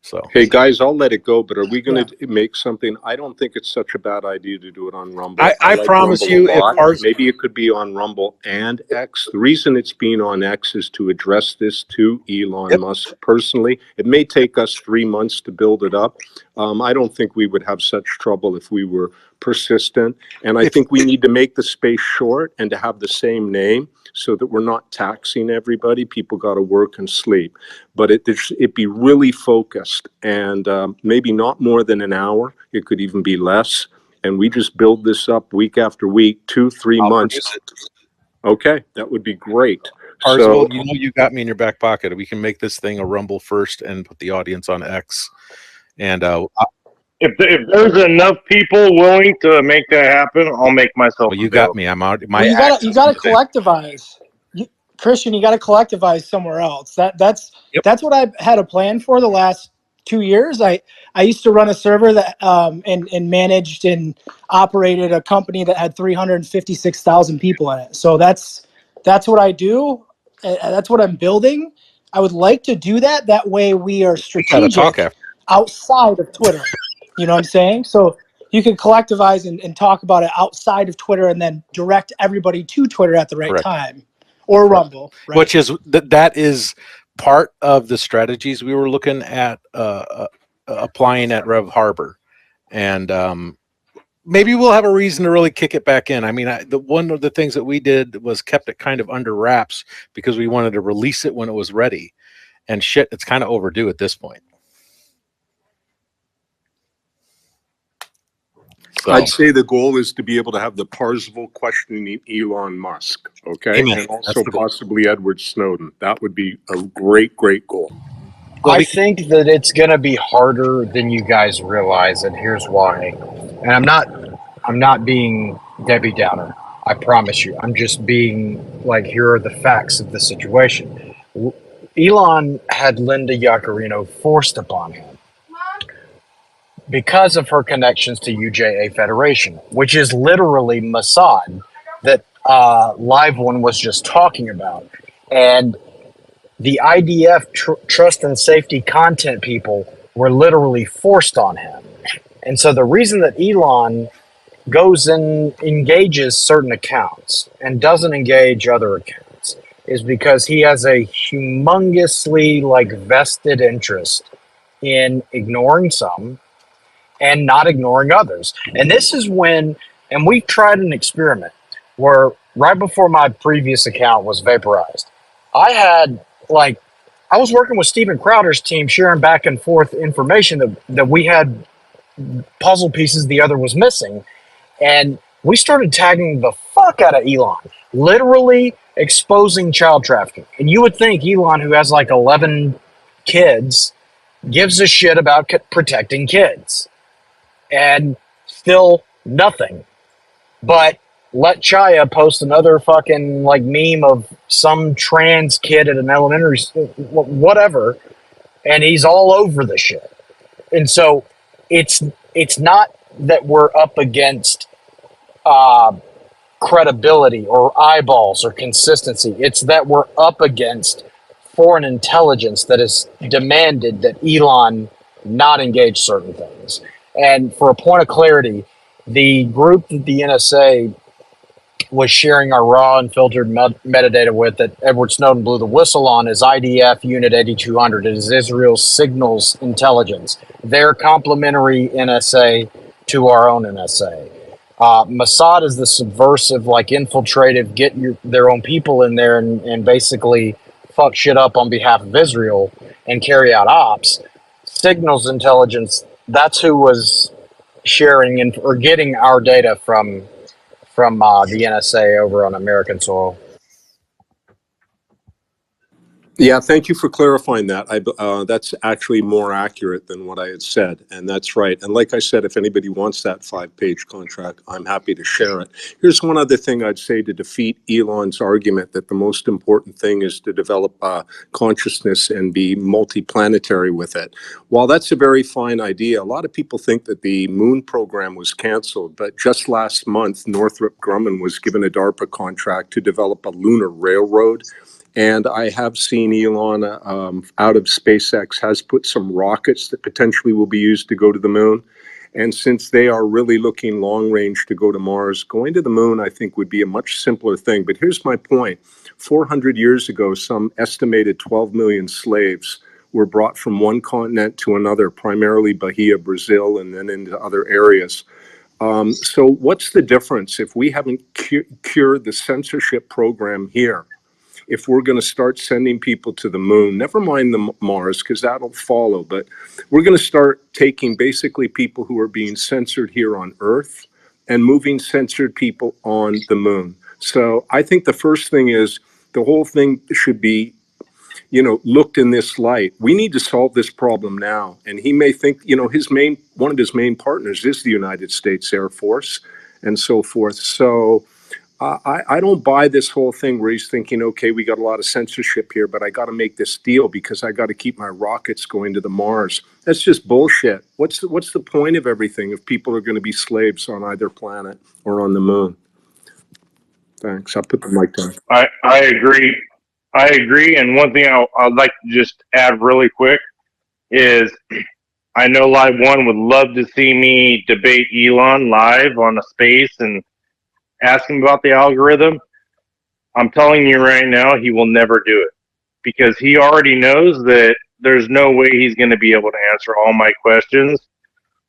So, hey guys, I'll let it go, but are we going to make something? I don't think it's such a bad idea to do it on Rumble. I like promise Rumble you, a lot. if Maybe it could be on Rumble and X. The reason it's being on X is to address this to Elon Musk personally. It may take us 3 months to build it up. I don't think we would have such trouble if we were persistent. And I think we need to make the space short and to have the same name, so that we're not taxing everybody. People got to work and sleep, but it be really focused, and maybe not more than an hour. It could even be less, and we just build this up week after week, 2-3 months. Okay, that would be great. Parzival, you got me in your back pocket. We can make this thing a Rumble first and put the audience on X. And if there's enough people willing to make that happen, I'll make myself. Well, you got me. I'm out. you got to collectivize. Christian, you got to collectivize somewhere else. That's what I've had a plan for the last 2 years. I used to run a server that and managed and operated a company that had 356,000 people in it. So that's what I do. That's what I'm building. I would like to do that. That way we are strategic outside of Twitter. You know what I'm saying? So you can collectivize and talk about it outside of Twitter, and then direct everybody to Twitter at the right time, or Rumble. Right? Which is that is part of the strategies we were looking at applying at Rev Harbor, and maybe we'll have a reason to really kick it back in. I mean, one of the things that we did was kept it kind of under wraps because we wanted to release it when it was ready, and shit, it's kind of overdue at this point. So, I'd say the goal is to be able to have the Parzival questioning Elon Musk, okay? Amen. And also possibly Edward Snowden. That would be a great, great goal. I think that it's going to be harder than you guys realize, and here's why. And I'm not being Debbie Downer. I promise you. I'm just being like, here are the facts of the situation. Elon had Linda Yaccarino forced upon him because of her connections to UJA Federation, which is literally Mossad that Live One was just talking about. And the IDF trust and safety content people were literally forced on him. And so the reason that Elon goes and engages certain accounts and doesn't engage other accounts is because he has a humongously vested interest in ignoring some and not ignoring others. And this is when, and we tried an experiment where right before my previous account was vaporized, I was working with Steven Crowder's team, sharing back and forth information that we had puzzle pieces the other was missing. And we started tagging the fuck out of Elon, literally exposing child trafficking. And you would think Elon, who has like 11 kids, gives a shit about protecting kids. And still nothing. But let Chaya post another fucking like meme of some trans kid at an elementary whatever, and he's all over the shit. And so it's not that we're up against credibility or eyeballs or consistency. It's that we're up against foreign intelligence that has demanded that Elon not engage certain things. And for a point of clarity, the group that the NSA was sharing our raw and filtered metadata with, that Edward Snowden blew the whistle on, is IDF Unit 8200. It is Israel's signals intelligence. They're complementary NSA to our own NSA. Mossad is the subversive, like infiltrative, get their own people in there and basically fuck shit up on behalf of Israel and carry out ops. Signals intelligence, that's who was sharing or getting our data from the NSA over on American soil. Yeah, thank you for clarifying that. That's actually more accurate than what I had said, and that's right. And like I said, if anybody wants that 5-page contract, I'm happy to share it. Here's one other thing I'd say to defeat Elon's argument that the most important thing is to develop consciousness and be multi-planetary with it. While that's a very fine idea, a lot of people think that the moon program was canceled, but just last month, Northrop Grumman was given a DARPA contract to develop a lunar railroad. And I have seen Elon out of SpaceX has put some rockets that potentially will be used to go to the moon. And since they are really looking long range to go to Mars, going to the moon, I think, would be a much simpler thing. But here's my point. 400 years ago, some estimated 12 million slaves were brought from one continent to another, primarily Bahia, Brazil, and then into other areas. So what's the difference if we haven't cured the censorship program here? If we're going to start sending people to the moon, never mind the Mars, because that'll follow, but we're going to start taking basically people who are being censored here on Earth and moving censored people on the moon. So I think the first thing is the whole thing should be, looked in this light. We need to solve this problem now. And he may think, one of his main partners is the United States Air Force and so forth. So I don't buy this whole thing where he's thinking, okay, we got a lot of censorship here, but I got to make this deal because I got to keep my rockets going to the Mars. That's just bullshit. What's the point of everything if people are going to be slaves on either planet or on the moon? Thanks. I'll put the mic down. I agree. I agree. And one thing I'd like to just add really quick is I know Live One would love to see me debate Elon live on a space and ask him about the algorithm. I'm telling you right now, he will never do it because he already knows that there's no way he's going to be able to answer all my questions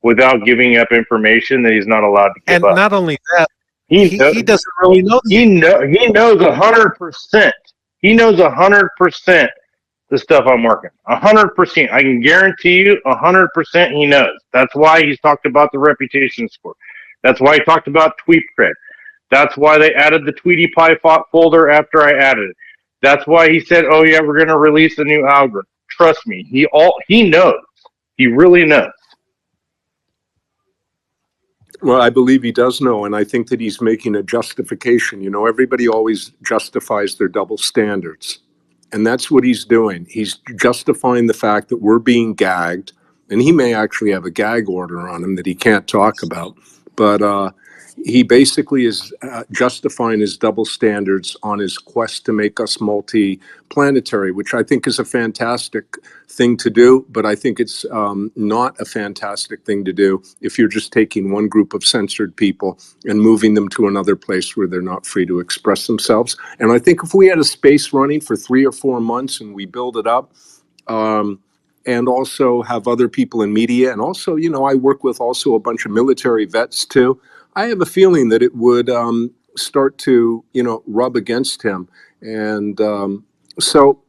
without giving up information that he's not allowed to give up. And not only that, he doesn't really know. He knows 100%. He knows 100% the stuff I'm working. 100%. I can guarantee you 100% he knows. That's why he's talked about the reputation score. That's why he talked about TweetCred. That's why they added the Tweety Pie folder after I added it. That's why he said, oh yeah, we're going to release a new algorithm. Trust me, he knows. He really knows. Well, I believe he does know, and I think that he's making a justification. Everybody always justifies their double standards, and that's what he's doing. He's justifying the fact that we're being gagged, and he may actually have a gag order on him that he can't talk about, but he basically is justifying his double standards on his quest to make us multi-planetary, which I think is a fantastic thing to do, but I think it's not a fantastic thing to do if you're just taking one group of censored people and moving them to another place where they're not free to express themselves. And I think if we had a space running for 3 or 4 months and we build it up, and also have other people in media. And also, I work with also a bunch of military vets too. I have a feeling that it would start to, rub against him. And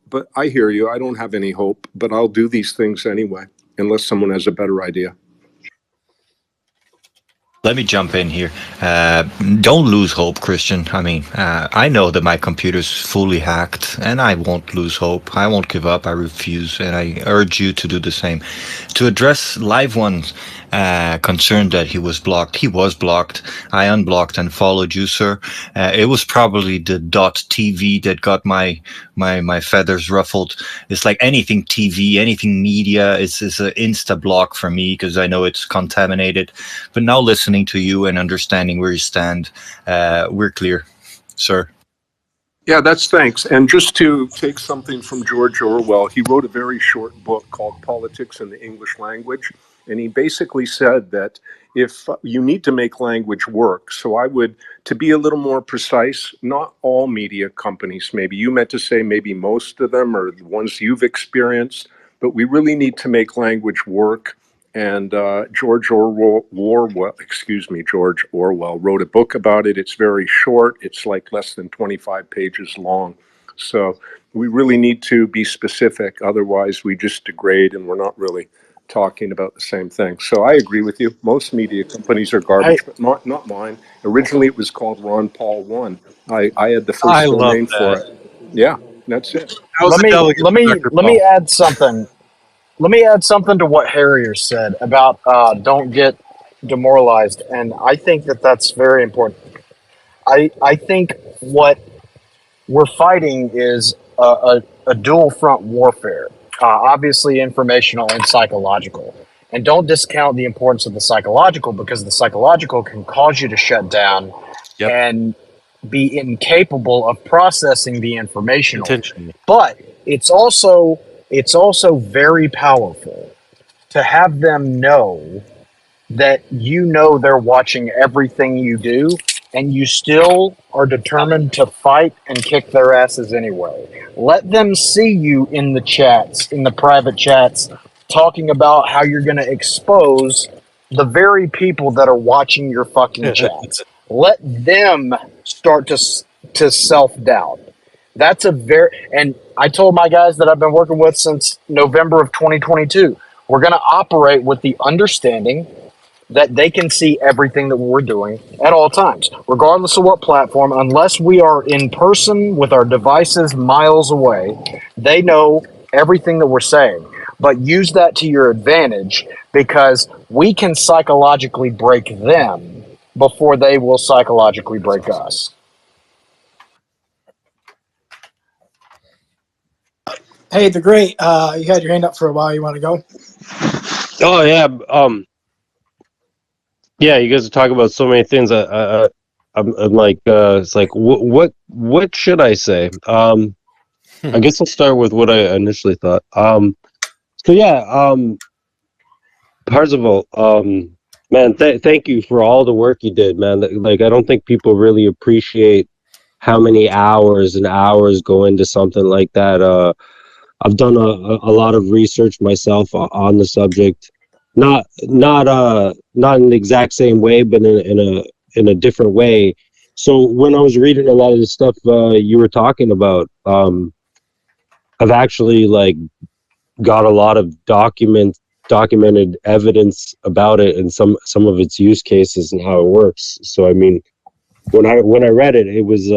but I hear you. I don't have any hope, but I'll do these things anyway, unless someone has a better idea. Let me jump in here. Don't lose hope, Christian. I mean, I know that my computer's fully hacked, and I won't lose hope. I won't give up. I refuse, and I urge you to do the same. To address Live One's concern that he was blocked, he was blocked. I unblocked and followed you, sir. It was probably the .tv that got my feathers ruffled. It's like anything TV, anything media is an insta block for me because I know it's contaminated. But now listening to you and understanding where you stand, we're clear, sir. Yeah, that's thanks. And just to take something from George Orwell, he wrote a very short book called Politics in the English Language. And he basically said that if you need to make language work, so I would, to be a little more precise, not all media companies, maybe you meant to say maybe most of them or the ones you've experienced, but we really need to make language work. And George Orwell wrote a book about it. It's very short. It's like less than 25 pages long. So we really need to be specific. Otherwise, we just degrade and we're not really talking about the same thing. So I agree with you. Most media companies are garbage, but not mine. Originally, it was called Ron Paul One. I had the first domain for it. Yeah, that's it. Let me add something. Let me add something to what Harrier said about don't get demoralized, and I think that that's very important. I think what we're fighting is a dual front warfare, obviously informational and psychological. And don't discount the importance of the psychological, because the psychological can cause you to shut down and be incapable of processing the information. But it's also very powerful to have them know that they're watching everything you do, and you still are determined to fight and kick their asses anyway. Let them see you in the chats, in the private chats, talking about how you're going to expose the very people that are watching your fucking chats. Let them start to self-doubt. That's and I told my guys that I've been working with since November of 2022, we're going to operate with the understanding that they can see everything that we're doing at all times, regardless of what platform. Unless we are in person with our devices miles away, they know everything that we're saying. But use that to your advantage, because we can psychologically break them before they will psychologically break us. Hey, the great, you had your hand up for a while. You want to go? Oh yeah, yeah. You guys are talking about so many things. I'm like, it's like, what should I say? I guess I'll start with what I initially thought. So yeah, Parzival, man, thank you for all the work you did, man. Like, I don't think people really appreciate how many hours and hours go into something like that. I've done a lot of research myself on the subject, not in the exact same way, but in a different way. So when I was reading a lot of the stuff you were talking about, I've actually like got a lot of documented evidence about it and some of its use cases and how it works. So I mean, when I read it, it was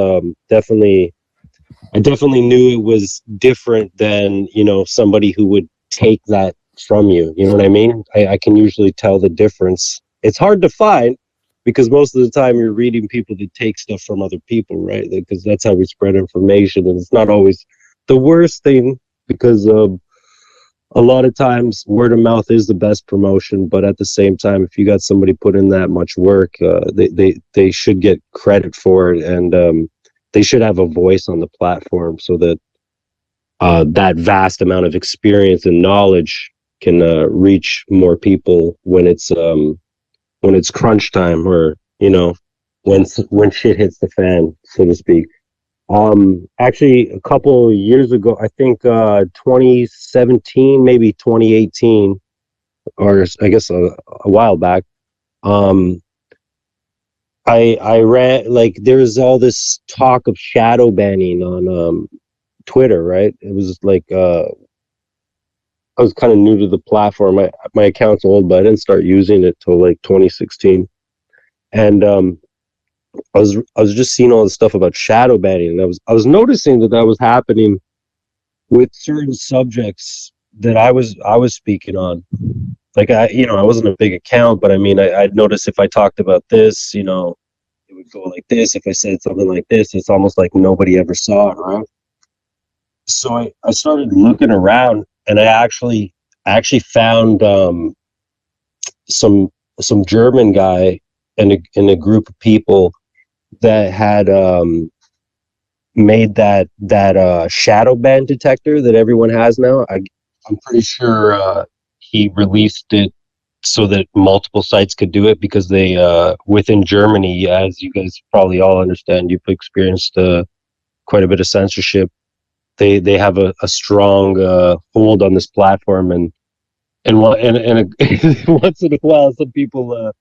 I definitely knew it was different than, somebody who would take that from you. You know what I mean? I can usually tell the difference. It's hard to find, because most of the time you're reading people that take stuff from other people, right? Because that's how we spread information, and it's not always the worst thing, because a lot of times word of mouth is the best promotion. But at the same time, if you got somebody put in that much work, they should get credit for it, and they should have a voice on the platform, so that that vast amount of experience and knowledge can reach more people when it's crunch time, or when shit hits the fan, so to speak. Actually, a couple of years ago, I think 2017, maybe 2018, or I guess a while back. I ran, like, there's all this talk of shadow banning on Twitter, right? It was like I was kind of new to the platform. My account's old, but I didn't start using it till like 2016. And I was just seeing all this stuff about shadow banning, and I was noticing that was happening with certain subjects that I was speaking on. Like, I wasn't a big account, but I mean, I'd notice if I talked about this, it would go like this. If I said something like this, it's almost like nobody ever saw it, right? So I started looking around, and I actually found some German guy in a group of people that had made that shadow ban detector that everyone has now. I'm pretty sure he released it so that multiple sites could do it, because they within Germany, as you guys probably all understand, you've experienced quite a bit of censorship. They have a strong hold on this platform, and once in a while, some people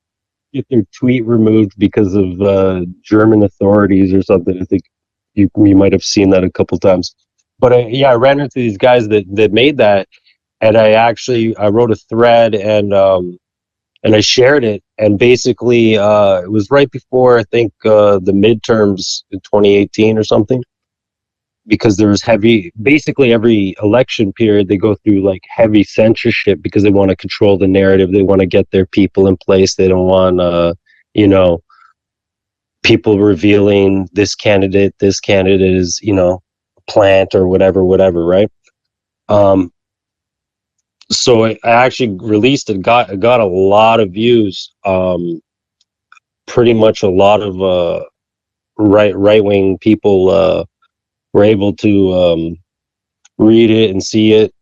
get their tweet removed because of German authorities or something. I think you might have seen that a couple times. But I ran into these guys that made that, and I wrote a thread, and I shared it, and basically it was right before, I think, the midterms in 2018 or something, because there was basically every election period they go through like heavy censorship because they want to control the narrative. They want to get their people in place. They don't want people revealing this candidate is a plant or whatever, right? So I actually released it, got a lot of views. Pretty much a lot of right-wing people were able to read it and see it,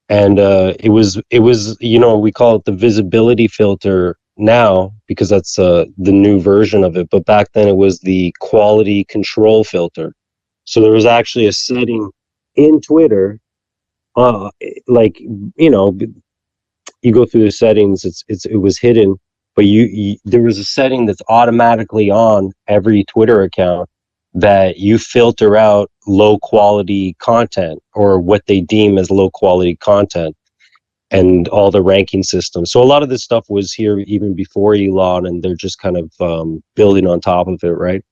and it was we call it the visibility filter now, because that's the new version of it. But back then it was the quality control filter. So there was actually a setting in Twitter, like, you go through the settings, it was hidden, but there was a setting that's automatically on every Twitter account that you filter out low quality content, or what they deem as low quality content, and all the ranking systems. So a lot of this stuff was here even before Elon, and they're just kind of building on top of it, right?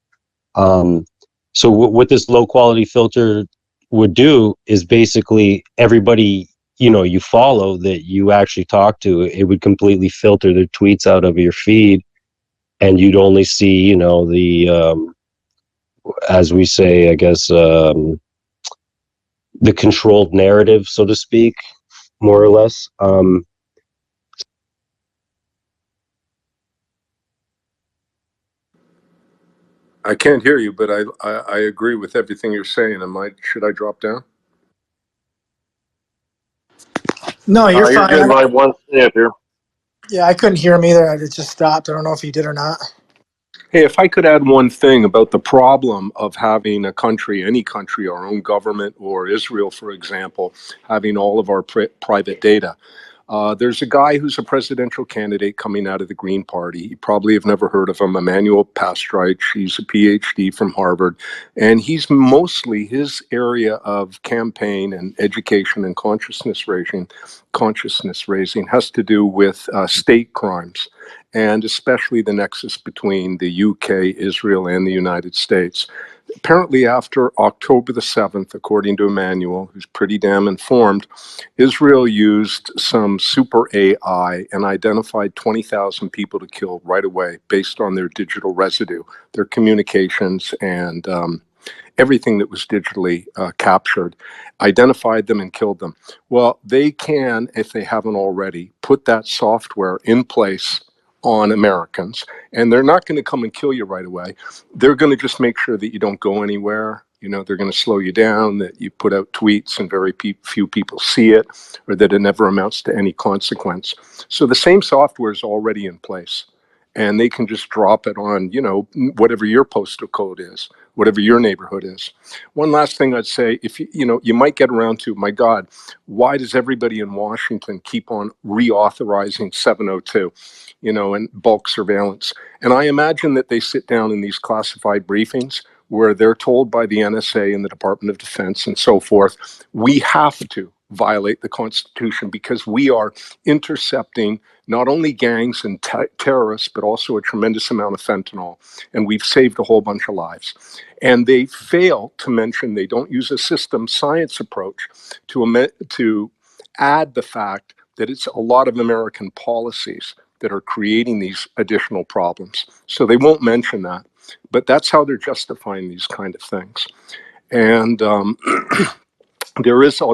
So what this low quality filter would do is basically everybody you follow that you actually talk to, it would completely filter their tweets out of your feed, and you'd only see the as we say, I guess, the controlled narrative, so to speak, more or less. I can't hear you, but I agree with everything you're saying. Should I drop down? No, you're You're fine. good, my one step here. Yeah, I couldn't hear him either. It just stopped. I don't know if you did or not. Hey, if I could add one thing about the problem of having a country, any country, our own government, or Israel, for example, having all of our private data. There's a guy who's a presidential candidate coming out of the Green Party. You probably have never heard of him, Emmanuel Pastrich. He's a PhD from Harvard, and his area of campaign and education and consciousness raising has to do with state crimes, and especially the nexus between the UK, Israel, and the United States. Apparently, after October the 7th, according to Emmanuel, who's pretty damn informed, Israel used some super AI and identified 20,000 people to kill right away based on their digital residue, their communications, and everything that was digitally captured, identified them and killed them. Well, they can, if they haven't already, put that software in place on Americans, and they're not going to come and kill you right away. They're going to just make sure that you don't go anywhere. They're going to slow you down, that you put out tweets and very few people see it, or that it never amounts to any consequence. So the same software is already in place. and they can just drop it on, whatever your postal code is, whatever your neighborhood is. One last thing I'd say, if you might get around to, my God, why does everybody in Washington keep on reauthorizing 702, and bulk surveillance? And I imagine that they sit down in these classified briefings where they're told by the NSA and the Department of Defense and so forth, we have to violate the Constitution because we are intercepting not only gangs and terrorists, but also a tremendous amount of fentanyl. And we've saved a whole bunch of lives. And they fail to mention they don't use a system science approach to add the fact that it's a lot of American policies that are creating these additional problems. So they won't mention that. But that's how they're justifying these kind of things. And I'll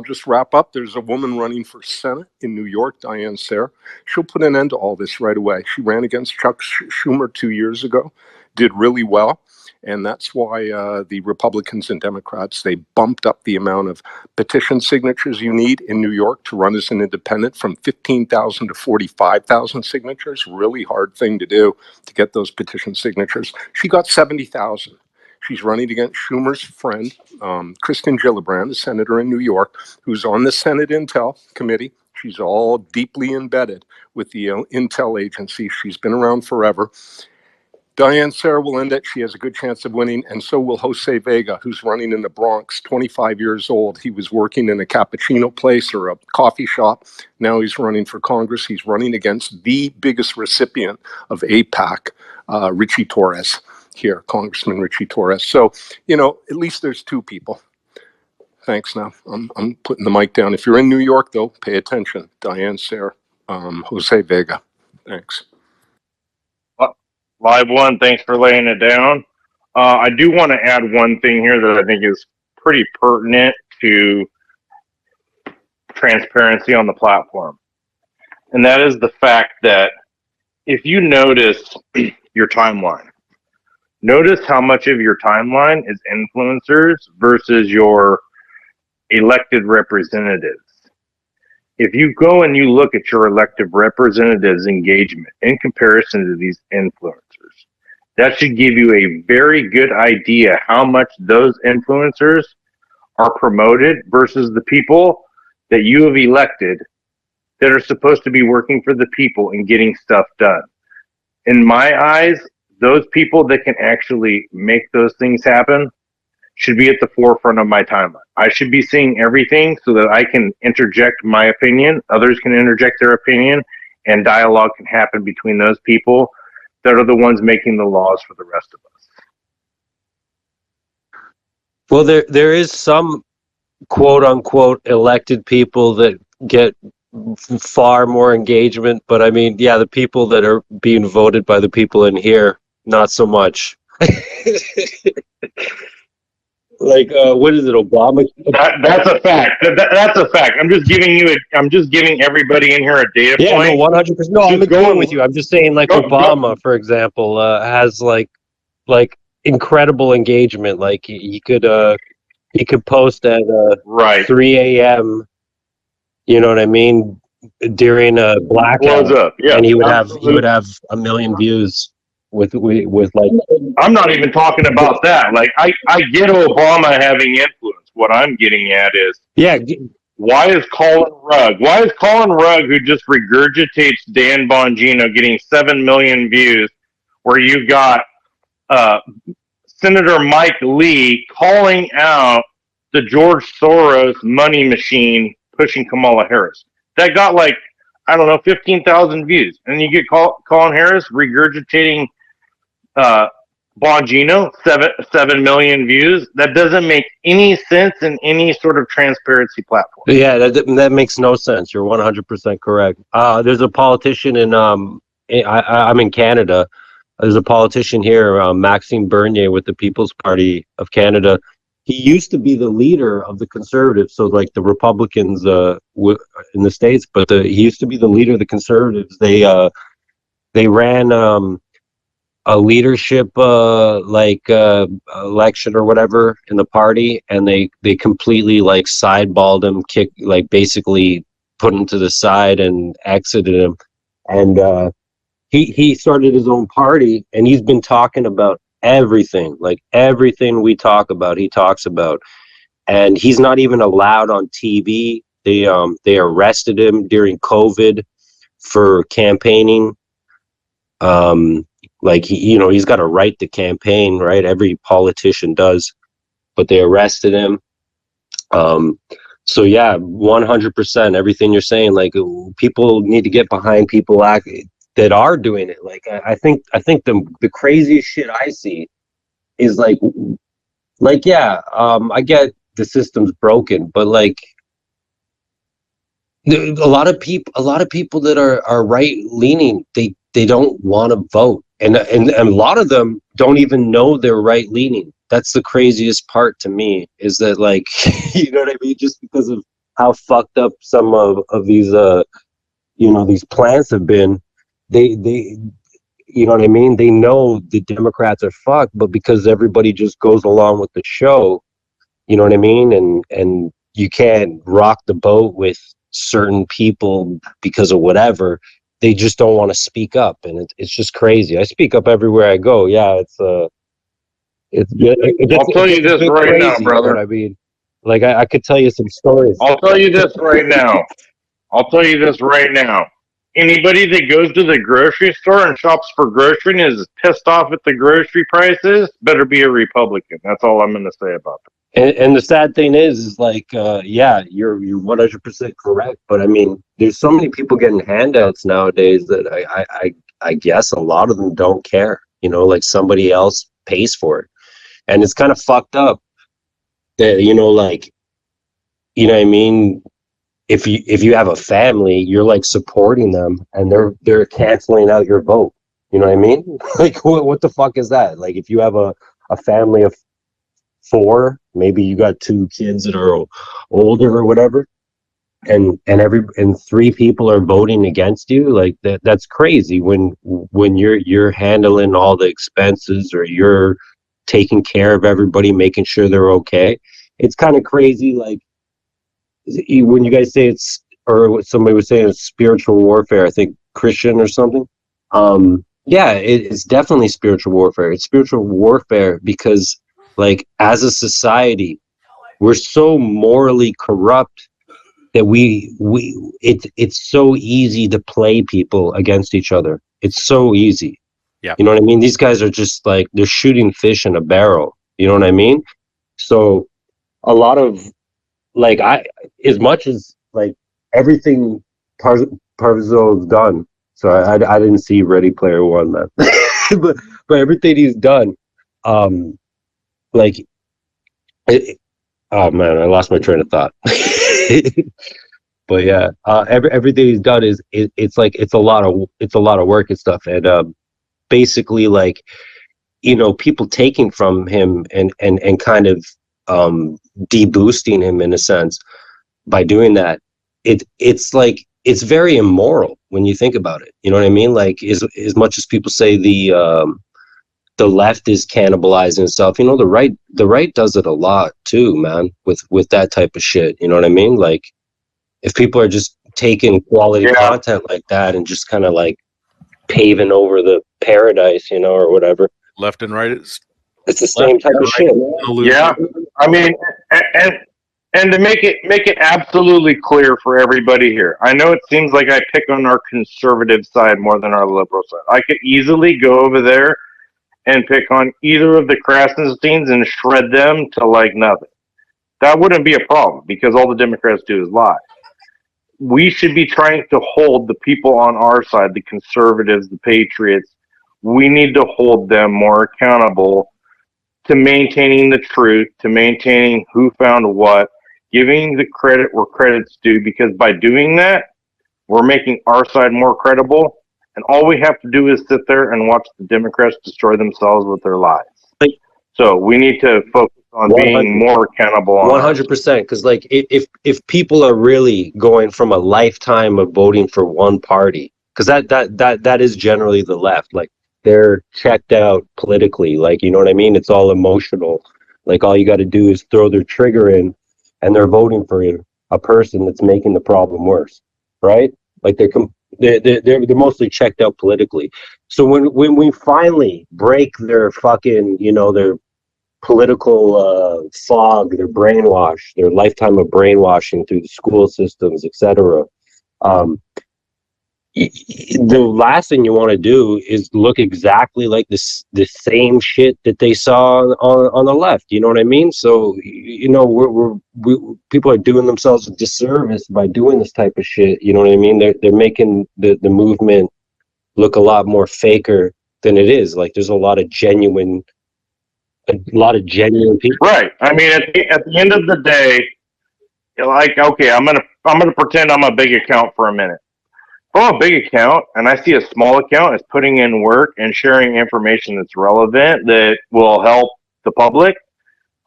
just wrap up. There's a woman running for Senate in New York, Diane Sare. She'll put an end to all this right away. She ran against Chuck Schumer 2 years ago, did really well. And that's why the Republicans and Democrats, they bumped up the amount of petition signatures you need in New York to run as an independent from 15,000 to 45,000 signatures. Really hard thing to do to get those petition signatures. She got 70,000. She's running against Schumer's friend, Kristen Gillibrand, a senator in New York, who's on the Senate Intel Committee. She's all deeply embedded with the Intel agency. She's been around forever. Diane Sare will end it. She has a good chance of winning, and so will Jose Vega, who's running in the Bronx, 25 years old. He was working in a cappuccino place or a coffee shop. Now he's running for Congress. He's running against the biggest recipient of AIPAC, Richie Torres here, Congressman Richie Torres. So, at least there's two people. Thanks now. I'm putting the mic down. If you're in New York, though, pay attention. Diane Sare, Jose Vega. Thanks. Live one, thanks for laying it down. I do want to add one thing here that I think is pretty pertinent to transparency on the platform. And that is the fact that if you notice your timeline, notice how much of your timeline is influencers versus your elected representatives. If you go and you look at your elected representatives' engagement in comparison to these influencers, that should give you a very good idea how much those influencers are promoted versus the people that you have elected that are supposed to be working for the people and getting stuff done. In my eyes, those people that can actually make those things happen should be at the forefront of my timeline. I should be seeing everything so that I can interject my opinion, others can interject their opinion, and dialogue can happen between those people that are the ones making the laws for the rest of us. Well, there is some quote unquote elected people that get far more engagement, but I mean, yeah, the people that are being voted by the people in here, not so much. Like, what is it, Obama? That's a fact. That's a fact. I'm just giving everybody in here a data yeah, point. No, 100%. No, I'm agreeing with you. I'm just saying, like, Obama, for example, has like incredible engagement. Like, he could post at right 3 a.m. You know what I mean? During a blackout, yeah, and he would have 1 million views. With like, I'm not even talking about that. Like, I get Obama having influence. What I'm getting at is, why is Colin Rugg, who just regurgitates Dan Bongino, getting 7 million views, where you got Senator Mike Lee calling out the George Soros money machine pushing Kamala Harris? That got 15,000 views, and you get Colin Harris regurgitating Bongino, 7 million views. That doesn't make any sense in any sort of transparency platform. Yeah, that makes no sense. You're 100% correct. There's a politician in I'm in Canada. There's a politician here, Maxime Bernier, with the People's Party of Canada. He used to be the leader of the Conservatives, so like the Republicans in the States, but he used to be the leader of the Conservatives. They ran a leadership election or whatever in the party, and they completely sideballed him, basically put him to the side and exited him. And he started his own party, and he's been talking about everything, like everything we talk about, he talks about, and he's not even allowed on TV. They arrested him during COVID for campaigning. Like he's got a right to campaign, right? Every politician does, but they arrested him. So yeah, 100%. Everything you're saying, like people need to get behind people that are doing it. Like I think the craziest shit I see is like yeah, I get the system's broken, but like a lot of people that are right leaning, they don't want to vote, and a lot of them don't even know they're right leaning. That's the craziest part to me, is that, like, you know what I mean? Just because of how fucked up some of these these plans have been, they you know what I mean? They know the Democrats are fucked, but because everybody just goes along with the show, you know what I mean? And you can't rock the boat with certain people because of whatever. They just don't want to speak up, and it's just crazy. I speak up everywhere I go. Yeah, I'll tell you this right now, brother. I mean, like I could tell you some stories. I'll tell you this right now. Anybody that goes to the grocery store and shops for grocery and is pissed off at the grocery prices better be a Republican. That's all I'm going to say about that. And the sad thing is like, yeah, you're 100% correct. But I mean, there's so many people getting handouts nowadays that I guess a lot of them don't care. You know, like somebody else pays for it, and it's kind of fucked up. That like, you know what I mean? If you have a family, you're like supporting them, and they're canceling out your vote. You know what I mean? Like, what the fuck is that? Like, if you have a family of 4, maybe you got 2 kids that are older or whatever, and 3 people are voting against you, like that's crazy. When you're handling all the expenses, or you're taking care of everybody, making sure they're okay, it's kind of crazy. Like, when you guys say it's, or what somebody was saying, it's spiritual warfare, I think Christian or something. Yeah, it's definitely spiritual warfare. It's spiritual warfare because, like, as a society, we're so morally corrupt that it's so easy to play people against each other. It's so easy. Yeah. You know what I mean? These guys are just like, they're shooting fish in a barrel. You know what I mean? So a lot of, like, as much as like everything Parvizo's done. So I didn't see Ready Player One, man. but everything he's done, like, oh man, I lost my train of thought. But yeah, everything he's done is it's like it's a lot of work and stuff, and basically, like, people taking from him and kind of deboosting him in a sense by doing that. It's like, it's very immoral when you think about it. You know what I mean? Like, as much as people say the left is cannibalizing itself, the right does it a lot too, man, with that type of shit. You know what I mean? Like, if people are just taking quality content like that and just kind of like paving over the paradise, or whatever. Left and right, it's the same type of shit. Yeah, I mean, and to make it absolutely clear for everybody here, I know it seems like I pick on our conservative side more than our liberal side. I could easily go over there and pick on either of the Krassensteins and shred them to like nothing. That wouldn't be a problem, because all the Democrats do is lie. We should be trying to hold the people on our side, the conservatives, the patriots. We need to hold them more accountable to maintaining the truth, to maintaining who found what, giving the credit where credit's due, because by doing that, we're making our side more credible. And all we have to do is sit there and watch the Democrats destroy themselves with their lies. So we need to focus on being more accountable. 100%, because like, if people are really going from a lifetime of voting for one party, because that is generally the left, like, they're checked out politically, like, you know what I mean? It's all emotional. Like, all you got to do is throw their trigger in, and they're voting for a person that's making the problem worse, right? Like, They're mostly checked out politically. So when we finally break their fucking, you know, their political fog, their brainwash, their lifetime of brainwashing through the school systems, etc. The last thing you want to do is look exactly like the same shit that they saw on the left. You know what I mean? So you know we people are doing themselves a disservice by doing this type of shit. You know what I mean? They're making the movement look a lot more faker than it is. Like there's a lot of genuine people. Right. I mean, at the end of the day, you're like, okay, I'm gonna pretend I'm a big account for a minute. If I'm a big account and I see a small account is putting in work and sharing information that's relevant that will help the public,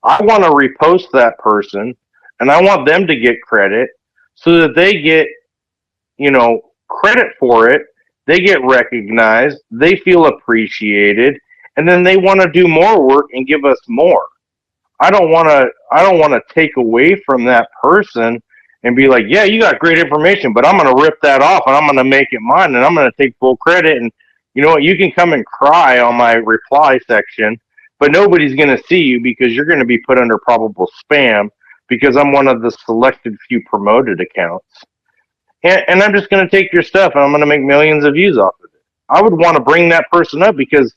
I want to repost that person and I want them to get credit so that they get, you know, credit for it. They get recognized. They feel appreciated. And then they want to do more work and give us more. I don't want to take away from that person and be like, yeah, you got great information, but I'm going to rip that off and I'm going to make it mine and I'm going to take full credit. And you know what? You can come and cry on my reply section, but nobody's going to see you because you're going to be put under probable spam because I'm one of the selected few promoted accounts. And I'm just going to take your stuff and I'm going to make millions of views off of it. I would want to bring that person up because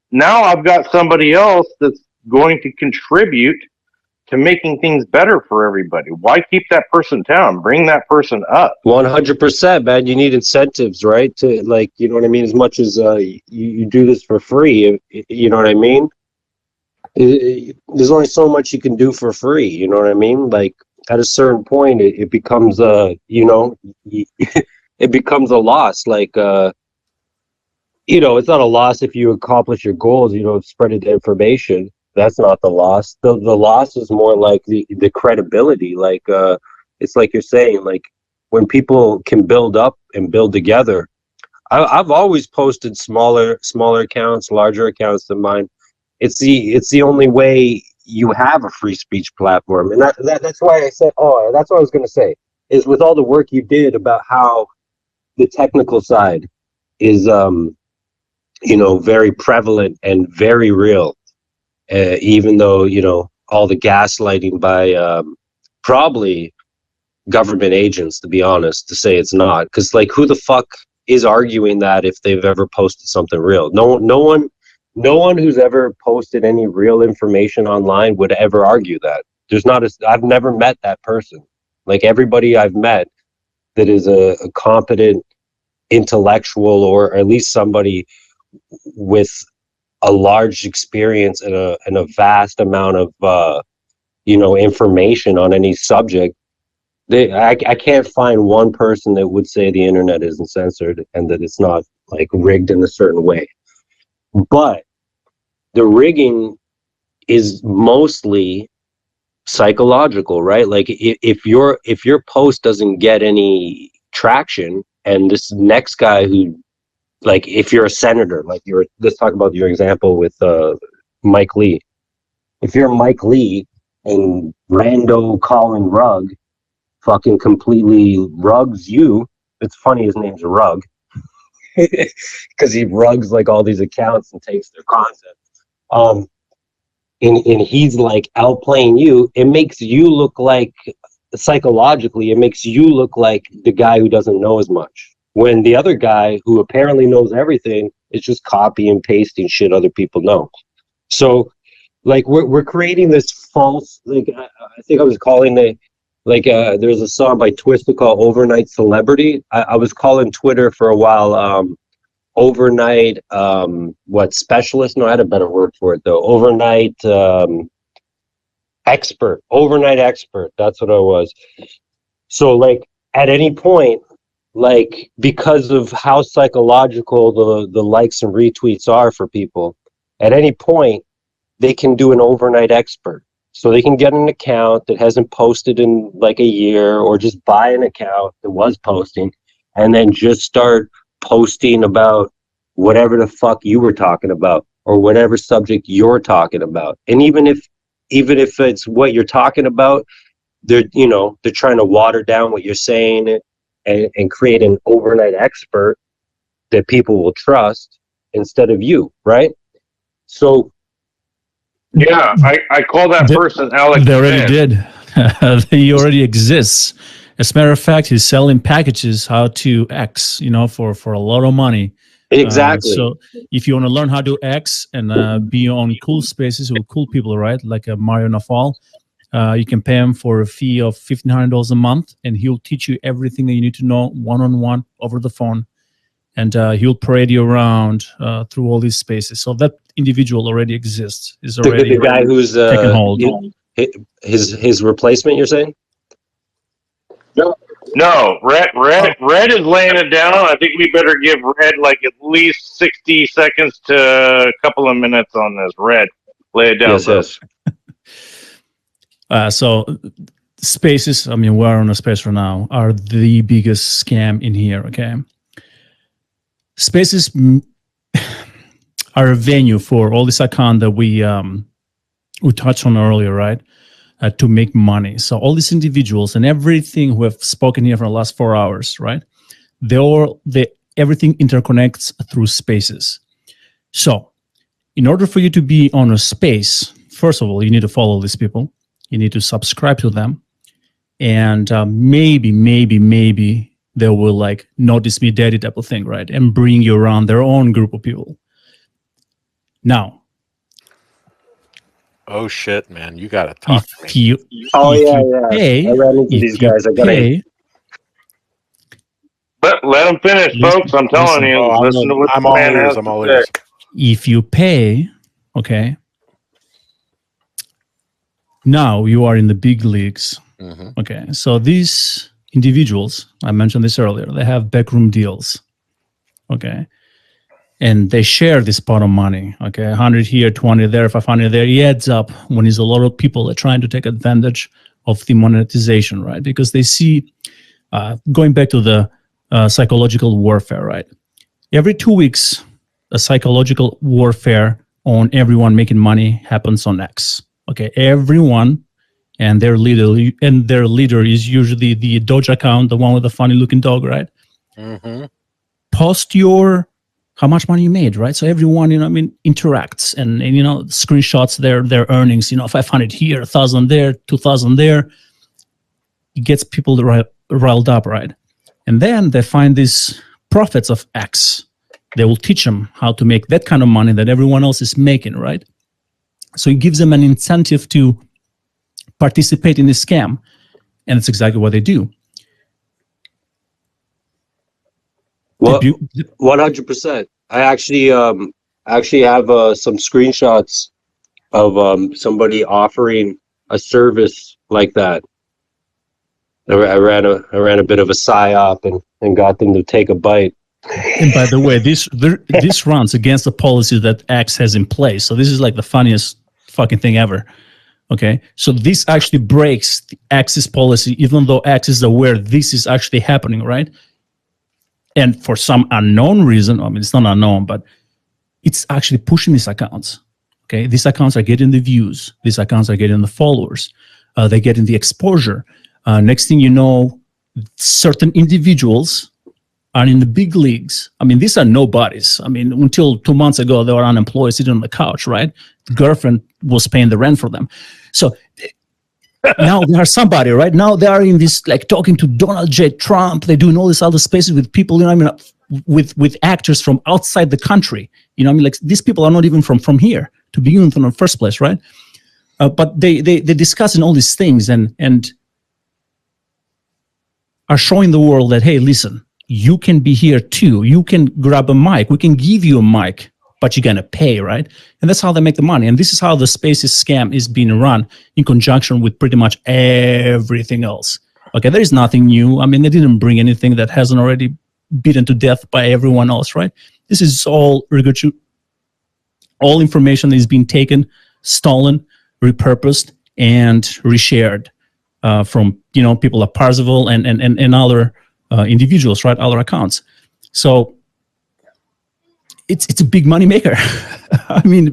now I've got somebody else that's going to contribute to making things better for everybody. Why keep that person down? Bring that person up. 100%, man. You need incentives, right? To like, you know what I mean? As much as you do this for free, you know what I mean? There's only so much you can do for free. You know what I mean? Like at a certain point, it becomes you know, it becomes a loss. Like, you know, it's not a loss if you accomplish your goals. You know, spreading the information. That's not the loss. The loss is more like the credibility. Like it's like you're saying, like when people can build up and build together. I've always posted smaller accounts, larger accounts than mine. It's the only way you have a free speech platform, and that's why I said. Oh, that's what I was going to say. Is with all the work you did about how the technical side is, you know, very prevalent and very real. Even though, you know, all the gaslighting by probably government agents, to be honest, to say it's not. Because, like, who the fuck is arguing that if they've ever posted something real? No one who's ever posted any real information online would ever argue that. I've never met that person. Like, everybody I've met that is a competent intellectual or at least somebody with a large experience and a vast amount of you know, information on any subject. I can't find one person that would say the internet isn't censored and that it's not like rigged in a certain way. But the rigging is mostly psychological, right? Like if your post doesn't get any traction and this next guy who, like, if you're a senator, like let's talk about your example with Mike Lee. If you're Mike Lee and rando Colin Rugg fucking completely rugs you, it's funny his name's Rugg because he rugs like all these accounts and takes their concept. And he's like outplaying you. It makes you look like, psychologically, it makes you look like the guy who doesn't know as much. When the other guy who apparently knows everything is just copy and pasting shit other people know. So, like, we're creating this false, like, I think I was calling it, like, there's a song by Twista called Overnight Celebrity. I was calling Twitter for a while overnight, specialist? No, I had a better word for it, though. Overnight expert. Overnight expert. That's what I was. So, like, at any point, like, because of how psychological the likes and retweets are for people, at any point they can do an overnight expert. So they can get an account that hasn't posted in like a year, or just buy an account that was posting and then just start posting about whatever the fuck you were talking about or whatever subject you're talking about. And even if it's what you're talking about, they're trying to water down what you're saying and create an overnight expert that people will trust instead of you, right? So Yeah, I call that person Alex They already Smith. did. He already exists. As a matter of fact, he's selling packages how to X, for a lot of money. exactly. So if you want to learn how to X and be on cool spaces with cool people, right, like Mario Nafal, you can pay him for a fee of $1,500 a month, and he'll teach you everything that you need to know one-on-one over the phone. And he'll parade you around through all these spaces. So that individual already exists. Is already the guy who's taken hold. his replacement, you're saying? No, Red is laying it down. I think we better give Red like at least 60 seconds to a couple of minutes on this. Red, lay it down. Yes, bro. yes. So spaces, I mean, we're on a space right now, are the biggest scam in here, okay? Spaces are a venue for all this account that we touched on earlier, right? To make money. So all these individuals and everything who have spoken here for the last 4 hours, right? Everything interconnects through spaces. So in order for you to be on a space, first of all, you need to follow these people. You need to subscribe to them. And maybe they will like notice me daddy type of thing, right? And bring you around their own group of people. Now, Oh shit, man! You gotta talk to me. if you pay, I ran into these guys. I gotta. pay, But let him finish, folks. I'm telling you. Oh, Listen to what I'm the all man ears. has I'm to all say. ears. if you pay, okay, now you are in the big leagues. Mhm. Okay, so these individuals, I mentioned this earlier, they have backroom deals. Okay, and they share this pot of money. Okay, 100 here, 20 there, 500 there. It adds up when there's a lot of people that are trying to take advantage of the monetization, right? Because they see, going back to the psychological warfare, right? Every 2 weeks, a psychological warfare on everyone making money happens on X. Okay, everyone and their leader is usually the Doge account, the one with the funny looking dog, right? Mm-hmm. Post how much money you made, right? So everyone, interacts and screenshots their earnings, 500 here, 1,000 there, 2,000 there. It gets people riled up, right? And then they find these prophets of X. They will teach them how to make that kind of money that everyone else is making, right? So it gives them an incentive to participate in this scam. And that's exactly what they do. Well, 100%. I actually have some screenshots of somebody offering a service like that. I ran a bit of a psyop and got them to take a bite. And by the way, this runs against the policy that X has in place. So this is like the funniest fucking thing ever. Okay, so this actually breaks the X's policy, even though X is aware this is actually happening, right? And for some unknown reason, it's not unknown, but it's actually pushing these accounts. Okay, these accounts are getting the views. These accounts are getting the followers. They're getting the exposure. Next thing you know, certain individuals are in the big leagues. These are nobodies. Until 2 months ago, they were unemployed, sitting on the couch, right? The girlfriend was paying the rent for them. So now they are somebody, right? Now they are in this, like, talking to Donald J. Trump. They're doing all these other spaces with people, with actors from outside the country. Like, these people are not even from here to begin with in the first place, right? But they discussing all these things and are showing the world that, hey, listen, you can be here too. You can grab a mic. We can give you a mic, but you're going to pay, right? And that's how they make the money. And this is how the Spaces scam is being run in conjunction with pretty much everything else. Okay, there is nothing new. They didn't bring anything that hasn't already beaten to death by everyone else, right? This is all all information that is being taken, stolen, repurposed, and reshared from people like Parzival and other individuals, right? Other accounts. So it's a big money maker.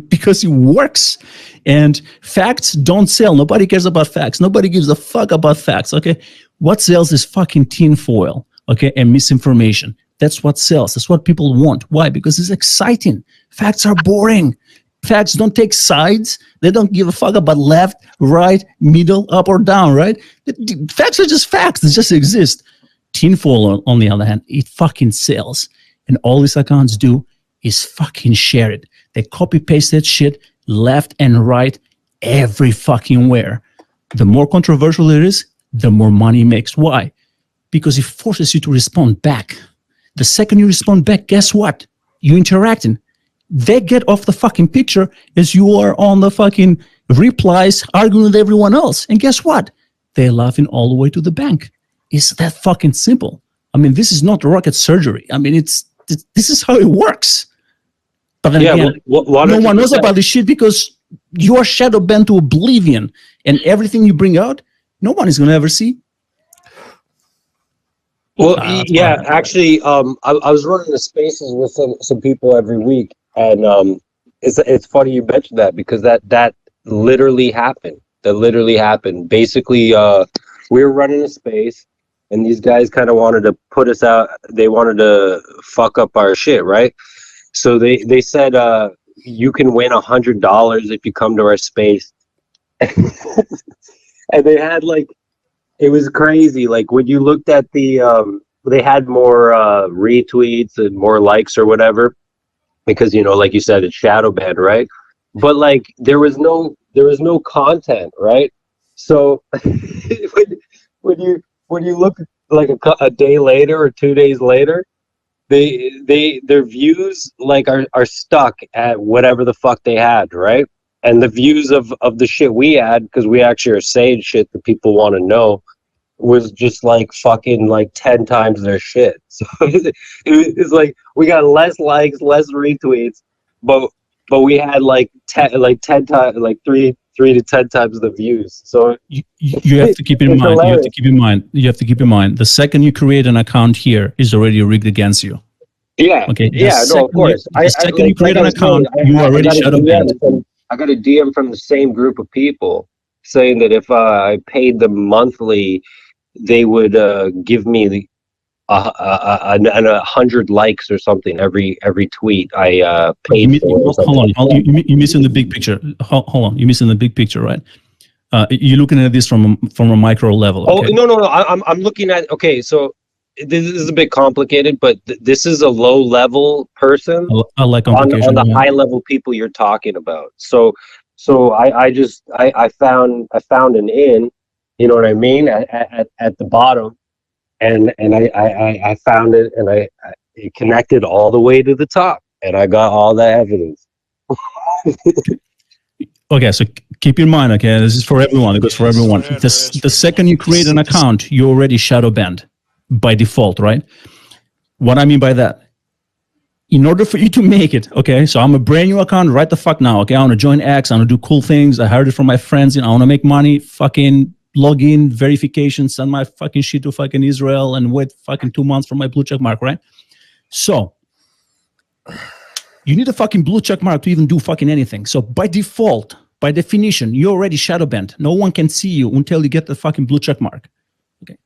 Because it works, and facts don't sell. Nobody cares about facts. Nobody gives a fuck about facts. Okay, what sells is fucking tinfoil. okay, and misinformation. That's what sells. That's what people want. Why? Because it's exciting. Facts are boring. Facts don't take sides. They don't give a fuck about left, right, middle, up or down, right? Facts are just facts. They just exist. Tinfoil, on the other hand, it fucking sells. And all these accounts do is fucking share it. They copy paste that shit left and right every fucking where. The more controversial it is, the more money it makes. Why? Because it forces you to respond back. The second you respond back, guess what? You're interacting. They get off the fucking picture as you are on the fucking replies arguing with everyone else. And guess what? They're laughing all the way to the bank. It's that fucking simple. I mean, this is not rocket surgery. I mean, this is how it works. But then again, no one knows about this shit because you are shadow banned to oblivion. And everything you bring out, no one is going to ever see. Well, yeah, actually, I was running the spaces with some people every week, and it's funny you mentioned that because that literally happened. That literally happened. Basically, we were running a space, and these guys kind of wanted to put us out. They wanted to fuck up our shit, right? So they said, you can win $100 if you come to our space, and they had like. It was crazy. Like when you looked at the, they had more retweets and more likes or whatever, because like you said, it's shadow banned, right? But like there was no content, right? So when you look like a day later or 2 days later, their views like are stuck at whatever the fuck they had, right? And the views of the shit we had, because we actually are saying shit that people want to know, was just like fucking like 10 times their shit. So it's like we got less likes, less retweets, but we had like 10 times, like 3 to 10 times the views. So you have to keep in mind. You have to keep in mind. The second you create an account here is already rigged against you. Yeah. Okay. Yeah. No, of course. The second you create an account, you already shadow banned. I got a DM from the same group of people saying that if I paid them monthly, they would give me 100 likes or something every tweet I paid for. Hold on, you're missing the big picture. Hold on, you're missing the big picture, right? You're looking at this from a micro level. Okay? Oh no. I'm looking at. Okay, so this is a bit complicated, but this is a low level person I like on the high level people you're talking about. So I found an in, you know what I mean, at the bottom, and I found it, and it connected all the way to the top, and I got all the evidence. Okay, so keep in mind, okay, this is for everyone. It goes for everyone. The second you create an account, you're already shadow banned by default, right? What I mean by that, in order for you to make it, okay, so I'm a brand new account right the fuck now, okay? I want to join X, I want to do cool things, I heard it from my friends, I want to make money, fucking log in, verification, send my fucking shit to fucking Israel and wait fucking 2 months for my blue check mark, right? So, you need a fucking blue check mark to even do fucking anything. So by default, by definition, you're already shadow banned. No one can see you until you get the fucking blue check mark. Okay.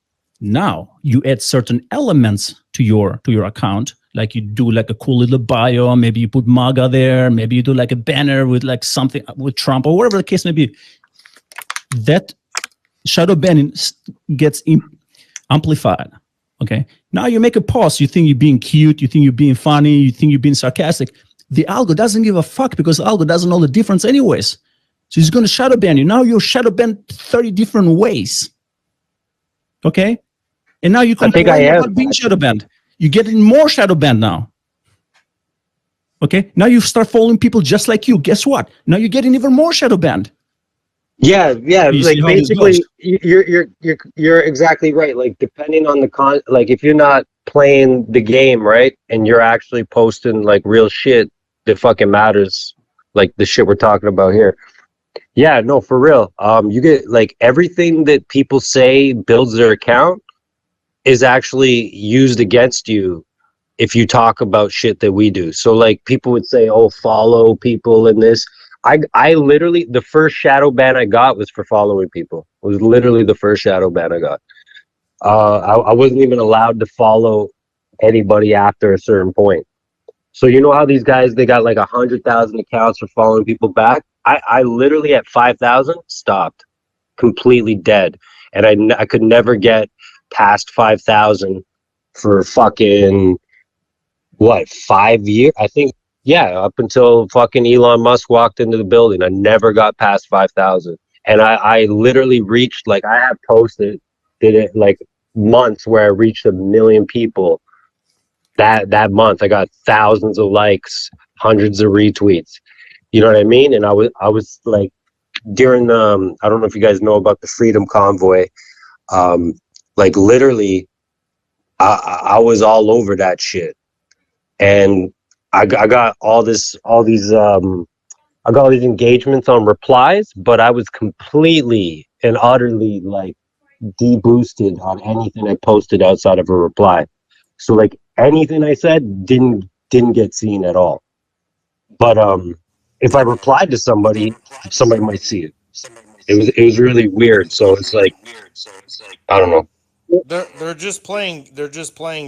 Now you add certain elements to your account, like you do like a cool little bio, maybe you put MAGA there, maybe you do like a banner with like something with Trump or whatever the case may be. That shadow banning gets amplified. Okay. Now you make a post, you think you're being cute, you think you're being funny, you think you're being sarcastic. The algo doesn't give a fuck because the algo doesn't know the difference anyways. So he's going to shadow ban you. Now you're shadow banned 30 different ways. Okay? And now you complain about being shadow banned. You're getting more shadow banned now. Okay? Now you start following people just like you. Guess what? Now you're getting even more shadow banned. Yeah. Like basically, you're exactly right. Like depending on the like if you're not playing the game right, and you're actually posting like real shit that fucking matters, like the shit we're talking about here. Yeah, no, for real. You get like everything that people say builds their account is actually used against you if you talk about shit that we do. So like people would say, "Oh, follow people in this." I literally, the first shadow ban I got was for following people. It was literally the first shadow ban I got. I wasn't even allowed to follow anybody after a certain point. So you know how these guys, they got like 100,000 accounts for following people back. I literally at 5,000 stopped, completely dead, and I could never get past 5,000 for fucking what, 5 years? I think, yeah, up until fucking Elon Musk walked into the building. I never got past 5,000, and I literally reached, like, I have posted, did it like months where I reached 1 million people. That month I got thousands of likes, hundreds of retweets. You know what I mean? And I was like, during I don't know if you guys know about the Freedom Convoy, like literally I was all over that shit. And I got all these engagements on replies, but I was completely and utterly like deboosted on anything I posted outside of a reply. So like anything I said didn't get seen at all. But if I replied to somebody might see it. It was really weird. So it's like, I don't know. They're just playing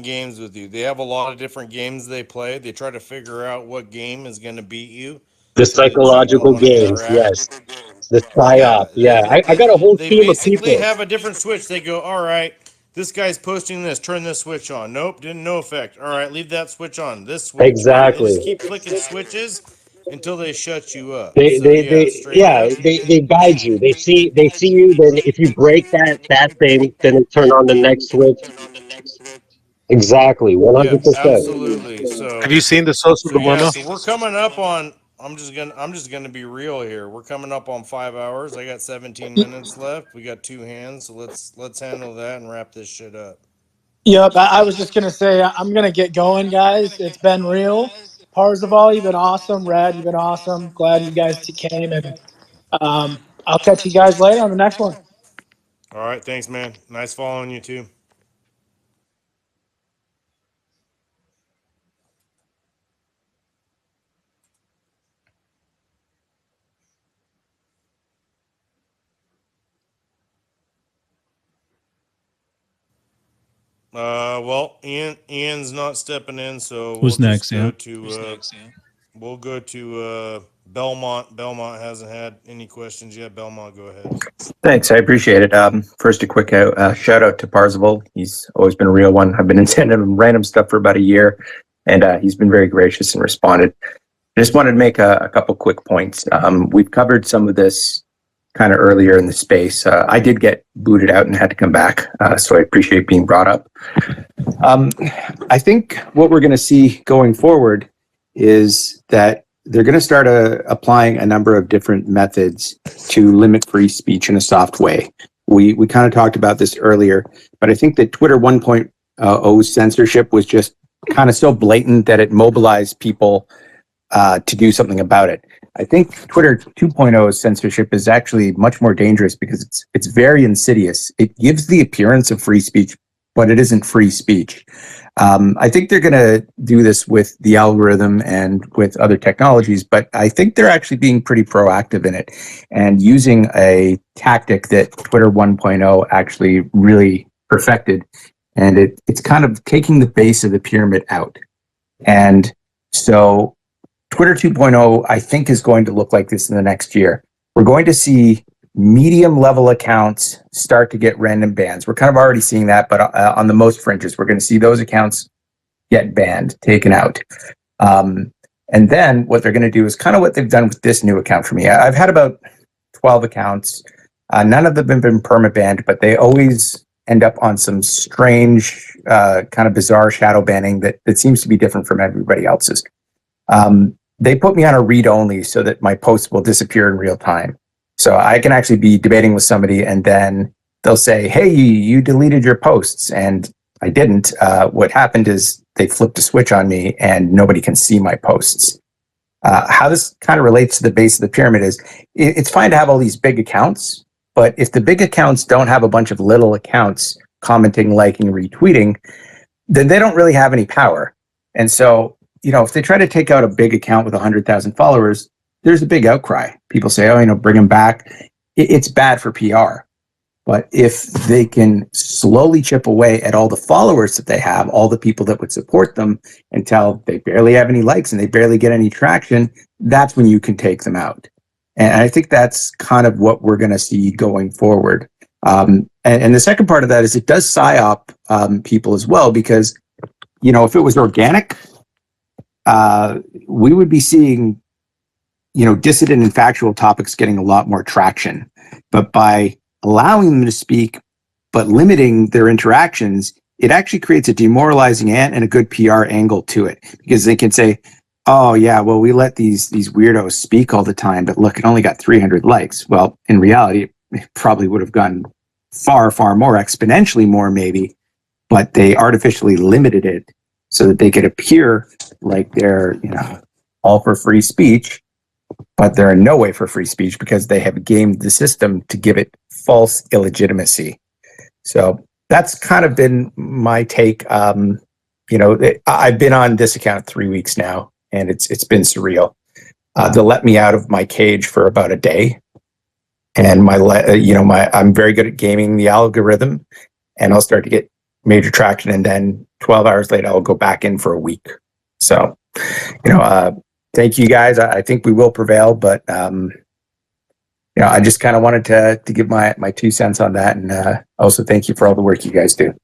games with you. They have a lot of different games they play. They try to figure out what game is going to beat you The so that you don't psychological want to games, interact. yes. The Yeah, psyop, yeah. I got a whole they team of basically people. have a different switch. They go, all right, this guy's posting this. Turn this switch on. Nope, didn't no effect. All right, leave that switch on. This switch. All right, they Exactly. just keep flicking switches until they shut you up. They So yeah, straight up. they guide you. They see you. Then if you break that thing, then they turn on the next switch. Exactly, Yeah, 100%. absolutely. So, Have you seen the social yeah, dilemma? so we're coming up on. I'm just gonna be real here. We're coming up on 5 hours. I got 17 minutes left. We got 2 hands, so let's handle that and wrap this shit up. Yep, I was just gonna say I'm gonna get going, guys. It's been real. Parzival, you've been awesome. Red, you've been awesome. Glad you guys came, and I'll catch you guys later on the next one. All right, thanks, man. Nice following you too. Well, Ian's not stepping in, so Who's we'll next? just go Yeah. to we'll go to Belmont. Belmont hasn't had any questions yet. Belmont, go ahead. Thanks, I appreciate it. First, a quick shout out to Parzival. He's always been a real one. I've been sending him random stuff for about a year, and he's been very gracious and responded. I just wanted to make a couple quick points. We've covered some of this kind of earlier in the space. I did get booted out and had to come back, so I appreciate being brought up. I think what we're going to see going forward is that they're going to start applying a number of different methods to limit free speech in a soft way. We kind of talked about this earlier, but I think that Twitter 1.0's censorship was just kind of so blatant that it mobilized people to do something about it. I think Twitter 2.0's censorship is actually much more dangerous because it's very insidious. It gives the appearance of free speech, but it isn't free speech. I think they're going to do this with the algorithm and with other technologies, but I think they're actually being pretty proactive in it and using a tactic that Twitter 1.0 actually really perfected. And it's kind of taking the base of the pyramid out. And so Twitter 2.0, I think, is going to look like this in the next year. We're going to see medium level accounts start to get random bans. We're kind of already seeing that, but on the most fringes, we're going to see those accounts get banned, taken out. And then what they're going to do is kind of what they've done with this new account for me. I've had about 12 accounts. None of them have been perma-banned, but they always end up on some strange, kind of bizarre shadow banning that seems to be different from everybody else's. They put me on a read-only so that my posts will disappear in real time. So I can actually be debating with somebody and then they'll say, hey, you deleted your posts. And I didn't. What happened is they flipped a switch on me and nobody can see my posts. How this kind of relates to the base of the pyramid is it's fine to have all these big accounts, but if the big accounts don't have a bunch of little accounts commenting, liking, retweeting, then they don't really have any power. And so, if they try to take out a big account with 100,000 followers, there's a big outcry. People say, bring them back. It's bad for PR. But if they can slowly chip away at all the followers that they have, all the people that would support them until they barely have any likes and they barely get any traction, that's when you can take them out. And I think that's kind of what we're going to see going forward. And the second part of that is it does psyop people as well, because, you know, if it was organic, we would be seeing, you know, dissident and factual topics getting a lot more traction. But by allowing them to speak, but limiting their interactions, it actually creates a demoralizing and a good PR angle to it, because they can say, oh yeah, well, we let these weirdos speak all the time, but look, it only got 300 likes. Well, in reality, it probably would have gone far, far more, exponentially more maybe, but they artificially limited it so that they could appear like they're, you know, all for free speech, but they're in no way for free speech because they have gamed the system to give it false illegitimacy. So that's kind of been my take. You know, I've been on this account 3 weeks now, and it's been surreal. They'll let me out of my cage for about a day, and I'm very good at gaming the algorithm, and I'll start to get major traction, and then 12 hours later, I'll go back in for a week. So, you know, thank you guys. I think we will prevail, but you know, I just kind of wanted to give my 2 cents on that, and also thank you for all the work you guys do.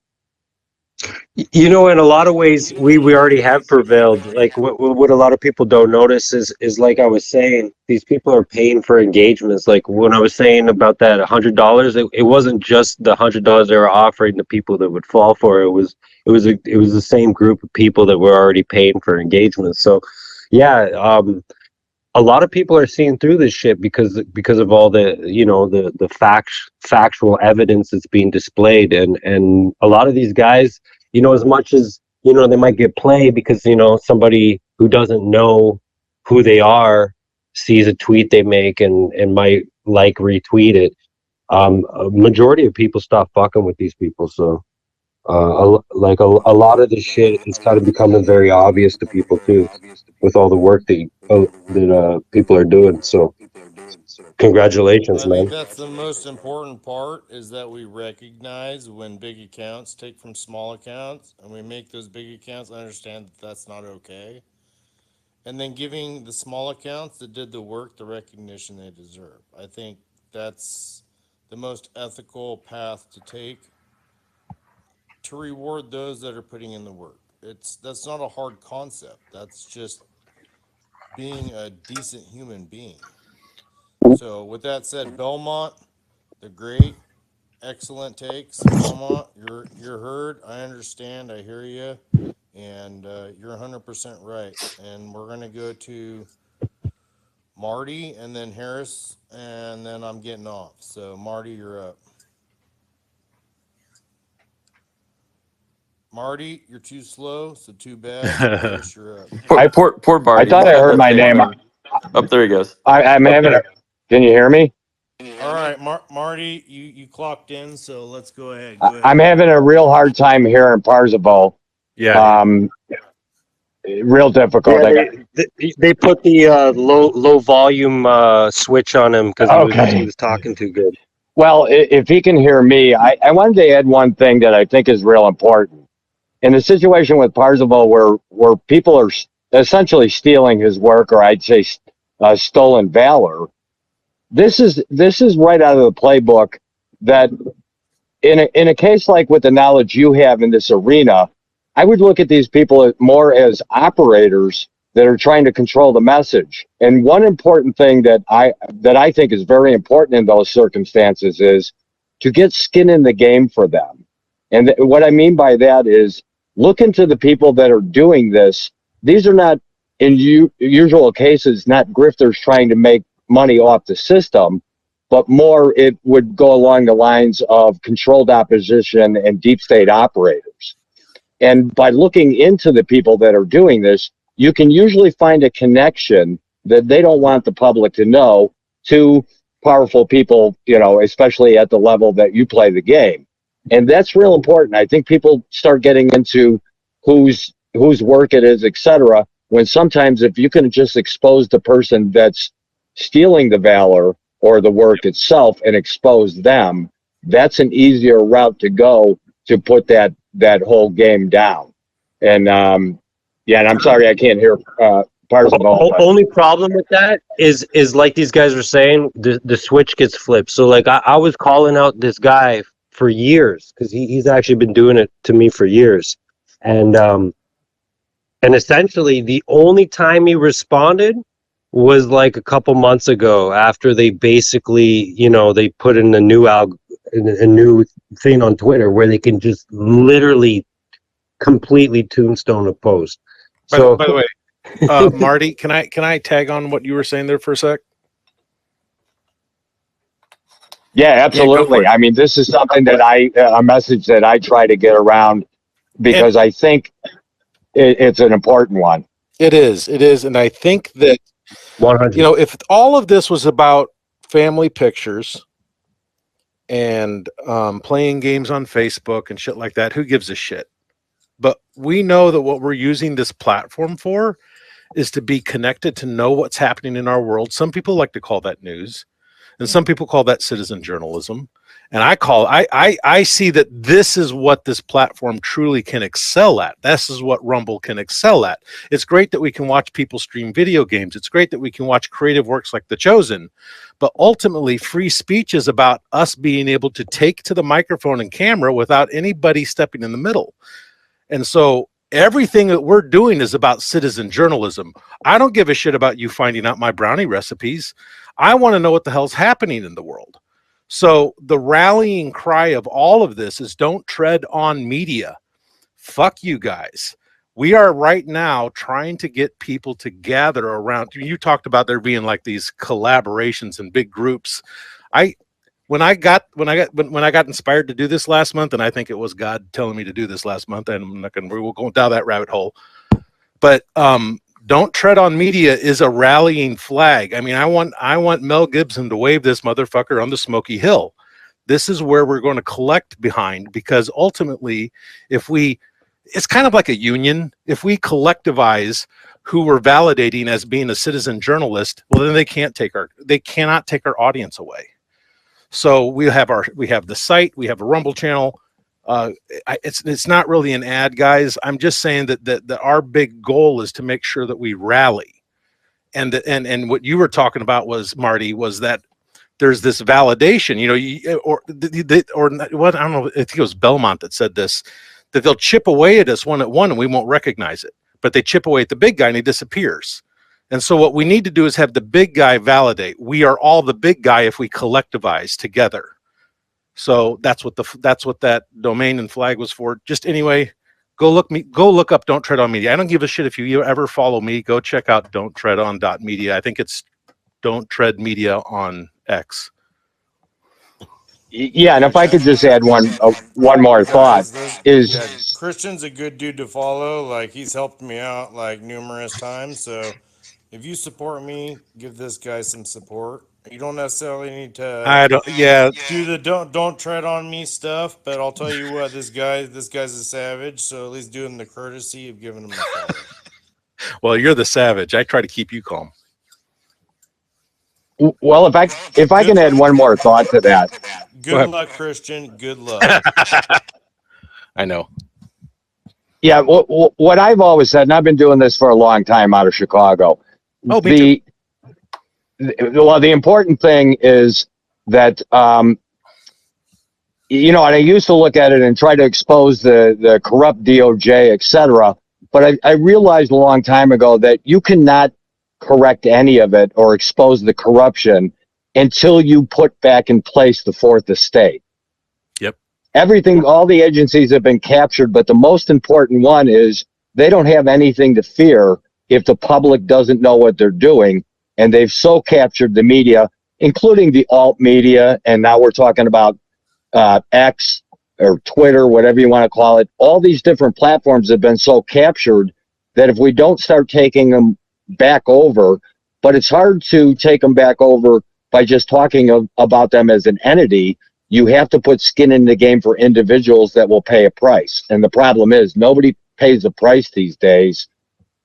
You know, in a lot of ways, we already have prevailed. Like what a lot of people don't notice is like I was saying, these people are paying for engagements. Like when I was saying about that $100, it wasn't just the $100 they were offering the people that would fall for it. It was the same group of people that were already paying for engagements. So, yeah, a lot of people are seeing through this shit because of all the, you know, the factual evidence that's being displayed, and a lot of these guys, you know, as much as, you know, they might get play because, you know, somebody who doesn't know who they are sees a tweet they make and might retweet it. A majority of people stop fucking with these people. So a lot of this shit is kind of becoming very obvious to people too, with all the work that people are doing. So congratulations, I think man. that's the most important part, is that we recognize when big accounts take from small accounts, and we make those big accounts understand that that's not okay. And then giving the small accounts that did the work the recognition they deserve. I think that's the most ethical path to take, to reward those that are putting in the work. That's not a hard concept. That's just being a decent human being. So with that said, Belmont, the great, excellent takes. Belmont, you're heard. I understand. I hear you, and you're 100% right. And we're gonna go to Marty and then Harris, and then I'm getting off. So Marty, you're up. Marty, you're too slow, so too bad. Harris, you're up. Poor Barty. I thought I heard my name. Oh, there he goes. I'm having a. Can you hear me? All right, Marty, you clocked in, so let's go ahead. I'm having a real hard time hearing Parzival. Yeah. Real difficult. Yeah, they put the low volume switch on him because he was talking too good. Well, if he can hear me, I wanted to add one thing that I think is real important. In a situation with Parzival where people are essentially stealing his work, or I'd say stolen valor, this is right out of the playbook, that in a case like with the knowledge you have in this arena, I would look at these people more as operators that are trying to control the message. And one important thing that I think is very important in those circumstances is to get skin in the game for them. And what I mean by that is, look into the people that are doing this. These are not, in usual cases, not grifters trying to make money off the system, but more it would go along the lines of controlled opposition and deep state operators. And by looking into the people that are doing this, you can usually find a connection that they don't want the public to know to powerful people, you know, especially at the level that you play the game. And that's real important. I think people start getting into whose work it is, etc., when sometimes if you can just expose the person that's stealing the valor or the work itself and expose them, that's an easier route to go to put that whole game down. And yeah, and I'm sorry I can't hear Parzival. Only problem with that is like these guys were saying, the switch gets flipped. So like I was calling out this guy for years because he's actually been doing it to me for years, and essentially the only time he responded was like a couple months ago after they basically, they put in a new thing on Twitter where they can just literally completely tombstone a post. By the way, Marty, can I tag on what you were saying there for a sec? Yeah, absolutely. I mean, this is something that a message that I try to get around because I think it's an important one. It is, and I think that 100. if all of this was about family pictures and playing games on Facebook and shit like that, who gives a shit? But we know that what we're using this platform for is to be connected, to know what's happening in our world. Some people like to call that news, and some people call that citizen journalism. And I see that this is what this platform truly can excel at. This is what Rumble can excel at. It's great that we can watch people stream video games. It's great that we can watch creative works like The Chosen. But ultimately, free speech is about us being able to take to the microphone and camera without anybody stepping in the middle. And so everything that we're doing is about citizen journalism. I don't give a shit about you finding out my brownie recipes. I want to know what the hell's happening in the world. So the rallying cry of all of this is don't tread on media. Fuck you guys. We are right now trying to get people to gather around. You talked about there being like these collaborations and big groups. When I got inspired to do this last month, and I think it was God telling me to do this last month, and we'll go down that rabbit hole. But don't tread on media is a rallying flag. I mean, I want Mel Gibson to wave this motherfucker on the smoky hill. This is where we're going to collect behind, because ultimately, it's kind of like a union. If we collectivize who we're validating as being a citizen journalist, well, then they cannot take our audience away. So we have the site, we have a Rumble channel. It's not really an ad, guys. I'm just saying that our big goal is to make sure that we rally, and what you were talking about was, Marty, was that there's this validation, or what, I don't know, I think it was Belmont that said this, that they'll chip away at us one at one and we won't recognize it, but they chip away at the big guy and he disappears. And so what we need to do is have the big guy validate. We are all the big guy if we collectivize together. So that's what that domain and flag was for. Just anyway, go look up Don't Tread on Media. I don't give a shit if you ever follow me. Go check out Don't Tread on .media. I think it's Don't Tread Media on X. Yeah, and if I could just add one more thought is Christian's a good dude to follow. Like, he's helped me out like numerous times. So if you support me, give this guy some support. You don't necessarily need to do the don't tread on me stuff, but I'll tell you what, this guy's a savage, so at least do him the courtesy of giving him a follow. Well, you're the savage. I try to keep you calm. Well, if I can add one more thought to that. Good luck, Christian. Good luck. I know. Yeah, what I've always said, and I've been doing this for a long time out of Chicago. Oh, me too. The important thing is that, and I used to look at it and try to expose the corrupt DOJ, et cetera. But I realized a long time ago that you cannot correct any of it or expose the corruption until you put back in place the fourth estate. Yep. Everything, all the agencies have been captured, but the most important one is they don't have anything to fear if the public doesn't know what they're doing. And they've so captured the media, including the alt media, and now we're talking about X or Twitter, whatever you want to call it. All these different platforms have been so captured that if we don't start taking them back over, but it's hard to take them back over by just talking about them as an entity. You have to put skin in the game for individuals that will pay a price. And the problem is nobody pays a price these days.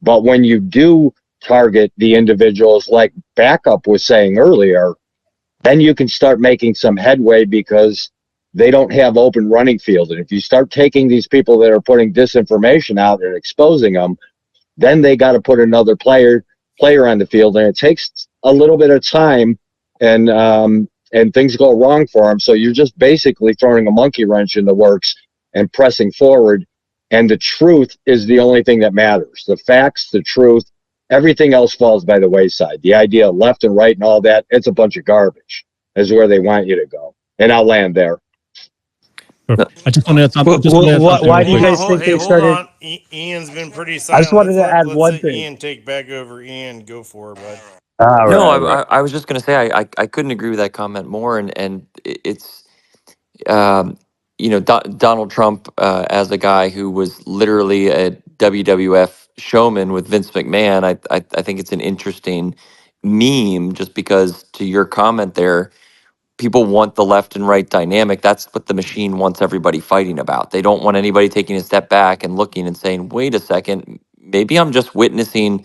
But when you do target the individuals, like Backup was saying earlier, then you can start making some headway, because they don't have open running field. And if you start taking these people that are putting disinformation out and exposing them, then they got to put another player on the field, and it takes a little bit of time, and things go wrong for them. So you're just basically throwing a monkey wrench in the works and pressing forward. And the truth is the only thing that matters. The facts, the truth, everything else falls by the wayside. The idea of left and right and all that, it's a bunch of garbage, is where they want you to go. And I'll land there. I just want to add something. Why do you guys think they Hold started? on. Ian's been pretty silent. I just wanted to add let's one let thing. Ian take back over. Ian, go for it, bud. No, I was just going to say I couldn't agree with that comment more, and it's Donald Trump as a guy who was literally a WWF showman with Vince McMahon. I think it's an interesting meme, just because to your comment there, people want the left and right dynamic. That's what the machine wants everybody fighting about. They don't want anybody taking a step back and looking and saying, wait a second, maybe I'm just witnessing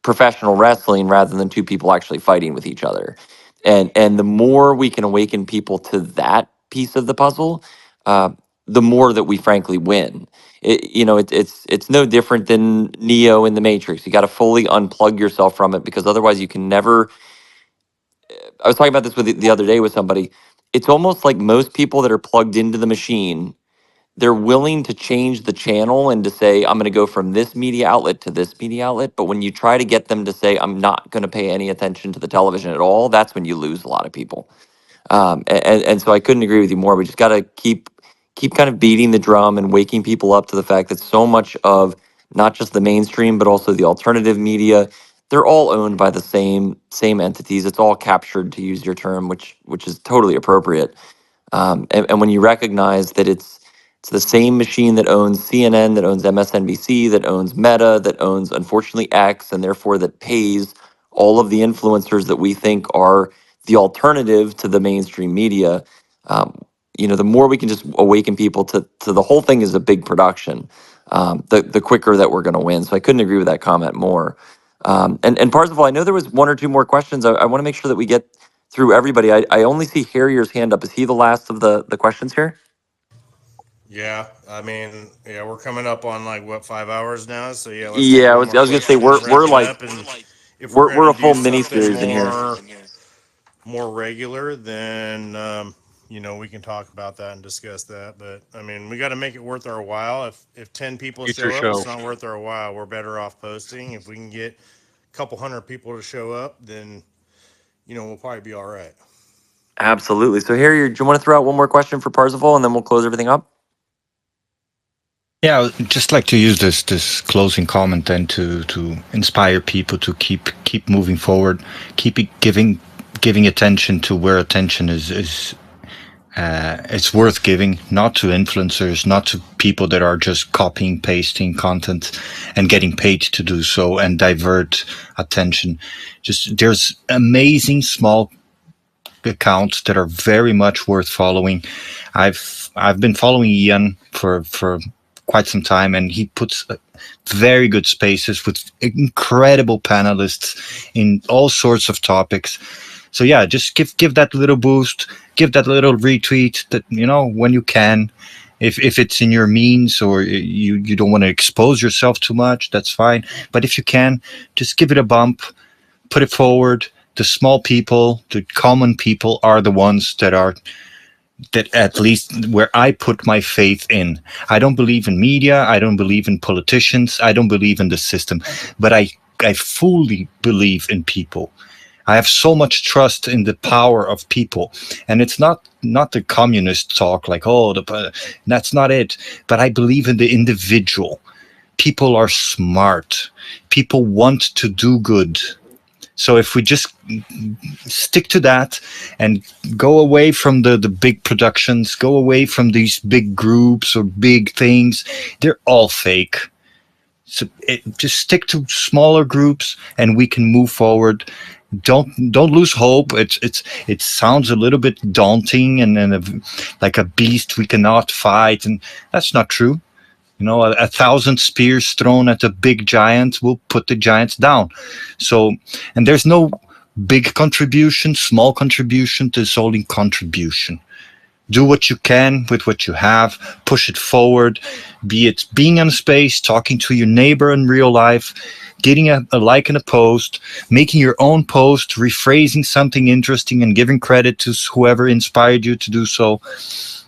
professional wrestling rather than two people actually fighting with each other. And the more we can awaken people to that piece of the puzzle, the more that we frankly win. It's no different than Neo in the Matrix. You got to fully unplug yourself from it, because otherwise you can never. I was talking about this with the other day with somebody. It's almost like most people that are plugged into the machine, they're willing to change the channel and to say, I'm going to go from this media outlet to this media outlet. But when you try to get them to say, I'm not going to pay any attention to the television at all, that's when you lose a lot of people. And so I couldn't agree with you more. We just got to keep kind of beating the drum and waking people up to the fact that so much of not just the mainstream, but also the alternative media, they're all owned by the same entities. It's all captured, to use your term, which is totally appropriate. And when you recognize that it's the same machine that owns CNN, that owns MSNBC, that owns Meta, that owns, unfortunately, X, and therefore that pays all of the influencers that we think are the alternative to the mainstream media, the more we can just awaken people to the whole thing is a big production, the quicker that we're going to win. So I couldn't agree with that comment more. And Parzival, I know there was one or two more questions. I want to make sure that we get through everybody. I only see Harrier's hand up. Is he the last of the questions here? Yeah, I mean, we're coming up on 5 hours now. So let's I was gonna say we're a full mini series in here. More regular, then we can talk about that and discuss that. But I mean, we got to make it worth our while. If 10 people show up, it's not worth our while. We're better off posting. If we can get a couple hundred people to show up, then we'll probably be all right. Absolutely. So Harrier, do you want to throw out one more question for Parzival, and then we'll close everything up? Yeah, I'd just like to use this closing comment then to inspire people to keep moving forward, keep giving attention to where attention is it's worth giving, not to influencers, not to people that are just copying, pasting content and getting paid to do so and divert attention. Just there's amazing small accounts that are very much worth following. I've been following Ian for quite some time, and he puts very good spaces with incredible panelists in all sorts of topics. So yeah, just give that little boost, give that little retweet, that when you can, if it's in your means, or you don't want to expose yourself too much, that's fine. But if you can, just give it a bump, put it forward. The small people, the common people, are the ones that at least where I put my faith in. I don't believe in media. I don't believe in politicians. I don't believe in the system. But I fully believe in people. I have so much trust in the power of people. And it's not the communist talk like, that's not it. But I believe in the individual. People are smart. People want to do good. So if we just stick to that and go away from the big productions, go away from these big groups or big things, they're all fake. So just stick to smaller groups and we can move forward. Don't lose hope. It sounds a little bit daunting and like a beast we cannot fight, and that's not true. 1,000 spears thrown at a big giant will put the giants down. So, and there's no big contribution, small contribution. There's only contribution. do what you can with what you have, push it forward, be it being on space, talking to your neighbor in real life, getting a like and a post, making your own post, rephrasing something interesting and giving credit to whoever inspired you to do so.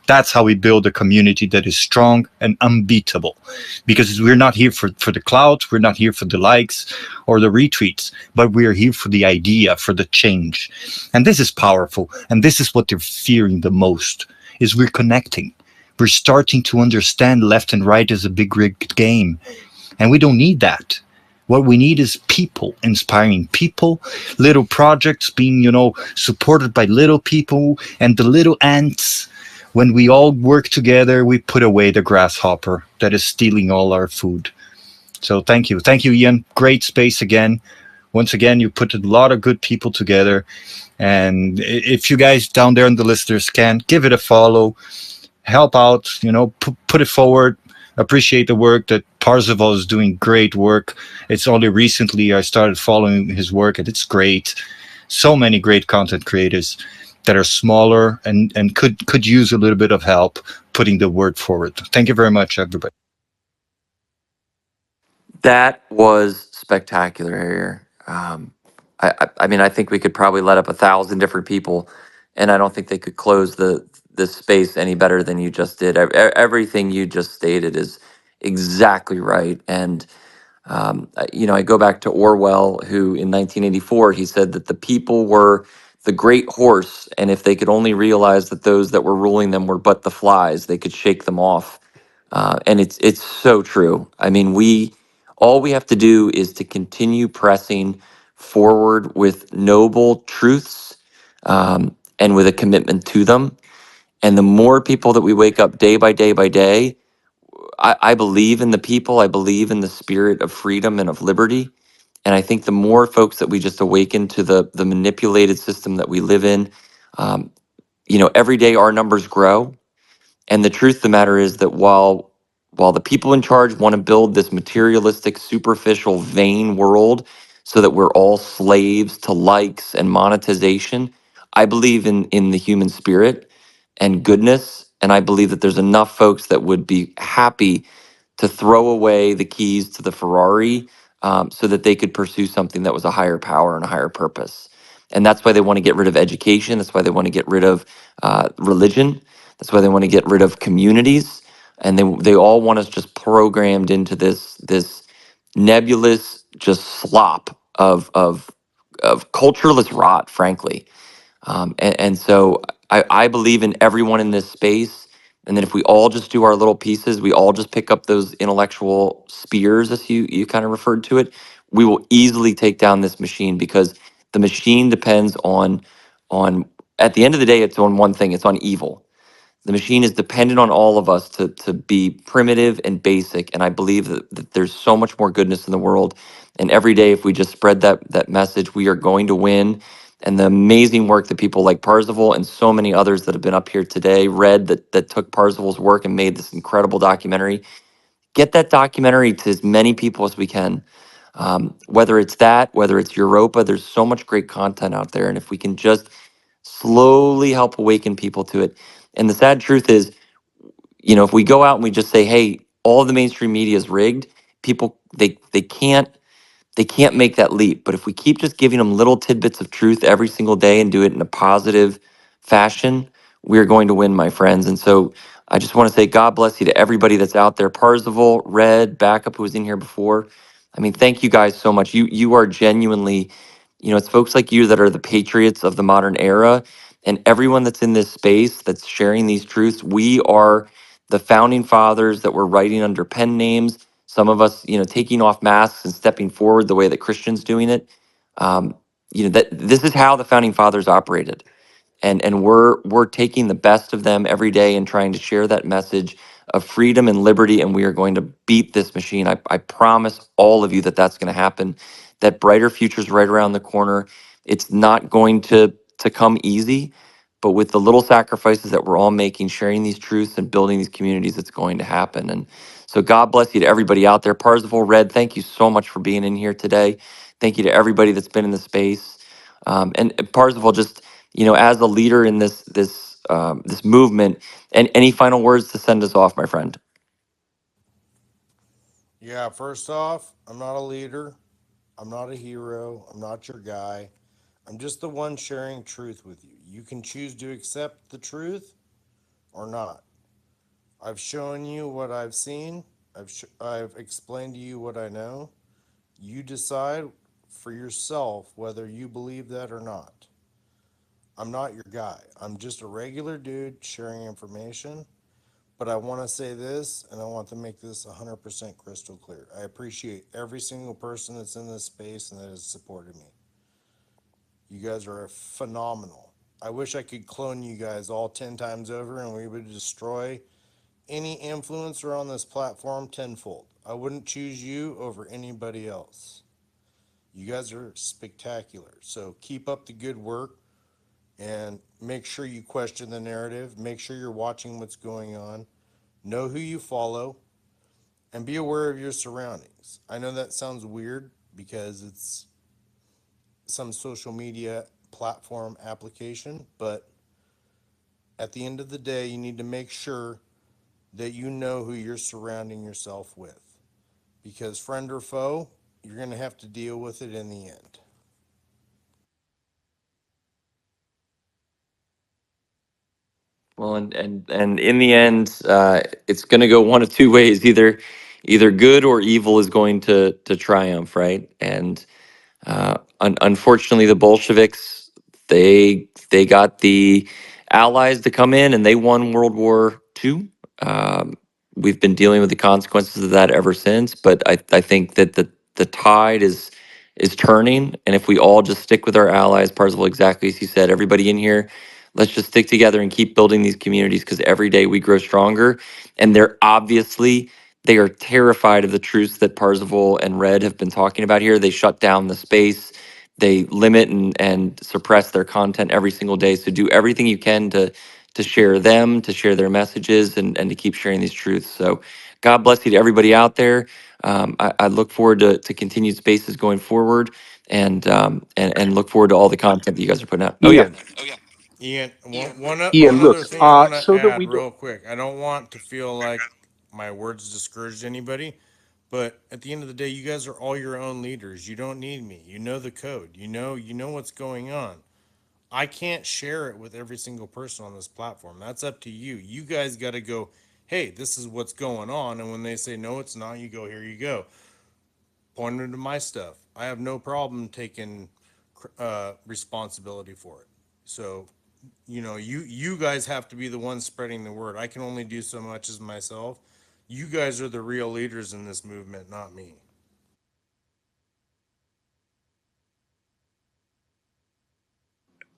That's how we build a community that is strong and unbeatable, because we're not here for the clout, we're not here for the likes or the retweets, but we are here for the idea, for the change. And this is powerful, and this is what they're fearing the most, is we're connecting. We're starting to understand left and right is a big rigged game, and we don't need that. What we need is people, inspiring people, little projects being, supported by little people and the little ants. When we all work together, we put away the grasshopper that is stealing all our food. So thank you. Thank you, Ian. Great space again. Once again, you put a lot of good people together. And if you guys down there in the listeners can, give it a follow, help out, put it forward. Appreciate the work that Parzival is doing. Great work. It's only recently I started following his work, and it's great. So many great content creators that are smaller and could use a little bit of help putting the word forward. Thank you very much, everybody. That was spectacular here. I mean, I think we could probably let up 1,000 different people, and I don't think they could close this space any better than you just did. Everything you just stated is exactly right. And I go back to Orwell, who in 1984 he said that the people were the great horse, and if they could only realize that those that were ruling them were but the flies, they could shake them off. And it's so true. I mean, all we have to do is to continue pressing forward with noble truths, and with a commitment to them. And the more people that we wake up day by day by day, I believe in the people. I believe in the spirit of freedom and of liberty. And I think the more folks that we just awaken to the manipulated system that we live in, every day our numbers grow. And the truth of the matter is that while the people in charge want to build this materialistic, superficial, vain world so that we're all slaves to likes and monetization, I believe in the human spirit and goodness. And I believe that there's enough folks that would be happy to throw away the keys to the Ferrari, so that they could pursue something that was a higher power and a higher purpose. And that's why they want to get rid of education. That's why they want to get rid of religion. That's why they want to get rid of communities. And they all want us just programmed into this nebulous just slop of cultureless rot, frankly. And so I believe in everyone in this space. And then if we all just do our little pieces, we all just pick up those intellectual spears, as you kind of referred to it, we will easily take down this machine, because the machine depends on at the end of the day, it's on one thing, it's on evil. The machine is dependent on all of us to be primitive and basic. And I believe that there's so much more goodness in the world. And every day, if we just spread that message, we are going to win. And the amazing work that people like Parzival and so many others that have been up here today, Red, that took Parzival's work and made this incredible documentary. Get that documentary to as many people as we can. Whether it's that, whether it's Europa, there's so much great content out there. And if we can just slowly help awaken people to it. And the sad truth is, if we go out and we just say, hey, all of the mainstream media is rigged, people, they can't make that leap. But if we keep just giving them little tidbits of truth every single day and do it in a positive fashion, we're going to win, my friends. And so I just want to say God bless you to everybody that's out there. Parzival, Red, Backup, who was in here before. I mean, thank you guys so much. You are genuinely, it's folks like you that are the patriots of the modern era. And everyone that's in this space that's sharing these truths, we are the founding fathers that were writing under pen names. Some of us, taking off masks and stepping forward the way that Christians doing it. That this is how the founding fathers operated. And we're taking the best of them every day and trying to share that message of freedom and liberty, and we are going to beat this machine. I promise all of you that that's going to happen. That brighter future is right around the corner. It's not going to come easy, but with the little sacrifices that we're all making, sharing these truths and building these communities, it's going to happen. And so God bless you to everybody out there. Parzival, Red, thank you so much for being in here today. Thank you to everybody that's been in the space. And Parzival, just as a leader in this this movement. And any final words to send us off, my friend? Yeah, first off, I'm not a leader. I'm not a hero. I'm not your guy. I'm just the one sharing truth with you. You can choose to accept the truth or not. I've shown you what I've seen. I've explained to you what I know. You decide for yourself whether you believe that or not. I'm not your guy. I'm just a regular dude sharing information. But I want to say this, and I want to make this 100% crystal clear. I appreciate every single person that's in this space and that has supported me. You guys are phenomenal. I wish I could clone you guys all 10 times over and we would destroy any influencer on this platform tenfold. I wouldn't choose you over anybody else. You guys are spectacular. So keep up the good work and make sure you question the narrative. Make sure you're watching what's going on. Know who you follow and be aware of your surroundings. I know that sounds weird because it's some social media platform application, but at the end of the day, you need to make sure that you know who you're surrounding yourself with. Because friend or foe, you're going to have to deal with it in the end. Well, and in the end, it's going to go one of two ways. Either good or evil is going to triumph, right? And unfortunately, the Bolsheviks, they got the Allies to come in, and they won World War II. We've been dealing with the consequences of that ever since. But I think that the tide is turning, and if we all just stick with our allies, Parzival, exactly as you said, everybody in here, let's just stick together and keep building these communities, because every day we grow stronger. And they are terrified of the truths that Parzival and Red have been talking about here. They shut down the space. They limit and suppress their content every single day. So do everything you can to share them, to share their messages, and to keep sharing these truths. So God bless you to everybody out there. I look forward to continued spaces going forward, and look forward to all the content that you guys are putting out. Oh yeah. Ian, Ian, Ian, one look, other thing I want to so that we add don't. real quick. I don't want to feel like my words discouraged anybody, but at the end of the day, you guys are all your own leaders. You don't need me. You know the code. You know what's going on. I can't share it with every single person on this platform. That's up to you. You guys got to go, hey, this is what's going on. And when they say, no, it's not, you go, here you go. Point them to my stuff. I have no problem taking responsibility for it. So, you guys have to be the ones spreading the word. I can only do so much as myself. You guys are the real leaders in this movement, not me.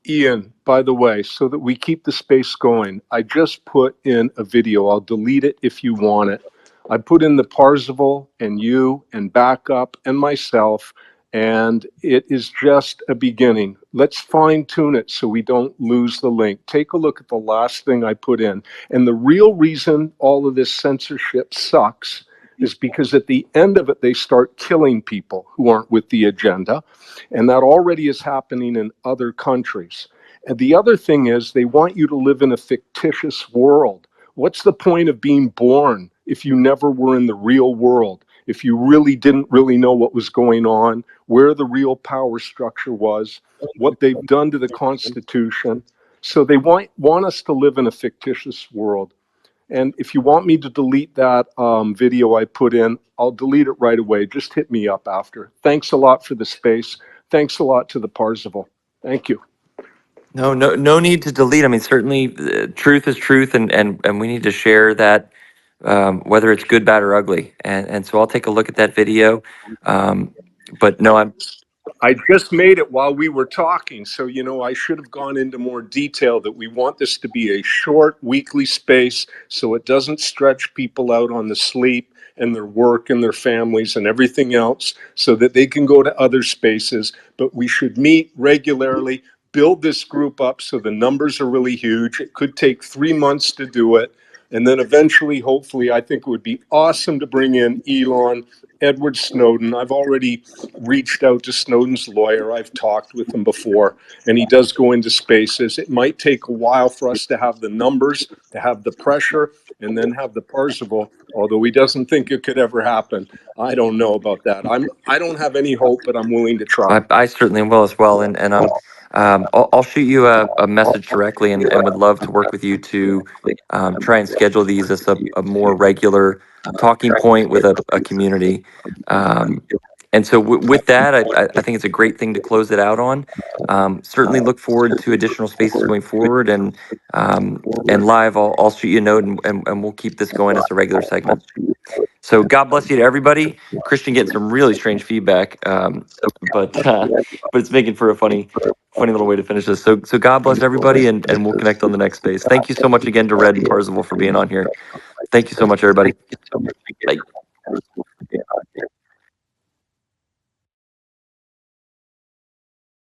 Ian, by the way, so that we keep the space going, I just put in a video. I'll delete it if you want it. I put in the Parzival and you and backup and myself, and it is just a beginning. Let's fine tune it so we don't lose the link. Take a look at the last thing I put in. And the real reason all of this censorship sucks is because at the end of it, they start killing people who aren't with the agenda. And that already is happening in other countries. And the other thing is they want you to live in a fictitious world. What's the point of being born if you never were in the real world? If you really didn't really know what was going on, where the real power structure was, what they've done to the Constitution. So they want us to live in a fictitious world. And if you want me to delete that video I put in, I'll delete it right away. Just hit me up after. Thanks a lot for the space. Thanks a lot to the Parzival. Thank you. No need to delete. I mean, certainly, truth is truth, and we need to share that, whether it's good, bad, or ugly. And so I'll take a look at that video. But no, I just made it while we were talking, so I should have gone into more detail that we want this to be a short weekly space so it doesn't stretch people out on the sleep and their work and their families and everything else, so that they can go to other spaces. But we should meet regularly, build this group up so the numbers are really huge. It could take 3 months to do it. And then eventually, hopefully, I think it would be awesome to bring in Elon Edward Snowden. I've already reached out to Snowden's lawyer. I've talked with him before, and he does go into spaces. It might take a while for us to have the numbers, to have the pressure, and then have the Parzival, although he doesn't think it could ever happen. I don't know about that. I don't have any hope, but I'm willing to try. I certainly will as well, and I'll shoot you a message directly, and would love to work with you to try and schedule these as a more regular talking point with a community. And so with that, I think it's a great thing to close it out on. Certainly look forward to additional spaces going forward, and live, I'll shoot you a note, and we'll keep this going as a regular segment. So God bless you to everybody. Christian getting some really strange feedback, but it's making for a funny little way to finish this. So God bless everybody, and we'll connect on the next space. Thank you so much again to Red and Parzival for being on here. Thank you so much, everybody. Bye.